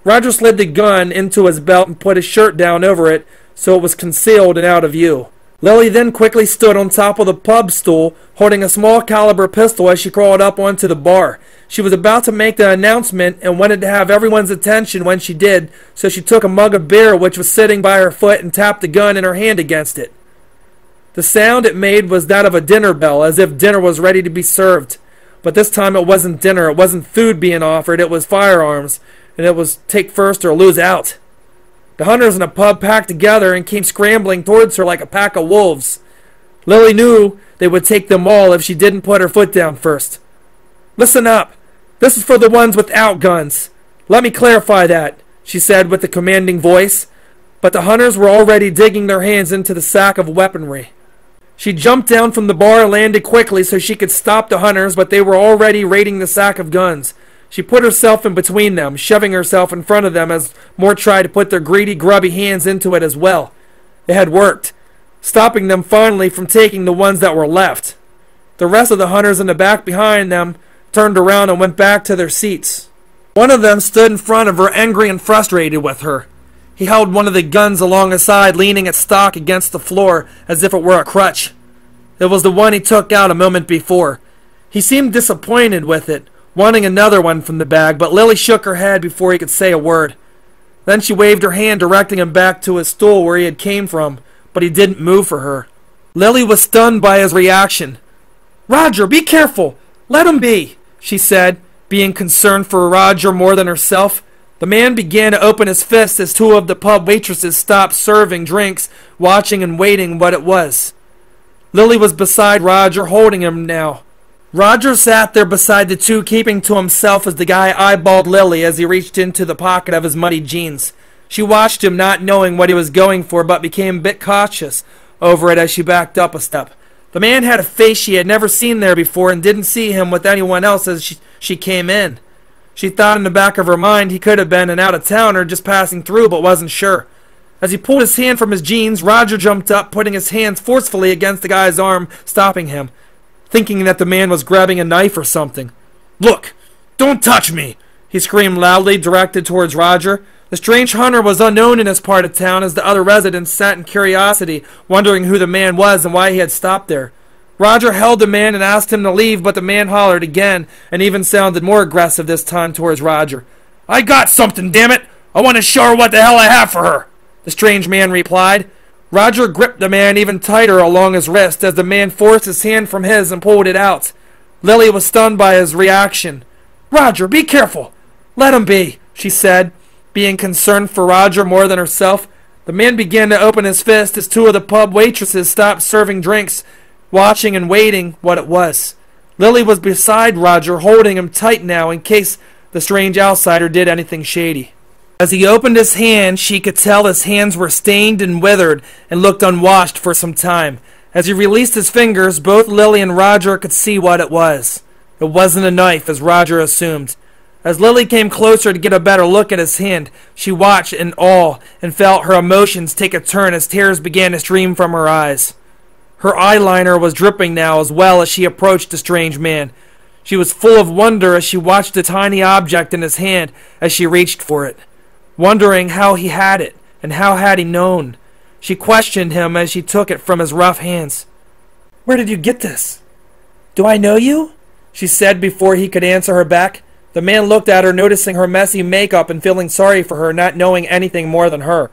Roger slid the gun into his belt and put his shirt down over it so it was concealed and out of view. Lily then quickly stood on top of the pub stool, holding a small caliber pistol as she crawled up onto the bar. She was about to make the announcement and wanted to have everyone's attention when she did, so she took a mug of beer which was sitting by her foot and tapped the gun in her hand against it. The sound it made was that of a dinner bell, as if dinner was ready to be served. But this time it wasn't dinner, it wasn't food being offered, it was firearms, and it was take first or lose out. The hunters in the pub packed together and came scrambling towards her like a pack of wolves. Lily knew they would take them all if she didn't put her foot down first. "Listen up. This is for the ones without guns. Let me clarify that," she said with a commanding voice, but the hunters were already digging their hands into the sack of weaponry. She jumped down from the bar and landed quickly so she could stop the hunters, but they were already raiding the sack of guns. She put herself in between them, shoving herself in front of them as more tried to put their greedy, grubby hands into it as well. It had worked, stopping them finally from taking the ones that were left. The rest of the hunters in the back behind them turned around and went back to their seats. One of them stood in front of her, angry and frustrated with her. He held one of the guns along his side, leaning its stock against the floor as if it were a crutch. It was the one he took out a moment before. He seemed disappointed with it, wanting another one from the bag, but Lily shook her head before he could say a word. Then she waved her hand, directing him back to his stool where he had came from, but he didn't move for her. Lily was stunned by his reaction. "Roger, be careful! Let him be!" she said, being concerned for Roger more than herself. The man began to open his fist as two of the pub waitresses stopped serving drinks, watching and waiting what it was. Lily was beside Roger, holding him now. Roger sat there beside the two, keeping to himself as the guy eyeballed Lily as he reached into the pocket of his muddy jeans. She watched him, not knowing what he was going for, but became a bit cautious over it as she backed up a step. The man had a face she had never seen there before and didn't see him with anyone else as she came in. She thought in the back of her mind he could have been an out-of-towner just passing through, but wasn't sure. As he pulled his hand from his jeans, Roger jumped up, putting his hands forcefully against the guy's arm, stopping him, thinking that the man was grabbing a knife or something. "Look! Don't touch me!" he screamed loudly, directed towards Roger. The strange hunter was unknown in this part of town, as the other residents sat in curiosity, wondering who the man was and why he had stopped there. Roger held the man and asked him to leave, but the man hollered again, and even sounded more aggressive this time towards Roger. "I got something, damn it! I want to show her what the hell I have for her!" the strange man replied. Roger gripped the man even tighter along his wrist as the man forced his hand from his and pulled it out. Lily was stunned by his reaction. "Roger, be careful! Let him be," she said, being concerned for Roger more than herself. The man began to open his fist as two of the pub waitresses stopped serving drinks, watching and waiting what it was. Lily was beside Roger, holding him tight now in case the strange outsider did anything shady. As he opened his hand, she could tell his hands were stained and withered and looked unwashed for some time. As he released his fingers, both Lily and Roger could see what it was. It wasn't a knife, as Roger assumed. As Lily came closer to get a better look at his hand, she watched in awe and felt her emotions take a turn as tears began to stream from her eyes. Her eyeliner was dripping now as well as she approached the strange man. She was full of wonder as she watched the tiny object in his hand as she reached for it, wondering how he had it and how had he known. She questioned him as she took it from his rough hands. "Where did you get this? Do I know you?" she said before he could answer her back. The man looked at her, noticing her messy makeup and feeling sorry for her, not knowing anything more than her.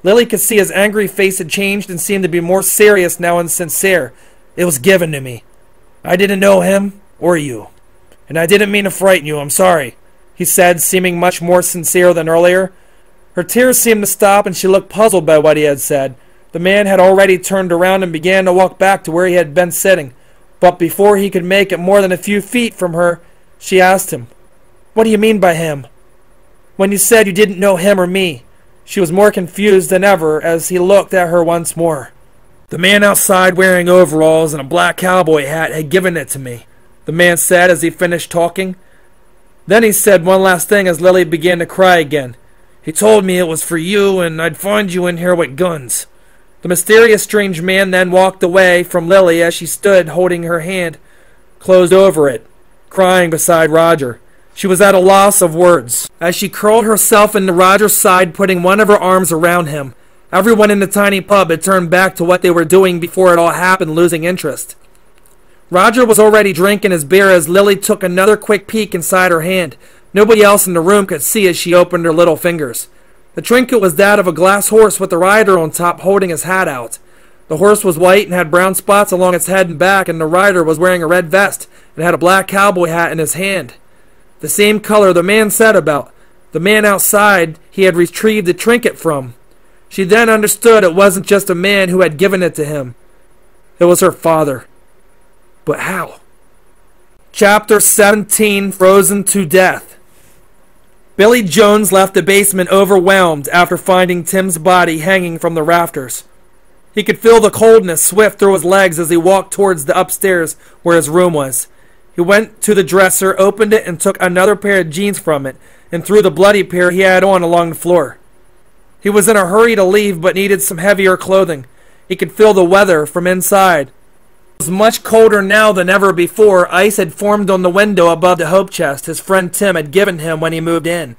Lily could see his angry face had changed and seemed to be more serious now and sincere. "It was given to me. I didn't know him or you. And I didn't mean to frighten you. I'm sorry," he said, seeming much more sincere than earlier. Her tears seemed to stop and she looked puzzled by what he had said. The man had already turned around and began to walk back to where he had been sitting. But before he could make it more than a few feet from her, she asked him, "What do you mean by him? When you said you didn't know him or me?" She was more confused than ever as he looked at her once more. The man outside wearing overalls and a black cowboy hat had given it to me, the man said as he finished talking. Then he said one last thing as Lily began to cry again. He told me it was for you and I'd find you in here with guns. The mysterious strange man then walked away from Lily as she stood holding her hand closed over it, crying beside Roger. She was at a loss of words as she curled herself into Roger's side, putting one of her arms around him. Everyone in the tiny pub had turned back to what they were doing before it all happened, losing interest. Roger was already drinking his beer as Lily took another quick peek inside her hand. Nobody else in the room could see as she opened her little fingers. The trinket was that of a glass horse with the rider on top holding his hat out. The horse was white and had brown spots along its head and back, and the rider was wearing a red vest and had a black cowboy hat in his hand. The same color the man said about. The man outside he had retrieved the trinket from. She then understood it wasn't just a man who had given it to him. It was her father. But how? Chapter 17, Frozen to Death. Billy Jones left the basement overwhelmed after finding Tim's body hanging from the rafters. He could feel the coldness swift through his legs as he walked towards the upstairs where his room was. He went to the dresser, opened it, and took another pair of jeans from it, and threw the bloody pair he had on along the floor. He was in a hurry to leave, but needed some heavier clothing. He could feel the weather from inside. It was much colder now than ever before. Ice had formed on the window above the hope chest his friend Tim had given him when he moved in.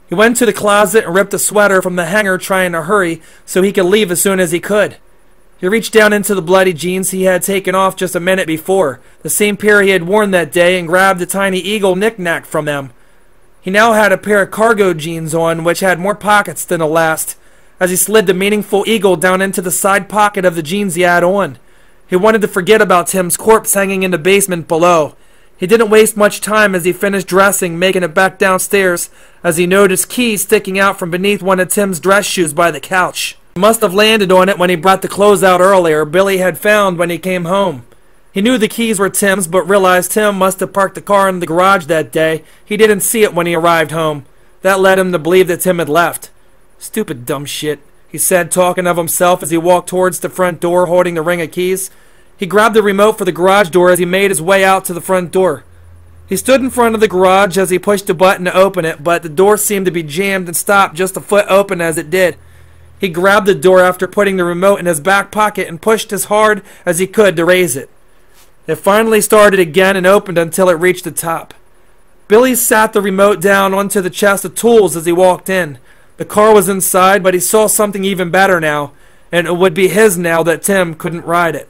He went to the closet and ripped a sweater from the hanger, trying to hurry so he could leave as soon as he could. He reached down into the bloody jeans he had taken off just a minute before, the same pair he had worn that day, and grabbed a tiny eagle knick-knack from them. He now had a pair of cargo jeans on, which had more pockets than the last, as he slid the meaningful eagle down into the side pocket of the jeans he had on. He wanted to forget about Tim's corpse hanging in the basement below. He didn't waste much time as he finished dressing, making it back downstairs, as he noticed keys sticking out from beneath one of Tim's dress shoes by the couch. He must have landed on it when he brought the clothes out earlier, Billy had found when he came home. He knew the keys were Tim's, but realized Tim must have parked the car in the garage that day. He didn't see it when he arrived home. That led him to believe that Tim had left. Stupid dumb shit, he said, talking of himself as he walked towards the front door holding the ring of keys. He grabbed the remote for the garage door as he made his way out to the front door. He stood in front of the garage as he pushed the button to open it, but the door seemed to be jammed and stopped just a foot open as it did. He grabbed the door after putting the remote in his back pocket and pushed as hard as he could to raise it. It finally started again and opened until it reached the top. Billy sat the remote down onto the chest of tools as he walked in. The car was inside, but he saw something even better now, and it would be his now that Tim couldn't ride it.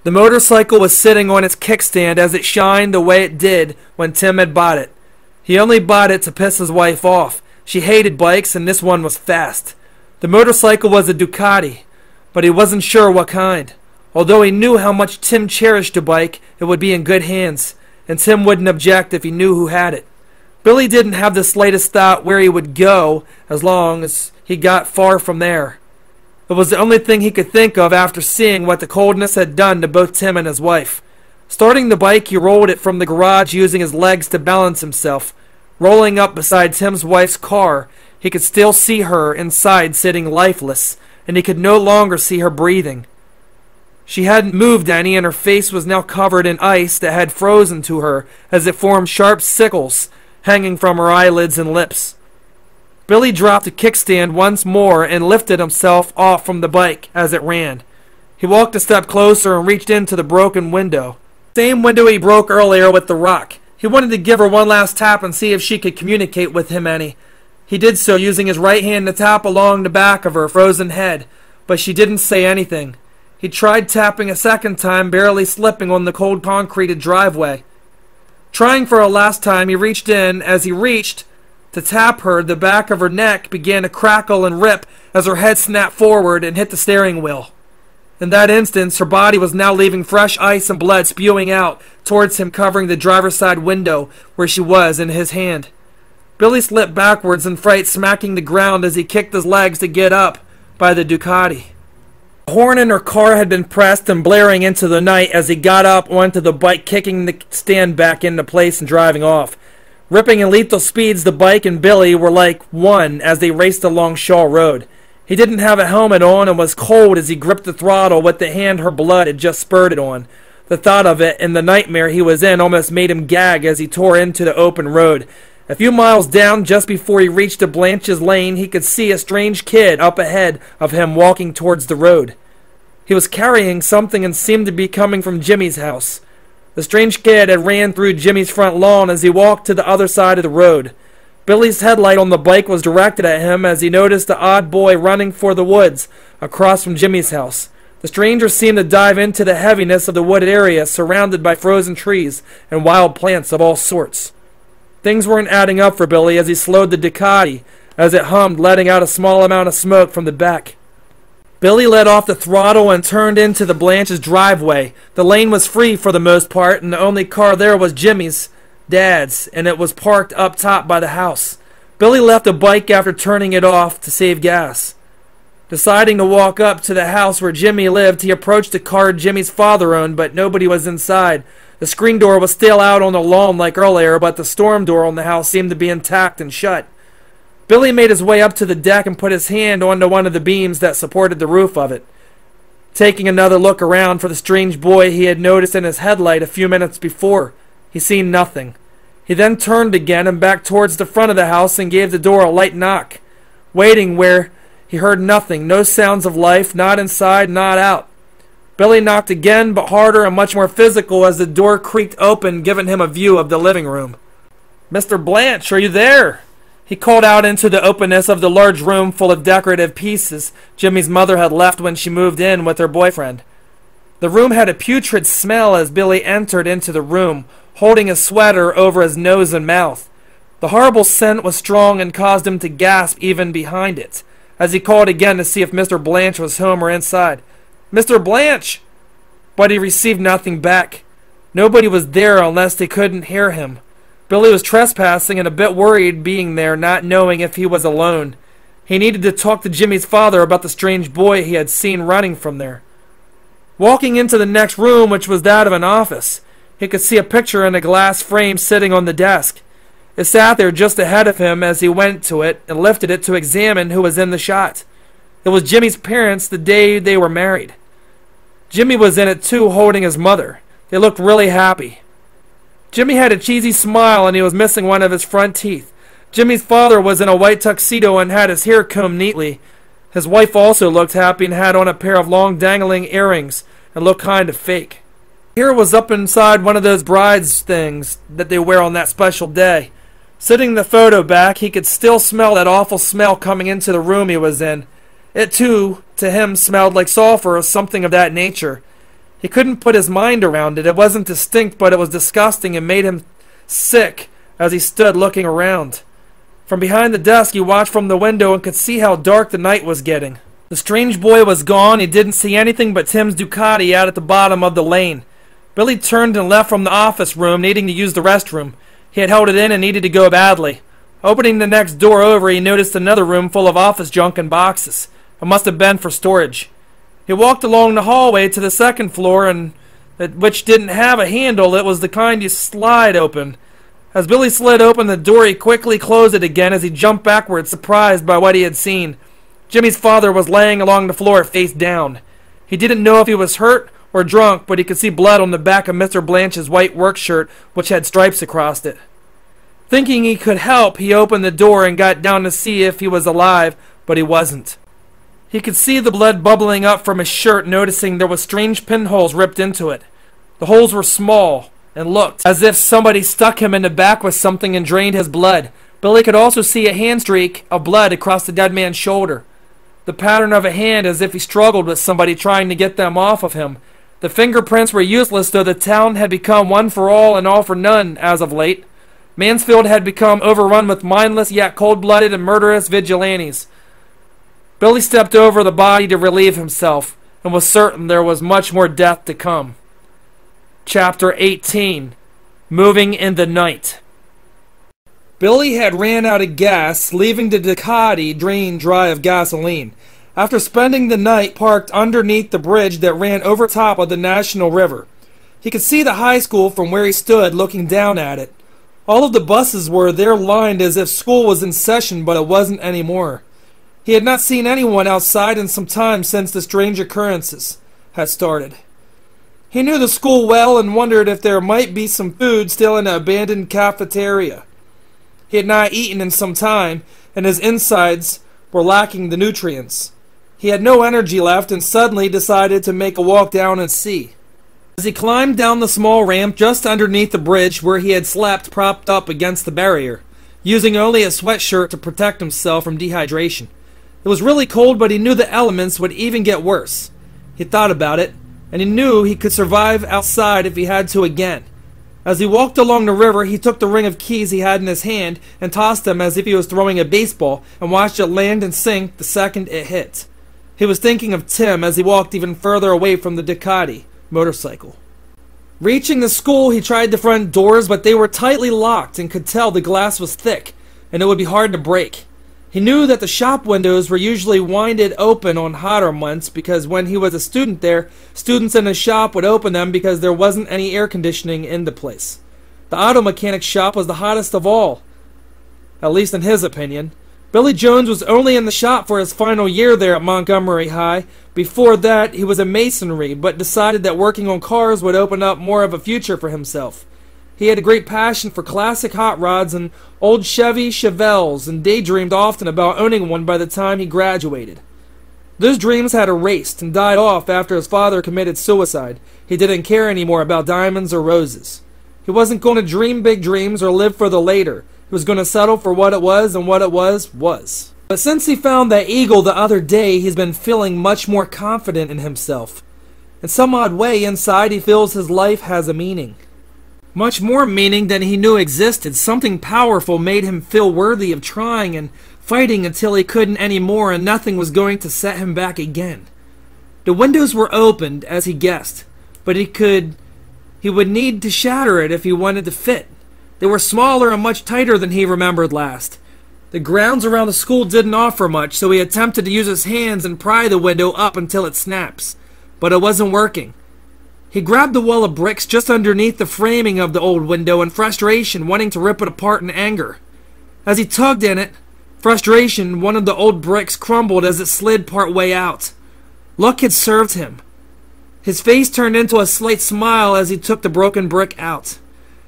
The motorcycle was sitting on its kickstand as it shined the way it did when Tim had bought it. He only bought it to piss his wife off. She hated bikes, and this one was fast. The motorcycle was a Ducati, but he wasn't sure what kind. Although he knew how much Tim cherished the bike, it would be in good hands, and Tim wouldn't object if he knew who had it. Billy didn't have the slightest thought where he would go as long as he got far from there. It was the only thing he could think of after seeing what the coldness had done to both Tim and his wife. Starting the bike, he rolled it from the garage using his legs to balance himself. Rolling up beside Tim's wife's car, he could still see her inside sitting lifeless, and he could no longer see her breathing. She hadn't moved any, and her face was now covered in ice that had frozen to her as it formed sharp sickles hanging from her eyelids and lips. Billy dropped the kickstand once more and lifted himself off from the bike as it ran. He walked a step closer and reached into the broken window. Same window he broke earlier with the rock. He wanted to give her one last tap and see if she could communicate with him any. He did so, using his right hand to tap along the back of her frozen head, but she didn't say anything. He tried tapping a second time, barely slipping on the cold concreted driveway. Trying for a last time, he reached in. As he reached to tap her, the back of her neck began to crackle and rip as her head snapped forward and hit the steering wheel. In that instant, her body was now leaving fresh ice and blood spewing out towards him, covering the driver's side window where she was in his hand. Billy slipped backwards in fright, smacking the ground as he kicked his legs to get up by the Ducati. The horn in her car had been pressed and blaring into the night as he got up onto the bike, kicking the stand back into place and driving off. Ripping in lethal speeds, the bike and Billy were like one as they raced along Shawl Road. He didn't have a helmet on and was cold as he gripped the throttle with the hand her blood had just spurted on. The thought of it and the nightmare he was in almost made him gag as he tore into the open road. A few miles down, just before he reached the Blanche's lane, he could see a strange kid up ahead of him walking towards the road. He was carrying something and seemed to be coming from Jimmy's house. The strange kid had ran through Jimmy's front lawn as he walked to the other side of the road. Billy's headlight on the bike was directed at him as he noticed the odd boy running for the woods across from Jimmy's house. The stranger seemed to dive into the heaviness of the wooded area surrounded by frozen trees and wild plants of all sorts. Things weren't adding up for Billy as he slowed the Ducati as it hummed, letting out a small amount of smoke from the back. Billy let off the throttle and turned into the Blanche's driveway. The lane was free for the most part, and the only car there was Jimmy's, Dad's, and it was parked up top by the house. Billy left the bike after turning it off to save gas. Deciding to walk up to the house where Jimmy lived, he approached the car Jimmy's father owned, but nobody was inside. The screen door was still out on the lawn like earlier, but the storm door on the house seemed to be intact and shut. Billy made his way up to the deck and put his hand onto one of the beams that supported the roof of it. Taking another look around for the strange boy he had noticed in his headlight a few minutes before, he seen nothing. He then turned again and back towards the front of the house and gave the door a light knock, waiting where he heard nothing, no sounds of life, not inside, not out. Billy knocked again, but harder and much more physical as the door creaked open, giving him a view of the living room. "Mr. Blanche, are you there?" He called out into the openness of the large room full of decorative pieces Jimmy's mother had left when she moved in with her boyfriend. The room had a putrid smell as Billy entered into the room, holding a sweater over his nose and mouth. The horrible scent was strong and caused him to gasp even behind it, as he called again to see if Mr. Blanche was home or inside. "Mr. Blanche!" But he received nothing back. Nobody was there unless they couldn't hear him. Billy was trespassing and a bit worried being there, not knowing if he was alone. He needed to talk to Jimmy's father about the strange boy he had seen running from there. Walking into the next room, which was that of an office, he could see a picture in a glass frame sitting on the desk. It sat there just ahead of him as he went to it and lifted it to examine who was in the shot. It was Jimmy's parents the day they were married. Jimmy was in it too, holding his mother. They looked really happy. Jimmy had a cheesy smile and he was missing one of his front teeth. Jimmy's father was in a white tuxedo and had his hair combed neatly. His wife also looked happy and had on a pair of long dangling earrings and looked kind of fake. Hair was up inside one of those bride's things that they wear on that special day. Sitting the photo back, he could still smell that awful smell coming into the room he was in. It too, to him, smelled like sulfur or something of that nature. He couldn't put his mind around it. It wasn't distinct, but it was disgusting and made him sick as he stood looking around. From behind the desk, he watched from the window and could see how dark the night was getting. The strange boy was gone. He didn't see anything but Tim's Ducati out at the bottom of the lane. Billy turned and left from the office room, needing to use the restroom. He had held it in and needed to go badly. Opening the next door over, he noticed another room full of office junk and boxes. It must have been for storage. He walked along the hallway to the second floor, which didn't have a handle. It was the kind you slide open. As Billy slid open the door, he quickly closed it again as he jumped backwards, surprised by what he had seen. Jimmy's father was laying along the floor, face down. He didn't know if he was hurt or drunk, but he could see blood on the back of Mr. Blanche's white work shirt, which had stripes across it. Thinking he could help, he opened the door and got down to see if he was alive, but he wasn't. He could see the blood bubbling up from his shirt, noticing there were strange pinholes ripped into it. The holes were small and looked as if somebody stuck him in the back with something and drained his blood. Billy could also see a hand streak of blood across the dead man's shoulder. The pattern of a hand as if he struggled with somebody trying to get them off of him. The fingerprints were useless, though the town had become one for all and all for none as of late. Mansfield had become overrun with mindless yet cold-blooded and murderous vigilantes. Billy stepped over the body to relieve himself, and was certain there was much more death to come. Chapter 18. Moving in the Night. Billy had ran out of gas, leaving the Ducati drained dry of gasoline. After spending the night parked underneath the bridge that ran over top of the National River, he could see the high school from where he stood looking down at it. All of the buses were there lined as if school was in session, but it wasn't anymore. He had not seen anyone outside in some time since the strange occurrences had started. He knew the school well and wondered if there might be some food still in the abandoned cafeteria. He had not eaten in some time, and his insides were lacking the nutrients. He had no energy left and suddenly decided to make a walk down and see. As he climbed down the small ramp just underneath the bridge where he had slept propped up against the barrier, using only a sweatshirt to protect himself from dehydration. It was really cold, but he knew the elements would even get worse. He thought about it, and he knew he could survive outside if he had to again. As he walked along the river, he took the ring of keys he had in his hand and tossed them as if he was throwing a baseball and watched it land and sink the second it hit. He was thinking of Tim as he walked even further away from the Ducati motorcycle. Reaching the school, he tried the front doors, but they were tightly locked and could tell the glass was thick and it would be hard to break. He knew that the shop windows were usually winded open on hotter months because when he was a student there, students in the shop would open them because there wasn't any air conditioning in the place. The auto mechanic shop was the hottest of all, at least in his opinion. Billy Jones was only in the shop for his final year there at Montgomery High. Before that, he was in masonry, but decided that working on cars would open up more of a future for himself. He had a great passion for classic hot rods and old Chevy Chevelles and daydreamed often about owning one by the time he graduated. Those dreams had erased and died off after his father committed suicide. He didn't care anymore about diamonds or roses. He wasn't going to dream big dreams or live for the later. He was going to settle for what it was, and what it was. But since he found that eagle the other day, he's been feeling much more confident in himself. In some odd way, inside he feels his life has a meaning. Much more meaning than he knew existed. Something powerful made him feel worthy of trying and fighting until he couldn't anymore, and nothing was going to set him back again. The windows were opened, as he guessed, but he would need to shatter it if he wanted to fit. They were smaller and much tighter than he remembered last. The grounds around the school didn't offer much, so he attempted to use his hands and pry the window up until it snaps. But it wasn't working. He grabbed the wall of bricks just underneath the framing of the old window in frustration, wanting to rip it apart in anger. As he tugged in it, frustration, one of the old bricks crumbled as it slid part way out. Luck had served him. His face turned into a slight smile as he took the broken brick out.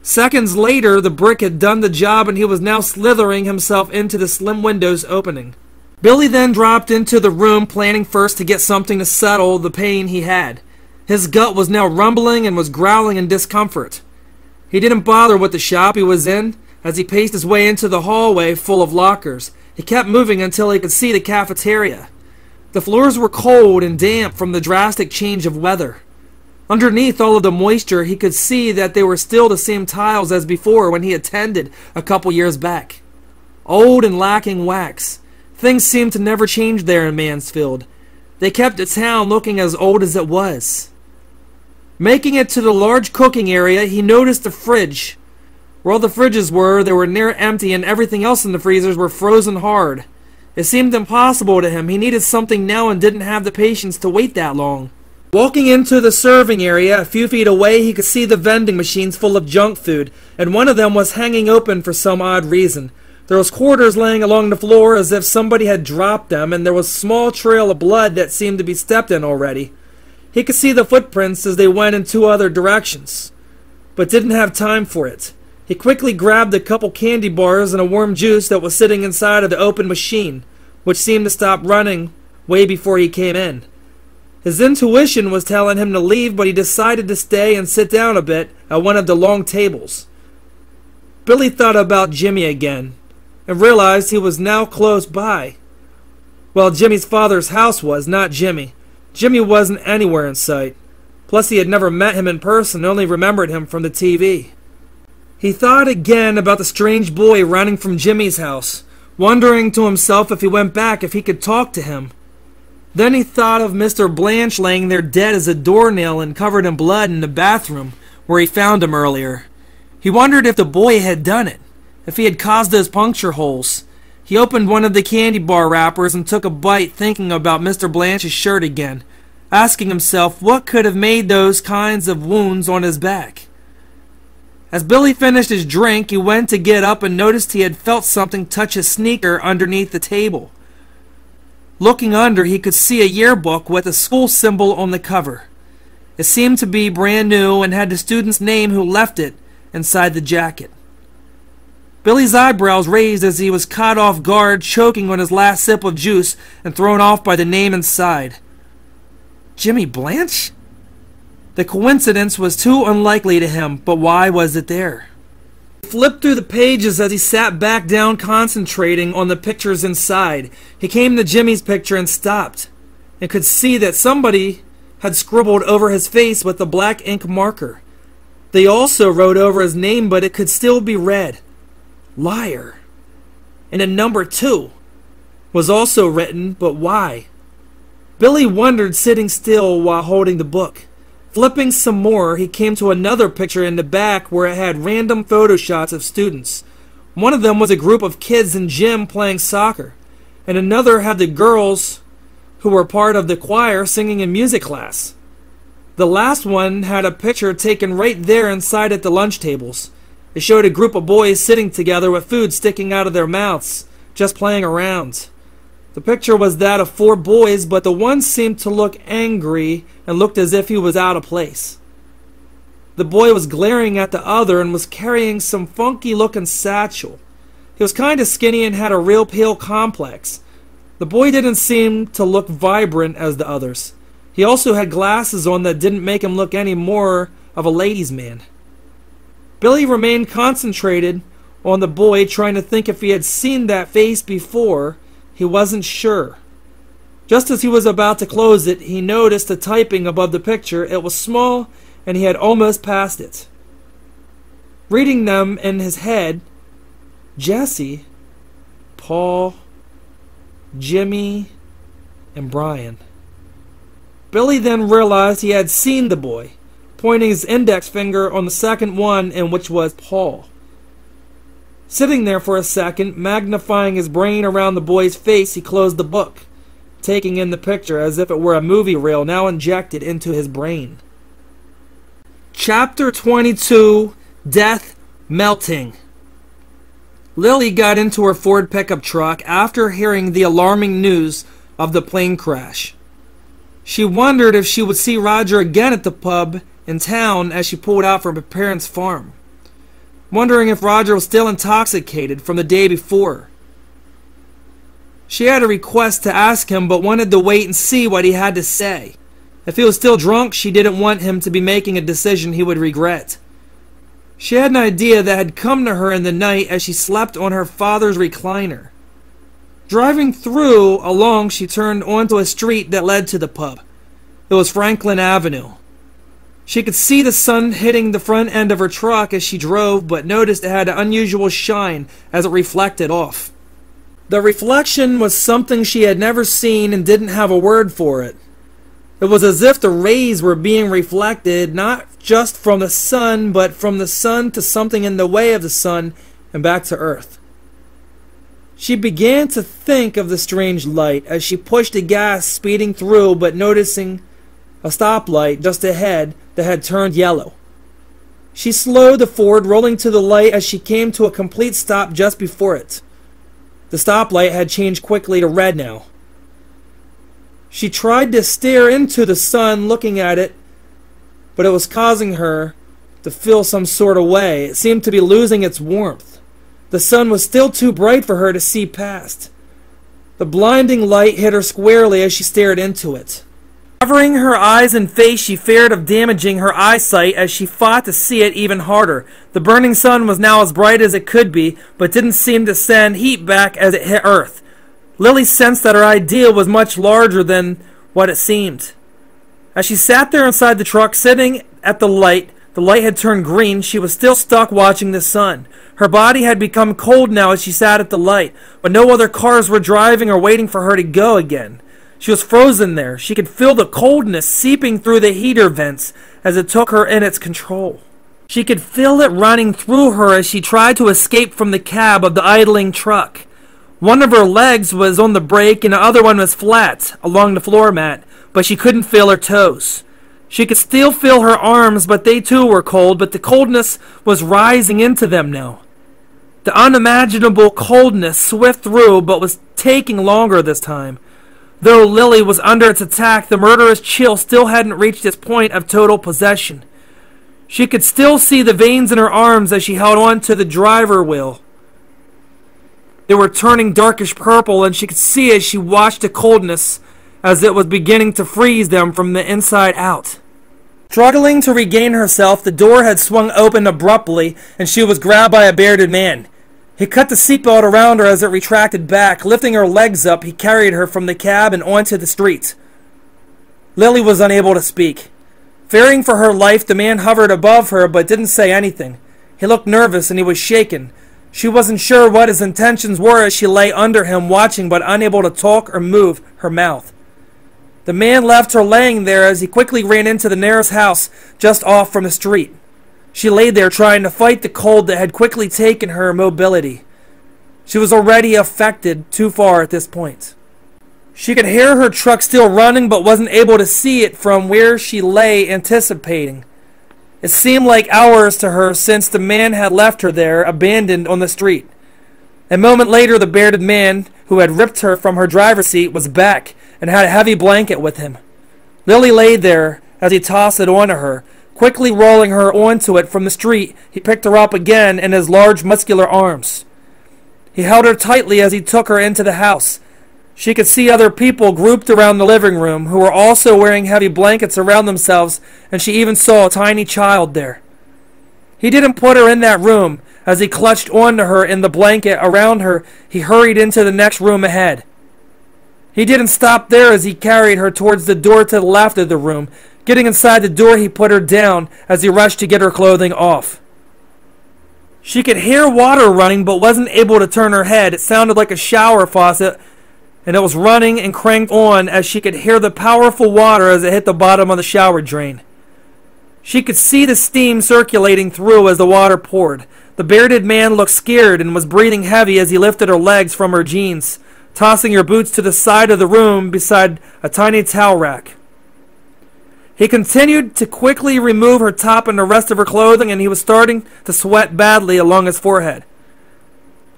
Seconds later, the brick had done the job and he was now slithering himself into the slim window's opening. Billy then dropped into the room, planning first to get something to settle the pain he had. His gut was now rumbling and was growling in discomfort. He didn't bother with the shop he was in. As he paced his way into the hallway full of lockers, he kept moving until he could see the cafeteria. The floors were cold and damp from the drastic change of weather. Underneath all of the moisture, he could see that they were still the same tiles as before when he attended a couple years back. Old and lacking wax. Things seemed to never change there in Mansfield. They kept the town looking as old as it was. Making it to the large cooking area, he noticed the fridge. Where all the fridges were, they were near empty and everything else in the freezers were frozen hard. It seemed impossible to him. He needed something now and didn't have the patience to wait that long. Walking into the serving area, a few feet away, he could see the vending machines full of junk food, and one of them was hanging open for some odd reason. There was quarters laying along the floor as if somebody had dropped them, and there was a small trail of blood that seemed to be stepped in already. He could see the footprints as they went in two other directions, but didn't have time for it. He quickly grabbed a couple candy bars and a warm juice that was sitting inside of the open machine, which seemed to stop running way before he came in. His intuition was telling him to leave, but he decided to stay and sit down a bit at one of the long tables. Billy thought about Jimmy again, and realized he was now close by. Well, Jimmy's father's house was, not Jimmy. Jimmy wasn't anywhere in sight. Plus, he had never met him in person, only remembered him from the TV. He thought again about the strange boy running from Jimmy's house, wondering to himself if he went back, if he could talk to him. Then he thought of Mr. Blanche laying there dead as a doornail and covered in blood in the bathroom where he found him earlier. He wondered if the boy had done it, if he had caused those puncture holes. He opened one of the candy bar wrappers and took a bite, thinking about Mr. Blanche's shirt again, asking himself what could have made those kinds of wounds on his back. As Billy finished his drink, he went to get up and noticed he had felt something touch his sneaker underneath the table. Looking under, he could see a yearbook with a school symbol on the cover. It seemed to be brand new and had the student's name who left it inside the jacket. Billy's eyebrows raised as he was caught off guard, choking on his last sip of juice and thrown off by the name inside. Jimmy Blanche? The coincidence was too unlikely to him, but why was it there? He flipped through the pages as he sat back down, concentrating on the pictures inside. He came to Jimmy's picture and stopped, and could see that somebody had scribbled over his face with a black ink marker. They also wrote over his name, but it could still be read. Liar. And a number 2 was also written, but why? Billy wondered, sitting still while holding the book. Flipping some more, he came to another picture in the back where it had random photo shots of students. One of them was a group of kids in gym playing soccer, and another had the girls who were part of the choir singing in music class. The last one had a picture taken right there inside at the lunch tables. It showed a group of boys sitting together with food sticking out of their mouths, just playing around. The picture was that of 4 boys, but the one seemed to look angry and looked as if he was out of place. The boy was glaring at the other and was carrying some funky-looking satchel. He was kind of skinny and had a real pale complex. The boy didn't seem to look vibrant as the others. He also had glasses on that didn't make him look any more of a ladies' man. Billy remained concentrated on the boy, trying to think if he had seen that face before. He wasn't sure. Just as he was about to close it, he noticed the typing above the picture. It was small, and he had almost passed it. Reading them in his head, Jesse, Paul, Jimmy, and Brian. Billy then realized he had seen the boy, pointing his index finger on the second one, in which was Paul. Sitting there for a second, magnifying his brain around the boy's face, he closed the book, taking in the picture as if it were a movie reel now injected into his brain. Chapter 22, Death Melting. Lily got into her Ford pickup truck after hearing the alarming news of the plane crash. She wondered if she would see Roger again at the pub in town as she pulled out from her parents' farm, wondering if Roger was still intoxicated from the day before. She had a request to ask him, but wanted to wait and see what he had to say. If he was still drunk, she didn't want him to be making a decision he would regret. She had an idea that had come to her in the night as she slept on her father's recliner. Driving along, she turned onto a street that led to the pub. It was Franklin Avenue. She could see the sun hitting the front end of her truck as she drove, but noticed it had an unusual shine as it reflected off. The reflection was something she had never seen and didn't have a word for it. It was as if the rays were being reflected not just from the sun, but from the sun to something in the way of the sun and back to earth. She began to think of the strange light as she pushed the gas, speeding through, but noticing a stoplight just ahead that had turned yellow. She slowed the Ford, rolling to the light as she came to a complete stop just before it. The stoplight had changed quickly to red now. She tried to stare into the sun, looking at it, but it was causing her to feel some sort of way. It seemed to be losing its warmth. The sun was still too bright for her to see past. The blinding light hit her squarely as she stared into it. Covering her eyes and face, she feared of damaging her eyesight as she fought to see it even harder. The burning sun was now as bright as it could be, but didn't seem to send heat back as it hit Earth. Lily sensed that her idea was much larger than what it seemed. As she sat there inside the truck, sitting at the light had turned green. She was still stuck watching the sun. Her body had become cold now as she sat at the light, but no other cars were driving or waiting for her to go again. She was frozen there. She could feel the coldness seeping through the heater vents as it took her in its control. She could feel it running through her as she tried to escape from the cab of the idling truck. One of her legs was on the brake and the other one was flat along the floor mat, but she couldn't feel her toes. She could still feel her arms, but they too were cold, but the coldness was rising into them now. The unimaginable coldness swept through, but was taking longer this time. Though Lily was under its attack, the murderous chill still hadn't reached its point of total possession. She could still see the veins in her arms as she held on to the driver wheel. They were turning darkish purple, and she could see as she watched the coldness as it was beginning to freeze them from the inside out. Struggling to regain herself, the door had swung open abruptly, and she was grabbed by a bearded man. He cut the seatbelt around her as it retracted back. Lifting her legs up, he carried her from the cab and onto the street. Lily was unable to speak. Fearing for her life, the man hovered above her but didn't say anything. He looked nervous and he was shaken. She wasn't sure what his intentions were as she lay under him, watching but unable to talk or move her mouth. The man left her laying there as he quickly ran into the nearest house just off from the street. She lay there trying to fight the cold that had quickly taken her mobility. She was already affected too far at this point. She could hear her truck still running but wasn't able to see it from where she lay anticipating. It seemed like hours to her since the man had left her there, abandoned on the street. A moment later, the bearded man who had ripped her from her driver's seat was back and had a heavy blanket with him. Lily lay there as he tossed it onto her. Quickly rolling her onto it from the street, he picked her up again in his large muscular arms. He held her tightly as he took her into the house. She could see other people grouped around the living room who were also wearing heavy blankets around themselves, and she even saw a tiny child there. He didn't put her in that room. As he clutched onto her in the blanket around her, he hurried into the next room ahead. He didn't stop there as he carried her towards the door to the left of the room. Getting inside the door, he put her down as he rushed to get her clothing off. She could hear water running but wasn't able to turn her head. It sounded like a shower faucet, and it was running and cranked on as she could hear the powerful water as it hit the bottom of the shower drain. She could see the steam circulating through as the water poured. The bearded man looked scared and was breathing heavy as he lifted her legs from her jeans, tossing her boots to the side of the room beside a tiny towel rack. He continued to quickly remove her top and the rest of her clothing, and he was starting to sweat badly along his forehead.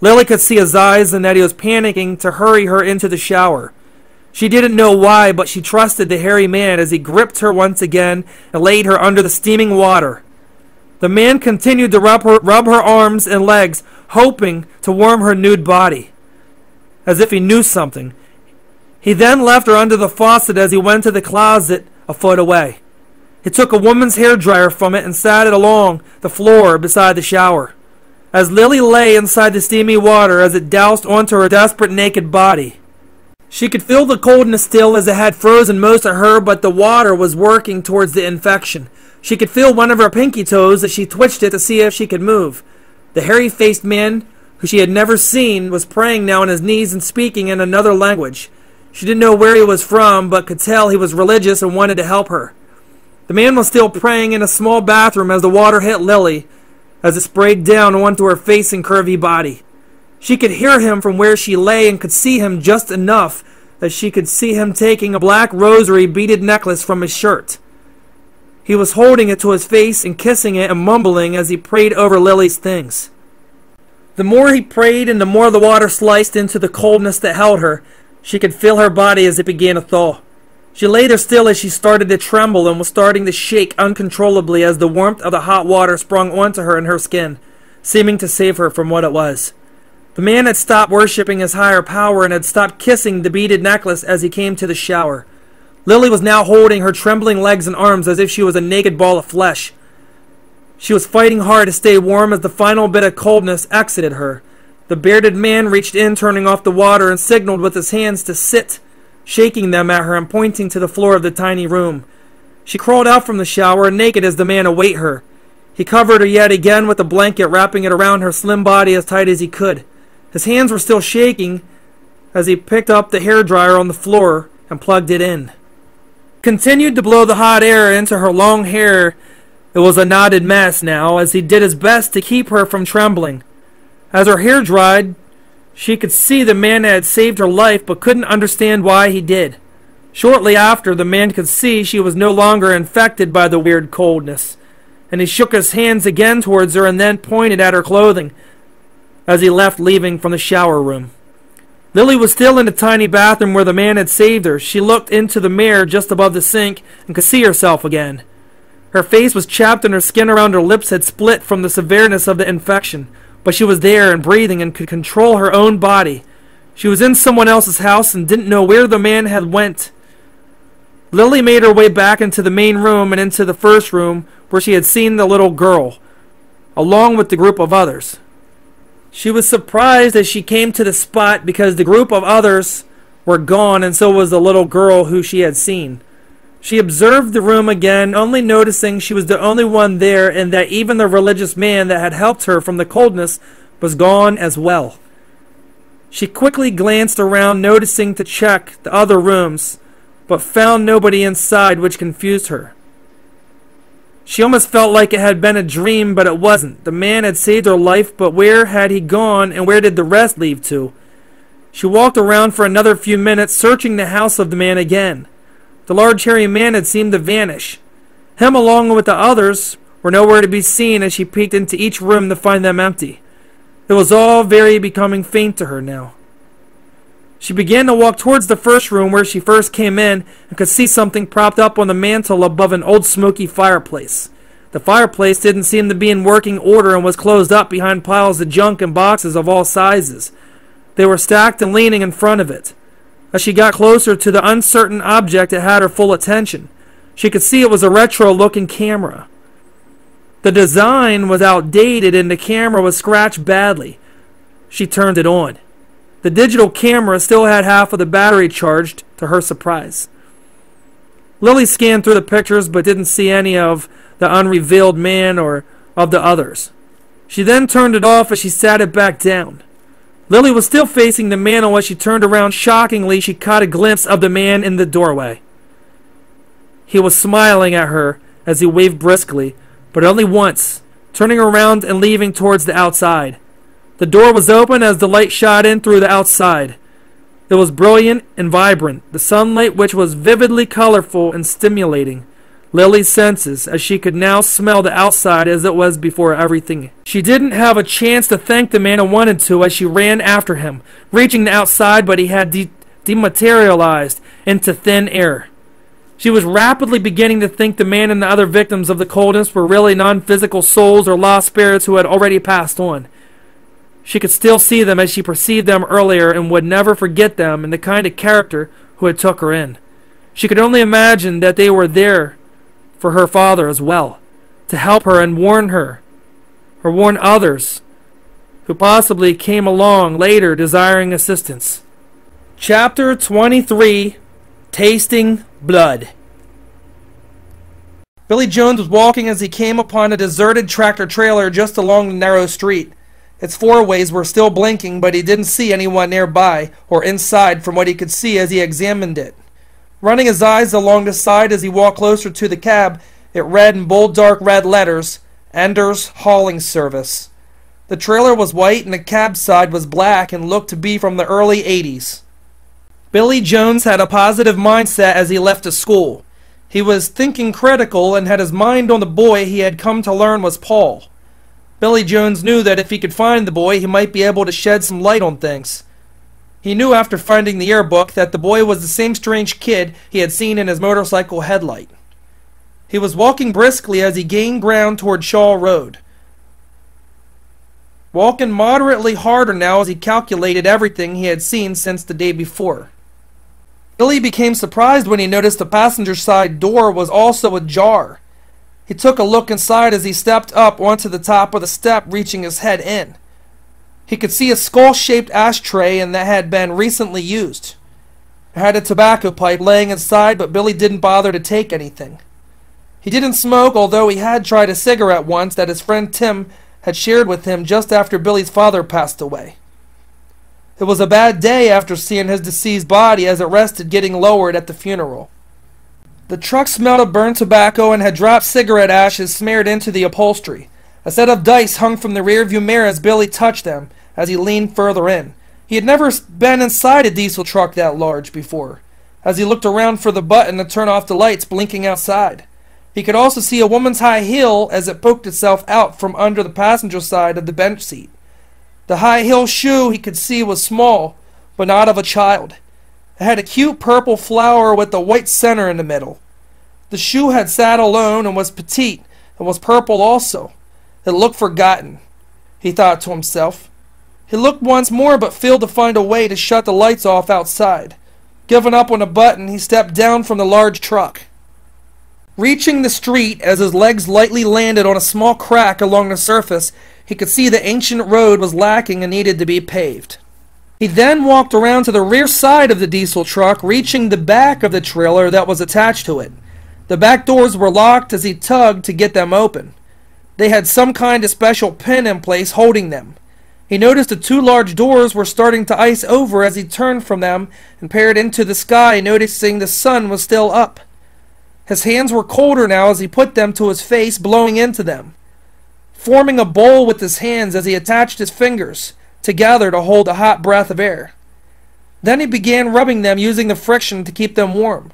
Lily could see his eyes and that he was panicking to hurry her into the shower. She didn't know why, but she trusted the hairy man as he gripped her once again and laid her under the steaming water. The man continued to rub her arms and legs, hoping to warm her nude body, as if he knew something. He then left her under the faucet as he went to the closet a foot away. He took a woman's hairdryer from it and sat it along the floor beside the shower. As Lily lay inside the steamy water as it doused onto her desperate naked body, she could feel the coldness still as it had frozen most of her, but the water was working towards the infection. She could feel one of her pinky toes as she twitched it to see if she could move. The hairy-faced man, who she had never seen, was praying now on his knees and speaking in another language. She didn't know where he was from, but could tell he was religious and wanted to help her. The man was still praying in a small bathroom as the water hit Lily, as it sprayed down onto her face and curvy body. She could hear him from where she lay and could see him just enough that she could see him taking a black rosary beaded necklace from his shirt. He was holding it to his face and kissing it and mumbling as he prayed over Lily's things. The more he prayed and the more the water sliced into the coldness that held her. She could feel her body as it began to thaw. She lay there still as she started to tremble and was starting to shake uncontrollably as the warmth of the hot water sprung onto her and her skin, seeming to save her from what it was. The man had stopped worshipping his higher power and had stopped kissing the beaded necklace as he came to the shower. Lily was now holding her trembling legs and arms as if she was a naked ball of flesh. She was fighting hard to stay warm as the final bit of coldness exited her. The bearded man reached in, turning off the water, and signaled with his hands to sit, shaking them at her and pointing to the floor of the tiny room. She crawled out from the shower, naked as the man awaited her. He covered her yet again with a blanket, wrapping it around her slim body as tight as he could. His hands were still shaking as he picked up the hairdryer on the floor and plugged it in. Continued to blow the hot air into her long hair. It was a knotted mess now, as he did his best to keep her from trembling. As her hair dried, she could see the man had saved her life, but couldn't understand why he did. Shortly after, the man could see she was no longer infected by the weird coldness, and he shook his hands again towards her and then pointed at her clothing as he left, leaving from the shower room. Lily was still in the tiny bathroom where the man had saved her. She looked into the mirror just above the sink and could see herself again. Her face was chapped and her skin around her lips had split from the severeness of the infection, but she was there and breathing and could control her own body. She was in someone else's house and didn't know where the man had went. Lily made her way back into the main room and into the first room where she had seen the little girl, along with the group of others. She was surprised as she came to the spot because the group of others were gone and so was the little girl who she had seen. She observed the room again, only noticing she was the only one there and that even the religious man that had helped her from the coldness was gone as well. She quickly glanced around, noticing to check the other rooms, but found nobody inside, which confused her. She almost felt like it had been a dream, but it wasn't. The man had saved her life, but where had he gone, and where did the rest leave to? She walked around for another few minutes, searching the house of the man again. The large hairy man had seemed to vanish. Him, along with the others, were nowhere to be seen as she peeked into each room to find them empty. It was all very becoming faint to her now. She began to walk towards the first room where she first came in and could see something propped up on the mantel above an old smoky fireplace. The fireplace didn't seem to be in working order and was closed up behind piles of junk and boxes of all sizes. They were stacked and leaning in front of it. As she got closer to the uncertain object, it had her full attention. She could see it was a retro-looking camera. The design was outdated and the camera was scratched badly. She turned it on. The digital camera still had half of the battery charged, to her surprise. Lily scanned through the pictures but didn't see any of the unrevealed man or of the others. She then turned it off as she sat it back down. Lily was still facing the mantel as she turned around. Shockingly, she caught a glimpse of the man in the doorway. He was smiling at her as he waved briskly, but only once, turning around and leaving towards the outside. The door was open as the light shot in through the outside. It was brilliant and vibrant, the sunlight which was vividly colorful and stimulating Lily's senses, as she could now smell the outside as it was before everything. She didn't have a chance to thank the man and wanted to as she ran after him, reaching the outside, but he had dematerialized into thin air. She was rapidly beginning to think the man and the other victims of the coldness were really non-physical souls or lost spirits who had already passed on. She could still see them as she perceived them earlier and would never forget them and the kind of character who had took her in. She could only imagine that they were there for her father as well, to help her and warn her, or warn others who possibly came along later desiring assistance. Chapter 23, Tasting Blood. Billy Jones was walking as he came upon a deserted tractor-trailer just along the narrow street. Its four ways were still blinking, but he didn't see anyone nearby or inside from what he could see as he examined it. Running his eyes along the side as he walked closer to the cab, it read in bold dark red letters, Ender's Hauling Service. The trailer was white and the cab side was black and looked to be from the early 80s. Billy Jones had a positive mindset as he left the school. He was thinking critical and had his mind on the boy he had come to learn was Paul. Billy Jones knew that if he could find the boy, he might be able to shed some light on things. He knew after finding the yearbook that the boy was the same strange kid he had seen in his motorcycle headlight. He was walking briskly as he gained ground toward Shawl Road. Walking moderately harder now as he calculated everything he had seen since the day before. Billy became surprised when he noticed the passenger side door was also ajar. He took a look inside as he stepped up onto the top of the step, reaching his head in. He could see a skull-shaped ashtray and that had been recently used. It had a tobacco pipe laying inside, but Billy didn't bother to take anything. He didn't smoke, although he had tried a cigarette once that his friend Tim had shared with him just after Billy's father passed away. It was a bad day after seeing his deceased body as it rested getting lowered at the funeral. The truck smelled of burned tobacco and had dropped cigarette ashes smeared into the upholstery. A set of dice hung from the rearview mirror as Billy touched them as he leaned further in. He had never been inside a diesel truck that large before. As he looked around for the button to turn off the lights blinking outside, he could also see a woman's high heel as it poked itself out from under the passenger side of the bench seat. The high heel shoe he could see was small, but not of a child. It had a cute purple flower with a white center in the middle. The shoe had sat alone and was petite, and was purple also. It looked forgotten, he thought to himself. He looked once more, but failed to find a way to shut the lights off outside. Giving up on a button, he stepped down from the large truck. Reaching the street, as his legs lightly landed on a small crack along the surface, he could see the ancient road was lacking and needed to be paved. He then walked around to the rear side of the diesel truck, reaching the back of the trailer that was attached to it. The back doors were locked as he tugged to get them open. They had some kind of special pin in place holding them. He noticed the two large doors were starting to ice over as he turned from them and peered into the sky, noticing the sun was still up. His hands were colder now as he put them to his face, blowing into them, forming a bowl with his hands as he attached his fingers together to hold a hot breath of air. Then he began rubbing them, using the friction to keep them warm.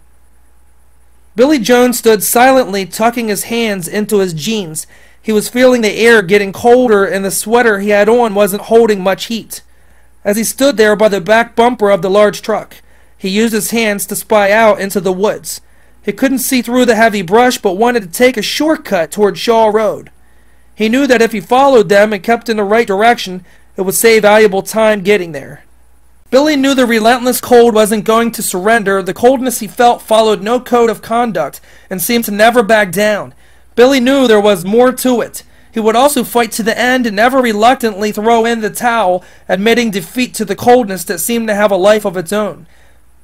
Billy Jones stood silently, tucking his hands into his jeans. He was feeling the air getting colder, and the sweater he had on wasn't holding much heat. As he stood there by the back bumper of the large truck, he used his hands to spy out into the woods. He couldn't see through the heavy brush, but wanted to take a shortcut toward Shawl Road. He knew that if he followed them and kept in the right direction, it would save valuable time getting there. Billy knew the relentless cold wasn't going to surrender. The coldness he felt followed no code of conduct and seemed to never back down. Billy knew there was more to it. He would also fight to the end and never reluctantly throw in the towel, admitting defeat to the coldness that seemed to have a life of its own.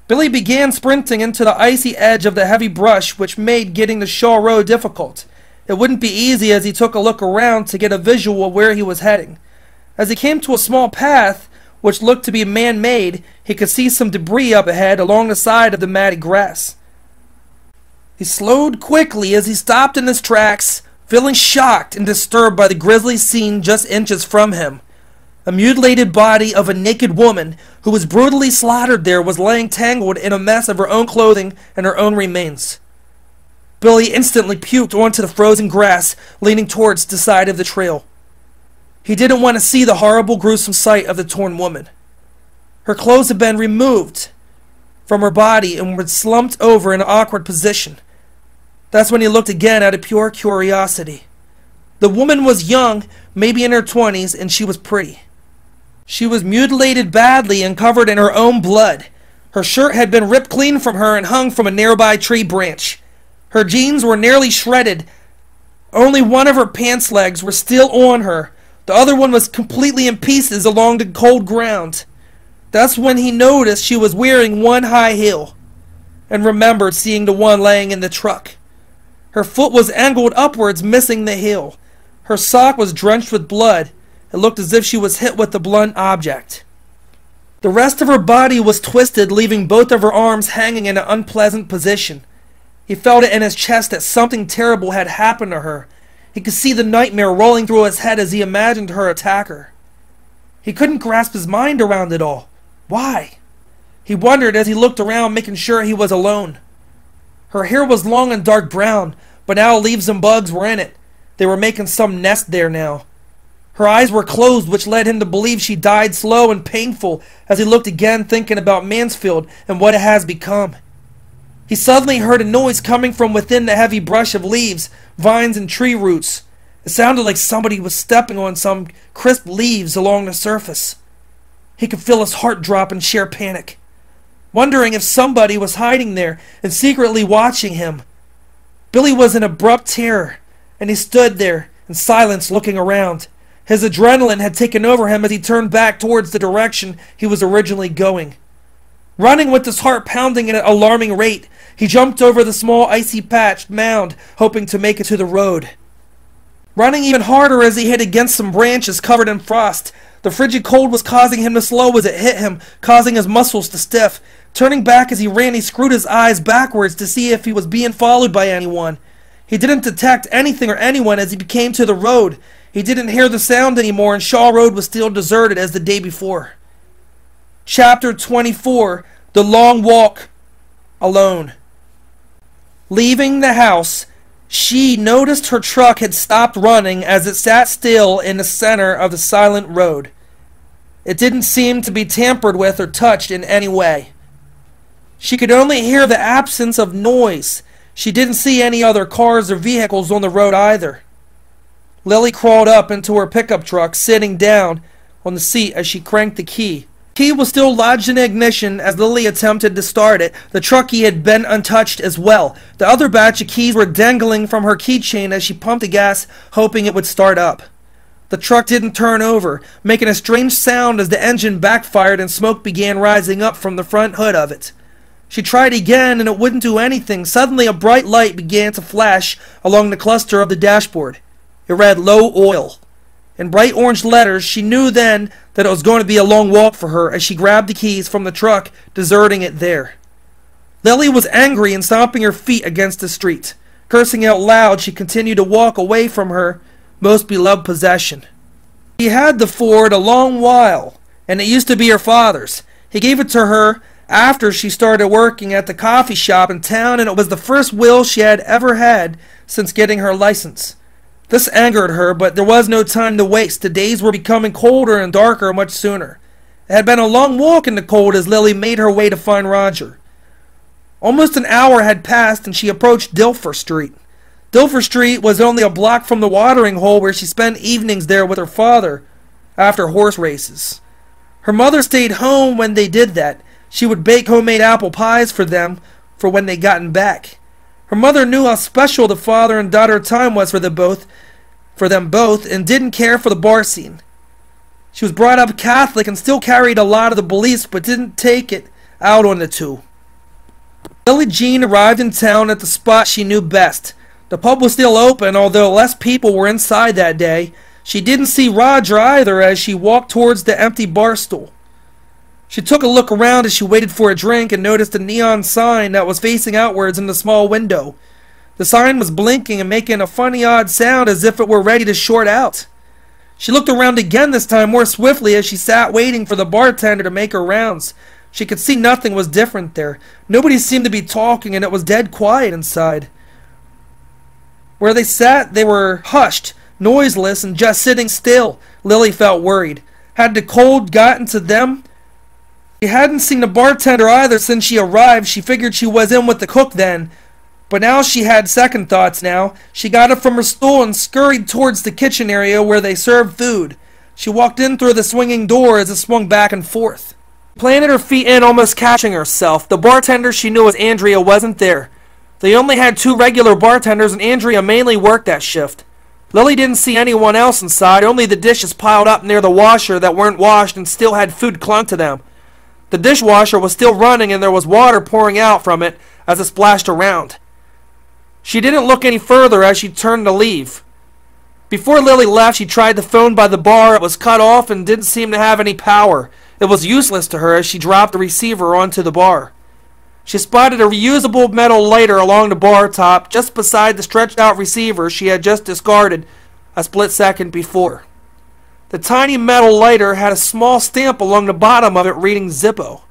Billy began sprinting into the icy edge of the heavy brush, which made getting to Shaw Road difficult. It wouldn't be easy as he took a look around to get a visual of where he was heading. As he came to a small path, which looked to be man-made, he could see some debris up ahead along the side of the matty grass. He slowed quickly as he stopped in his tracks, feeling shocked and disturbed by the grisly scene just inches from him. A mutilated body of a naked woman who was brutally slaughtered there was laying tangled in a mess of her own clothing and her own remains. Billy instantly puked onto the frozen grass, leaning towards the side of the trail. He didn't want to see the horrible, gruesome sight of the torn woman. Her clothes had been removed from her body and were slumped over in an awkward position. That's when he looked again out of pure curiosity. The woman was young, maybe in her 20s, and she was pretty. She was mutilated badly and covered in her own blood. Her shirt had been ripped clean from her and hung from a nearby tree branch. Her jeans were nearly shredded. Only one of her pants legs were still on her. The other one was completely in pieces along the cold ground. That's when he noticed she was wearing one high heel, and remembered seeing the one laying in the truck. Her foot was angled upwards, missing the heel. Her sock was drenched with blood. It looked as if she was hit with a blunt object. The rest of her body was twisted, leaving both of her arms hanging in an unpleasant position. He felt it in his chest that something terrible had happened to her. He could see the nightmare rolling through his head as he imagined her attacker. He couldn't grasp his mind around it all. Why? He wondered as he looked around, making sure he was alone. Her hair was long and dark brown, but now leaves and bugs were in it. They were making some nest there now. Her eyes were closed, which led him to believe she died slow and painful as he looked again, thinking about Mansfield and what it has become. He suddenly heard a noise coming from within the heavy brush of leaves, vines, and tree roots. It sounded like somebody was stepping on some crisp leaves along the surface. He could feel his heart drop in sheer panic, wondering if somebody was hiding there and secretly watching him. Billy was in abrupt terror, and he stood there in silence looking around. His adrenaline had taken over him as he turned back towards the direction he was originally going. Running with his heart pounding at an alarming rate, he jumped over the small icy patched mound, hoping to make it to the road. Running even harder as he hit against some branches covered in frost. The frigid cold was causing him to slow as it hit him, causing his muscles to stiff. Turning back as he ran, he screwed his eyes backwards to see if he was being followed by anyone. He didn't detect anything or anyone as he came to the road. He didn't hear the sound anymore, and Shaw Road was still deserted as the day before. Chapter 24, The Long Walk Alone. Leaving the house, she noticed her truck had stopped running as it sat still in the center of the silent road. It didn't seem to be tampered with or touched in any way. She could only hear the absence of noise. She didn't see any other cars or vehicles on the road either. Lily crawled up into her pickup truck, sitting down on the seat as she cranked the key. The key was still lodged in the ignition as Lily attempted to start it. The truck key had been untouched as well. The other batch of keys were dangling from her keychain as she pumped the gas, hoping it would start up. The truck didn't turn over, making a strange sound as the engine backfired and smoke began rising up from the front hood of it. She tried again and it wouldn't do anything. Suddenly a bright light began to flash along the cluster of the dashboard. It read "Low Oil." In bright orange letters, she knew then that it was going to be a long walk for her as she grabbed the keys from the truck, deserting it there. Lily was angry and stomping her feet against the street. Cursing out loud, she continued to walk away from her most beloved possession. She had the Ford a long while, and it used to be her father's. He gave it to her after she started working at the coffee shop in town, and it was the first will she had ever had since getting her license. This angered her, but there was no time to waste. The days were becoming colder and darker much sooner. It had been a long walk in the cold as Lily made her way to find Roger. Almost an hour had passed and she approached Dilfer Street. Dilfer Street was only a block from the watering hole where she spent evenings there with her father after horse races. Her mother stayed home when they did that. She would bake homemade apple pies for them for when they gotten back. Her mother knew how special the father and daughter time was for them both, and didn't care for the bar scene. She was brought up Catholic and still carried a lot of the beliefs, but didn't take it out on the two. Lily Jean arrived in town at the spot she knew best. The pub was still open, although less people were inside that day. She didn't see Roger either as she walked towards the empty bar stool. She took a look around as she waited for a drink and noticed a neon sign that was facing outwards in the small window. The sign was blinking and making a funny odd sound as if it were ready to short out. She looked around again, this time more swiftly, as she sat waiting for the bartender to make her rounds. She could see nothing was different there. Nobody seemed to be talking and it was dead quiet inside. Where they sat, they were hushed, noiseless, and just sitting still. Lily felt worried. Had the cold gotten to them? She hadn't seen the bartender either since she arrived. She figured she was in with the cook then. But now she had second thoughts now. She got up from her stool and scurried towards the kitchen area where they served food. She walked in through the swinging door as it swung back and forth. She planted her feet in, almost catching herself. The bartender she knew as Andrea wasn't there. They only had 2 regular bartenders and Andrea mainly worked that shift. Lily didn't see anyone else inside, only the dishes piled up near the washer that weren't washed and still had food clung to them. The dishwasher was still running and there was water pouring out from it as it splashed around. She didn't look any further as she turned to leave. Before Lily left, she tried the phone by the bar. It was cut off and didn't seem to have any power. It was useless to her as she dropped the receiver onto the bar. She spotted a reusable metal lighter along the bar top just beside the stretched out receiver she had just discarded a split second before. The tiny metal lighter had a small stamp along the bottom of it reading Zippo.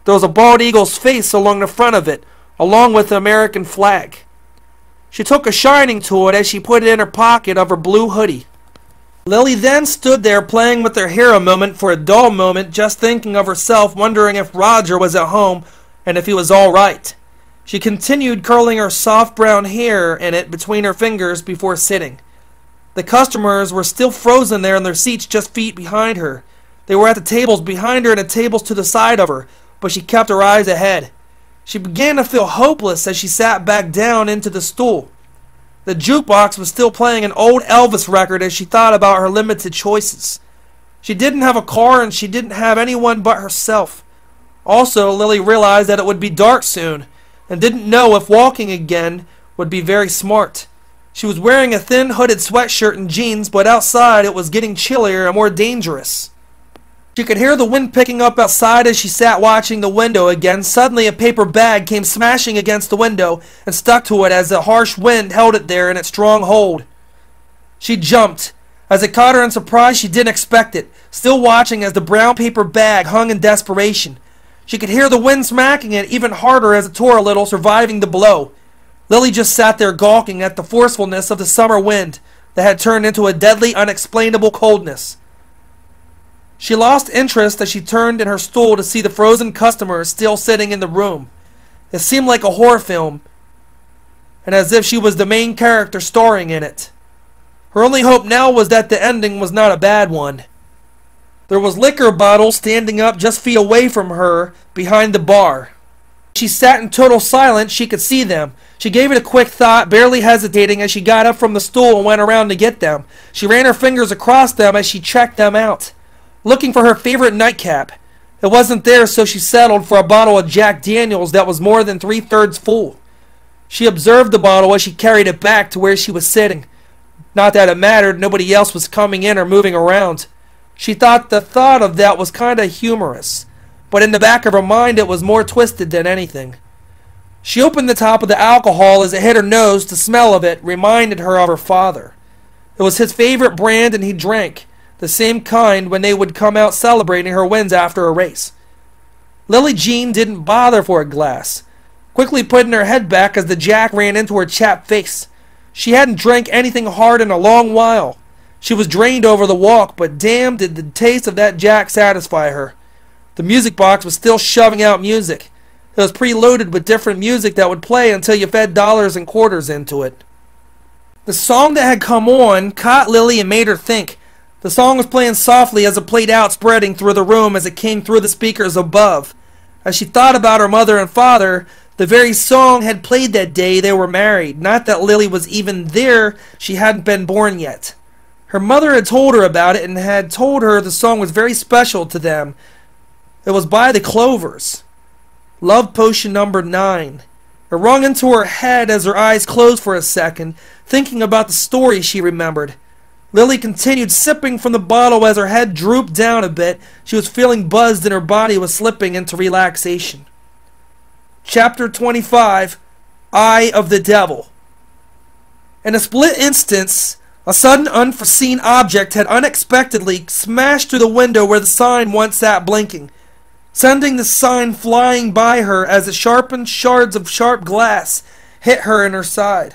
There was a bald eagle's face along the front of it, along with the American flag. She took a shining to it as she put it in her pocket of her blue hoodie. Lily then stood there playing with her hair a moment for a dull moment, just thinking of herself, wondering if Roger was at home and if he was all right. She continued curling her soft brown hair in it between her fingers before sitting. The customers were still frozen there in their seats just feet behind her. They were at the tables behind her and the tables to the side of her, but she kept her eyes ahead. She began to feel hopeless as she sat back down into the stool. The jukebox was still playing an old Elvis record as she thought about her limited choices. She didn't have a car and she didn't have anyone but herself. Also, Lily realized that it would be dark soon and didn't know if walking again would be very smart. She was wearing a thin hooded sweatshirt and jeans, but outside it was getting chillier and more dangerous. She could hear the wind picking up outside as she sat watching the window again. Suddenly a paper bag came smashing against the window and stuck to it as the harsh wind held it there in its strong hold. She jumped. As it caught her in surprise, she didn't expect it, still watching as the brown paper bag hung in desperation. She could hear the wind smacking it even harder as it tore a little, surviving the blow. Lily just sat there gawking at the forcefulness of the summer wind that had turned into a deadly, unexplainable coldness. She lost interest as she turned in her stool to see the frozen customer still sitting in the room. It seemed like a horror film, and as if she was the main character starring in it. Her only hope now was that the ending was not a bad one. There was liquor bottles standing up just feet away from her behind the bar. She sat in total silence. She could see them. She gave it a quick thought, barely hesitating as she got up from the stool and went around to get them. She ran her fingers across them as she checked them out, looking for her favorite nightcap. It wasn't there, so she settled for a bottle of Jack Daniels that was more than 3/3 full. She observed the bottle as she carried it back to where she was sitting. Not that it mattered, nobody else was coming in or moving around. She thought the thought of that was kinda humorous, but in the back of her mind it was more twisted than anything. She opened the top of the alcohol as it hit her nose. The smell of it reminded her of her father. It was his favorite brand and he drank the same kind when they would come out celebrating her wins after a race. Lily Jean didn't bother for a glass, quickly putting her head back as the Jack ran into her chapped face. She hadn't drank anything hard in a long while. She was drained over the walk, but damn did the taste of that Jack satisfy her. The music box was still shoving out music. It was preloaded with different music that would play until you fed dollars and quarters into it. The song that had come on caught Lily and made her think. The song was playing softly as it played out, spreading through the room as it came through the speakers above. As she thought about her mother and father, the very song had played that day they were married. Not that Lily was even there, she hadn't been born yet. Her mother had told her about it and had told her the song was very special to them. It was by the Clovers. Love Potion number 9. It rung into her head as her eyes closed for a second, thinking about the story she remembered. Lily continued sipping from the bottle as her head drooped down a bit. She was feeling buzzed and her body was slipping into relaxation. Chapter 25, Eye of the Devil. In a split instance, a sudden unforeseen object had unexpectedly smashed through the window where the sign once sat blinking, sending the sign flying by her as the sharpened shards of sharp glass hit her in her side.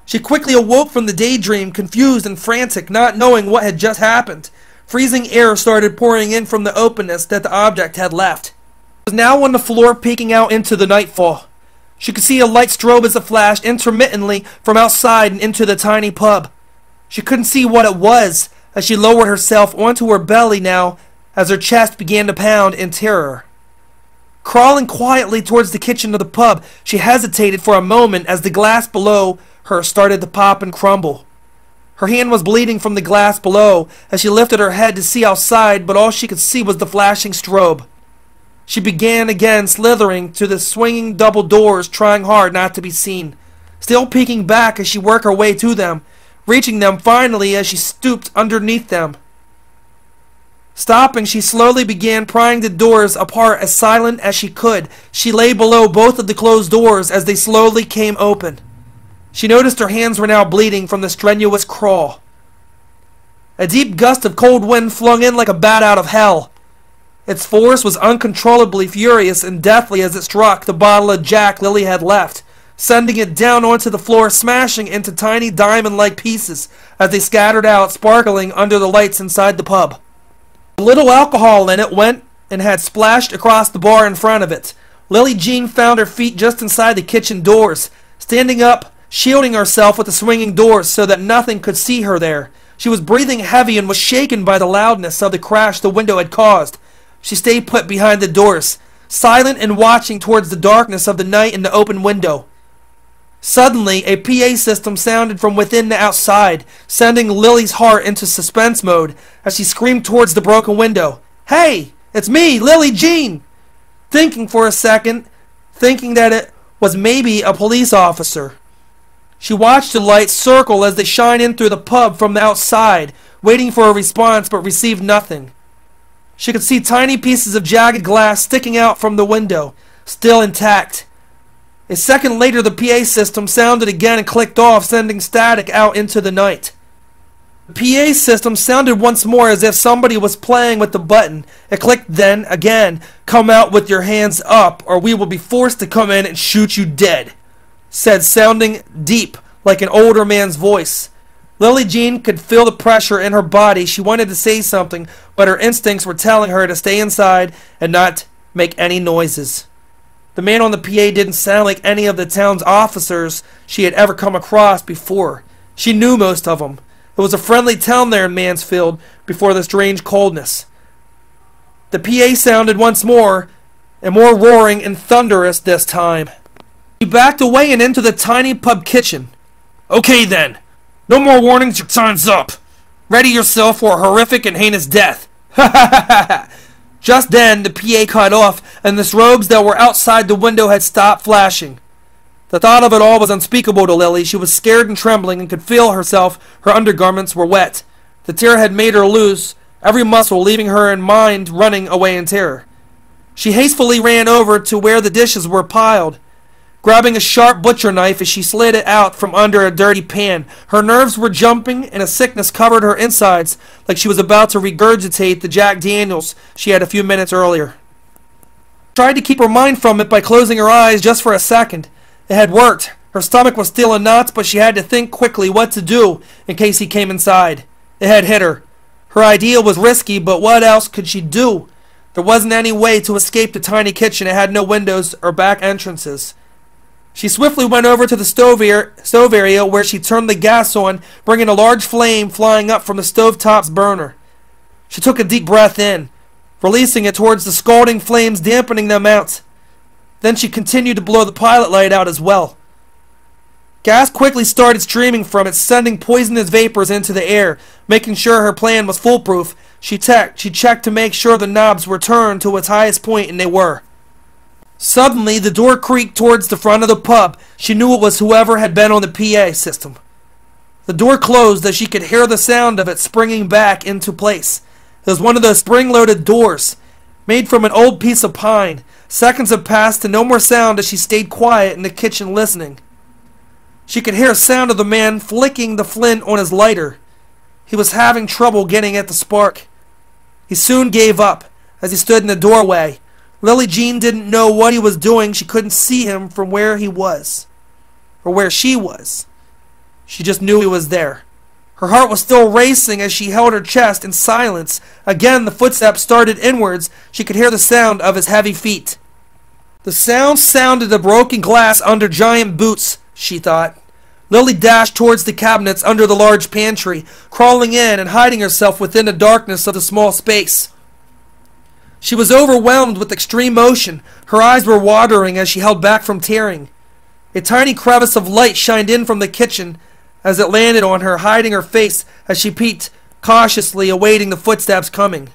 She quickly awoke from the daydream, confused and frantic, not knowing what had just happened. Freezing air started pouring in from the openness that the object had left. It was now on the floor, peeking out into the nightfall. She could see a light strobe as it flashed intermittently from outside and into the tiny pub. She couldn't see what it was as she lowered herself onto her belly now as her chest began to pound in terror. Crawling quietly towards the kitchen of the pub, she hesitated for a moment as the glass below her started to pop and crumble. Her hand was bleeding from the glass below as she lifted her head to see outside, but all she could see was the flashing strobe. She began again slithering to the swinging double doors, trying hard not to be seen, still peeking back as she worked her way to them, reaching them finally as she stooped underneath them. Stopping, she slowly began prying the doors apart as silent as she could. She lay below both of the closed doors as they slowly came open. She noticed her hands were now bleeding from the strenuous crawl. A deep gust of cold wind flung in like a bat out of hell. Its force was uncontrollably furious and deathly as it struck the bottle of Jack Lily had left, sending it down onto the floor, smashing into tiny diamond-like pieces as they scattered out, sparkling under the lights inside the pub. A little alcohol in it went and had splashed across the bar in front of it. Lily Jean found her feet just inside the kitchen doors, standing up, shielding herself with the swinging doors so that nothing could see her there. She was breathing heavy and was shaken by the loudness of the crash the window had caused. She stayed put behind the doors, silent and watching towards the darkness of the night in the open window. Suddenly, a PA system sounded from within the outside, sending Lily's heart into suspense mode as she screamed towards the broken window. "Hey, it's me, Lily Jean!" Thinking for a second, thinking that it was maybe a police officer. She watched the lights circle as they shine in through the pub from the outside, waiting for a response but received nothing. She could see tiny pieces of jagged glass sticking out from the window, still intact. A second later, the PA system sounded again and clicked off, sending static out into the night. The PA system sounded once more as if somebody was playing with the button. It clicked then, again. "Come out with your hands up, or we will be forced to come in and shoot you dead," said, sounding deep, like an older man's voice. Lily Jean could feel the pressure in her body. She wanted to say something, but her instincts were telling her to stay inside and not make any noises. The man on the PA didn't sound like any of the town's officers she had ever come across before. She knew most of them. It was a friendly town there in Mansfield before the strange coldness. The PA sounded once more, and more roaring and thunderous this time. He backed away and into the tiny pub kitchen. "Okay then. No more warnings, your time's up. Ready yourself for a horrific and heinous death." Ha ha ha ha ha! Just then, the PA cut off, and the strobes that were outside the window had stopped flashing. The thought of it all was unspeakable to Lily. She was scared and trembling and could feel herself. Her undergarments were wet. The terror had made her loose, every muscle leaving her and mind running away in terror. She hastily ran over to where the dishes were piled, grabbing a sharp butcher knife as she slid it out from under a dirty pan. Her nerves were jumping, and a sickness covered her insides like she was about to regurgitate the Jack Daniels she had a few minutes earlier. She tried to keep her mind from it by closing her eyes just for a second. It had worked. Her stomach was still in knots, but she had to think quickly what to do in case he came inside. It had hit her. Her idea was risky, but what else could she do? There wasn't any way to escape the tiny kitchen. It had no windows or back entrances. She swiftly went over to the stove area where she turned the gas on, bringing a large flame flying up from the stovetop's burner. She took a deep breath in, releasing it towards the scalding flames, dampening them out. Then she continued to blow the pilot light out as well. Gas quickly started streaming from it, sending poisonous vapors into the air. Making sure her plan was foolproof, she checked to make sure the knobs were turned to its highest point, and they were. Suddenly, the door creaked towards the front of the pub. She knew it was whoever had been on the PA system. The door closed as she could hear the sound of it springing back into place. It was one of those spring-loaded doors, made from an old piece of pine. Seconds had passed and no more sound as she stayed quiet in the kitchen listening. She could hear a sound of the man flicking the flint on his lighter. He was having trouble getting at the spark. He soon gave up as he stood in the doorway. Lily Jean didn't know what he was doing. She couldn't see him from where he was, or where she was. She just knew he was there. Her heart was still racing as she held her chest in silence. Again, the footsteps started inwards. She could hear the sound of his heavy feet. The sound sounded the broken glass under giant boots, she thought. Lily dashed towards the cabinets under the large pantry, crawling in and hiding herself within the darkness of the small space. She was overwhelmed with extreme motion. Her eyes were watering as she held back from tearing. A tiny crevice of light shined in from the kitchen as it landed on her, hiding her face as she peeked cautiously, awaiting the footsteps coming.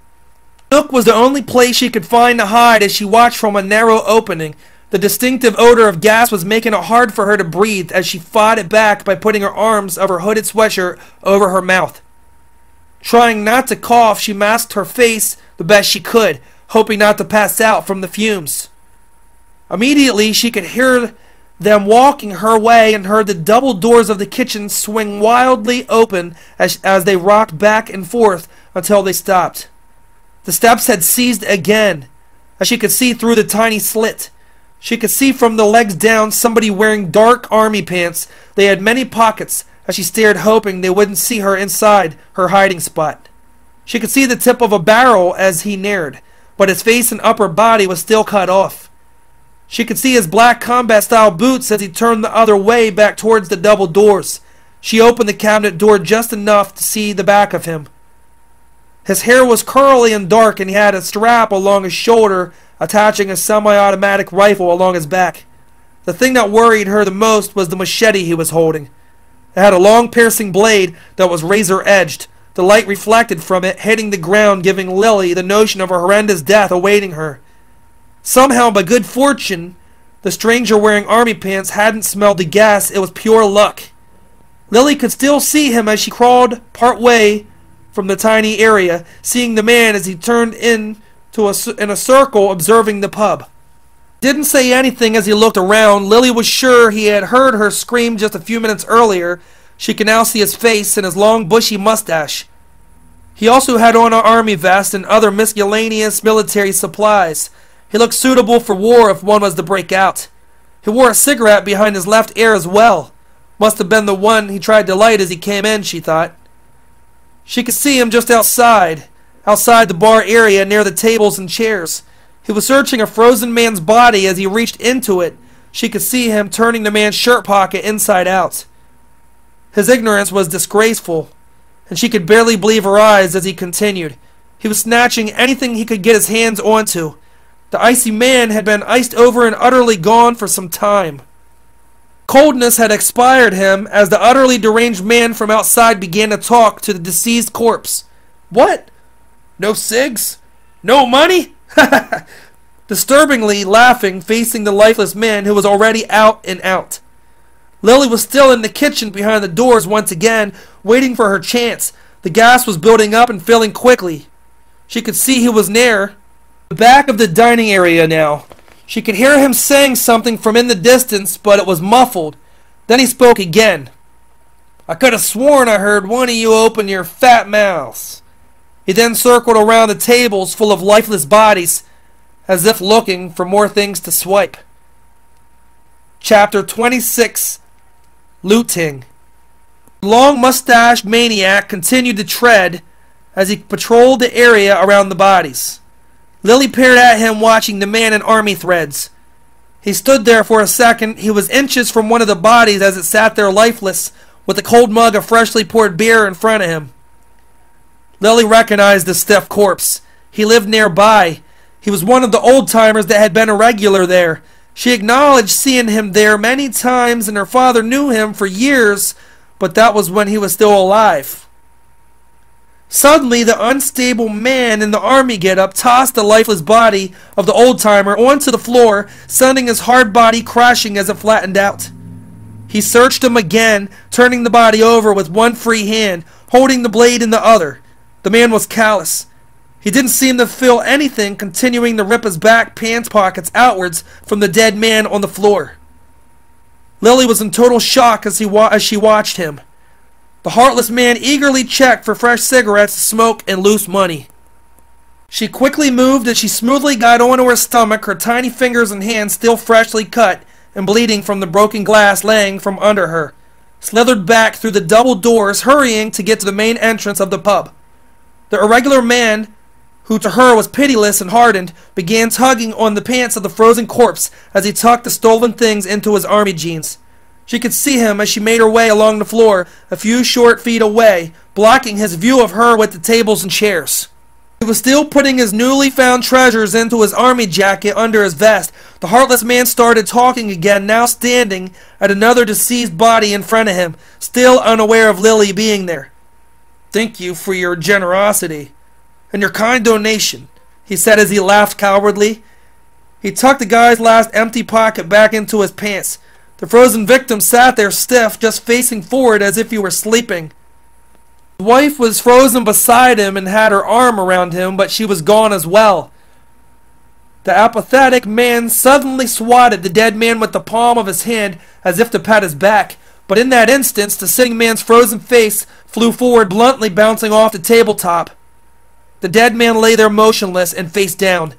The nook was the only place she could find to hide as she watched from a narrow opening. The distinctive odor of gas was making it hard for her to breathe as she fought it back by putting her arms of her hooded sweatshirt over her mouth. Trying not to cough, she masked her face the best she could, hoping not to pass out from the fumes. Immediately, she could hear them walking her way and heard the double doors of the kitchen swing wildly open as they rocked back and forth until they stopped. The steps had ceased again, as she could see through the tiny slit. She could see from the legs down somebody wearing dark army pants. They had many pockets, as she stared, hoping they wouldn't see her inside her hiding spot. She could see the tip of a barrel as he neared, but his face and upper body was still cut off. She could see his black combat-style boots as he turned the other way back towards the double doors. She opened the cabinet door just enough to see the back of him. His hair was curly and dark, and he had a strap along his shoulder attaching a semi-automatic rifle along his back. The thing that worried her the most was the machete he was holding. It had a long piercing blade that was razor-edged. The light reflected from it, hitting the ground, giving Lily the notion of a horrendous death awaiting her. Somehow, by good fortune, the stranger wearing army pants hadn't smelled the gas. It was pure luck. Lily could still see him as she crawled part way from the tiny area, seeing the man as he turned in a circle, observing the pub. Didn't say anything as he looked around. Lily was sure he had heard her scream just a few minutes earlier. She could now see his face and his long bushy mustache. He also had on an army vest and other miscellaneous military supplies. He looked suitable for war if one was to break out. He wore a cigarette behind his left ear as well. Must have been the one he tried to light as he came in, she thought. She could see him just outside the bar area near the tables and chairs. He was searching a frozen man's body. As he reached into it, she could see him turning the man's shirt pocket inside out. His ignorance was disgraceful, and she could barely believe her eyes as he continued. He was snatching anything he could get his hands onto. The icy man had been iced over and utterly gone for some time. Coldness had expired him as the utterly deranged man from outside began to talk to the deceased corpse. What? No cigs? No money? Disturbingly laughing, facing the lifeless man who was already out and out. Lily was still in the kitchen behind the doors once again, waiting for her chance. The gas was building up and filling quickly. She could see he was near the back of the dining area now. She could hear him saying something from in the distance, but it was muffled. Then he spoke again. I could have sworn I heard one of you open your fat mouths. He then circled around the tables full of lifeless bodies, as if looking for more things to swipe. Chapter 26. Looting. The long-mustached maniac continued to tread as he patrolled the area around the bodies. Lily peered at him, watching the man in army threads. He stood there for a second. He was inches from one of the bodies as it sat there lifeless, with a cold mug of freshly poured beer in front of him. Lily recognized the stiff corpse. He lived nearby. He was one of the old-timers that had been a regular there. She acknowledged seeing him there many times, and her father knew him for years, but that was when he was still alive. Suddenly, the unstable man in the army getup tossed the lifeless body of the old-timer onto the floor, sending his hard body crashing as it flattened out. He searched him again, turning the body over with one free hand, holding the blade in the other. The man was callous. He didn't seem to feel anything, continuing to rip his back pants pockets outwards from the dead man on the floor. Lily was in total shock as she watched him. The heartless man eagerly checked for fresh cigarettes to smoke and loose money. She quickly moved as she smoothly got onto her stomach, her tiny fingers and hands still freshly cut and bleeding from the broken glass laying from under her, slithered back through the double doors, hurrying to get to the main entrance of the pub. The irregular man, who to her was pitiless and hardened, began tugging on the pants of the frozen corpse as he tucked the stolen things into his army jeans. She could see him as she made her way along the floor, a few short feet away, blocking his view of her with the tables and chairs. He was still putting his newly found treasures into his army jacket under his vest. The heartless man started talking again, now standing at another deceased body in front of him, still unaware of Lily being there. "Thank you for your generosity and your kind donation," he said as he laughed cowardly. He tucked the guy's last empty pocket back into his pants. The frozen victim sat there stiff, just facing forward as if he were sleeping. His wife was frozen beside him and had her arm around him, but she was gone as well. The apathetic man suddenly swatted the dead man with the palm of his hand as if to pat his back, but in that instant the sitting man's frozen face flew forward, bluntly bouncing off the tabletop. The dead man lay there motionless and face down.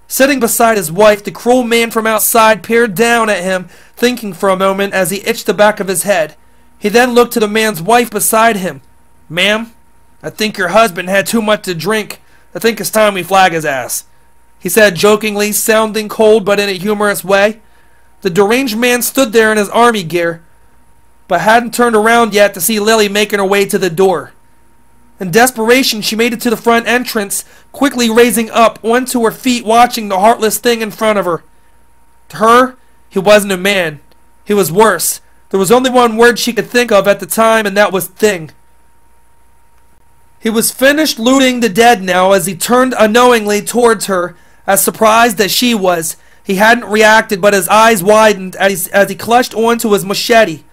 Sitting beside his wife, the cruel man from outside peered down at him, thinking for a moment as he itched the back of his head. He then looked to the man's wife beside him. "Ma'am, I think your husband had too much to drink. I think it's time we flag his ass," he said jokingly, sounding cold but in a humorous way. The deranged man stood there in his army gear, but hadn't turned around yet to see Lily making her way to the door. In desperation, she made it to the front entrance, quickly raising up onto her feet, watching the heartless thing in front of her. To her, he wasn't a man. He was worse. There was only one word she could think of at the time, and that was thing. He was finished looting the dead now as he turned unknowingly towards her, as surprised as she was. He hadn't reacted, but his eyes widened as he clutched onto his machete.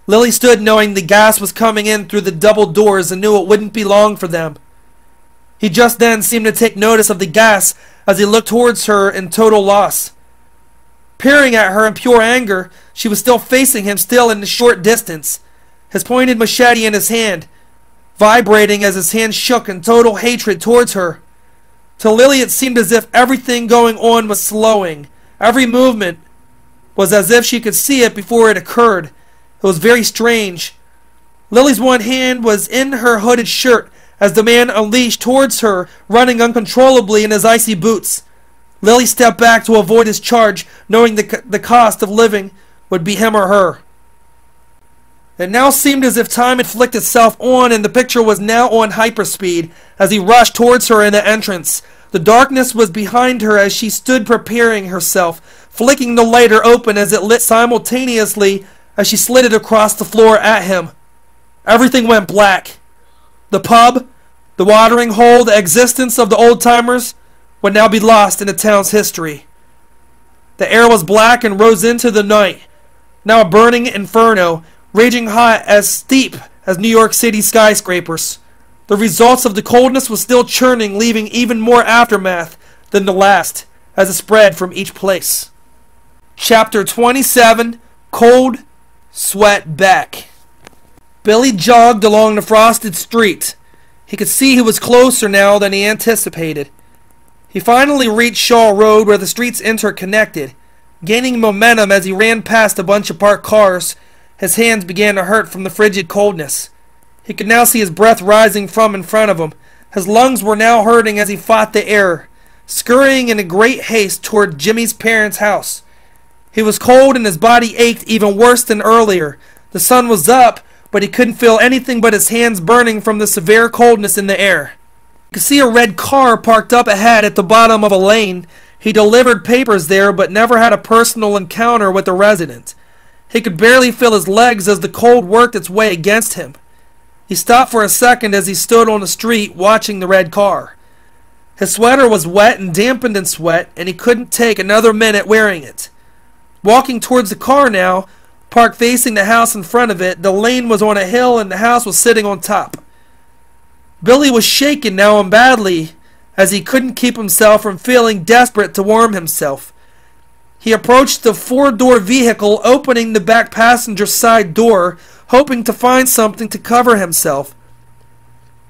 Lily stood knowing the gas was coming in through the double doors and knew it wouldn't be long for them. He just then seemed to take notice of the gas as he looked towards her in total loss. Peering at her in pure anger, she was still facing him, still in the short distance, his pointed machete in his hand, vibrating as his hand shook in total hatred towards her. To Lily it seemed as if everything going on was slowing. Every movement was as if she could see it before it occurred. It was very strange. Lily's one hand was in her hooded shirt as the man unleashed towards her, running uncontrollably in his icy boots. Lily stepped back to avoid his charge, knowing the cost of living would be him or her. It now seemed as if time had flicked itself on, and the picture was now on hyperspeed as he rushed towards her in the entrance. The darkness was behind her as she stood preparing herself, flicking the lighter open as it lit simultaneously as she slid it across the floor at him. Everything went black. The pub, the watering hole, the existence of the old-timers would now be lost in the town's history. The air was black and rose into the night, now a burning inferno, raging hot as steep as New York City skyscrapers. The results of the coldness was still churning, leaving even more aftermath than the last as it spread from each place. Chapter 27, Cold Sweat Back. Billy jogged along the frosted street. He could see he was closer now than he anticipated. He finally reached Shawl Road where the streets interconnected. Gaining momentum as he ran past a bunch of parked cars, his hands began to hurt from the frigid coldness. He could now see his breath rising from in front of him. His lungs were now hurting as he fought the air, scurrying in a great haste toward Jimmy's parents' house. He was cold and his body ached even worse than earlier. The sun was up, but he couldn't feel anything but his hands burning from the severe coldness in the air. He could see a red car parked up ahead at the bottom of a lane. He delivered papers there, but never had a personal encounter with a resident. He could barely feel his legs as the cold worked its way against him. He stopped for a second as he stood on the street watching the red car. His sweater was wet and dampened in sweat, and he couldn't take another minute wearing it. Walking towards the car now, parked facing the house in front of it, the lane was on a hill and the house was sitting on top. Billy was shaken now and badly as he couldn't keep himself from feeling desperate to warm himself. He approached the four-door vehicle, opening the back passenger side door, hoping to find something to cover himself.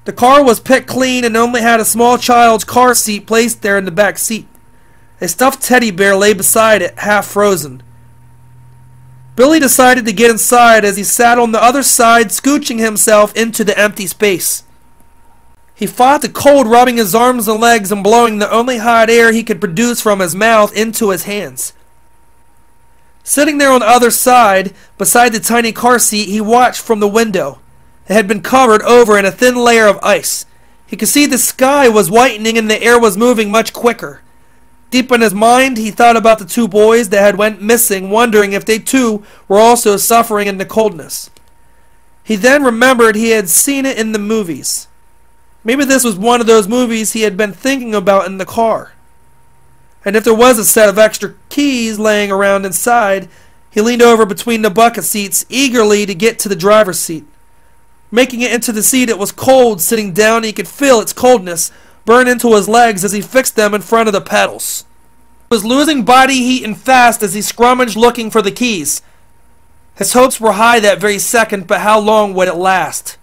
The car was picked clean and only had a small child's car seat placed there in the back seat. A stuffed teddy bear lay beside it, half frozen. Billy decided to get inside as he sat on the other side, scooching himself into the empty space. He fought the cold, rubbing his arms and legs and blowing the only hot air he could produce from his mouth into his hands. Sitting there on the other side, beside the tiny car seat, he watched from the window. It had been covered over in a thin layer of ice. He could see the sky was whitening and the air was moving much quicker. Deep in his mind, he thought about the two boys that had went missing, wondering if they too were also suffering in the coldness. He then remembered he had seen it in the movies. Maybe this was one of those movies he had been thinking about in the car. And if there was a set of extra keys laying around inside, he leaned over between the bucket seats, eagerly to get to the driver's seat. Making it into the seat, it was cold. Sitting down, he could feel its coldness burn into his legs as he fixed them in front of the pedals. He was losing body heat and fast as he scrummaged looking for the keys. His hopes were high that very second, but how long would it last?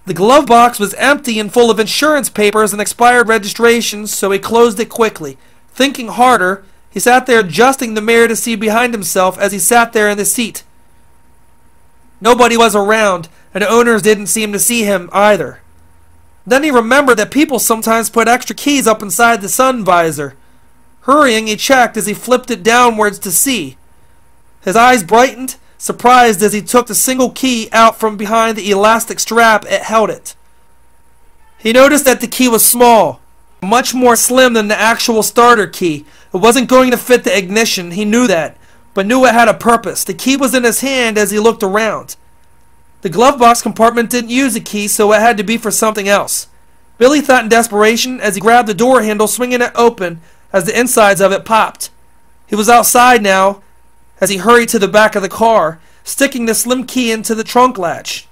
The glove box was empty and full of insurance papers and expired registrations, so he closed it quickly. Thinking harder, he sat there adjusting the mirror to see behind himself as he sat there in the seat. Nobody was around, and the owners didn't seem to see him either. Then he remembered that people sometimes put extra keys up inside the sun visor. Hurrying, he checked as he flipped it downwards to see. His eyes brightened, surprised as he took the single key out from behind the elastic strap it held it. He noticed that the key was small, much more slim than the actual starter key. It wasn't going to fit the ignition, he knew that, but knew it had a purpose. The key was in his hand as he looked around. The glove box compartment didn't use a key, so it had to be for something else. Billy thought in desperation as he grabbed the door handle, swinging it open as the insides of it popped. He was outside now as he hurried to the back of the car, sticking the slim key into the trunk latch.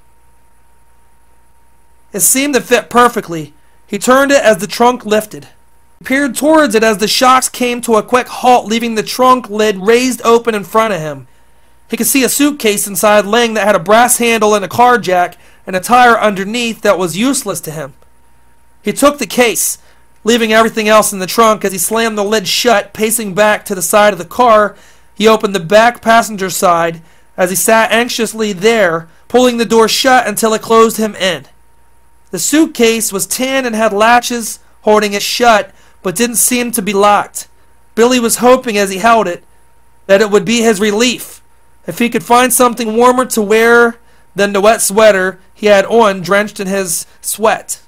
It seemed to fit perfectly. He turned it as the trunk lifted. He peered towards it as the shocks came to a quick halt, leaving the trunk lid raised open in front of him. He could see a suitcase inside laying that had a brass handle and a car jack and a tire underneath that was useless to him. He took the case, leaving everything else in the trunk. As he slammed the lid shut, pacing back to the side of the car, he opened the back passenger side as he sat anxiously there, pulling the door shut until it closed him in. The suitcase was tin and had latches holding it shut, but didn't seem to be locked. Billy was hoping as he held it that it would be his relief, if he could find something warmer to wear than the wet sweater he had on, drenched in his sweat.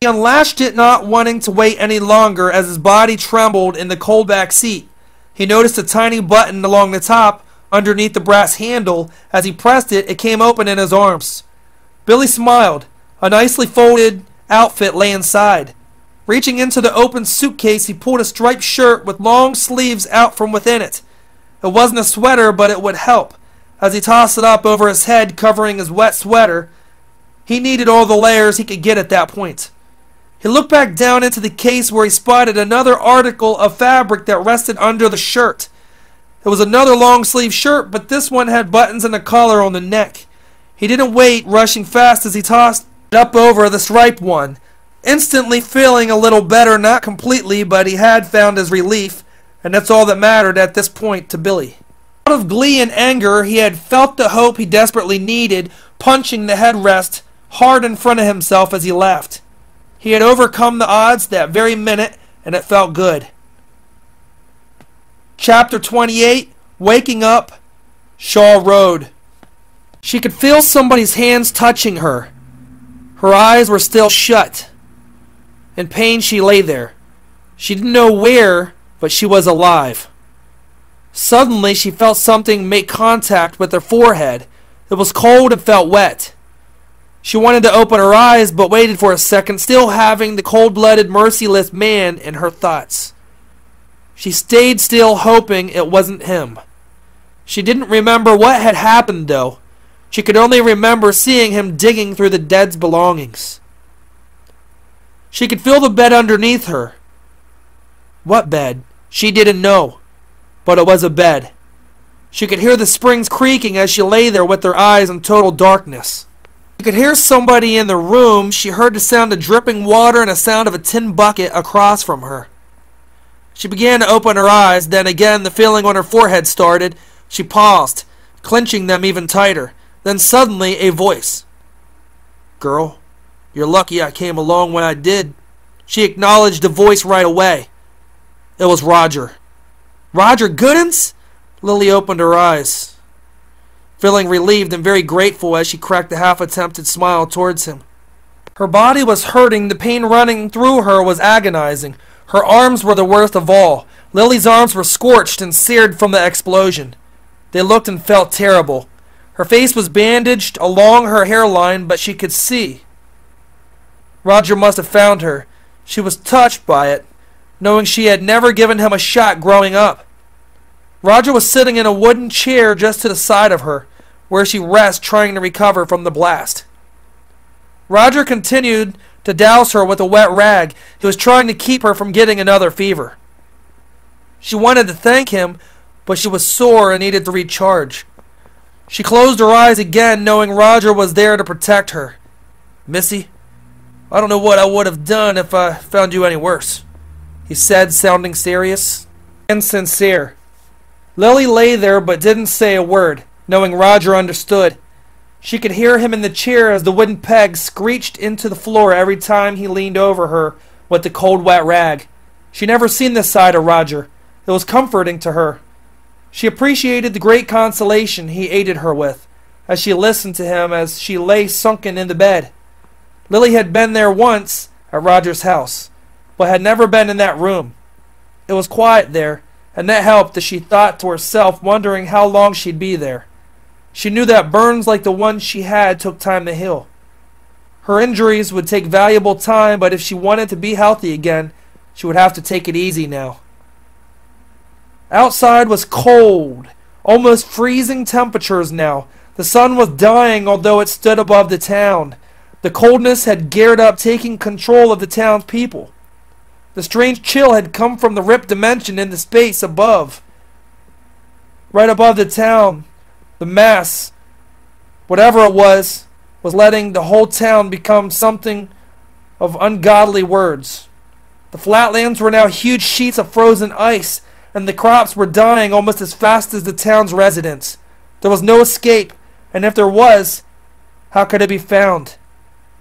He unlatched it, not wanting to wait any longer as his body trembled in the cold back seat. He noticed a tiny button along the top underneath the brass handle. As he pressed it, it came open in his arms. Billy smiled. A nicely folded outfit lay inside. Reaching into the open suitcase, he pulled a striped shirt with long sleeves out from within it. It wasn't a sweater, but it would help. As he tossed it up over his head, covering his wet sweater, he needed all the layers he could get at that point. He looked back down into the case where he spotted another article of fabric that rested under the shirt. It was another long-sleeve shirt, but this one had buttons and a collar on the neck. He didn't wait, rushing fast as he tossed it up over the striped one, instantly feeling a little better, not completely, but he had found his relief, and that's all that mattered at this point to Billy. Out of glee and anger, he had felt the hope he desperately needed, punching the headrest hard in front of himself as he laughed. He had overcome the odds that very minute, and it felt good. Chapter 28, Waking Up, Shawl Road. She could feel somebody's hands touching her. Her eyes were still shut. In pain, she lay there. She didn't know where, but she was alive. Suddenly, she felt something make contact with her forehead. It was cold and felt wet. She wanted to open her eyes, but waited for a second, still having the cold-blooded, merciless man in her thoughts. She stayed still, hoping it wasn't him. She didn't remember what had happened, though. She could only remember seeing him digging through the dead's belongings. She could feel the bed underneath her. What bed? She didn't know, but it was a bed. She could hear the springs creaking as she lay there with her eyes in total darkness. She could hear somebody in the room. She heard the sound of dripping water and a sound of a tin bucket across from her. She began to open her eyes, then again the feeling on her forehead started. She paused, clenching them even tighter. Then suddenly a voice. "Girl, you're lucky I came along when I did." She acknowledged the voice right away. It was Roger. "Roger Goodens?" Lily opened her eyes, feeling relieved and very grateful as she cracked a half-attempted smile towards him. Her body was hurting. The pain running through her was agonizing. Her arms were the worst of all. Lily's arms were scorched and seared from the explosion. They looked and felt terrible. Her face was bandaged along her hairline, but she could see. Roger must have found her. She was touched by it, knowing she had never given him a shot growing up. Roger was sitting in a wooden chair just to the side of her, where she rested, trying to recover from the blast. Roger continued to douse her with a wet rag. He was trying to keep her from getting another fever. She wanted to thank him, but she was sore and needed to recharge. She closed her eyes again, knowing Roger was there to protect her. "Missy, I don't know what I would have done if I found you any worse," he said, sounding serious and sincere. Lily lay there but didn't say a word, knowing Roger understood. She could hear him in the chair as the wooden pegs screeched into the floor every time he leaned over her with the cold wet rag. She'd never seen this side of Roger. It was comforting to her. She appreciated the great consolation he aided her with, as she listened to him as she lay sunken in the bed. Lily had been there once at Roger's house, but had never been in that room. It was quiet there, and that helped as she thought to herself, wondering how long she'd be there. She knew that burns like the one she had took time to heal. Her injuries would take valuable time, but if she wanted to be healthy again, she would have to take it easy now. Outside was cold, almost freezing temperatures now. The sun was dying, although it stood above the town. The coldness had geared up, taking control of the town's people. The strange chill had come from the ripped dimension in the space above. Right above the town, the mass, whatever it was letting the whole town become something of ungodly words. The flatlands were now huge sheets of frozen ice, and the crops were dying almost as fast as the town's residents. There was no escape, and if there was, how could it be found?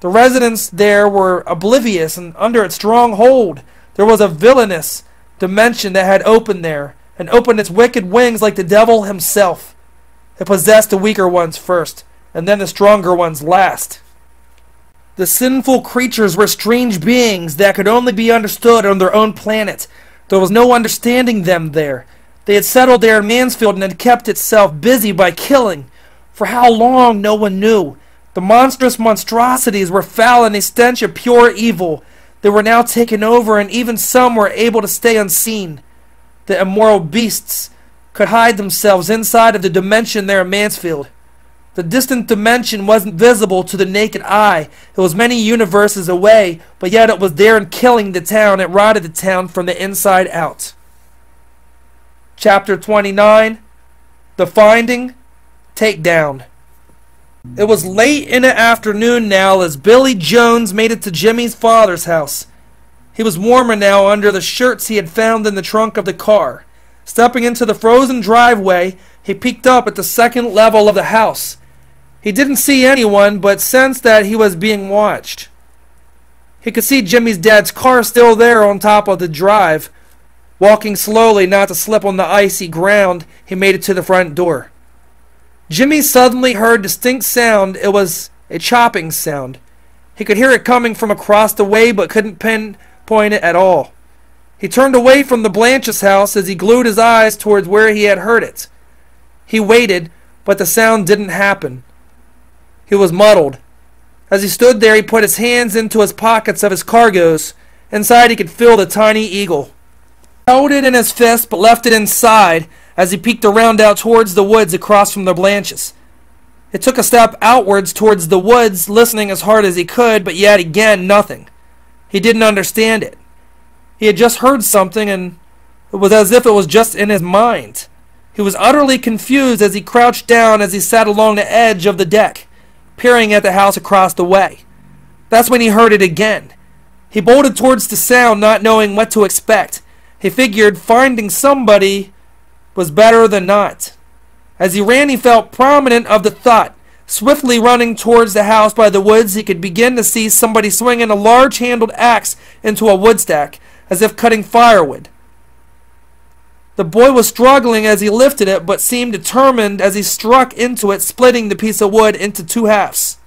The residents there were oblivious and under its strong hold. There was a villainous dimension that had opened there, and opened its wicked wings like the devil himself. It possessed the weaker ones first, and then the stronger ones last. The sinful creatures were strange beings that could only be understood on their own planet. There was no understanding them there. They had settled there in Mansfield and had kept itself busy by killing. For how long, no one knew. The monstrous monstrosities were foul and a stench of pure evil. They were now taken over, and even some were able to stay unseen. The immoral beasts could hide themselves inside of the dimension there in Mansfield. The distant dimension wasn't visible to the naked eye. It was many universes away, but yet it was there and killing the town. It rotted the town from the inside out. Chapter 29, The Finding, Takedown. It was late in the afternoon now as Billy Jones made it to Jimmy's father's house. He was warmer now under the shirts he had found in the trunk of the car. Stepping into the frozen driveway, he peeked up at the second level of the house. He didn't see anyone, but sensed that he was being watched. He could see Jimmy's dad's car still there on top of the drive. Walking slowly not to slip on the icy ground, he made it to the front door. Jimmy suddenly heard a distinct sound. It was a chopping sound. He could hear it coming from across the way, but couldn't pinpoint it at all. He turned away from the Blanch's house as he glued his eyes towards where he had heard it. He waited, but the sound didn't happen. He was muddled. As he stood there, he put his hands into his pockets of his cargoes. Inside, he could feel the tiny eagle. He held it in his fist, but left it inside as he peeked around out towards the woods across from the Blanches. It took a step outwards towards the woods, listening as hard as he could, but yet again nothing. He didn't understand it. He had just heard something, and it was as if it was just in his mind. He was utterly confused as he crouched down as he sat along the edge of the deck, peering at the house across the way. That's when he heard it again. He bolted towards the sound, not knowing what to expect. He figured finding somebody was better than not. As he ran, he felt prominent of the thought. Swiftly running towards the house by the woods, he could begin to see somebody swinging a large-handled axe into a wood stack, as if cutting firewood. The boy was struggling as he lifted it, but seemed determined as he struck into it, splitting the piece of wood into two halves.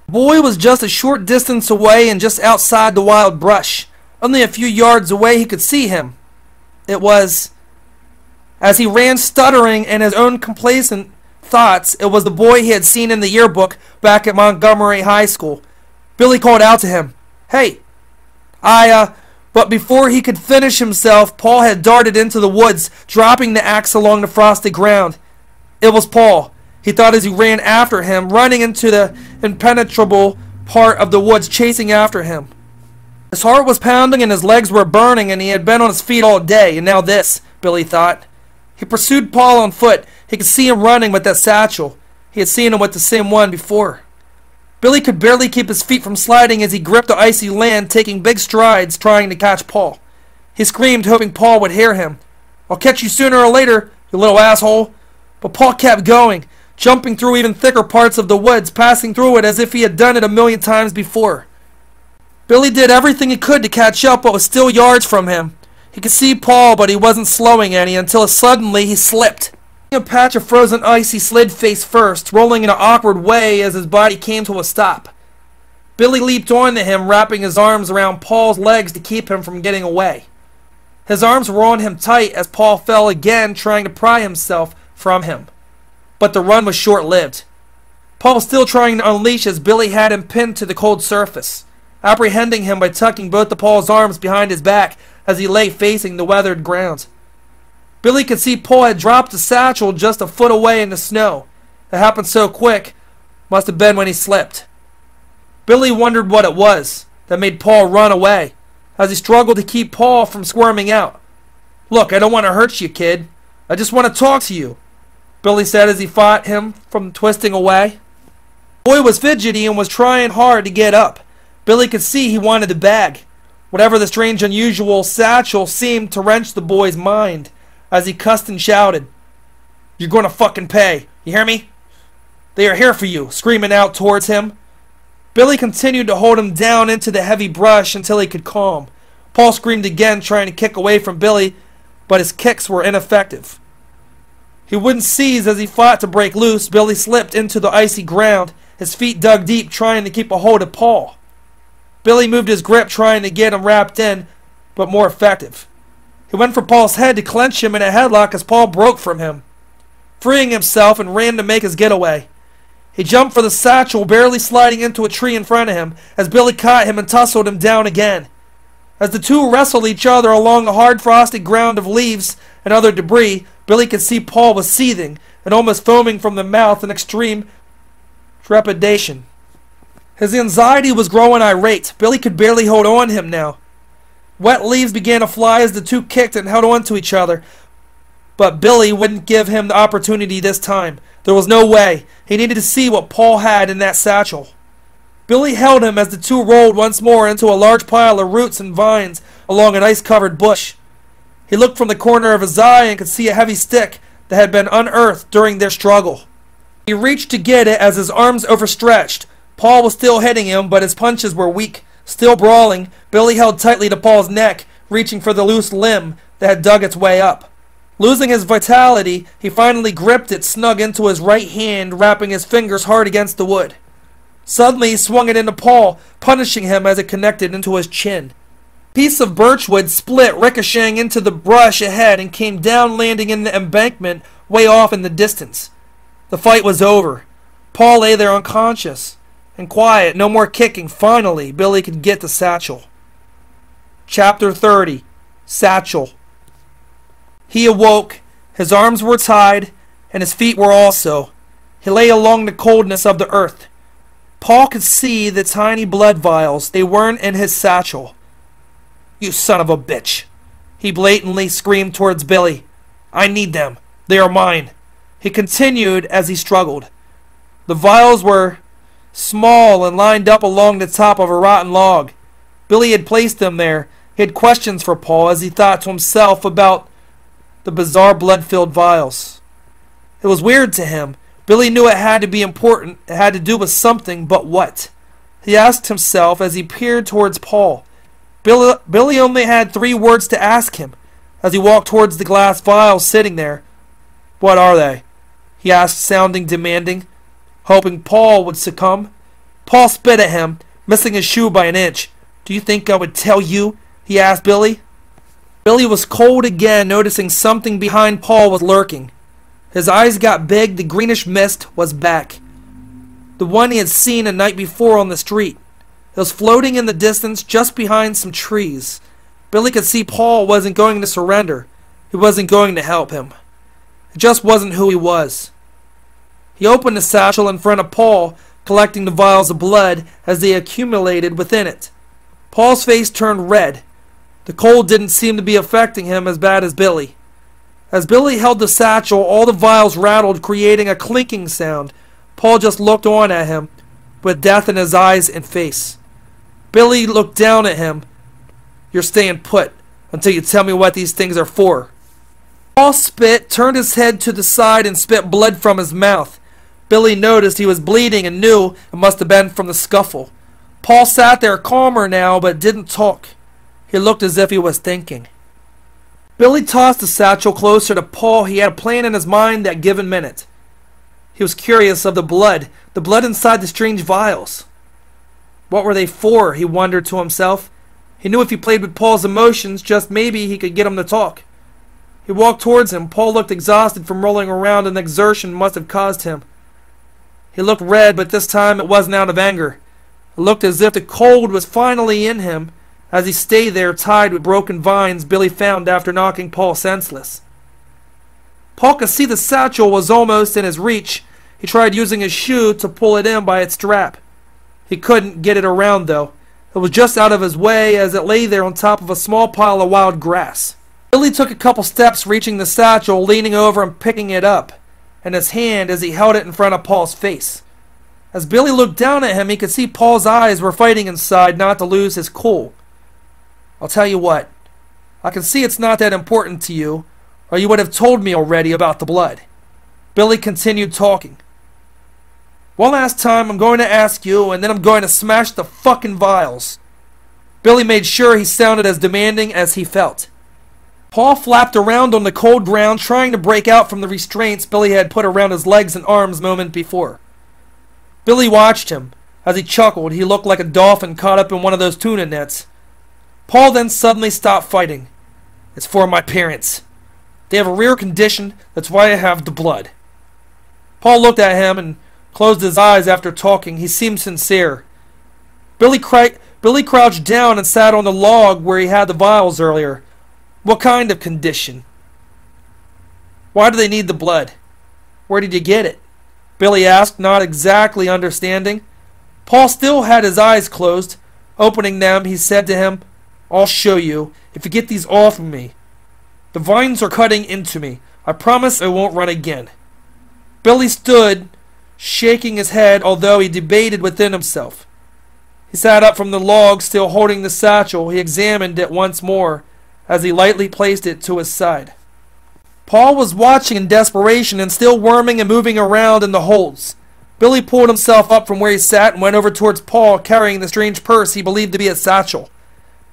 The boy was just a short distance away and just outside the wild brush. Only a few yards away he could see him. It was, as he ran stuttering in his own complacent thoughts, it was the boy he had seen in the yearbook back at Montgomery High School. Billy called out to him, "Hey, But before he could finish himself, Paul had darted into the woods, dropping the axe along the frosty ground. It was Paul. He thought as he ran after him, running into the impenetrable part of the woods, chasing after him. His heart was pounding and his legs were burning, and he had been on his feet all day, and now this, Billy thought. He pursued Paul on foot. He could see him running with that satchel. He had seen him with the same one before. Billy could barely keep his feet from sliding as he gripped the icy land, taking big strides, trying to catch Paul. He screamed, hoping Paul would hear him. "I'll catch you sooner or later, you little asshole." But Paul kept going, jumping through even thicker parts of the woods, passing through it as if he had done it a million times before. Billy did everything he could to catch up, but was still yards from him. He could see Paul, but he wasn't slowing any until suddenly he slipped. A patch of frozen ice, he slid face first, rolling in an awkward way as his body came to a stop. Billy leaped onto him, wrapping his arms around Paul's legs to keep him from getting away. His arms were on him tight as Paul fell again, trying to pry himself from him. But the run was short-lived. Paul was still trying to unleash as Billy had him pinned to the cold surface, apprehending him by tucking both of Paul's arms behind his back as he lay facing the weathered ground. Billy could see Paul had dropped the satchel just a foot away in the snow. It happened so quick, must have been when he slipped. Billy wondered what it was that made Paul run away, as he struggled to keep Paul from squirming out. "Look, I don't want to hurt you, kid. I just want to talk to you," Billy said as he fought him from twisting away. The boy was fidgety and was trying hard to get up. Billy could see he wanted the bag. Whatever the strange, unusual satchel seemed to wrench the boy's mind as he cussed and shouted, "You're gonna fucking pay. You hear me? They are here for you," screaming out towards him. Billy continued to hold him down into the heavy brush until he could calm. Paul screamed again, trying to kick away from Billy, but his kicks were ineffective. He wouldn't seize as he fought to break loose. Billy slipped into the icy ground, his feet dug deep, trying to keep a hold of Paul. Billy moved his grip, trying to get him wrapped in, but more effective. He went for Paul's head to clench him in a headlock as Paul broke from him, freeing himself and ran to make his getaway. He jumped for the satchel, barely sliding into a tree in front of him, as Billy caught him and tussled him down again. As the two wrestled each other along the hard frosted ground of leaves and other debris, Billy could see Paul was seething and almost foaming from the mouth in extreme trepidation. His anxiety was growing irate. Billy could barely hold on him now. Wet leaves began to fly as the two kicked and held on to each other, but Billy wouldn't give him the opportunity this time. There was no way. He needed to see what Paul had in that satchel. Billy held him as the two rolled once more into a large pile of roots and vines along an ice-covered bush. He looked from the corner of his eye and could see a heavy stick that had been unearthed during their struggle. He reached to get it as his arms overstretched. Paul was still hitting him, but his punches were weak. Still brawling, Billy held tightly to Paul's neck, reaching for the loose limb that had dug its way up. Losing his vitality, he finally gripped it snug into his right hand, wrapping his fingers hard against the wood. Suddenly he swung it into Paul, punishing him as it connected into his chin. A piece of birchwood split, ricocheting into the brush ahead and came down, landing in the embankment way off in the distance. The fight was over. Paul lay there unconscious and quiet, no more kicking. Finally, Billy could get the satchel. Chapter 30. Satchel. He awoke. His arms were tied, and his feet were also. He lay along the coldness of the earth. Paul could see the tiny blood vials. They weren't in his satchel. "You son of a bitch!" he blatantly screamed towards Billy. "I need them. They are mine." He continued as he struggled. The vials were small and lined up along the top of a rotten log. Billy had placed them there. He had questions for Paul as he thought to himself about the bizarre blood-filled vials. It was weird to him. Billy knew it had to be important. It had to do with something, but what? He asked himself as he peered towards Paul. Billy only had 3 words to ask him as he walked towards the glass vials sitting there. "What are they?" he asked, sounding demanding, hoping Paul would succumb. Paul spit at him, missing his shoe by an inch. "Do you think I would tell you?" he asked Billy. Billy was cold again, noticing something behind Paul was lurking. His eyes got big. The greenish mist was back. The one he had seen a night before on the street. It was floating in the distance just behind some trees. Billy could see Paul wasn't going to surrender. He wasn't going to help him. It just wasn't who he was. He opened the satchel in front of Paul, collecting the vials of blood as they accumulated within it. Paul's face turned red. The cold didn't seem to be affecting him as bad as Billy. As Billy held the satchel, all the vials rattled, creating a clinking sound. Paul just looked on at him, with death in his eyes and face. Billy looked down at him. "You're staying put until you tell me what these things are for." Paul spit, turned his head to the side, and spit blood from his mouth. Billy noticed he was bleeding and knew it must have been from the scuffle. Paul sat there calmer now, but didn't talk. He looked as if he was thinking. Billy tossed the satchel closer to Paul. He had a plan in his mind that given minute. He was curious of the blood inside the strange vials. What were they for, he wondered to himself. He knew if he played with Paul's emotions, just maybe he could get him to talk. He walked towards him. Paul looked exhausted from rolling around, and the exertion must have caused him. He looked red, but this time it wasn't out of anger. It looked as if the cold was finally in him, as he stayed there tied with broken vines Billy found after knocking Paul senseless. Paul could see the satchel was almost in his reach. He tried using his shoe to pull it in by its strap. He couldn't get it around, though. It was just out of his way as it lay there on top of a small pile of wild grass. Billy took a couple steps, reaching the satchel, leaning over and picking it up in his hand as he held it in front of Paul's face. As Billy looked down at him, he could see Paul's eyes were fighting inside not to lose his cool. "I'll tell you what. I can see it's not that important to you, or you would have told me already about the blood." Billy continued talking. "One last time I'm going to ask you, and then I'm going to smash the fucking vials." Billy made sure he sounded as demanding as he felt. Paul flapped around on the cold ground, trying to break out from the restraints Billy had put around his legs and arms moment before. Billy watched him. As he chuckled, he looked like a dolphin caught up in one of those tuna nets. Paul then suddenly stopped fighting. "It's for my parents. They have a rare condition, that's why I have the blood." Paul looked at him and closed his eyes after talking. He seemed sincere. Billy crouched down and sat on the log where he had the vials earlier. "What kind of condition? Why do they need the blood? Where did you get it?" Billy asked, not exactly understanding. Paul still had his eyes closed. Opening them, he said to him, "I'll show you, if you get these off of me. The vines are cutting into me. I promise I won't run again." Billy stood, shaking his head, although he debated within himself. He sat up from the log, still holding the satchel. He examined it once more, as he lightly placed it to his side. Paul was watching in desperation and still worming and moving around in the holes. Billy pulled himself up from where he sat and went over towards Paul, carrying the strange purse he believed to be a satchel.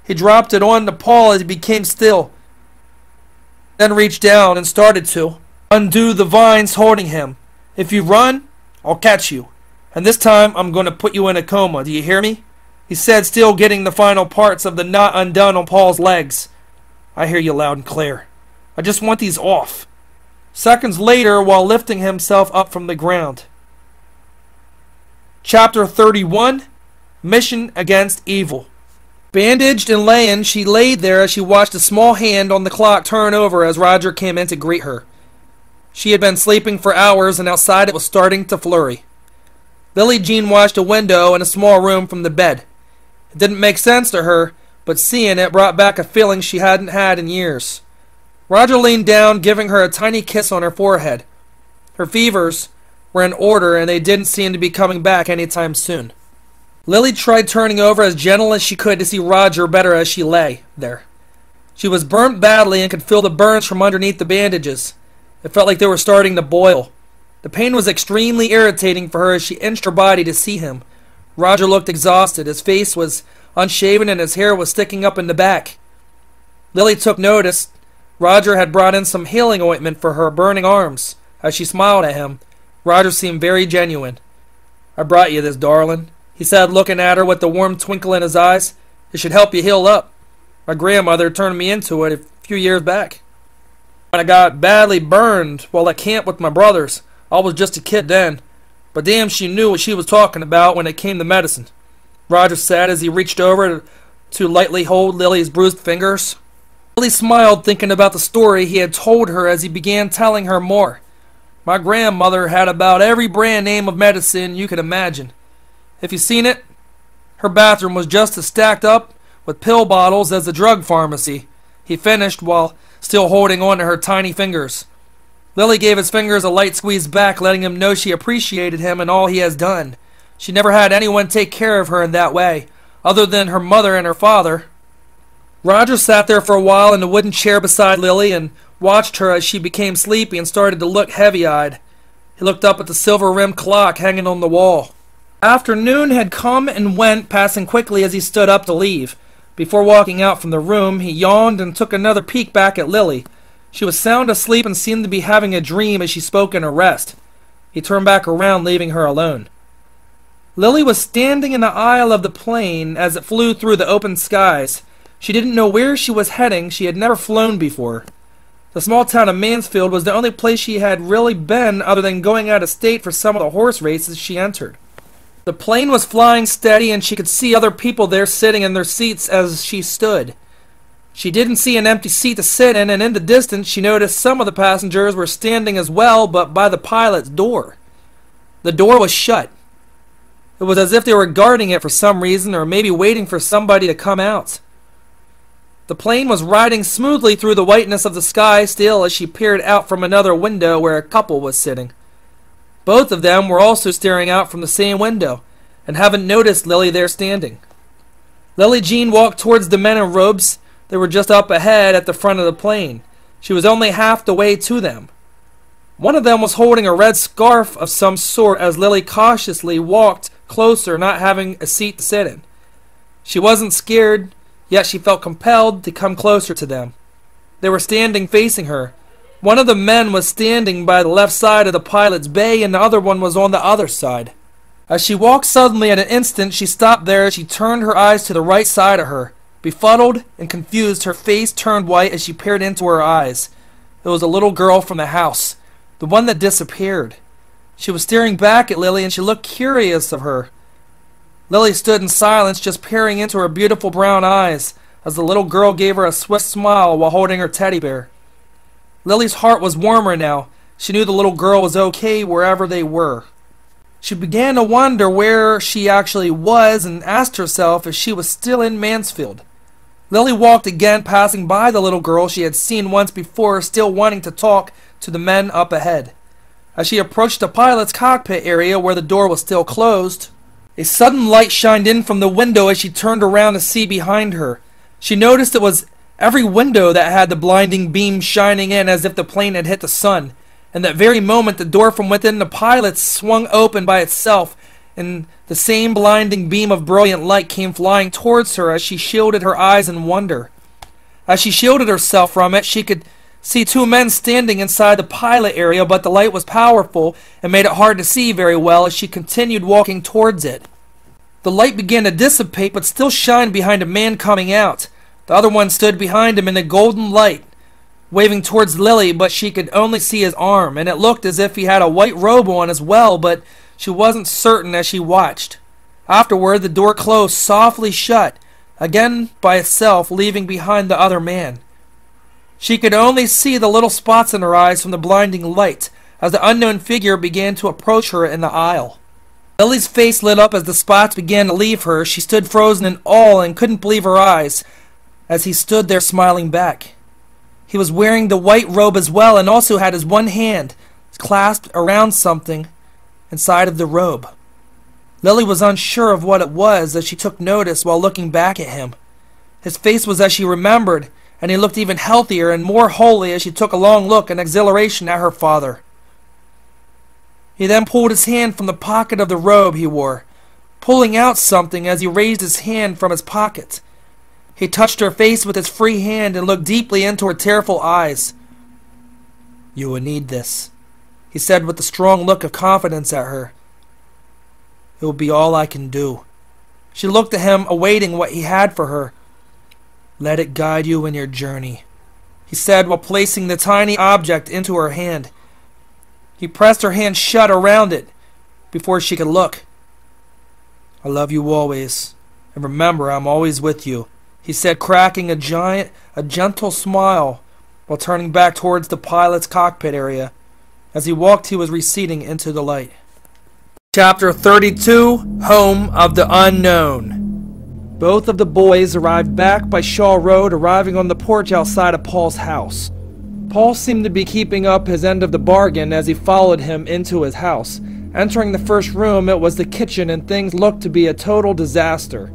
He dropped it on to Paul as he became still, then reached down and started to undo the vines holding him. "If you run, I'll catch you. And this time I'm going to put you in a coma. Do you hear me?" he said, still getting the final parts of the knot undone on Paul's legs. "I hear you loud and clear. I just want these off." Seconds later, while lifting himself up from the ground. Chapter 31, Mission Against Evil. Bandaged and laying, she laid there as she watched a small hand on the clock turn over as Roger came in to greet her. She had been sleeping for hours, and outside it was starting to flurry. Billie Jean watched a window in a small room from the bed. It didn't make sense to her, but seeing it brought back a feeling she hadn't had in years. Roger leaned down, giving her a tiny kiss on her forehead. Her fevers were in order, and they didn't seem to be coming back anytime soon. Lily tried turning over as gentle as she could to see Roger better as she lay there. She was burnt badly and could feel the burns from underneath the bandages. It felt like they were starting to boil. The pain was extremely irritating for her as she inched her body to see him. Roger looked exhausted. His face was unshaven and his hair was sticking up in the back. Lily took notice. Roger had brought in some healing ointment for her burning arms. As she smiled at him, Roger seemed very genuine. "I brought you this, darling," he said, looking at her with the warm twinkle in his eyes. "It should help you heal up. My grandmother turned me into it a few years back. When I got badly burned while at camp with my brothers, I was just a kid then, but damn, she knew what she was talking about when it came to medicine," Roger said as he reached over to lightly hold Lily's bruised fingers. Lily smiled, thinking about the story he had told her as he began telling her more. "My grandmother had about every brand name of medicine you could imagine. If you've seen it, her bathroom was just as stacked up with pill bottles as the drug pharmacy," he finished while still holding on to her tiny fingers. Lily gave his fingers a light squeeze back, letting him know she appreciated him and all he has done. She never had anyone take care of her in that way, other than her mother and her father. Roger sat there for a while in the wooden chair beside Lily and watched her as she became sleepy and started to look heavy-eyed. He looked up at the silver-rimmed clock hanging on the wall. Afternoon had come and went, passing quickly as he stood up to leave. Before walking out from the room, he yawned and took another peek back at Lily. She was sound asleep and seemed to be having a dream as she spoke in her rest. He turned back around, leaving her alone. Lily was standing in the aisle of the plane as it flew through the open skies. She didn't know where she was heading. She had never flown before. The small town of Mansfield was the only place she had really been other than going out of state for some of the horse races she entered. The plane was flying steady and she could see other people there sitting in their seats as she stood. She didn't see an empty seat to sit in, and in the distance she noticed some of the passengers were standing as well, but by the pilot's door. The door was shut. It was as if they were guarding it for some reason, or maybe waiting for somebody to come out. The plane was riding smoothly through the whiteness of the sky still as she peered out from another window where a couple was sitting. Both of them were also staring out from the same window, and hadn't noticed Lily there standing. Lily Jean walked towards the men in robes. They were just up ahead at the front of the plane. She was only half the way to them. One of them was holding a red scarf of some sort as Lily cautiously walked closer, not having a seat to sit in. She wasn't scared, yet she felt compelled to come closer to them. They were standing facing her. One of the men was standing by the left side of the pilot's bay, and the other one was on the other side. As she walked suddenly at an instant, she stopped there. She turned her eyes to the right side of her. Befuddled and confused, her face turned white as she peered into her eyes. It was a little girl from the house, the one that disappeared. She was staring back at Lily, and she looked curious of her. Lily stood in silence, just peering into her beautiful brown eyes, as the little girl gave her a swift smile while holding her teddy bear. Lily's heart was warmer now. She knew the little girl was okay wherever they were. She began to wonder where she actually was and asked herself if she was still in Mansfield. Lily walked again, passing by the little girl she had seen once before, still wanting to talk to the men up ahead. As she approached the pilot's cockpit area where the door was still closed, a sudden light shined in from the window as she turned around to see behind her. She noticed it was every window that had the blinding beam shining in as if the plane had hit the sun. In that very moment, the door from within the pilot swung open by itself, and the same blinding beam of brilliant light came flying towards her as she shielded her eyes in wonder. As she shielded herself from it, she could see two men standing inside the pilot area, but the light was powerful and made it hard to see very well as she continued walking towards it. The light began to dissipate, but still shined behind a man coming out. The other one stood behind him in the golden light, waving towards Lily, but she could only see his arm, and it looked as if he had a white robe on as well, but she wasn't certain as she watched. Afterward, the door closed softly shut, again by itself, leaving behind the other man. She could only see the little spots in her eyes from the blinding light as the unknown figure began to approach her in the aisle. Lily's face lit up as the spots began to leave her. She stood frozen in awe and couldn't believe her eyes as he stood there smiling back. He was wearing the white robe as well, and also had his one hand clasped around something inside of the robe. Lily was unsure of what it was as she took notice while looking back at him. His face was as she remembered, and he looked even healthier and more holy as she took a long look in exhilaration at her father. He then pulled his hand from the pocket of the robe he wore, pulling out something as he raised his hand from his pocket. He touched her face with his free hand and looked deeply into her tearful eyes. "You will need this," he said with a strong look of confidence at her. "It will be all I can do." She looked at him, awaiting what he had for her. "Let it guide you in your journey," he said while placing the tiny object into her hand. He pressed her hand shut around it before she could look. "I love you always, and remember I'm always with you," he said, cracking a gentle smile while turning back towards the pilot's cockpit area. As he walked, he was receding into the light. Chapter 32, Home of the Unknown. Both of the boys arrived back by Shawl Road, arriving on the porch outside of Paul's house. Paul seemed to be keeping up his end of the bargain as he followed him into his house. Entering the first room, it was the kitchen, and things looked to be a total disaster.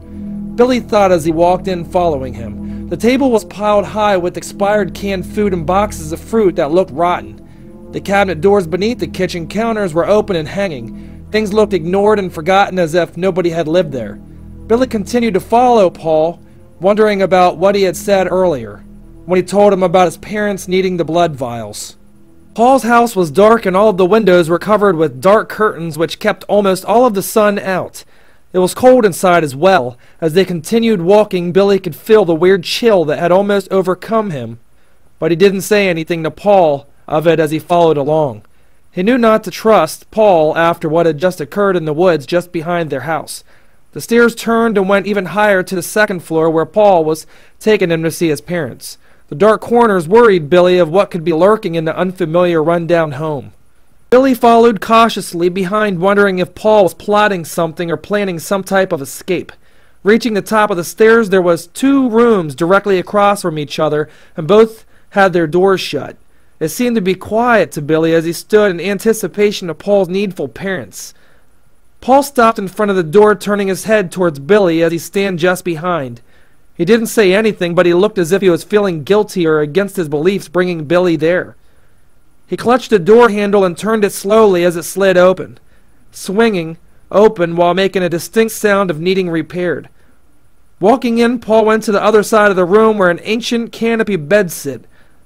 Billy thought as he walked in following him. The table was piled high with expired canned food and boxes of fruit that looked rotten. The cabinet doors beneath the kitchen counters were open and hanging. Things looked ignored and forgotten as if nobody had lived there. Billy continued to follow Paul, wondering about what he had said earlier, when he told him about his parents needing the blood vials. Paul's house was dark, and all of the windows were covered with dark curtains which kept almost all of the sun out. It was cold inside as well. As they continued walking, Billy could feel the weird chill that had almost overcome him, but he didn't say anything to Paul of it as he followed along. He knew not to trust Paul after what had just occurred in the woods just behind their house. The stairs turned and went even higher to the second floor where Paul was taking him to see his parents. The dark corners worried Billy of what could be lurking in the unfamiliar rundown home. Billy followed cautiously behind, wondering if Paul was plotting something or planning some type of escape. Reaching the top of the stairs, there was 2 rooms directly across from each other, and both had their doors shut. It seemed to be quiet to Billy as he stood in anticipation of Paul's needful parents. Paul stopped in front of the door, turning his head towards Billy as he stood just behind. He didn't say anything, but he looked as if he was feeling guilty or against his beliefs bringing Billy there. He clutched the door handle and turned it slowly as it slid open, swinging open while making a distinct sound of needing repaired. Walking in, Paul went to the other side of the room where an ancient canopy bed sit.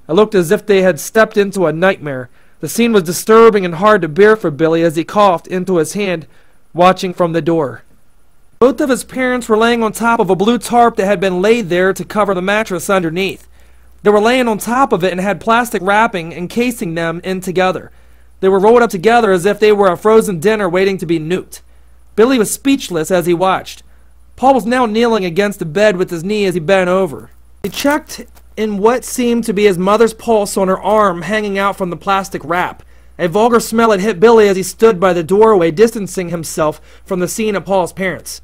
It looked as if they had stepped into a nightmare. The scene was disturbing and hard to bear for Billy as he coughed into his hand, watching from the door. Both of his parents were laying on top of a blue tarp that had been laid there to cover the mattress underneath. They were laying on top of it and had plastic wrapping encasing them in together. They were rolled up together as if they were a frozen dinner waiting to be nuked. Billy was speechless as he watched. Paul was now kneeling against the bed with his knee as he bent over. He checked in what seemed to be his mother's pulse on her arm hanging out from the plastic wrap. A vulgar smell had hit Billy as he stood by the doorway, distancing himself from the scene of Paul's parents.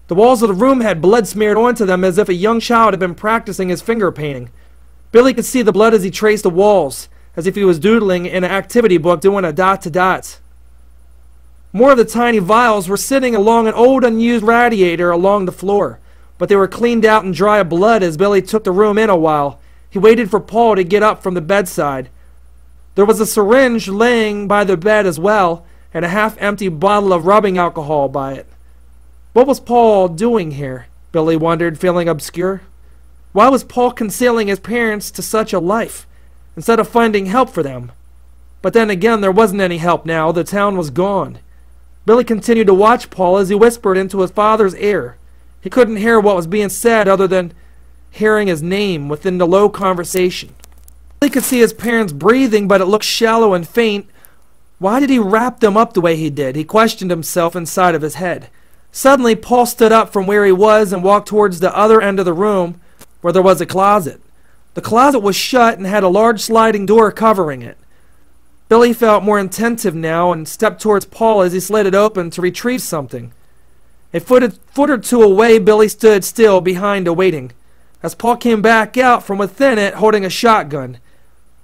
The walls of the room had blood smeared onto them as if a young child had been practicing his finger painting. Billy could see the blood as he traced the walls, as if he was doodling in an activity book doing a dot to dot. More of the tiny vials were sitting along an old unused radiator along the floor, but they were cleaned out and dry of blood as Billy took the room in a while. He waited for Paul to get up from the bedside. There was a syringe laying by the bed as well, and a half-empty bottle of rubbing alcohol by it. What was Paul doing here? Billy wondered, feeling obscure. Why was Paul concealing his parents to such a life, instead of finding help for them? But then again, there wasn't any help now. The town was gone. Billy continued to watch Paul as he whispered into his father's ear. He couldn't hear what was being said other than hearing his name within the low conversation. Billy could see his parents breathing, but it looked shallow and faint. Why did he wrap them up the way he did? He questioned himself inside of his head. Suddenly, Paul stood up from where he was and walked towards the other end of the room where there was a closet. The closet was shut and had a large sliding door covering it. Billy felt more attentive now and stepped towards Paul as he slid it open to retrieve something. A foot or two away, Billy stood still behind, awaiting, as Paul came back out from within it holding a shotgun.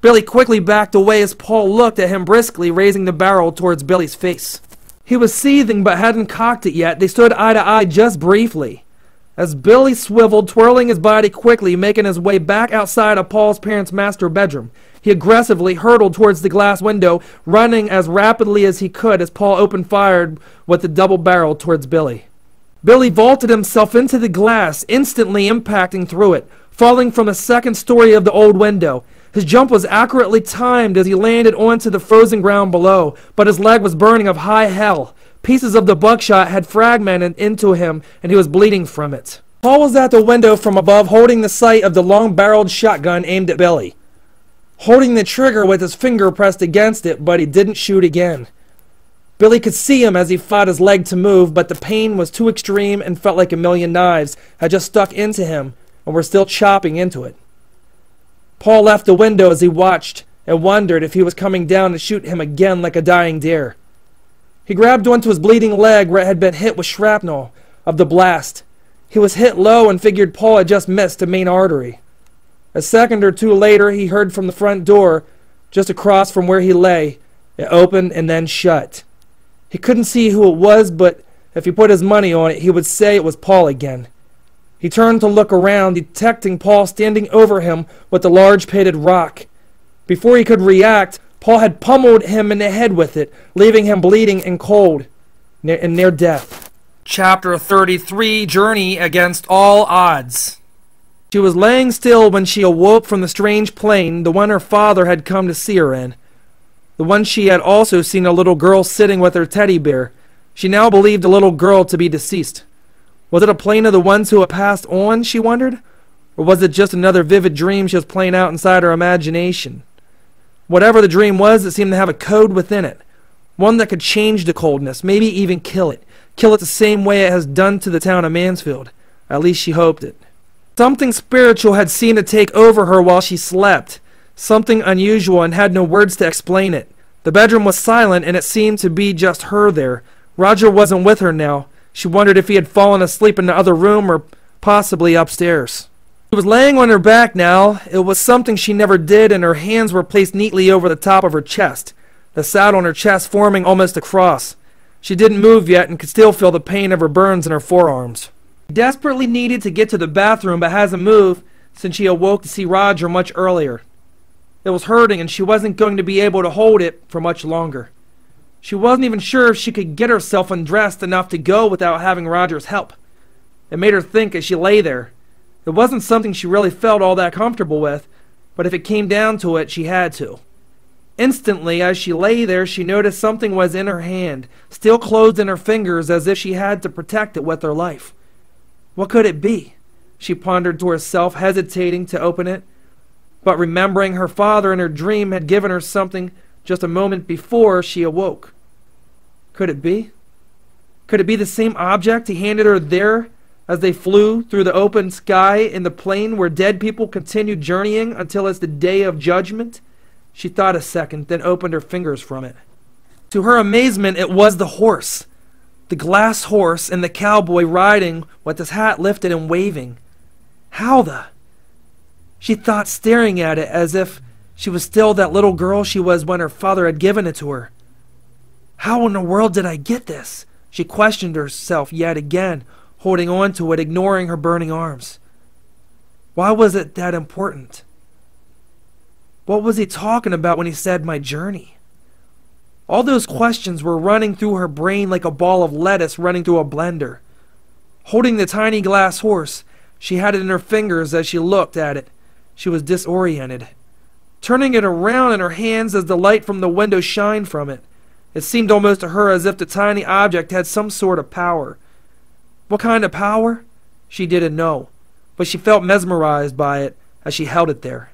Billy quickly backed away as Paul looked at him briskly, raising the barrel towards Billy's face. He was seething but hadn't cocked it yet. They stood eye to eye just briefly, as Billy swiveled, twirling his body quickly, making his way back outside of Paul's parents' master bedroom. He aggressively hurtled towards the glass window, running as rapidly as he could as Paul opened fire with the double barrel towards Billy. Billy vaulted himself into the glass, instantly impacting through it, falling from the second story of the old window. His jump was accurately timed as he landed onto the frozen ground below, but his leg was burning of high hell. Pieces of the buckshot had fragmented into him, and he was bleeding from it. Paul was at the window from above, holding the sight of the long-barreled shotgun aimed at Billy, holding the trigger with his finger pressed against it, but he didn't shoot again. Billy could see him as he fought his leg to move, but the pain was too extreme and felt like a million knives had just stuck into him and were still chopping into it. Paul left the window as he watched and wondered if he was coming down to shoot him again like a dying deer. He grabbed onto his bleeding leg where it had been hit with shrapnel of the blast. He was hit low and figured Paul had just missed the main artery. A second or two later, he heard from the front door, just across from where he lay. It opened and then shut. He couldn't see who it was, but if he put his money on it, he would say it was Paul again. He turned to look around, detecting Paul standing over him with the large pitted rock. Before he could react, Paul had pummeled him in the head with it, leaving him bleeding and cold, and near death. Chapter 33, Journey Against All Odds. She was laying still when she awoke from the strange plane, the one her father had come to see her in. The one she had also seen a little girl sitting with her teddy bear. She now believed the little girl to be deceased. Was it a plane of the ones who had passed on, she wondered? Or was it just another vivid dream she was playing out inside her imagination? Whatever the dream was, it seemed to have a code within it. One that could change the coldness, maybe even kill it. Kill it the same way it has done to the town of Mansfield. At least she hoped it. Something spiritual had seemed to take over her while she slept. Something unusual, and had no words to explain it. The bedroom was silent, and it seemed to be just her there. Roger wasn't with her now. She wondered if he had fallen asleep in the other room or possibly upstairs. She was laying on her back now. It was something she never did, and her hands were placed neatly over the top of her chest, the saddle on her chest forming almost a cross. She didn't move yet and could still feel the pain of her burns in her forearms. She desperately needed to get to the bathroom but hasn't moved since she awoke to see Roger much earlier. It was hurting, and she wasn't going to be able to hold it for much longer. She wasn't even sure if she could get herself undressed enough to go without having Roger's help. It made her think as she lay there. It wasn't something she really felt all that comfortable with, but if it came down to it, she had to. Instantly, as she lay there, she noticed something was in her hand, still closed in her fingers as if she had to protect it with her life. What could it be? She pondered to herself, hesitating to open it, but remembering her father in her dream had given her something just a moment before she awoke. Could it be? Could it be the same object he handed her there as they flew through the open sky in the plain where dead people continued journeying until it's the day of judgment? She thought a second, then opened her fingers from it. To her amazement, it was the horse. The glass horse and the cowboy riding with his hat lifted and waving. How the... She thought, staring at it as if she was still that little girl she was when her father had given it to her. How in the world did I get this? She questioned herself yet again, holding on to it, ignoring her burning arms. Why was it that important? What was he talking about when he said my journey? All those questions were running through her brain like a ball of lettuce running through a blender. Holding the tiny glass horse, she had it in her fingers as she looked at it. She was disoriented. Turning it around in her hands as the light from the window shined from it, it seemed almost to her as if the tiny object had some sort of power. What kind of power? She didn't know, but she felt mesmerized by it as she held it there.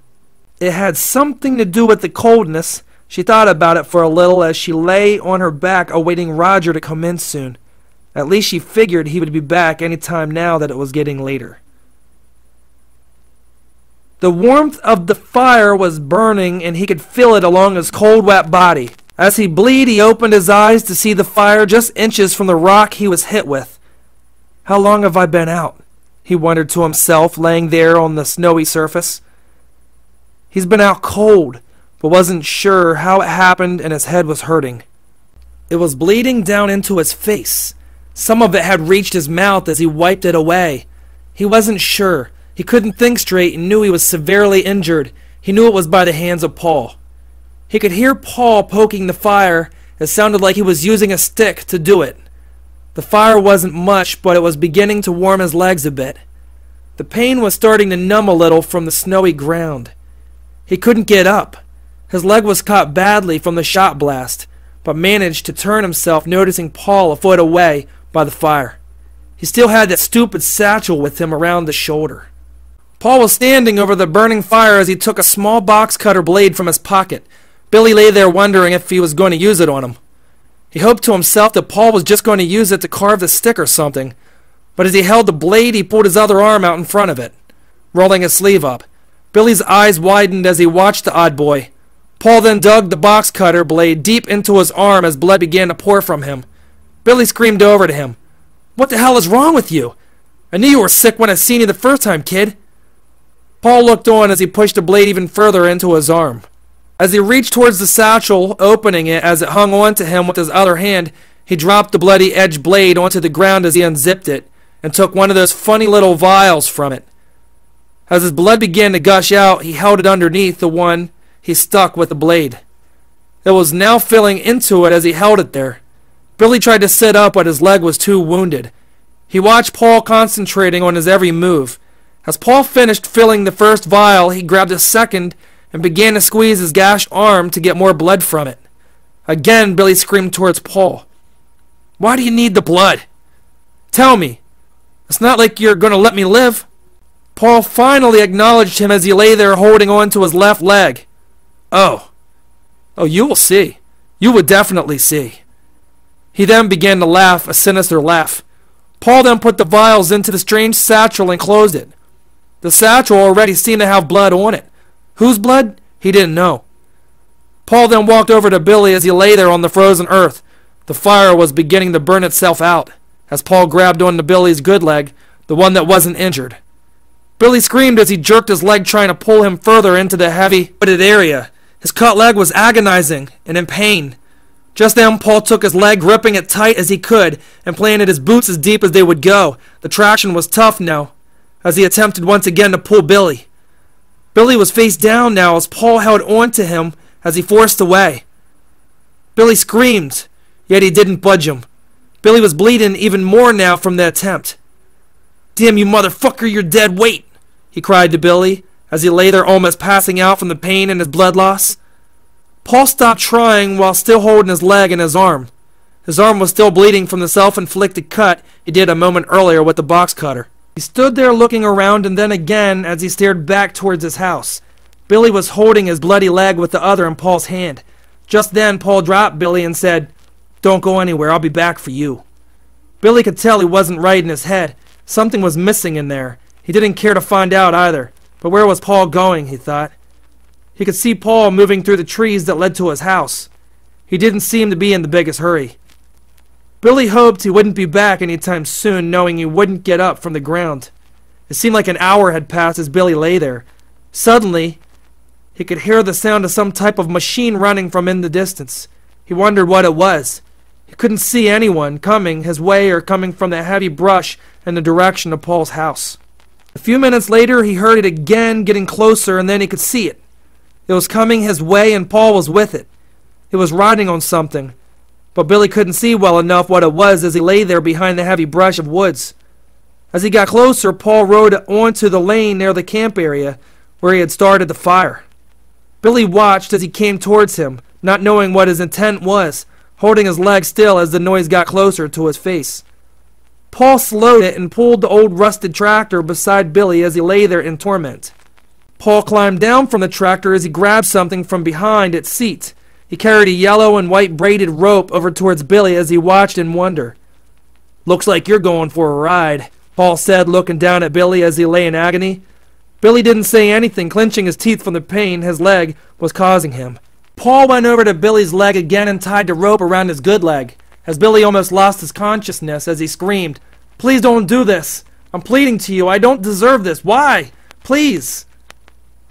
It had something to do with the coldness. She thought about it for a little as she lay on her back awaiting Roger to come in soon. At least she figured he would be back any time now that it was getting later. The warmth of the fire was burning and he could feel it along his cold, wet body. As he bleed, he opened his eyes to see the fire just inches from the rock he was hit with. How long have I been out? He wondered to himself, laying there on the snowy surface. He's been out cold, but wasn't sure how it happened, and his head was hurting. It was bleeding down into his face. Some of it had reached his mouth as he wiped it away. He wasn't sure. He couldn't think straight and knew he was severely injured. He knew it was by the hands of Paul. He could hear Paul poking the fire. It sounded like he was using a stick to do it. The fire wasn't much, but it was beginning to warm his legs a bit. The pain was starting to numb a little from the snowy ground. He couldn't get up. His leg was caught badly from the shot blast, but managed to turn himself, noticing Paul a foot away by the fire. He still had that stupid satchel with him around the shoulder. Paul was standing over the burning fire as he took a small box cutter blade from his pocket. Billy lay there wondering if he was going to use it on him. He hoped to himself that Paul was just going to use it to carve the stick or something, but as he held the blade, he pulled his other arm out in front of it, rolling his sleeve up. Billy's eyes widened as he watched the odd boy. Paul then dug the box cutter blade deep into his arm as blood began to pour from him. Billy screamed over to him. "What the hell is wrong with you? I knew you were sick when I seen you the first time, kid." Paul looked on as he pushed the blade even further into his arm. As he reached towards the satchel, opening it as it hung on to him with his other hand, he dropped the bloody-edged blade onto the ground as he unzipped it and took one of those funny little vials from it. As his blood began to gush out, he held it underneath the one he stuck with the blade. It was now filling into it as he held it there. Billy tried to sit up, but his leg was too wounded. He watched Paul concentrating on his every move. As Paul finished filling the first vial, he grabbed a second and began to squeeze his gashed arm to get more blood from it. Again, Billy screamed towards Paul. "Why do you need the blood? Tell me. It's not like you're going to let me live." Paul finally acknowledged him as he lay there holding on to his left leg. Oh, you will see. You would definitely see." He then began to laugh, a sinister laugh. Paul then put the vials into the strange satchel and closed it. The satchel already seemed to have blood on it. Whose blood? He didn't know. Paul then walked over to Billy as he lay there on the frozen earth. The fire was beginning to burn itself out as Paul grabbed onto Billy's good leg, the one that wasn't injured. Billy screamed as he jerked his leg, trying to pull him further into the heavy wooded area. His cut leg was agonizing and in pain. Just then, Paul took his leg, gripping it tight as he could, and planted his boots as deep as they would go. The traction was tough now, as he attempted once again to pull Billy. Billy was face down now as Paul held on to him as he forced away. Billy screamed, yet he didn't budge him. Billy was bleeding even more now from the attempt. "Damn you motherfucker, you're dead, wait!" he cried to Billy as he lay there almost passing out from the pain and his blood loss. Paul stopped trying while still holding his leg and his arm. His arm was still bleeding from the self-inflicted cut he did a moment earlier with the box cutter. He stood there looking around, and then again as he stared back towards his house. Billy was holding his bloody leg with the other in Paul's hand. Just then Paul dropped Billy and said, "Don't go anywhere, I'll be back for you." Billy could tell he wasn't right in his head. Something was missing in there. He didn't care to find out either. But where was Paul going, he thought. He could see Paul moving through the trees that led to his house. He didn't seem to be in the biggest hurry. Billy hoped he wouldn't be back anytime soon, knowing he wouldn't get up from the ground. It seemed like an hour had passed as Billy lay there. Suddenly, he could hear the sound of some type of machine running from in the distance. He wondered what it was. He couldn't see anyone coming his way or coming from the heavy brush in the direction of Paul's house. A few minutes later, he heard it again, getting closer, and then he could see it. It was coming his way, and Paul was with it. It was riding on something, but Billy couldn't see well enough what it was as he lay there behind the heavy brush of woods. As he got closer, Paul rode onto the lane near the camp area where he had started the fire. Billy watched as he came towards him, not knowing what his intent was, holding his leg still as the noise got closer to his face. Paul slowed it and pulled the old rusted tractor beside Billy as he lay there in torment. Paul climbed down from the tractor as he grabbed something from behind its seat. He carried a yellow and white braided rope over towards Billy as he watched in wonder. "Looks like you're going for a ride," Paul said, looking down at Billy as he lay in agony. Billy didn't say anything, clenching his teeth from the pain his leg was causing him. Paul went over to Billy's leg again and tied the rope around his good leg, as Billy almost lost his consciousness as he screamed, "Please don't do this. I'm pleading to you. I don't deserve this. Why? Please."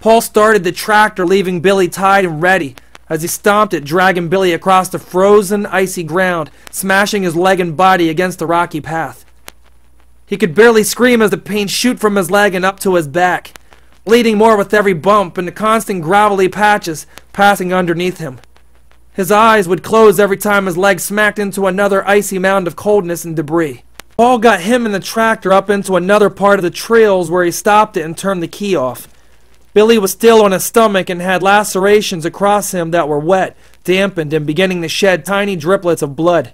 Paul started the tractor, leaving Billy tied and ready, as he stomped it, dragging Billy across the frozen, icy ground, smashing his leg and body against the rocky path. He could barely scream as the pain shoot from his leg and up to his back, bleeding more with every bump and the constant gravelly patches passing underneath him. His eyes would close every time his leg smacked into another icy mound of coldness and debris. Paul got him and the tractor up into another part of the trails where he stopped it and turned the key off. Billy was still on his stomach and had lacerations across him that were wet, dampened, and beginning to shed tiny driplets of blood.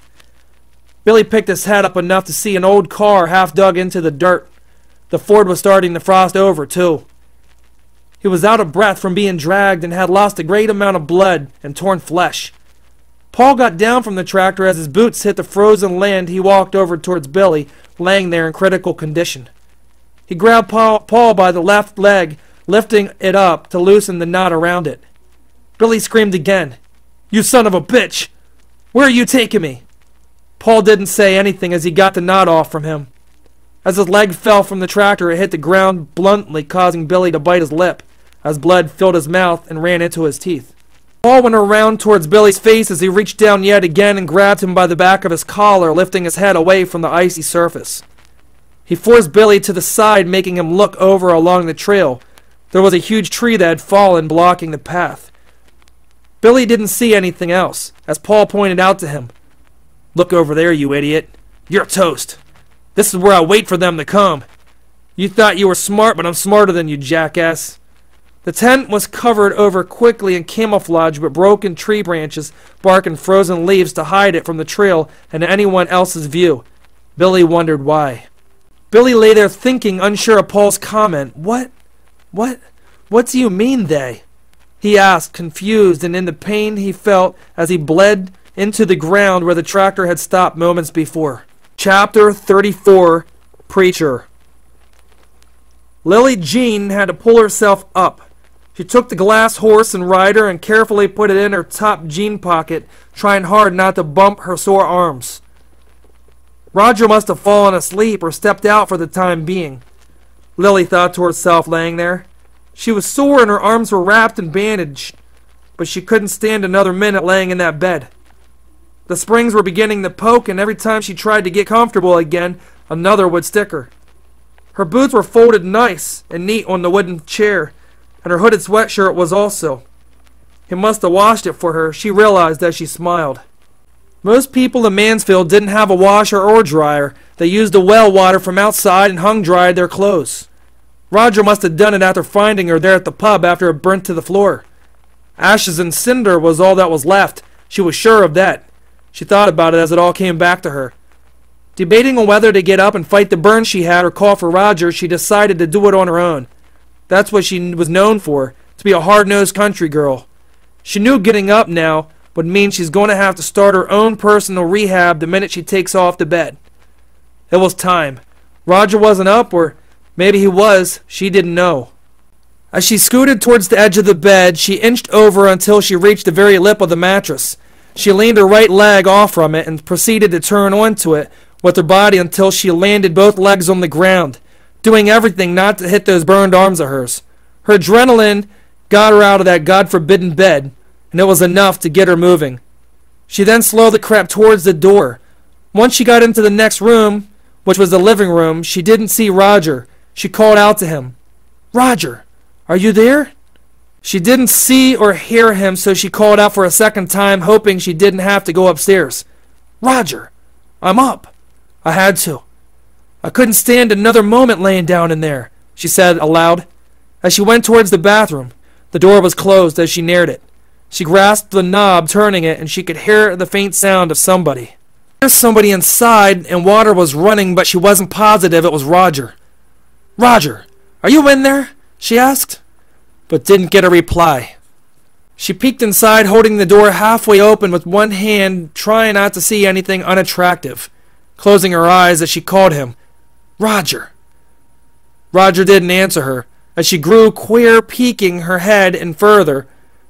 Billy picked his head up enough to see an old car half dug into the dirt. The Ford was starting to frost over, too. He was out of breath from being dragged and had lost a great amount of blood and torn flesh. Paul got down from the tractor as his boots hit the frozen land. He walked over towards Billy, laying there in critical condition. He grabbed Paul by the left leg, lifting it up to loosen the knot around it. Billy screamed again, "You son of a bitch! Where are you taking me?" Paul didn't say anything as he got the knot off from him. As his leg fell from the tractor, it hit the ground bluntly, causing Billy to bite his lip, as blood filled his mouth and ran into his teeth. Paul went around towards Billy's face as he reached down yet again and grabbed him by the back of his collar, lifting his head away from the icy surface. He forced Billy to the side, making him look over along the trail. There was a huge tree that had fallen, blocking the path. Billy didn't see anything else, as Paul pointed out to him. "Look over there, you idiot. You're toast. This is where I wait for them to come. You thought you were smart, but I'm smarter than you, jackass." The tent was covered over quickly and camouflaged with broken tree branches, bark, and frozen leaves to hide it from the trail and anyone else's view. Billy wondered why. Billy lay there thinking, unsure of Paul's comment. What do you mean, they?" he asked, confused and in the pain he felt as he bled into the ground where the tractor had stopped moments before. Chapter 34, Preacher. Lily Jean had to pull herself up. She took the glass horse and rider and carefully put it in her top jean pocket, trying hard not to bump her sore arms. Roger must have fallen asleep or stepped out for the time being, Lily thought to herself laying there. She was sore and her arms were wrapped and bandaged, but she couldn't stand another minute laying in that bed. The springs were beginning to poke, and every time she tried to get comfortable again, another would stick her. Her boots were folded nice and neat on the wooden chair, and her hooded sweatshirt was also. He must have washed it for her, she realized as she smiled. Most people in Mansfield didn't have a washer or dryer. They used the well water from outside and hung-dried their clothes. Roger must have done it after finding her there at the pub after it burnt to the floor. Ashes and cinder was all that was left. She was sure of that. She thought about it as it all came back to her. Debating on whether to get up and fight the burn she had or call for Roger, she decided to do it on her own. That's what she was known for, to be a hard-nosed country girl. She knew getting up now would mean she's going to have to start her own personal rehab the minute she takes off the bed. It was time. Roger wasn't up, or maybe he was. She didn't know. As she scooted towards the edge of the bed, she inched over until she reached the very lip of the mattress. She leaned her right leg off from it and proceeded to turn onto it with her body until she landed both legs on the ground, doing everything not to hit those burned arms of hers. Her adrenaline got her out of that God-forbidden bed, and it was enough to get her moving. She then slowly crept towards the door. Once she got into the next room, which was the living room, she didn't see Roger. She called out to him. "Roger, are you there?" She didn't see or hear him, so she called out for a second time, hoping she didn't have to go upstairs. "Roger, I'm up. I had to. I couldn't stand another moment laying down in there," she said aloud. As she went towards the bathroom, the door was closed as she neared it. She grasped the knob, turning it, and she could hear the faint sound of somebody. There's somebody inside, and water was running, but she wasn't positive it was Roger. "Roger, are you in there?" she asked, but didn't get a reply. She peeked inside, holding the door halfway open with one hand, trying not to see anything unattractive, closing her eyes as she called him. "Roger." Roger didn't answer her, as she grew queer, peeking her head in further.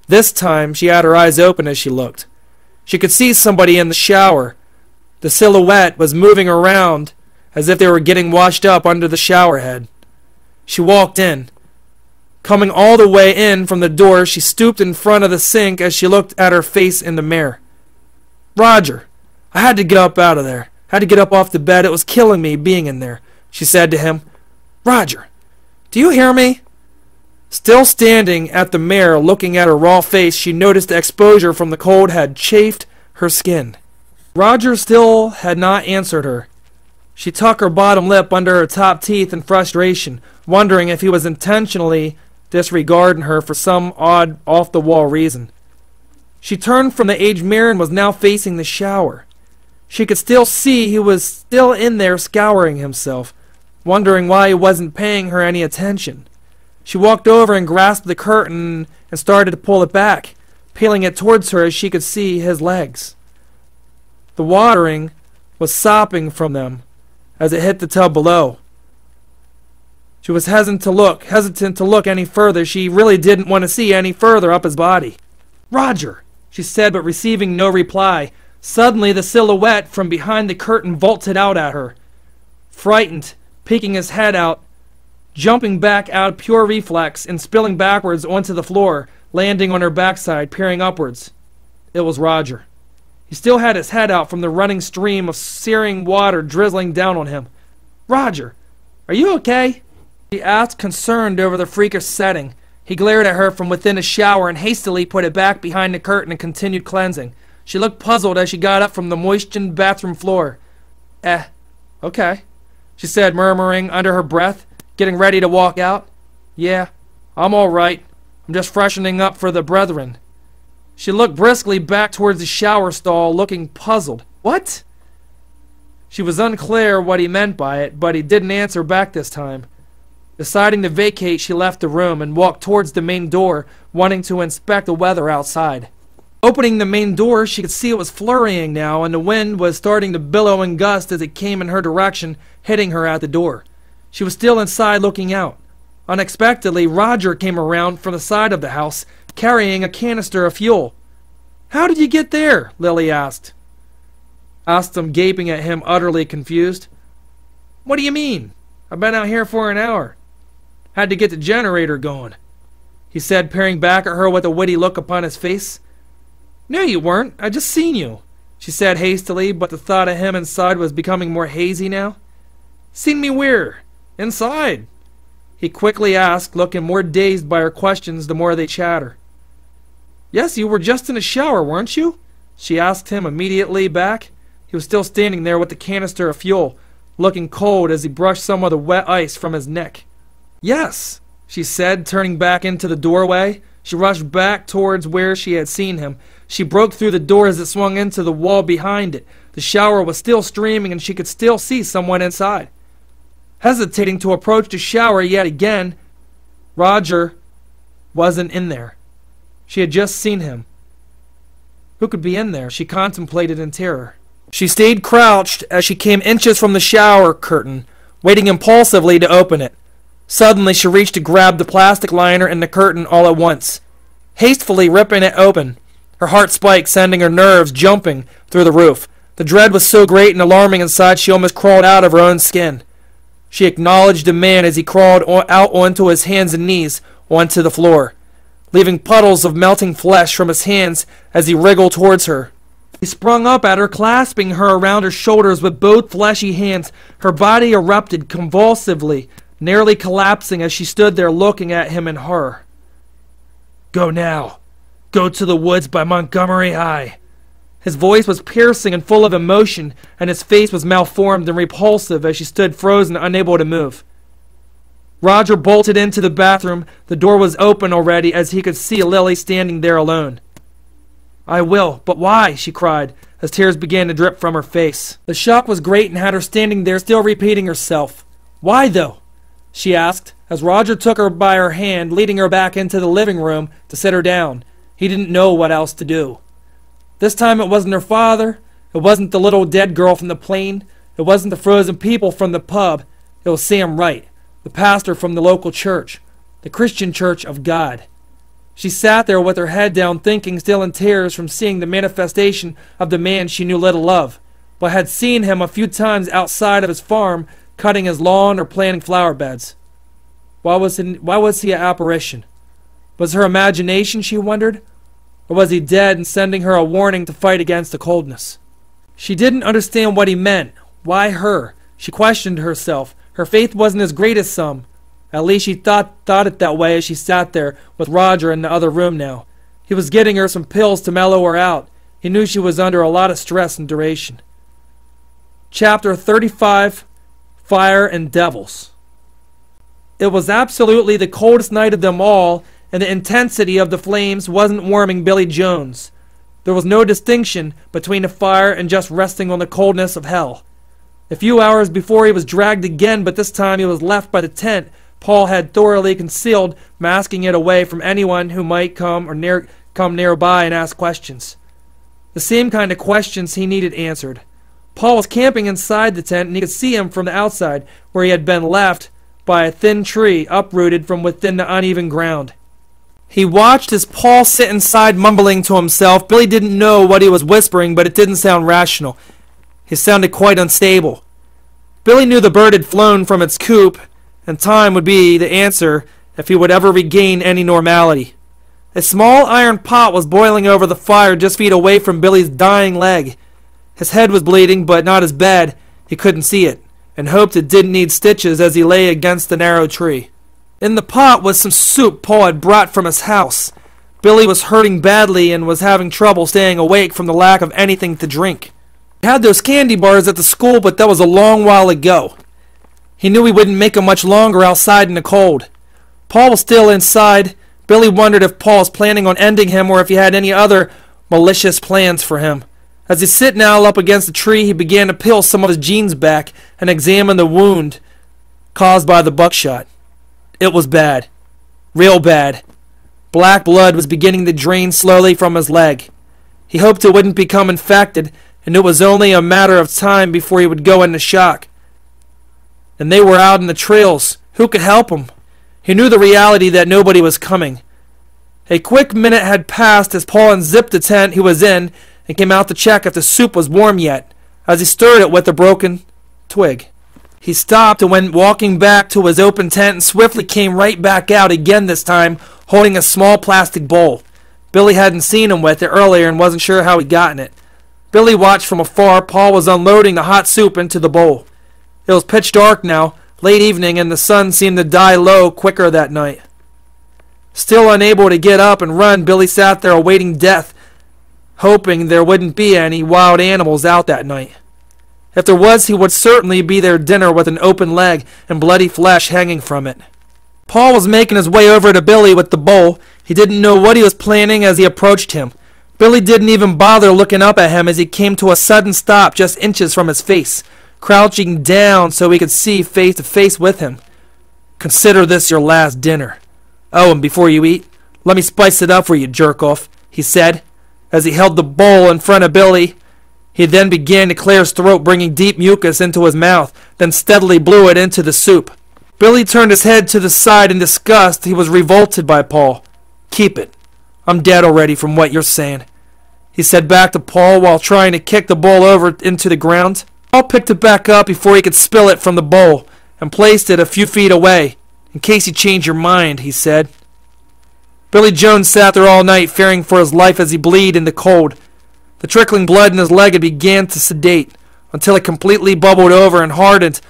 This time she had her eyes open as she looked. She could see somebody in the shower. The silhouette was moving around as if they were getting washed up under the shower head. She walked in. Coming all the way in from the door, she stooped in front of the sink as she looked at her face in the mirror. "Roger, I had to get up out of there. Had to get up off the bed. It was killing me being in there," she said to him. "Roger, do you hear me?" Still standing at the mirror, looking at her raw face, she noticed the exposure from the cold had chafed her skin. Roger still had not answered her. She tucked her bottom lip under her top teeth in frustration, wondering if he was intentionally disregarding her for some odd, off-the-wall reason. She turned from the aged mirror and was now facing the shower. She could still see he was still in there scouring himself, wondering why he wasn't paying her any attention. She walked over and grasped the curtain and started to pull it back, peeling it towards her as she could see his legs. The watering was sopping from them as it hit the tub below. She was hesitant to look any further. She really didn't want to see any further up his body. "Roger," she said, but receiving no reply. Suddenly the silhouette from behind the curtain vaulted out at her. Frightened, peeking his head out, jumping back out of pure reflex and spilling backwards onto the floor, landing on her backside, peering upwards. It was Roger. He still had his head out from the running stream of searing water drizzling down on him. "Roger, are you okay?" she asked, concerned over the freakish setting. He glared at her from within the shower and hastily put it back behind the curtain and continued cleansing. She looked puzzled as she got up from the moistened bathroom floor. Okay," she said, murmuring under her breath, getting ready to walk out. "Yeah, I'm all right. I'm just freshening up for the brethren." She looked briskly back towards the shower stall, looking puzzled. "What?" She was unclear what he meant by it, but he didn't answer back this time. Deciding to vacate, she left the room and walked towards the main door, wanting to inspect the weather outside. Opening the main door, she could see it was flurrying now, and the wind was starting to billow and gust as it came in her direction, hitting her at the door. She was still inside looking out. Unexpectedly, Roger came around from the side of the house, carrying a canister of fuel. "How did you get there?" Lily asked him, gaping at him, utterly confused. "What do you mean? I've been out here for an hour. Had to get the generator going," he said, peering back at her with a witty look upon his face. "No, you weren't. I just seen you," she said hastily, but the thought of him inside was becoming more hazy now. "Seen me where? Inside?" he quickly asked, looking more dazed by her questions the more they chatter. Yes, you were just in the shower, weren't you? She asked him immediately back. He was still standing there with the canister of fuel, looking cold as he brushed some of the wet ice from his neck. Yes, she said, turning back into the doorway. She rushed back towards where she had seen him. She broke through the door as it swung into the wall behind it. The shower was still streaming and she could still see someone inside. Hesitating to approach the shower yet again, Roger wasn't in there. She had just seen him. Who could be in there? She contemplated in terror. She stayed crouched as she came inches from the shower curtain, waiting impulsively to open it. Suddenly she reached to grab the plastic liner and the curtain all at once, hastily ripping it open. Her heart spiked, sending her nerves jumping through the roof. The dread was so great and alarming inside she almost crawled out of her own skin. She acknowledged the man as he crawled out onto his hands and knees onto the floor, leaving puddles of melting flesh from his hands as he wriggled towards her. He sprung up at her, clasping her around her shoulders with both fleshy hands. Her body erupted convulsively, nearly collapsing as she stood there looking at him in horror. Go now. Go to the woods by Montgomery High. His voice was piercing and full of emotion, and his face was malformed and repulsive as she stood frozen, unable to move. Roger bolted into the bathroom. The door was open already as he could see Lily standing there alone. I will, but why? She cried as tears began to drip from her face. The shock was great and had her standing there still repeating herself. Why though? She asked as Roger took her by her hand, leading her back into the living room to sit her down. He didn't know what else to do. This time it wasn't her father. It wasn't the little dead girl from the plane. It wasn't the frozen people from the pub. It was Sam Wright, the pastor from the local church, the Christian Church of God. She sat there with her head down, thinking, still in tears from seeing the manifestation of the man she knew little of, but had seen him a few times outside of his farm, cutting his lawn or planting flower beds. Why was he an apparition? Was her imagination, she wondered? Or was he dead and sending her a warning to fight against the coldness? She didn't understand what he meant. Why her? She questioned herself. Her faith wasn't as great as some. At least she thought it that way as she sat there with Roger in the other room now. He was getting her some pills to mellow her out. He knew she was under a lot of stress and duration. Chapter 35, Fire and Devils. It was absolutely the coldest night of them all, and the intensity of the flames wasn't warming Billy Jones. There was no distinction between the fire and just resting on the coldness of hell. A few hours before he was dragged again, but this time he was left by the tent Paul had thoroughly concealed, masking it away from anyone who might come nearby and ask questions. The same kind of questions he needed answered. Paul was camping inside the tent, and he could see him from the outside, where he had been left by a thin tree uprooted from within the uneven ground. He watched as Paul sat inside mumbling to himself. Billy didn't know what he was whispering, but it didn't sound rational. It sounded quite unstable. Billy knew the bird had flown from its coop, and time would be the answer if he would ever regain any normality. A small iron pot was boiling over the fire just feet away from Billy's dying leg. His head was bleeding, but not as bad. He couldn't see it, and hoped it didn't need stitches as he lay against the narrow tree. In the pot was some soup Paul had brought from his house. Billy was hurting badly and was having trouble staying awake from the lack of anything to drink. He had those candy bars at the school, but that was a long while ago. He knew he wouldn't make them much longer outside in the cold. Paul was still inside. Billy wondered if Paul was planning on ending him or if he had any other malicious plans for him. As he sat now up against the tree, he began to peel some of his jeans back and examine the wound caused by the buckshot. It was bad. Real bad. Black blood was beginning to drain slowly from his leg. He hoped it wouldn't become infected, and it was only a matter of time before he would go into shock. And they were out in the trails. Who could help him? He knew the reality that nobody was coming. A quick minute had passed as Paul unzipped the tent he was in and came out to check if the soup was warm yet, as he stirred it with a broken twig. He stopped and went walking back to his open tent and swiftly came right back out again, this time holding a small plastic bowl. Billy hadn't seen him with it earlier and wasn't sure how he'd gotten it. Billy watched from afar. Paul was unloading the hot soup into the bowl. It was pitch dark now. Late evening, and the sun seemed to die low quicker that night. Still unable to get up and run, Billy sat there awaiting death, hoping there wouldn't be any wild animals out that night. If there was, he would certainly be their dinner with an open leg and bloody flesh hanging from it. Paul was making his way over to Billy with the bowl. He didn't know what he was planning as he approached him. Billy didn't even bother looking up at him as he came to a sudden stop just inches from his face, crouching down so he could see face to face with him. "Consider this your last dinner. Oh, and before you eat, let me spice it up for you, jerk-off," he said, as he held the bowl in front of Billy. He then began to clear his throat, bringing deep mucus into his mouth, then steadily blew it into the soup. Billy turned his head to the side in disgust. He was revolted by Paul. "Keep it. I'm dead already from what you're saying," he said back to Paul while trying to kick the bowl over into the ground. Paul picked it back up before he could spill it from the bowl and placed it a few feet away. "In case you change your mind," he said. Billy Jones sat there all night, fearing for his life as he bled in the cold. The trickling blood in his leg had began to sedate until it completely bubbled over and hardened,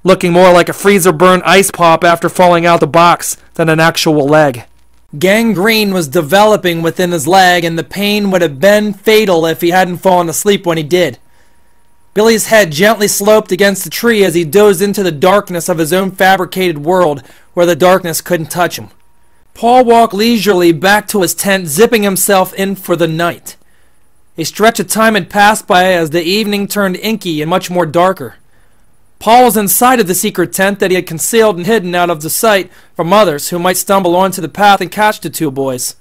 looking more like a freezer-burned ice pop after falling out the box than an actual leg. Gangrene was developing within his leg, and the pain would have been fatal if he hadn't fallen asleep when he did. Billy's head gently sloped against the tree as he dozed into the darkness of his own fabricated world where the darkness couldn't touch him. Paul walked leisurely back to his tent, zipping himself in for the night. A stretch of time had passed by as the evening turned inky and much more darker. Paul was inside of the secret tent that he had concealed and hidden out of the sight from others who might stumble onto the path and catch the two boys.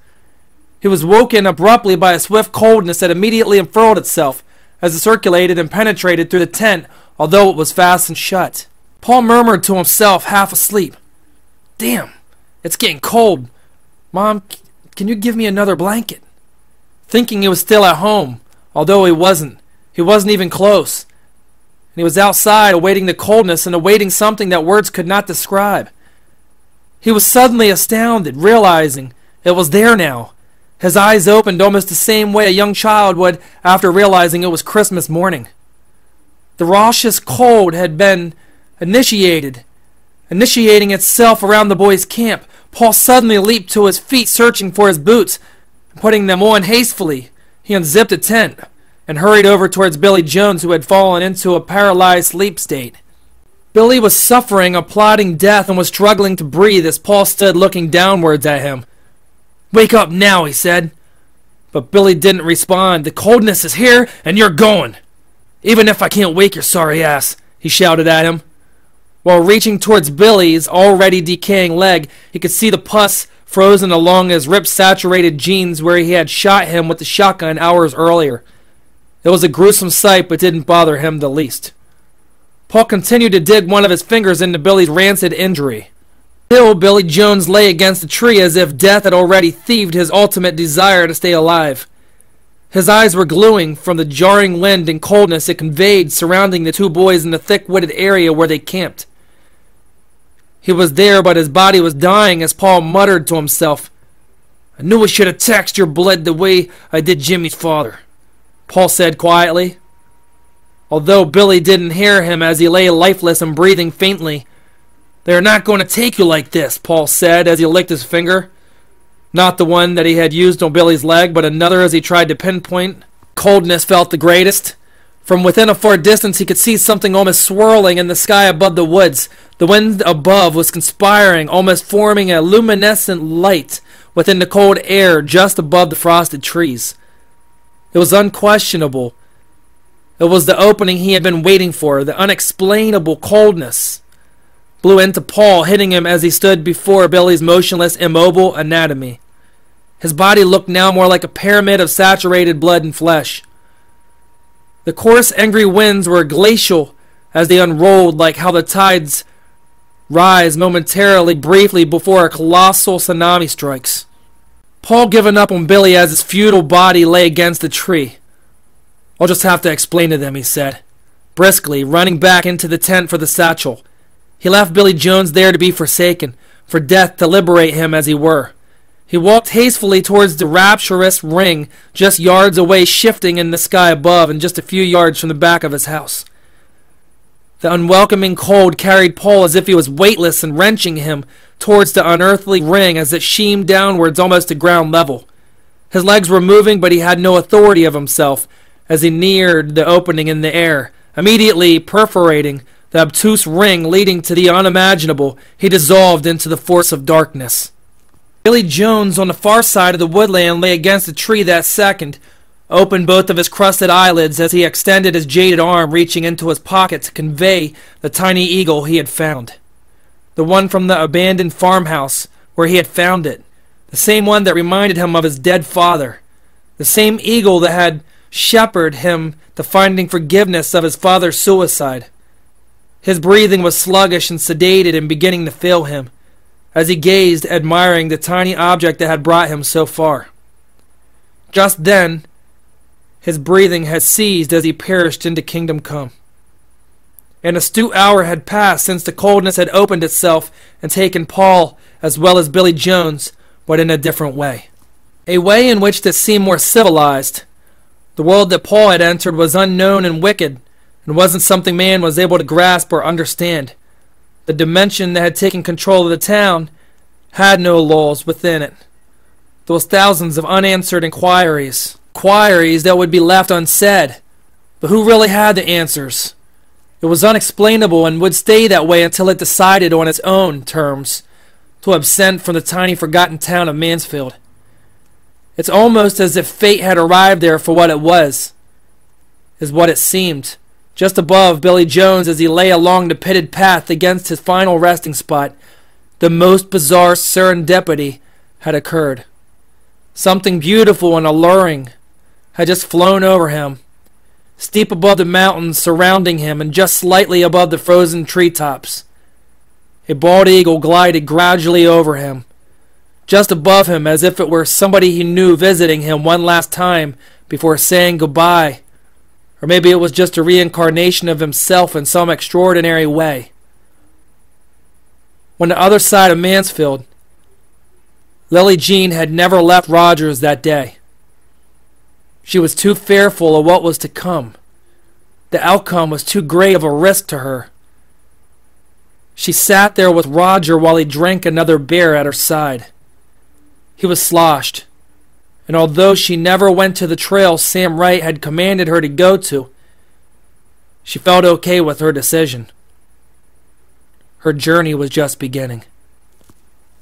He was woken abruptly by a swift coldness that immediately unfurled itself as it circulated and penetrated through the tent, although it was fastened shut. Paul murmured to himself, half asleep, "Damn, it's getting cold. Mom, can you give me another blanket?" Thinking he was still at home, although he wasn't. He wasn't even close. And he was outside, awaiting the coldness and awaiting something that words could not describe. He was suddenly astounded, realizing it was there now. His eyes opened almost the same way a young child would after realizing it was Christmas morning. The raucous cold had been initiating itself around the boys' camp. Paul suddenly leaped to his feet, searching for his boots. Putting them on hastily, he unzipped the tent and hurried over towards Billy Jones, who had fallen into a paralyzed sleep state. Billy was suffering a plodding death and was struggling to breathe as Paul stood looking downwards at him. "Wake up now," he said. But Billy didn't respond. "The coldness is here, and you're going. Even if I can't wake your sorry ass," he shouted at him. While reaching towards Billy's already decaying leg, he could see the pus frozen along his rip-saturated jeans where he had shot him with the shotgun hours earlier. It was a gruesome sight, but didn't bother him the least. Paul continued to dig one of his fingers into Billy's rancid injury. Still, Billy Jones lay against the tree as if death had already thieved his ultimate desire to stay alive. His eyes were gluing from the jarring wind and coldness it conveyed surrounding the two boys in the thick wooded area where they camped. He was there, but his body was dying as Paul muttered to himself, "I knew I should have taxed your blood the way I did Jimmy's father," Paul said quietly. Although Billy didn't hear him as he lay lifeless and breathing faintly. "They're not going to take you like this," Paul said as he licked his finger. Not the one that he had used on Billy's leg, but another as he tried to pinpoint. Coldness felt the greatest. From within a far distance he could see something almost swirling in the sky above the woods. The wind above was conspiring, almost forming a luminescent light within the cold air just above the frosted trees. It was unquestionable. It was the opening he had been waiting for. The unexplainable coldness blew into Paul, hitting him as he stood before Billy's motionless, immobile anatomy. His body looked now more like a pyramid of saturated blood and flesh. The coarse, angry winds were glacial as they unrolled, like how the tides rise momentarily, briefly, before a colossal tsunami strikes. Paul given up on Billy as his futile body lay against the tree. "I'll just have to explain to them," he said, briskly, running back into the tent for the satchel. He left Billy Jones there to be forsaken, for death to liberate him as he were. He walked hastily towards the rapturous ring just yards away, shifting in the sky above and just a few yards from the back of his house. The unwelcoming cold carried Paul as if he was weightless and wrenching him towards the unearthly ring as it sheamed downwards almost to ground level. His legs were moving, but he had no authority of himself as he neared the opening in the air. Immediately perforating the obtuse ring leading to the unimaginable, he dissolved into the force of darkness. Billy Jones on the far side of the woodland lay against a tree that second, opened both of his crusted eyelids as he extended his jaded arm, reaching into his pocket to convey the tiny eagle he had found. The one from the abandoned farmhouse where he had found it. The same one that reminded him of his dead father. The same eagle that had shepherded him to finding forgiveness of his father's suicide. His breathing was sluggish and sedated and beginning to fail him as he gazed, admiring the tiny object that had brought him so far. Just then, his breathing had ceased as he perished into kingdom come. An astute hour had passed since the coldness had opened itself and taken Paul as well as Billy Jones, but in a different way. A way in which this seemed more civilized. The world that Paul had entered was unknown and wicked, and wasn't something man was able to grasp or understand. The dimension that had taken control of the town had no laws within it. Those thousands of unanswered inquiries that would be left unsaid. But who really had the answers? It was unexplainable and would stay that way until it decided on its own terms to absent from the tiny forgotten town of Mansfield. It's almost as if fate had arrived there for what it was, is what it seemed. Just above Billy Jones as he lay along the pitted path against his final resting spot, the most bizarre serendipity had occurred. Something beautiful and alluring had just flown over him, steep above the mountains surrounding him and just slightly above the frozen treetops. A bald eagle glided gradually over him, just above him as if it were somebody he knew visiting him one last time before saying goodbye. Or maybe it was just a reincarnation of himself in some extraordinary way. On the other side of Mansfield, Lily Jean had never left Rogers that day. She was too fearful of what was to come. The outcome was too great of a risk to her. She sat there with Roger while he drank another beer at her side. He was sloshed, and although she never went to the trail Sam Wright had commanded her to go to, she felt okay with her decision. Her journey was just beginning.